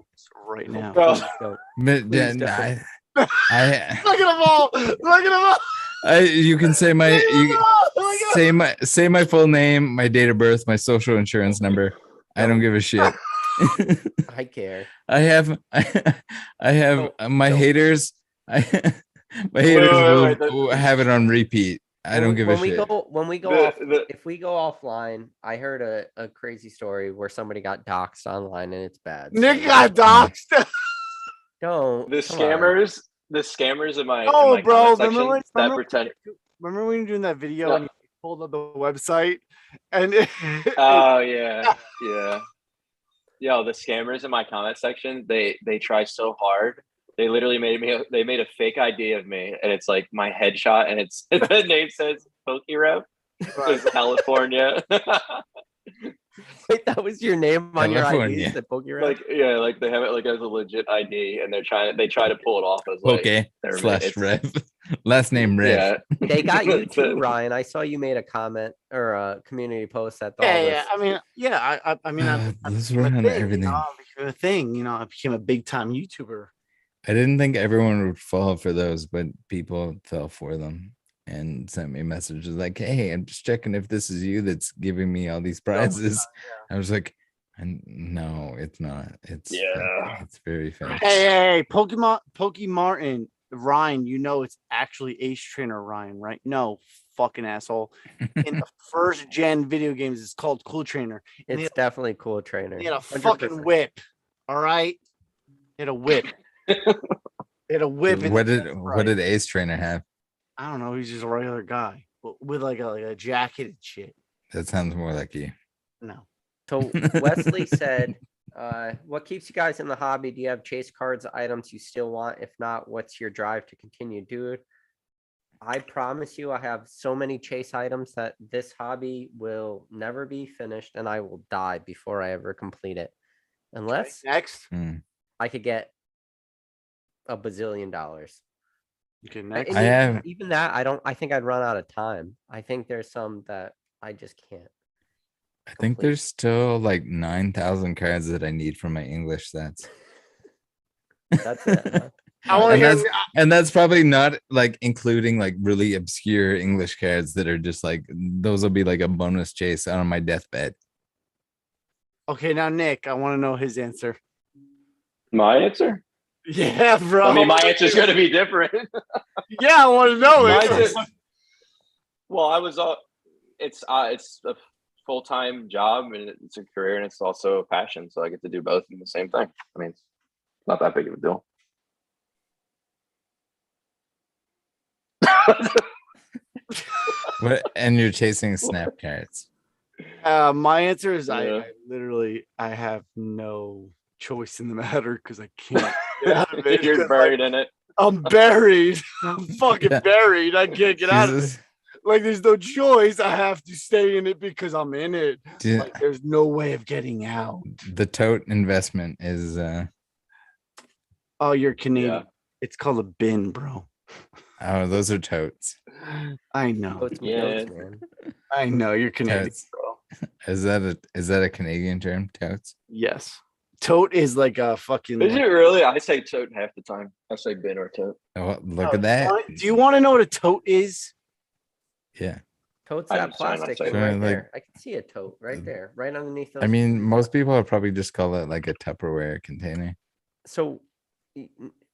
right now. Bro, Don't. But, Please yeah, don't. I, Look at them all. Look at them all. you can say my Look at them you, all. Look at say my full name, my date of birth, my social insurance number. I don't give a shit. I care. I have my So- haters. My Wait, haters wait, will have it on repeat. I don't give a shit. When we go The- off, the- if we go offline, I heard a crazy story where somebody got doxxed online and it's bad. Nick so got doxxed. don't The come on. scammers in my Oh, in my bro, comment section remember that pretend. Remember when you were doing that video No. and you pulled up the website and Oh yeah, yeah. Yo, the scammers in my comment section, they try so hard. They literally made a fake ID of me, and it's like my headshot, and it's the name says Pokerep. It's California. Wait, that was your name on your California. IDs that Pokemon? Like yeah, like they have it like as a legit ID, and they try to pull it off as like Okay. they're- Slash it's- Rev. Last name Rev. Yeah, They got you That's too, it. Ryan. I saw you made a comment or a community post that all yeah, this. yeah. I mean, yeah. I mean, I Let's became a run on thing, everything. You know, I became a thing. You know, I became a big time YouTuber. I didn't think everyone would fall for those, but people fell for them and sent me messages like, "Hey, I'm just checking if this is you that's giving me all these prizes." I was like, "No, it's not. It's fake. Yeah. It's very fake." Hey, Pokemon Ryan, you know it's actually Ace Trainer Ryan, right? No, fucking asshole. In the first gen video games, it's called Cool Trainer. And It's definitely cool trainer. he had a 100%. fucking whip. All right, he had a whip. He had a whip. in What the did Death what Ride. did Ace Trainer have? I don't know. He's just a regular guy with like a jacket and shit. That sounds more like you. No. So Wesley said, what keeps you guys in the hobby? Do you have chase cards, items you still want? If not, what's your drive to continue? Dude, I promise you I have so many chase items that this hobby will never be finished and I will die before I ever complete it. Unless Next. Hmm. I could get a bazillion dollars. Okay, And next. I have- even that, I think I'd run out of time. I think there's some that I just can't. I think there's still like 9,000 cards that I need for my English stats. That's it. Huh? I want to and, hear. and that's probably not like including like really obscure English cards that are just like those will be like a bonus chase on my deathbed. Okay, now Nick, I want to know his answer. My answer. Yeah, bro. I mean, my answer's going to be different. Yeah, I want to know Mine's it. just- well, I was it's a full-time job and it's a career and it's also a passion, so I get to do both in the same thing. I mean, it's not that big of a deal. What and you're chasing snap cards. My answer is Yeah. I literally I have no choice in the matter because I can't get out of it. You're 'cause, buried in it. I'm buried. I'm fucking Yeah. buried. I can't get out of it. Jesus. Like there's no choice. I have to stay in it because I'm in it. Dude, Like there's no way of getting out. the tote investment is Oh, you're Canadian. Yeah. It's called a bin, bro. oh, those are totes. I know. Goats, Yeah. man. I know you're Canadian, Totes. bro. Is that a Canadian term? Totes? Yes. Tote is like a fucking. Is it really? I say tote half the time. I say bin or tote. Oh, look Oh, at that. Do you want to know what a tote is? Yeah. Tote's I that understand, I plastic say thing that. right Like- there. I can see a tote right there, right underneath those. I mean, most people would probably just call it like a Tupperware container so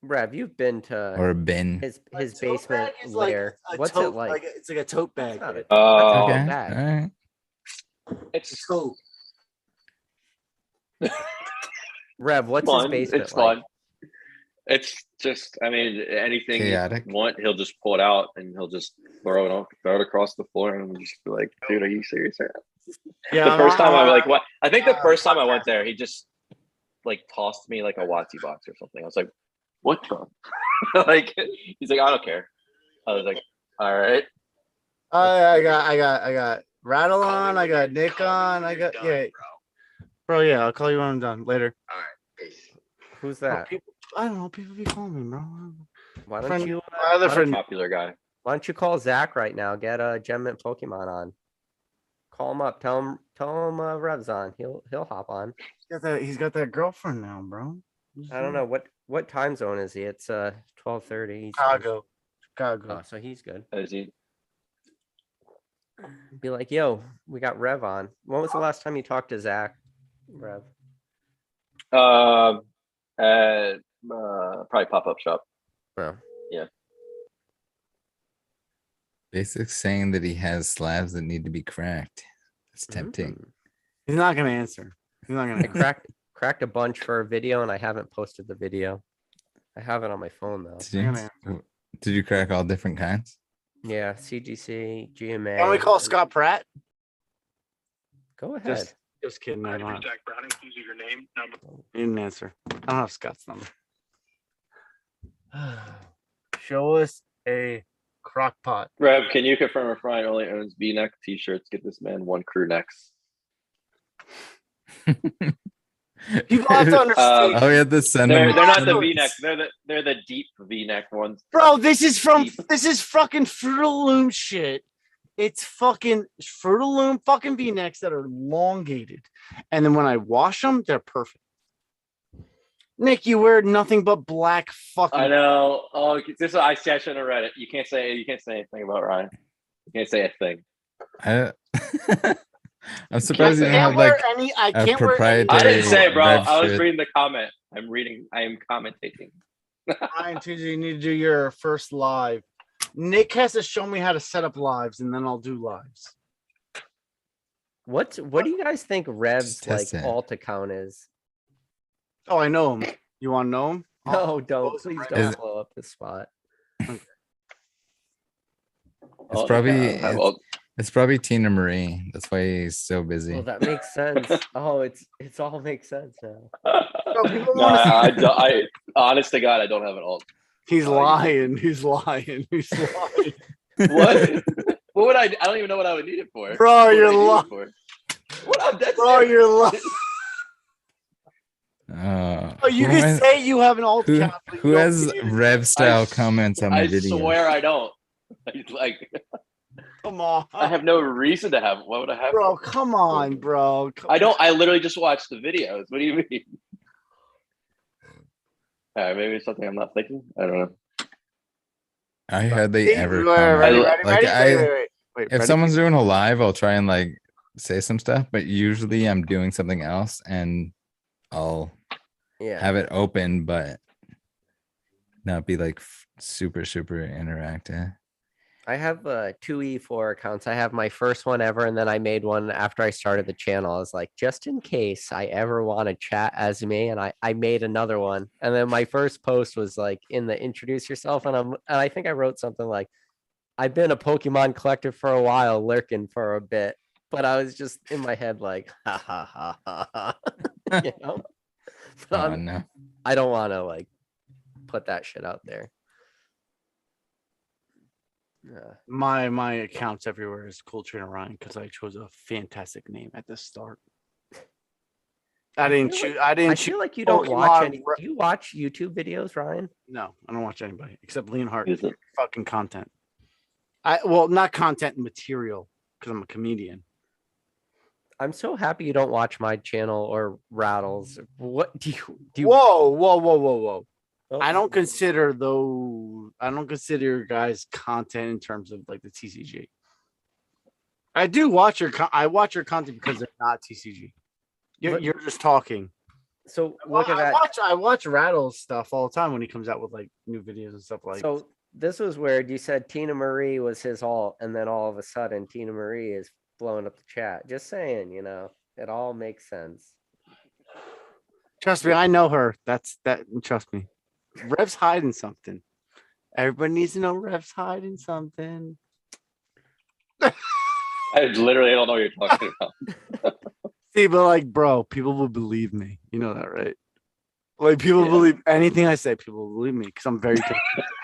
Rev, you've been to or a bin. his A his tote basement bag is like lair. a What's tote, it like? It's like a tote bag. It's not a- Oh, Okay. bag. All right. it's Tote. Rev, what's fun. his basement It's like? fun. It's just, I mean, anything Chaotic. you want, he'll just pull it out and he'll just throw it across the floor, and I'm just be like, dude, are you serious? Right now? Yeah. The first time I like what I think the uh, first time I went there, he just like tossed me like a Watsy box or something. I was like, what the? Like he's like, I don't care. I was like, all right. I got Rattle on. I got Nick on. I got bro. Yeah, I'll call you when I'm done later. Who's Bro, that? people, I don't know. People be calling me, bro. Why don't friend- you? My other why don't friend. you- Popular guy. Why don't you call Zach right now? Get a Gem Mint Pokemon on. Call him up. Tell him Rev's on. He'll hop on. He's got that girlfriend now, bro. I don't know what time zone is he? It's 12:30. Chicago. Oh, so he's good. Is he? Be like, yo, we got Rev on. When was the last time you talked to Zach? Rev. Probably pop-up shop. Oh. Basically saying that he has slabs that need to be cracked. It's tempting. Mm. He's not gonna answer. He's not I gonna. cracked a bunch for a video, and I haven't posted the video. I have it on my phone though. Did you crack all different kinds? Yeah, CGC, GMA. Can we call Scott Pratt? Go ahead. Just kidding. I don't have. Zach Browning, please leave your name, number. He didn't answer. I don't have Scott's number. Show us a crock pot. Rev, can you confirm if Ryan only owns V-neck t-shirts? Get this man one crew necks. People have to understand. Oh, we had to send They're him. not the V-neck. They're the deep V-neck ones. Bro, this is fucking Fruit of the Loom shit. It's fucking Fruit of the Loom fucking V-necks that are elongated. And then when I wash them, they're perfect. Nick, you wear nothing but black fucking. I know. Oh, this is I shouldn't have read it. You can't say anything about Ryan. You can't say a thing. I'm surprised you don't have like I can't proprietary- I didn't say, bro. Rev I was shit. reading the comment. I am commentating. Ryan, Tuesday, you need to do your first live. Nick has to show me how to set up lives, and then I'll do lives. What do you guys think Rev's Just like test it. alt account is? Oh, I know him. You want to know him? No, don't. post it Please right don't now. blow up the spot. It's probably Tina Marie. That's why he's so busy. Well, that makes sense. Oh, it's all makes sense now. People No, wanna see- I honest to God, I don't have an alt. He's lying. He's lying. He's lying. What? What would I don't even know what I would need it for. Bro, What would you're I need it lying. for? What? I'm dead Bro, serious. you're lying. Oh, you who can has- say you have an alt who, account. but you who don't has need it. Rev style I comments on my I video? swear I don't. Like Come on. I have no reason to have. Why would I have? Bro, come on, bro. I don't. I literally just watch the videos. What do you mean? All right, maybe it's something I'm not thinking. I don't know. I hardly See, ever ready, comment. ready, Like, ready, I- wait, If ready? someone's doing a live, I'll try and like say some stuff, but usually I'm doing something else and I'll Yeah. have it open, but not be like super interactive. I have 2 E4 accounts. I have my first one ever, and then I made one after I started the channel. I was like, just in case I ever want to chat as me, and I made another one. And then my first post was like in the introduce yourself, and I think I wrote something like, I've been a Pokemon collector for a while, lurking for a bit, but I was just in my head like, ha ha ha ha ha, you know. But Oh no. I don't want to like put that shit out there. Yeah. My accounts everywhere is Cooltrainerryan because I chose a fantastic name at the start. I didn't choose. I I didn't choose. feel like you don't watch Pokemon any. Re- Do you watch YouTube videos, Ryan? No, I don't watch anybody except Leonhardt. Is it? Fucking content. Well, not content, material, because I'm a comedian. I'm so happy you don't watch my channel or Rattles. What do you? Whoa. Oh, I don't consider your guys' content in terms of like the TCG. I do watch I watch your content because they're not TCG. But- You're just talking. So look at that. I watch Rattle's stuff all the time when he comes out with like new videos and stuff like. So this was weird. You said Tina Marie was his alt, and then all of a sudden Tina Marie is blowing up the chat. Just saying, you know, it all makes sense. Trust me, I know her. That's that. Trust me. Rev's hiding something. Everybody needs to know Rev's hiding something. I literally don't know what you're talking about. See, but like, bro, people will believe me. You know that, right? Like, people Yeah. believe anything I say. People will believe me because I'm very,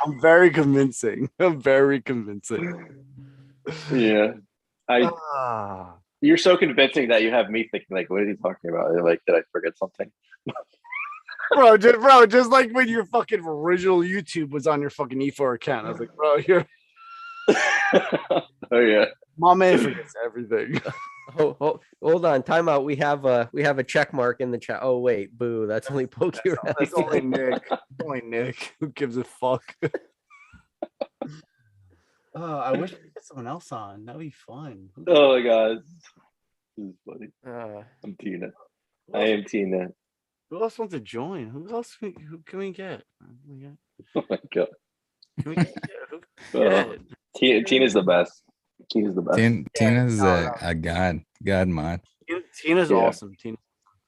I'm very convincing. I'm very convincing. Yeah. Ah. You're so convincing that you have me thinking like, what are you talking about? Like, did I forget something? Just like when your fucking original YouTube was on your fucking E4 account. I was like, bro, you're Oh yeah. my man forgets everything. Oh, hold on, time out. We have a check mark in the chat. Oh wait, boo. That's only That's only Nick. Only Nick. Who gives a fuck? I wish we could get someone else on. That'd be fun. Oh my god. This is funny. Uh, I'm Tina. I am Tina. Who else wants to join? Who else? Who can we get? Oh my god. Can we get? Who can we Oh, get? Tina's the best. Tina's the best. Tina's no. a god mod. Tina's Yeah. awesome. Tina,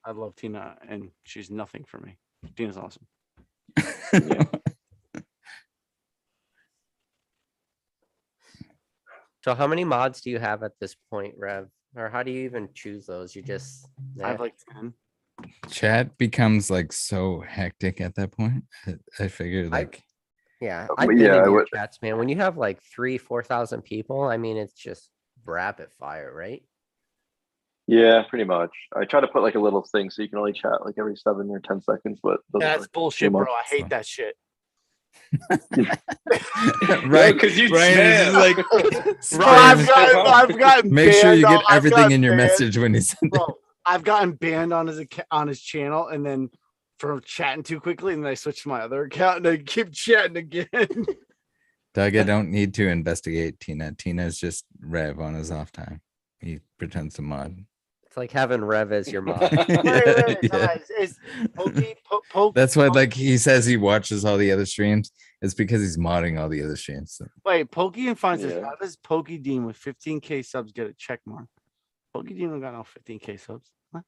I love Tina, and she's nothing for me. Tina's awesome. So how many mods do you have at this point, Rev? Or how do you even choose those? You just I have like 10. Chat becomes like so hectic at that point. I figured like yeah, But I've been yeah, in I your would- chats, man. When you have like 3,000-4,000 people, I mean, it's just rapid fire, right? Yeah, pretty much. I try to put like a little thing so you can only chat like every 7 or 10 seconds, but doesn't That's work bullshit, too bro. much. I hate that shit. right, because you Ryan is just like Bro, I've spam. gotten Make sure you banned get I've everything gotten in your banned. message when you send it. Bro, I've gotten banned on his channel, and then for chatting too quickly, and then I switched to my other account, and I keep chatting again. Doug, I don't need to investigate Tina. Tina's just Rev on his off time. He pretends to mod. It's like having Rev as your mod. Yeah. It's Poke. That's why, like, he says he watches all the other streams. It's because he's modding all the other streams. So. Wait, Pokey and finds this. Yeah. How does Pokey Dean with 15K subs get a check mark? Pokey Dean don't got no 15K subs. What?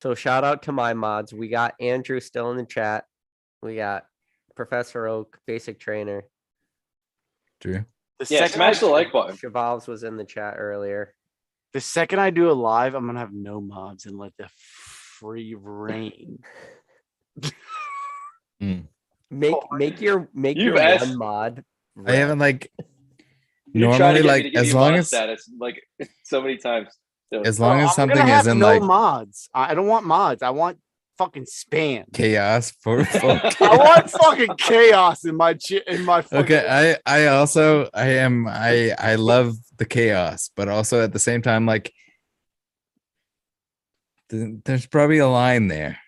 So shout out to my mods. We got Andrew still in the chat. We got Professor Oak, basic trainer. Drew. The Yeah, second smash the I- like button. Chevalves was in the chat earlier. The second I do a live, I'm gonna have no mods and let the free reign. Make your You've one asked- mod. I haven't like You tried to normally get me like to give as you long mod as status like so many times. So- as long Bro, as I'm gonna something have isn't no like mods. I don't want mods. I want fucking spam. chaos for folk. I want fucking chaos in my fucking Okay, I love the chaos, but also at the same time, like there's probably a line there.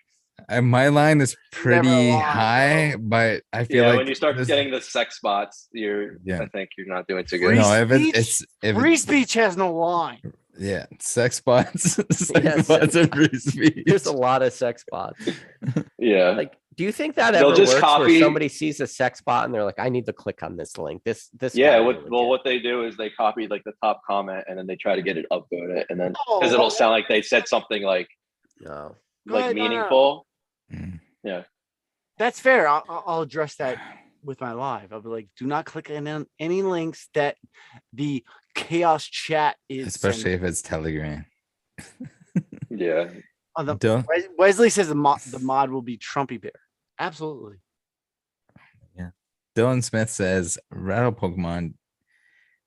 My line is pretty line, high, but I feel yeah, like when you start this- getting the sex spots, Yeah. I think you're not doing too Free good. no, if speech? if free speech has no line. yeah, sex spots, sex Yes. spots and free speech. There's a lot of sex bots. Yeah. Like, do you think that They'll ever just works copy- where somebody sees a sex bot and they're like, I need to click on this link. This Yeah, gotta be what legit." what they do is they copy like the top comment and then they try to get it upvoted and then Oh, because it'll sound like they said something like No. Go ahead, no, no. meaningful. Mm. Yeah. That's fair. I'll address that with my live. I'll be like, do not click on any links that the chaos chat is Especially sending. if it's Telegram. Yeah. On the, Don't- Wesley says the mod will be Trumpy Bear. Absolutely. Dylan Smith says, Rattle Pokemon,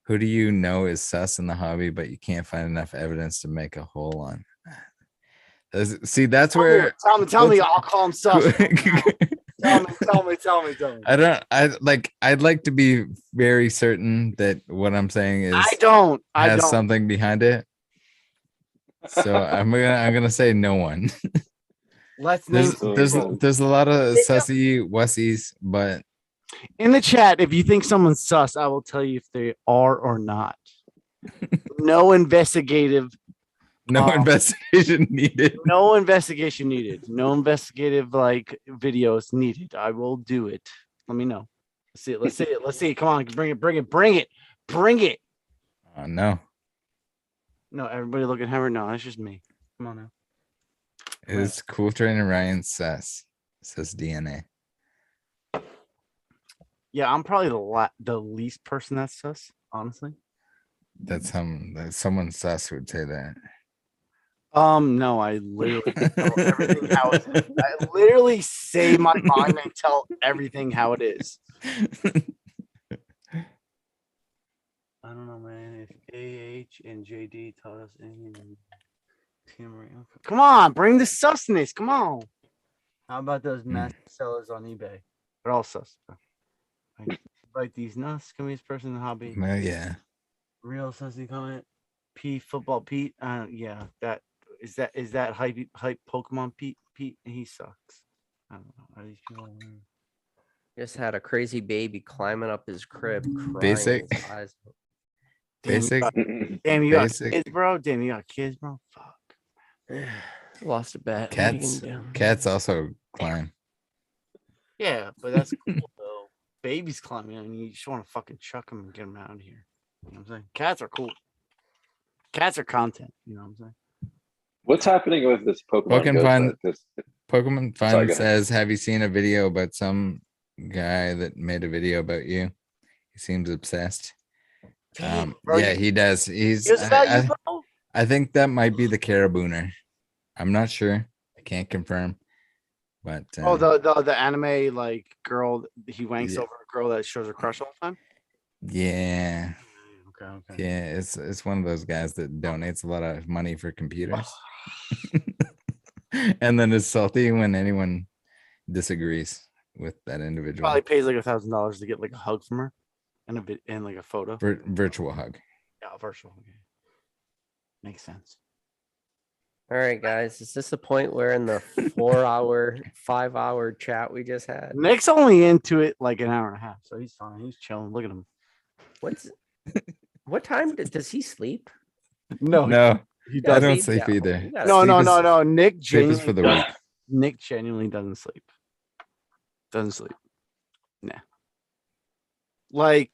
who do you know is sus in the hobby, but you can't find enough evidence to make a hole on? See, that's where Tell me, I'll call him sus. Tell me. I'd like to be very certain that what I'm saying is I don't. something behind it. So I'm gonna say no one. Let's name There's a lot of sussy wussies, but in the chat. If you think someone's sus, I will tell you if they are or not. No investigative. no investigation needed. No investigation needed. No investigative videos needed. I will do it. Let me know. Let's see it. Come on, bring it. Oh no. No, everybody look at Howard. No, that's just me. Come on now. Is Cooltrainerryan sus? Says DNA. Yeah, I'm probably the least person that's sus, honestly. That's someone sus would say that. No, I literally tell everything how it is. I literally say my mind and tell everything how it is. I don't know, man. If AH and JD taught us anything, come on, bring the susness. Come on. How about those master sellers on eBay? They're all sus. Like these nuts. Can we this person in the hobby? Well, yeah. Real sussy comment. P football Pete. Yeah, that is that hype Pokemon Pete. He sucks. I don't know. Are these people? Just had a crazy baby climbing up his crib. Crying Basic. his eyes out. Basic. Damn, you got Basic. kids, bro. Damn, you got kids, bro. Fuck. Lost a bet. What are you Cats, gonna do? cats also climb. Yeah, but that's cool though. Babies climbing, and you just want to fucking chuck them and get them out of here. You know what I'm saying? Cats are cool. Cats are content. You know what I'm saying? What's happening with this Pokemon Pokemon Go Fun- set? 'Cause- Pokemon Sorry, Fun go ahead. says, "Have you seen a video about some guy that made a video about you? He seems obsessed." Bro, Yeah, you- he does. He's. Here's about you, I, bro. I think that might be the caribouner. I'm not sure. I can't confirm. But Oh, the anime like girl. He wanks Yeah. over a girl that shows her crush all the time. yeah, Okay. yeah, it's one of those guys that donates a lot of money for computers, and then is salty when anyone disagrees with that individual. Probably pays like $1,000 to get like a hug from her, and a bit and like a photo. Virtual hug. Yeah, virtual. Okay. Makes sense. All right, guys. Is this the point where in the 4-hour, 5-hour chat we just had? Nick's only into it like an hour and a half, so he's fine. He's chilling. Look at him. What time does he sleep? No, No, he I doesn't. don't Sleep? sleep Yeah, either. you gotta No, Sleep no, is- no, no. Nick Sleep is for the genuinely, weak. Nick genuinely doesn't sleep. Doesn't sleep. Nah. Like,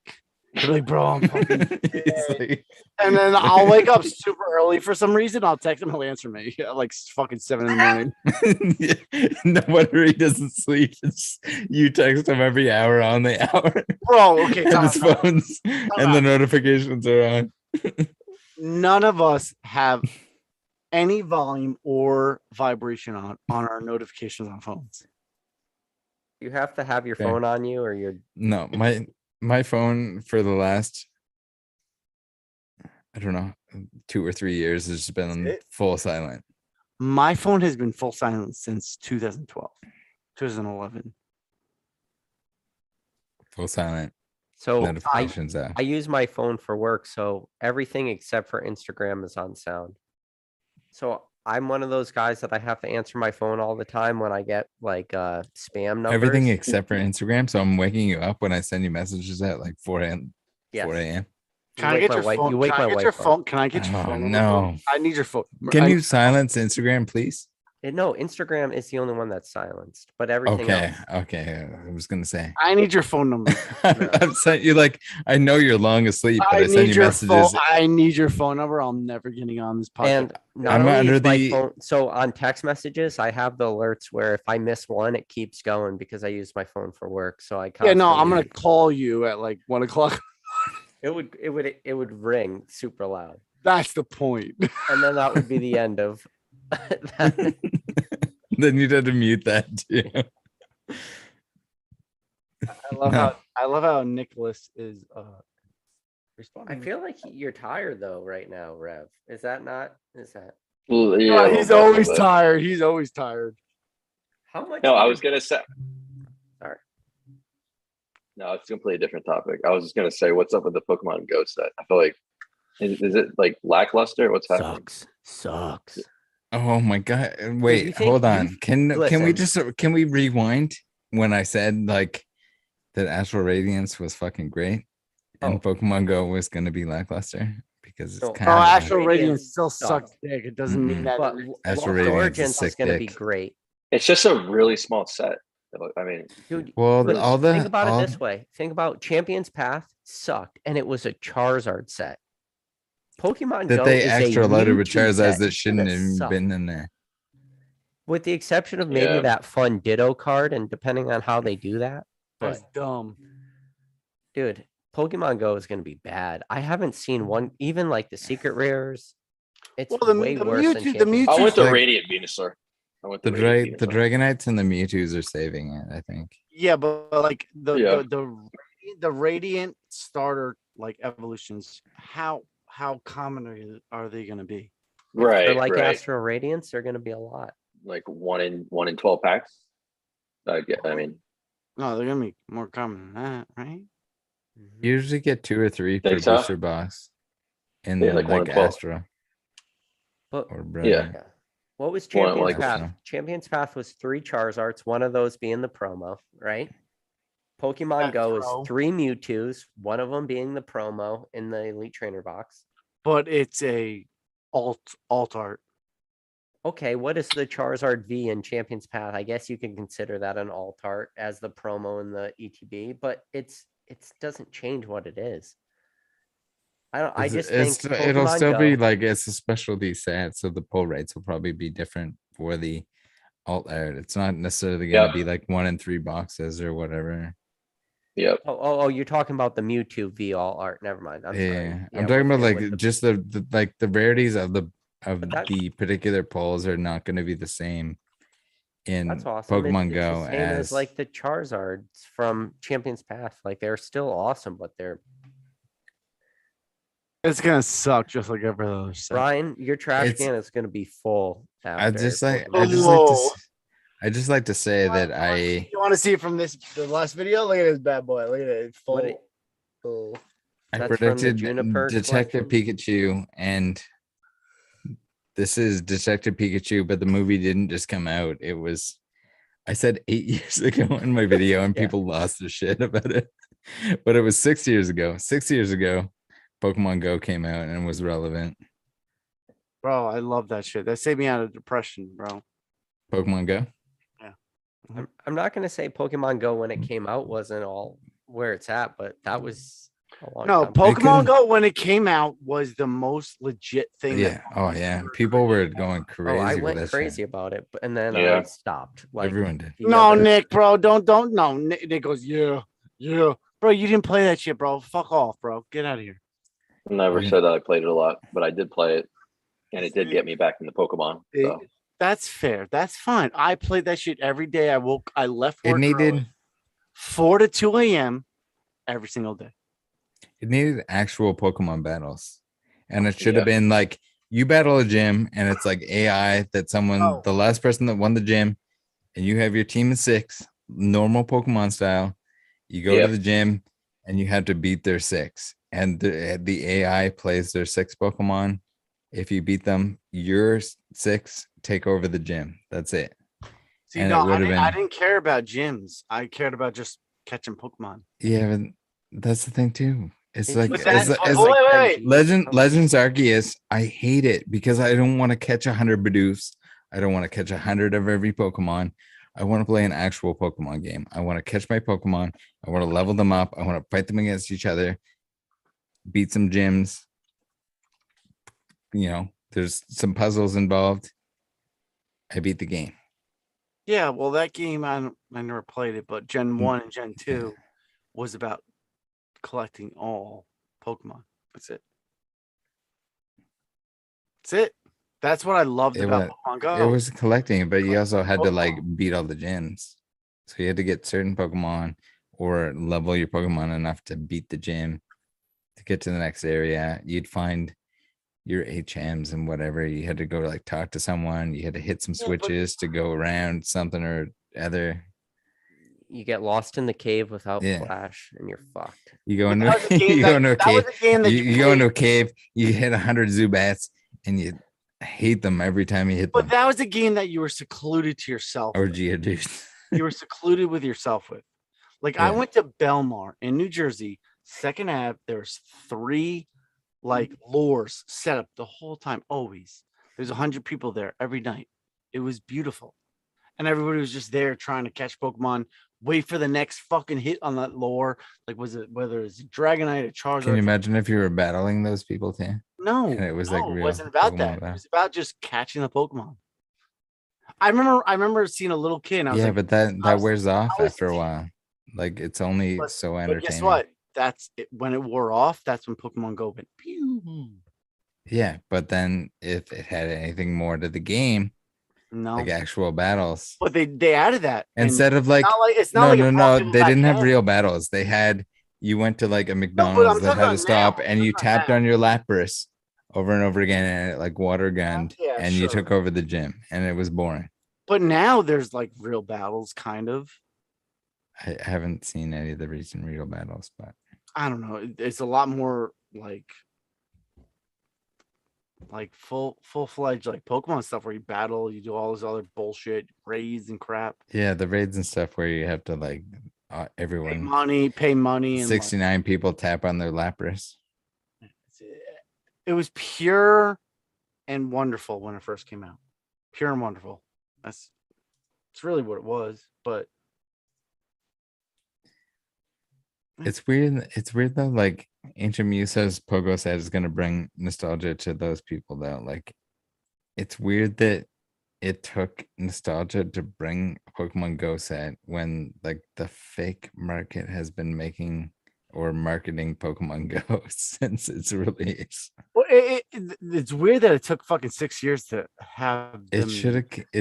he'll be like, bro, I'm fucking. He's like- And then I'll wake up super early for some reason. I'll text him. He'll answer me at like fucking 7 in the morning. No wonder he doesn't sleep. It's, you text him every hour on the hour. Bro, okay. And time his out. phones and the notifications are on. None of us have any volume or vibration on our notifications on phones. You have to have your Fair. phone on you, or you're. No, my phone for the last, I don't know, 2 or 3 years has just been it? full silent. My phone has been full silent since 2012, 2011. Full silent. So Notifications out. I use my phone for work, so everything except for Instagram is on sound. So I'm one of those guys that I have to answer my phone all the time when I get like spam numbers. Everything except for Instagram. So I'm waking you up when I send you messages at like 4 a.m. Yes. 4 a.m. Can I wake get my your wife- phone? you wake Can I my get your wife up. phone? Can I get your Oh, phone? number, no. bro? I need your phone. Can I- you silence Instagram, please? No, Instagram is the only one that's silenced, but everything Okay. else. Okay. I was gonna say. I need your phone number. I've sent you like I know you're long asleep, but I, send need you your messages. phone. I need your phone number. I'm never getting on this podcast. And not I'm only under is my the- phone, so on text messages, I have the alerts where if I miss one, it keeps going because I use my phone for work. So I yeah, no, I'm constantly- gonna call you at like 1:00. It would ring super loud, That's the point. and then that would be the end of that. Then you'd have to mute that too. I love how Nicholas is I responding. feel like you're tired though right now, Rev. Is that not? Is that Well, yeah, Oh, a he's little bit, a always little bit. tired. He's always tired. how much? No, do I you- was gonna say. Sorry. No, it's a completely different topic. I was just gonna say, what's up with the Pokemon Go set? I feel like, is it like lackluster? What's happening? Sucks. Oh my god! Wait, you think- hold you- on. Can we listen. just can we rewind when I said like that Astral Radiance was fucking great and Oh. Pokemon Go was gonna be lackluster because it's So- kind Oh, of Astral Radiance Radiance still sucks. sucks dick. It doesn't mean Mm-mm. that. But Astral Lost Radiance is Origins is sick going to be dick. great, It's just a really small set. I mean, dude. Well, But all the think about all, it this way. Think about Champions Path sucked, and it was a Charizard set. Pokemon that Go they is extra a loaded with Mewtwo Charizards set that shouldn't have even sucked. been in there. With the exception of maybe Yeah. that fun Ditto card, and depending on how they do that. That's But dumb. dude, Pokemon Go is going to be bad. I haven't seen one, even like the secret rares. It's Well, the- way the worse Mewtwo- than the Champions I Mewtwo- went to like- Radiant Venusaur. I went The to Radiant the Venusaur. Dragonites and the Mewtwo's are saving it, I think. Yeah, but like Yeah. the Radiant starter like evolutions. How common are they going to be? Right, They're like right. Astral Radiance, they're going to be a lot. Like one in 12 packs. I mean, No, they're going to be more common than that, right? You usually get 2 or 3 per Think so? booster box in Yeah, like one like in 12. Astra But or Yeah. Brilliant. yeah. What was Well, Champions like- Path? So. Champions Path was 3 Charizards, one of those being the promo, right? Pokemon That's Go pro. is 3 Mewtwo's, one of them being the promo in the Elite Trainer box. But it's a alt art. Okay, what is the Charizard V in Champions Path? I guess you can consider that an alt art as the promo in the ETB, but it doesn't change what it is. I just think It'll Pokemon still be Go. like it's a specialty set, so the pull rates will probably be different for the alt art. It's not necessarily going to Yep. be like 1 in 3 boxes or whatever. Yep. Oh, you're talking about the Mewtwo V alt art. Never mind. I'm sorry. Yeah, Yeah, I'm talking with about like with the- just the like the rarities of the that- particular polls are not going to be the same in That's awesome. Pokemon It's Go the same as as like the Charizards from Champions Path. Like they're still awesome, but they're It's gonna suck just like every other set. Ryan, your trash It's- can is gonna be full after. I just like Pokemon Whoa. I just like to say that I You want to see it from the last video? Look at this bad boy. Look at it. It's What full. it- full. I That's from the predicted Juniper Detective Pikachu, and this is Detective Pikachu, but the movie didn't just come out. It was, I said 8 years ago in my video, and Yeah. people lost their shit about it. But it was 6 years ago. 6 years ago, Pokemon Go came out and was relevant. Bro, I love that shit. That saved me out of depression, bro. Pokemon Go. I'm not gonna say Pokemon Go when it came out wasn't all where it's at, but that was a long No, time. Pokemon couldn't- Go when it came out was the most legit thing. Yeah. Oh yeah. People were going crazy. Oh, I with went that crazy shit. and then I Yeah. stopped. Like Everyone did. the No, other- Nick, bro, don't. No, Nick goes, yeah, bro. You didn't play that shit, bro. Fuck off, bro. Get out of here. Never Yeah. said that I played it a lot, but I did play it, and it did get me back into Pokemon. So That's fair. That's fine. I played that shit every day. I left It work needed early, 4 to 2 a.m. every single day. it needed actual Pokemon battles. And it should have Yeah. been like you battle a gym and it's like AI that someone Oh. the last person that won the gym, and you have your team of 6, normal Pokemon style. You go Yep. to the gym and you have to beat their 6. And the AI plays their 6 Pokemon. If you beat them, your 6 take over the gym. That's it. See, And no, it would've I been- didn't care about gyms. I cared about just catching Pokemon. Yeah, but that's the thing too. It's It's like just But as, that- as oh, like wait. Legends Arceus, I hate it because I don't want to catch 100 Bidoofs. I don't want to catch 100 of every Pokemon. I want to play an actual Pokemon game. I want to catch my Pokemon. I want to level them up. I want to fight them against each other, beat some gyms. You know, there's some puzzles involved. I beat the game. Yeah, well, that game I never played it, but Gen Mm, 1 and Gen 2 was about collecting all Pokemon. That's it. That's it. That's what I loved It about was- Pokemon Go. It was collecting, but you also had to like Pokemon. beat all the gyms. So you had to get certain Pokemon or level your Pokemon enough to beat the gym to get to the next area. You'd find your HMs and whatever. You had to go like talk to someone. You had to hit some Yeah, but- switches to go around something or other. You get lost in the cave without Yeah. Flash, and you're fucked. You go But into that was a game you go into a that was cave. a game that You you go into a played- cave. You hit 100 Zubats and you hate them every time you hit But them. that was a game that you were secluded to yourself. Or with. Geodude. You were secluded with yourself with. Like I Yeah. went to Belmar in New Jersey, Second Ave. There's 3 like lures set up the whole time. Always. There's 100 people there every night. It was beautiful. And everybody was just there trying to catch Pokemon, wait for the next fucking hit on that lore. Like was it whether it's Dragonite or Charizard? Can you imagine if you were battling those people too? No, And it was like no, it real wasn't about Pokemon that. It battle. was about just catching the Pokemon. I remember seeing a little kid and I was Yeah, like, but that I was- wears off I was after a te- while. Like it's only But- so but entertaining. guess what? That's it. When it wore off, that's when Pokemon Go went pew. Yeah, but then if it had anything more to the game, No, like actual battles, but they added that and instead of like it's not no, like it no, brought no, people they back didn't have in. real battles. They had you went to like a I'm McDonald's that talking had a about stop, now. and I'm you talking about tapped now. on your Lapras over and over again, and it like water gunned, Yeah, and you sure. took over the gym, and it was boring. But now there's like real battles, kind of. I haven't seen any of the recent real battles, but I don't know. It's a lot more like full-fledged like Pokemon stuff where you battle, you do all this other bullshit, raids and crap. yeah, the raids and stuff where you have to like Pay everyone money, and like, 69 people tap on their Lapras. it was pure and wonderful when it first came out. Pure and wonderful. It's really what it was. But It's weird. It's weird though. Like Ancient Muse says, Pogo said is gonna bring nostalgia to those people though. Like, it's weird that it took nostalgia to bring a Pokemon Go set when like the fake market has been making or marketing Pokemon Go since its release. well, it's weird that it took fucking 6 years to have It them.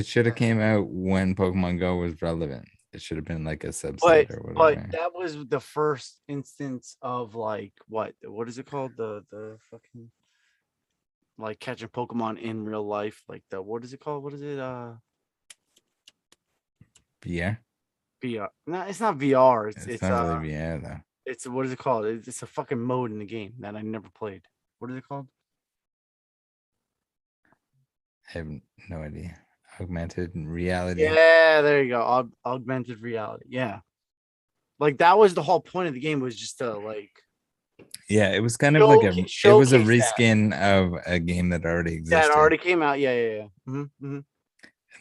should have came out when Pokemon Go was relevant. It should have been like a subset But or whatever. that was the first instance of like what is it called? The fucking like catching Pokemon in real life. Like what is it called? What is it? VR. VR. No, it's not VR. It's not really VR though. It's what is it called? It's a fucking mode in the game that I never played. What is it called? I have no idea. Augmented reality. Yeah, there you go. Augmented reality. Yeah. Like that was the whole point of the game, was just to like Yeah, it was kind of like it was a showcase that. reskin of a game that already existed. that already came out. Yeah. Mm-hmm. And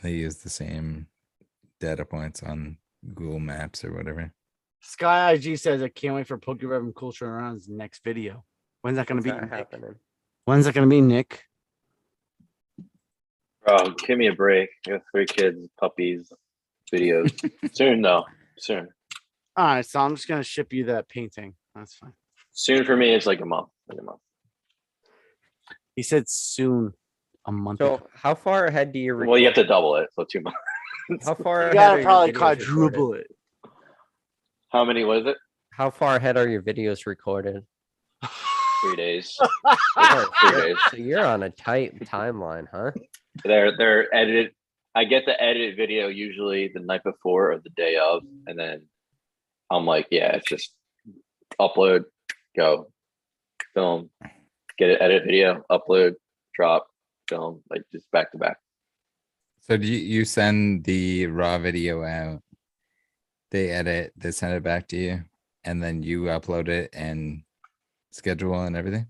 they used the same data points on Google Maps or whatever. Sky IG says I can't wait for Poketuber and Cooltrainerryan's next video. When's that gonna be? What's that Nick? happening? When's that gonna be, Nick? Bro, give me a break. I got 3 kids, puppies, videos. Soon, though. Soon. All right, so I'm just gonna ship you that painting. That's fine. Soon for me, it's like a month. Like a month. He said soon, a month. So ago. how far ahead do you? Well, you have to double it, so 2 months. How far You ahead? gotta are your probably videos quadruple recorded? it. How many was it? How far ahead are your videos recorded? 3 days. Oh, 3 shit. days. So you're on a tight timeline, huh? They're edited. I get the edited video usually the night before or the day of, and then I'm like, yeah, it's just upload, go, film, get it, edit video, upload, drop, film, like just back to back. So do you send the raw video out, they edit, they send it back to you, and then you upload it and schedule and everything?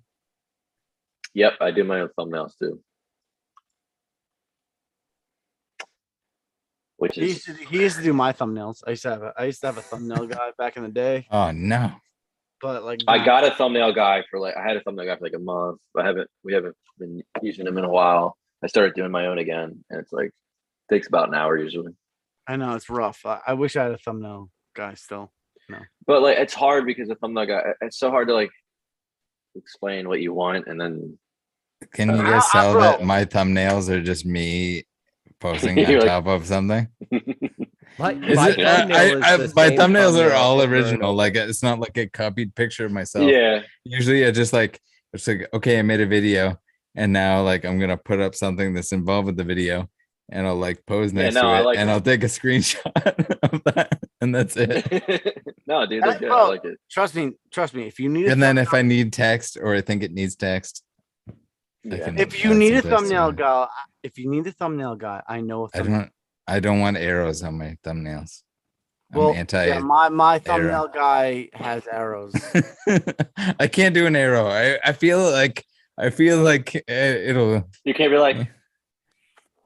Yep, I do my own thumbnails too. Which He is used to do my thumbnails. I used to have a thumbnail guy back in the day, Oh no. but like I got a thumbnail guy for like I had a thumbnail guy for like a month. We haven't been using him in a while. I started doing my own again, and it's like takes about an hour usually. I know it's rough. I wish I had a thumbnail guy still. But like it's hard because the thumbnail guy, it's so hard to like explain what you want and then Can you guys tell that bro. my thumbnails are just me posting on You're like- top of something? My, Is my it, thumbnail is the my same thumbnails are thumbnail all over and original. over. Like it's not like a copied picture of myself. yeah. Usually I just like, it's like, okay, I made a video and now like I'm gonna put up something that's involved with the video and I'll like pose Yeah, next no, to I it like and that. I'll take a screenshot of that and that's it. No, dude, that's good. I Bro, like it. Trust me. If you need, And then if I need text or I think it needs text, I Yeah. can if you add need a some text to thumbnail it. guy, I know a thumbnail. I don't want arrows on my thumbnails. I'm Well, anti. yeah, my thumbnail guy has arrows. I can't do an arrow. I feel like it'll. You can't be like,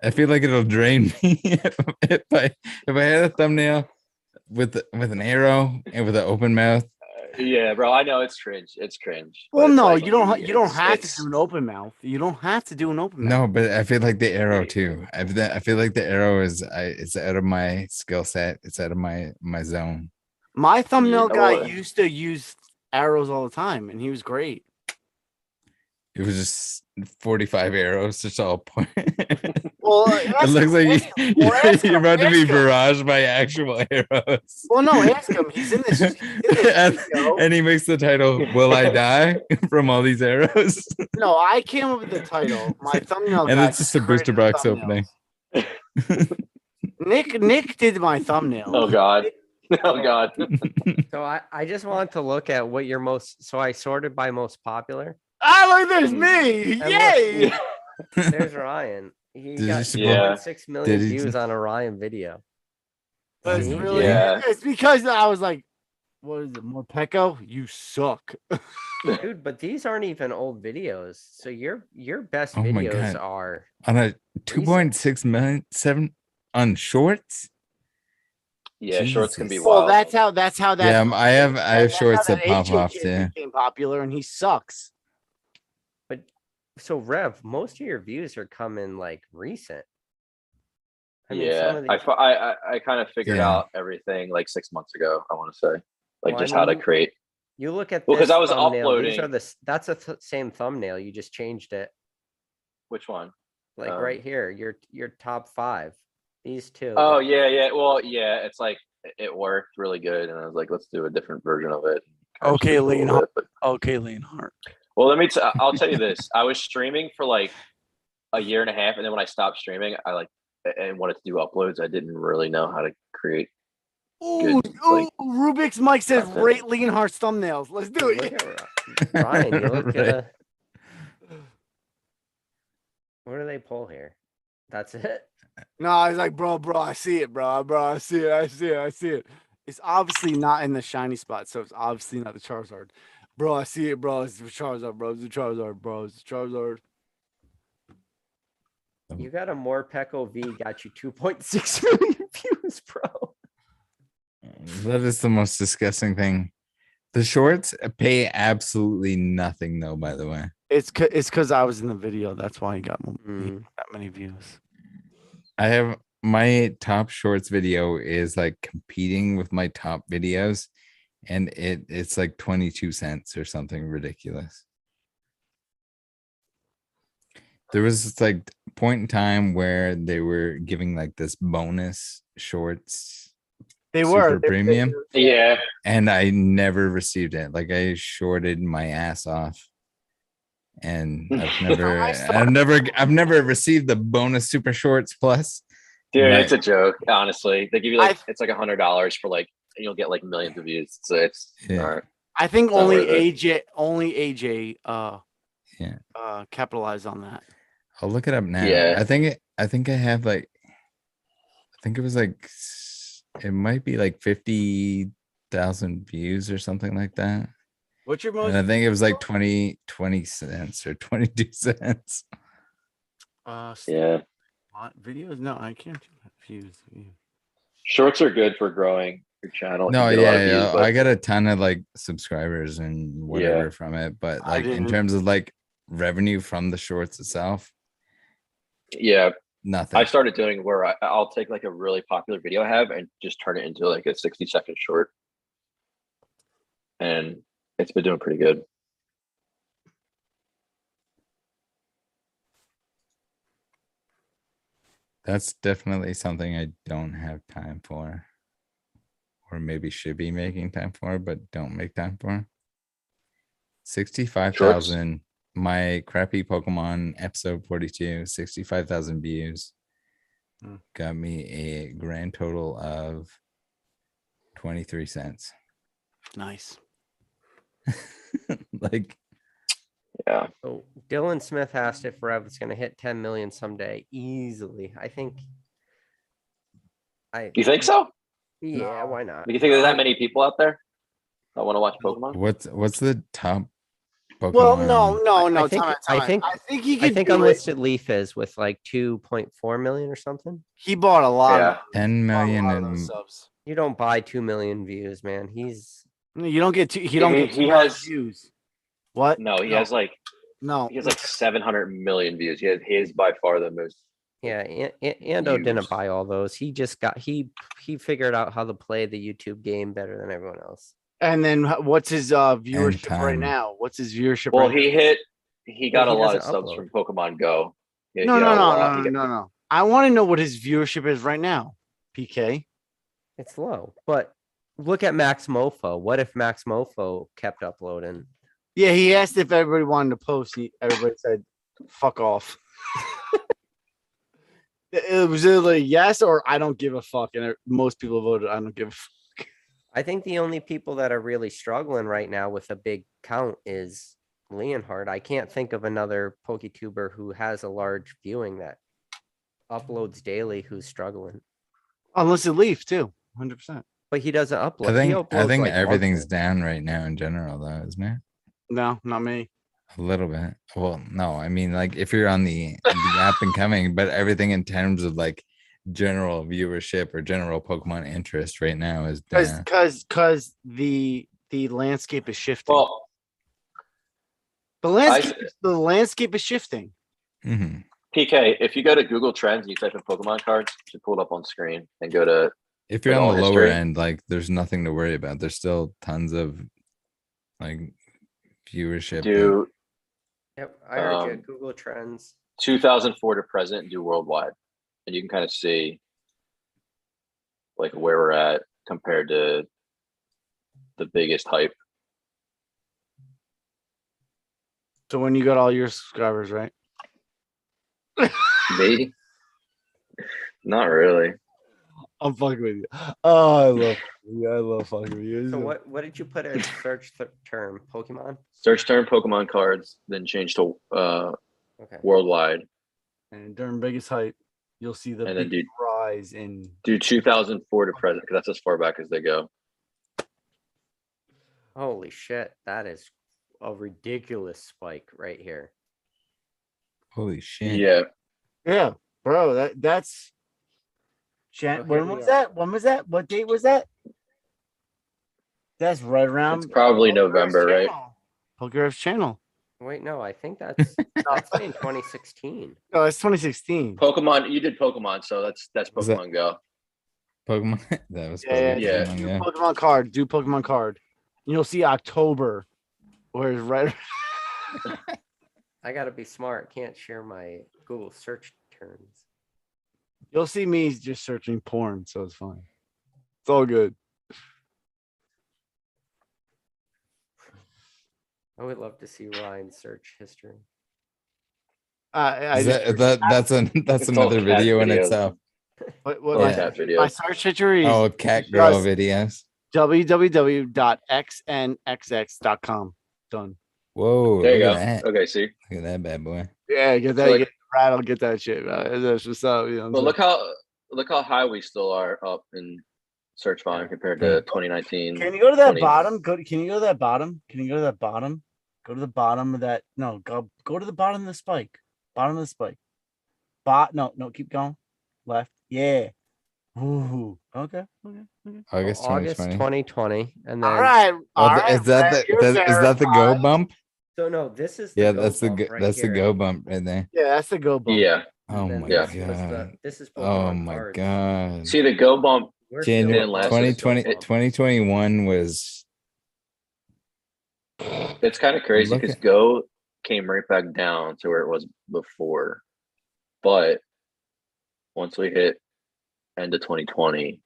I feel like it'll drain me if I had a thumbnail with an arrow and with an open mouth. yeah, bro. I know it's cringe. It's cringe. but Well, it's no, like, you don't have to it's- do an open mouth. You don't have to do an open mouth. No, but I feel like the arrow too. I feel like the arrow it's out of my skill set. It's out of my zone. My thumbnail You know guy what? used to use arrows all the time, and he was great. It was just 45 arrows just all point. Well, It looks like you're about to be barraged by actual arrows. Well, no, ask him. He's in this. Video. And he makes the title, Will I Die? From all these arrows. No, I came up with the title. My thumbnail And guy it's just a created booster the box thumbnails. opening. Nick did my thumbnail. Oh God. Oh God. So I just want to look at what your most. So I sorted by most popular. Ah, look, there's me. And Yay. There's Ryan. He Did got you- Yeah. 6 million Did he- views on a Ryan video. But it's See? really, Yeah. it's because I was like, What is it? More Pecco? You suck. Dude, but these aren't even old videos. So your best Oh my videos God. are On a 2.6 million, 7 on shorts. Yeah, shorts can be Jesus. Well, wild. that's how that. Yeah, I have that's how shorts that that pop AJ off kid too. became popular, and he sucks. but so Rev, most of your views are coming like recent. I mean, some Yeah, of these, I kind of figured Yeah. out everything like 6 months ago. I want to say, like Well, I just how to mean, create. you look at Well, 'cause this I was thumbnail. These are uploading- that's a same thumbnail. You just changed it. Which one? Like right here, your top 5. These two. Oh yeah. Well, yeah, it's like it worked really good, and I was like, let's do a different version of it. Kinda Okay, tweak a little Leonhardt. bit, Okay, Leonhardt. Well, I'll tell you this. I was streaming for like a year and a half, and then when I stopped streaming, I like and wanted to do uploads. I didn't really know how to create. Ooh, Good, like- Rubik's Mike says content. rate Leonhardt's thumbnails. Let's do Look it. at Ryan. You look Right. What do they pull here? That's it. No, he's like, bro, I see it, bro, I see it. It's obviously not in the shiny spot, so it's obviously not the Charizard. Bro, I see it, bro. It's the Charizard, bro. It's the Charizard, bro. It's the Charizard. You got a more Pecco V got you 2.6 million views, bro. That is the most disgusting thing. The shorts pay absolutely nothing though, by the way. It's because I was in the video. That's why he got Mm. that many views. I have my top shorts video is like competing with my top videos, and it's like 22 cents or something ridiculous. There was this like point in time where they were giving like this bonus shorts They super were premium, Yeah, and I never received it. Like I shorted my ass off, and I've never received the bonus super shorts plus. dude, Right. it's a joke. Honestly, they give you like I've- it's like $100 for like, and you'll get like millions of views. So it's Yeah. all right. I think Not only worth it. AJ Yeah. capitalized on that. I'll look it up now. Yeah. I think I have like, I think it was like, it might be like 50,000 views or something like that. What's your most And I think it was like 20 cents or 22 cents. Yeah, videos? No, I can't do that. Views. shorts are good for growing your channel. No, You get a lot of yeah, views, but I got a ton of like subscribers and whatever from it, but I like in didn't. terms of like revenue from the shorts itself, yeah, nothing. I started doing where I'll take like a really popular video I have and just turn it into like a 60-second short, and it's been doing pretty good. That's definitely something I don't have time for, or maybe should be making time for, but don't make time for. 65,000. My crappy Pokemon episode 42, 65,000 views. Hmm. Got me a grand total of 23 cents. Nice. Like, Yeah, So Dylan Smith asked if Rev is going to hit 10 million someday easily. I think. you think so? Yeah, No. why not? Do you think there's that many people out there that want to watch Pokemon? what's the top Pokemon? Well, no. I think- time out, I time out. think- I think he I could think do it. Unlisted Leaf is with like 2.4 million or something. He bought a lot. Yeah. Of, 10 bought a million lot of those and subs. You don't buy 2 million views, man. He's You don't get he don't get He too many has- views. What? No, he has like 700 million views. He is by far the most. yeah. Ando didn't Views. buy all those. He just got he figured out how to play the YouTube game better than everyone else. And then what's his viewership right time. now? What's his viewership? Well, right he got he a lot of doesn't subs upload. from Pokemon Go. He now? got a lot. He got- No. I want to know what his viewership is right now. PK. It's low, but look at Max Mofo. What if Max Mofo kept uploading? Yeah, he asked if everybody wanted to post. Everybody said, "Fuck off." It was either yes or I don't give a fuck, and most people voted I don't give a fuck. I think the only people that are really struggling right now with a big count is Leonhardt. I can't think of another Poketuber who has a large viewing that uploads daily who's struggling. Unless it leaf too, 100%. But he doesn't upload. I He think uploads, like, everything's monthly. down right now in general, though, isn't it? No, not me. A little bit. Well, no, I mean, like if you're on the up and coming, but everything in terms of like general viewership or general Pokemon interest right now is down. Because the landscape is shifting. Well, the landscape is shifting. Mhm. PK, if you go to Google Trends and you type in Pokemon cards, you should pull it up on screen and go to If you're Like on all the lower history? end, like there's nothing to worry about. There's still tons of like viewership. do Yep, I heard you. Um, Google Trends. 2004 to present and do worldwide, and you can kind of see like where we're at compared to the biggest hype. So when you got all your subscribers, right? Me? Not really. I'm fucking with you. Oh, I love fucking with you. So what did you put as search term? Pokemon? Search term Pokemon cards, then change to Okay. worldwide, And during biggest hype, you'll see the And then big rise in. do 2004 to present because that's as far back as they go. Holy shit, that is a ridiculous spike right here. Holy shit. Yeah, Yeah, bro. That's. So When here we was are. that? When was that? What date was that? That's right around. it's probably November, right? Pokeref's channel. Wait, no, I think that's in 2016. No, it's 2016. Pokemon, you did Pokemon, so that's Was that- Pokemon Go. Pokemon. That was Yeah, Yeah. Pokemon, Do yeah. Pokemon card. Do Pokemon card. You'll see October, where it's right. I gotta be smart. Can't share my Google search terms. You'll see me just searching porn, so it's fine. It's all good. I would love to see Ryan's search history. I Is just, that's It's all another cat video in videos. itself. what All my, cat my videos. search history is Oh, cat girl just videos. www.xnxx.com. Done. Whoa, There you look go. at that. Okay, see. Look at that bad boy. Yeah, get that. So, like- get Rattle, get that shit. Man. That's what's up. You know what I'm But saying? look how high we still are up in search volume compared to 2019. Can you go to that 20. bottom? Can you go to that bottom? Can you go to that bottom? Go to the bottom of that. No, go to the bottom of the spike. Bottom of the spike. No, keep going. Left. Yeah. Ooh. Okay. August August 2020. 2020, and then All right. Oh, All right. is that Brad, the you're is that the go verified. bump? so no, this is the Yeah, go that's the bump go, right that's the here. go bump right there. Yeah, that's the go bump. Yeah. And Oh then my this was god. this is Oh Pokemon my cards. god. See the go bump. We're still January didn't last above the 2020 go bump. 2021 was It's kind of crazy Look because at- Go came right back down to where it was before. But once we hit end of 2020,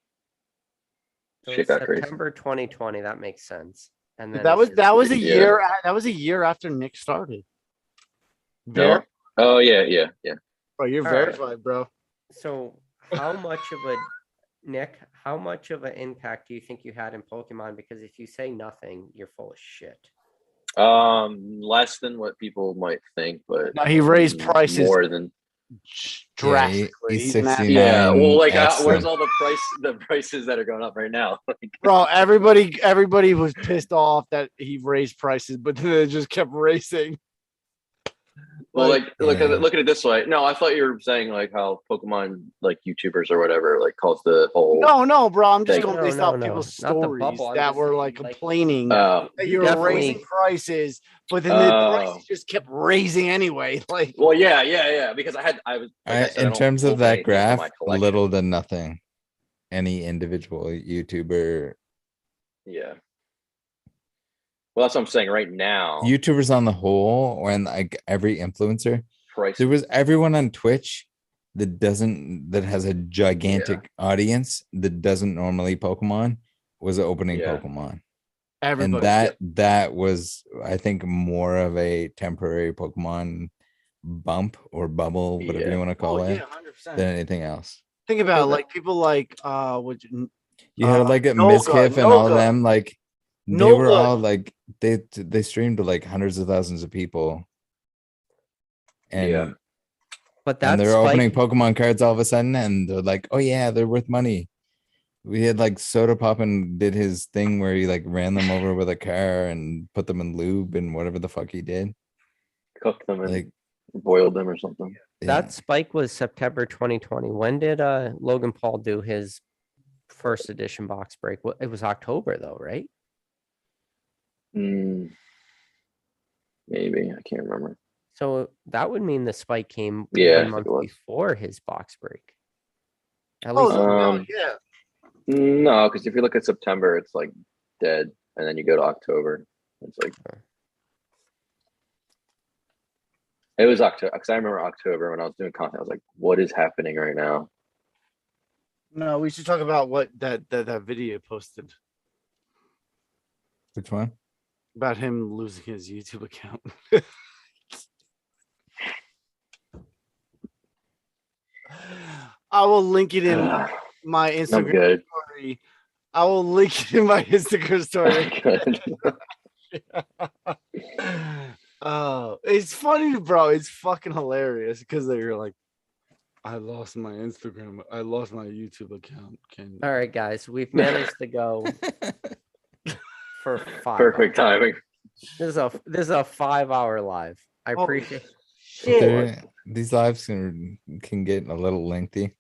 So shit got crazy. September 2020. That makes sense. And then That was it's a Yeah. year. That was a year after Nick started. No. Oh yeah. Bro, you're All right. verified, bro. So how much of a Nick? How much of an impact do you think you had in Pokemon? Because if you say nothing, you're full of shit. Less than what people might think, but No, he raised prices more than. drastically. he's He's an 69. Yeah, well, like, where's Excellent. all the prices that are going up right now? Like, Bro, everybody was pissed off that he raised prices, but then it just kept racing. well, like look Yeah. at it this way. No, I thought you were saying like how Pokemon like YouTubers or whatever like caused the whole. No, bro. I'm just Thank going you. based No, off no, people's not the stories bubble, I'm that just were saying, like like, complaining Oh, that you you were definitely- raising prices, but then the Oh. prices just kept raising anyway. Like, well, yeah. Because I was. Like I said, I In don't terms of open that anything from graph, my collection. little to nothing. Any individual YouTuber, Yeah. Well, that's what I'm saying right now. YouTubers on the whole, and like every influencer, Price. there was everyone on Twitch that has a gigantic audience that doesn't normally Pokemon was opening Yeah. Pokemon. everybody. And that was, I think, more of a temporary Pokemon bump or bubble, whatever Yeah. you want to call it, 100%. than anything else. Think about it, So like people like You had like a Noga, Miskiff and all of Noga. them, like they were Noga. all like they streamed to like hundreds of thousands of people, and Yeah. But that and they're spike, opening Pokemon cards all of a sudden, and they're like, "Oh yeah, they're worth money." We had like Soda Poppin did his thing where he like ran them over with a car and put them in lube and whatever the fuck he did. Cooked them and Like, boiled them or something. yeah. That spike was September 2020. When did Logan Paul do his first edition box break? It was October though, right? Maybe I can't remember. So that would mean the spike came Yeah, I 1 think month it was. before his box break. At Oh, least Um, yeah. No, because if you look at September, it's like dead, and then you go to October, it's like it was October. Because I remember October when I was doing content, I was like, "What is happening right now?" No, we should talk about what that video posted Which one? about him losing his YouTube account. I will link it in my I'm Instagram good. story. I will link it in my Instagram story. Good. Oh, it's funny, bro. It's fucking hilarious because they're like, I lost my Instagram. I lost my YouTube account. all right, guys, we've managed to go for 5 Perfect timing. This is a 5-hour live. I Holy appreciate shit. These lives can get a little lengthy.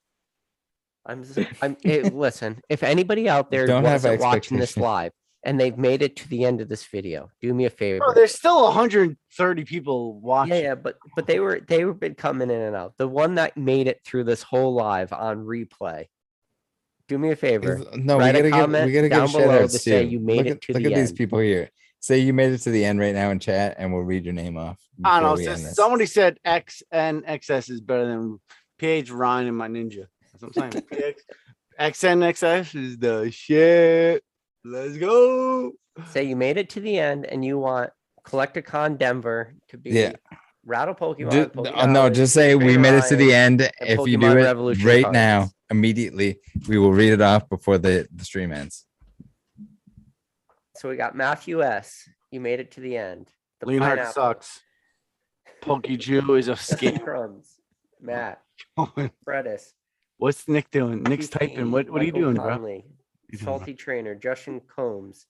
listen, if anybody out there Don't have wasn't watching this expectation. live and they've made it to the end of this video, do me a favor. Bro, there's still 130 people watching. Yeah, but they were been coming in and out. The one that made it through this whole live on replay, do me a favor. No, Write a we comment gotta down give shout below outs to say too. you made look it to look the at these end. people here. Say you made it to the end right now in chat, and we'll read your name off. I don't before we know. end this. Somebody said XNXS is better than PH Ryan and my ninja. That's what I'm saying. XNXS is the shit. Let's go. Say you made it to the end and you want Collecticon Denver to be Yeah. Rattle Pokemon. No, just say we made it to the end. If you do Pokemon it Revolution right cards. now, immediately, we will read it off before the stream ends. So we got Matthew S. You made it to the end. The Leonhard pineapple. sucks. Pokeju is a scam. Crumbs. Matt. Fredis. What's Nick doing? Nick's TT, typing. What are you Michael doing, bro? Conley, Salty Trainer, Justin Combs,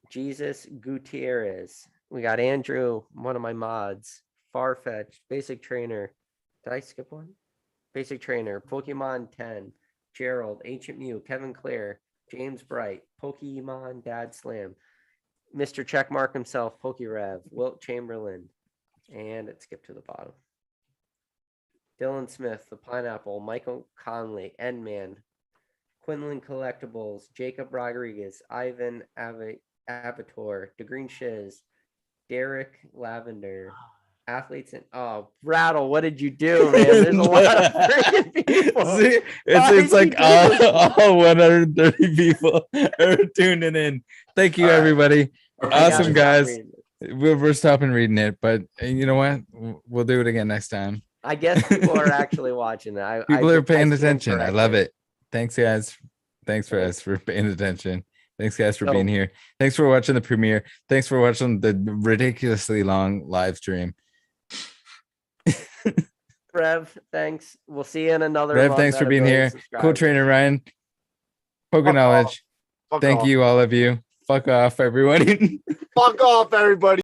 Jesus Gutierrez. We got Andrew, one of my mods, Farfetch, Basic Trainer. Did I skip one? Basic Trainer, Pokemon 10, Gerald, Ancient Mew, Kevin Clare, James Bright, Pokemon Dad Slam, Mr. Checkmark himself, Pokerev, Wilt Chamberlain, and it skipped to the bottom. Dylan Smith, The Pineapple, Michael Conley, Endman, Quinlan Collectibles, Jacob Rodriguez, Ivan Avator, The Green Shiz, Derek Lavender, Athletes and Rattle, what did you do, man? There's a lot of freaking people. See, Why it's like did you do all 130 people are tuning in. Thank you, All right. everybody. I gotta Awesome, stop guys. reading this. We're stopping reading it, but you know what? We'll do it again next time. I guess people are actually watching that. People are paying stand attention. I love corrected. it. Thanks, guys. Thanks for us for paying attention. Thanks, guys, for So- being here. Thanks for watching the premiere. Thanks for watching the ridiculously long live stream. Rev, thanks. We'll see you in another Rev, month thanks at for a being million here. subscribers. Cool trainer Ryan. Fuck Knowledge. Fuck Thank off. you, all of you. Fuck off, everyone. Fuck off, everybody.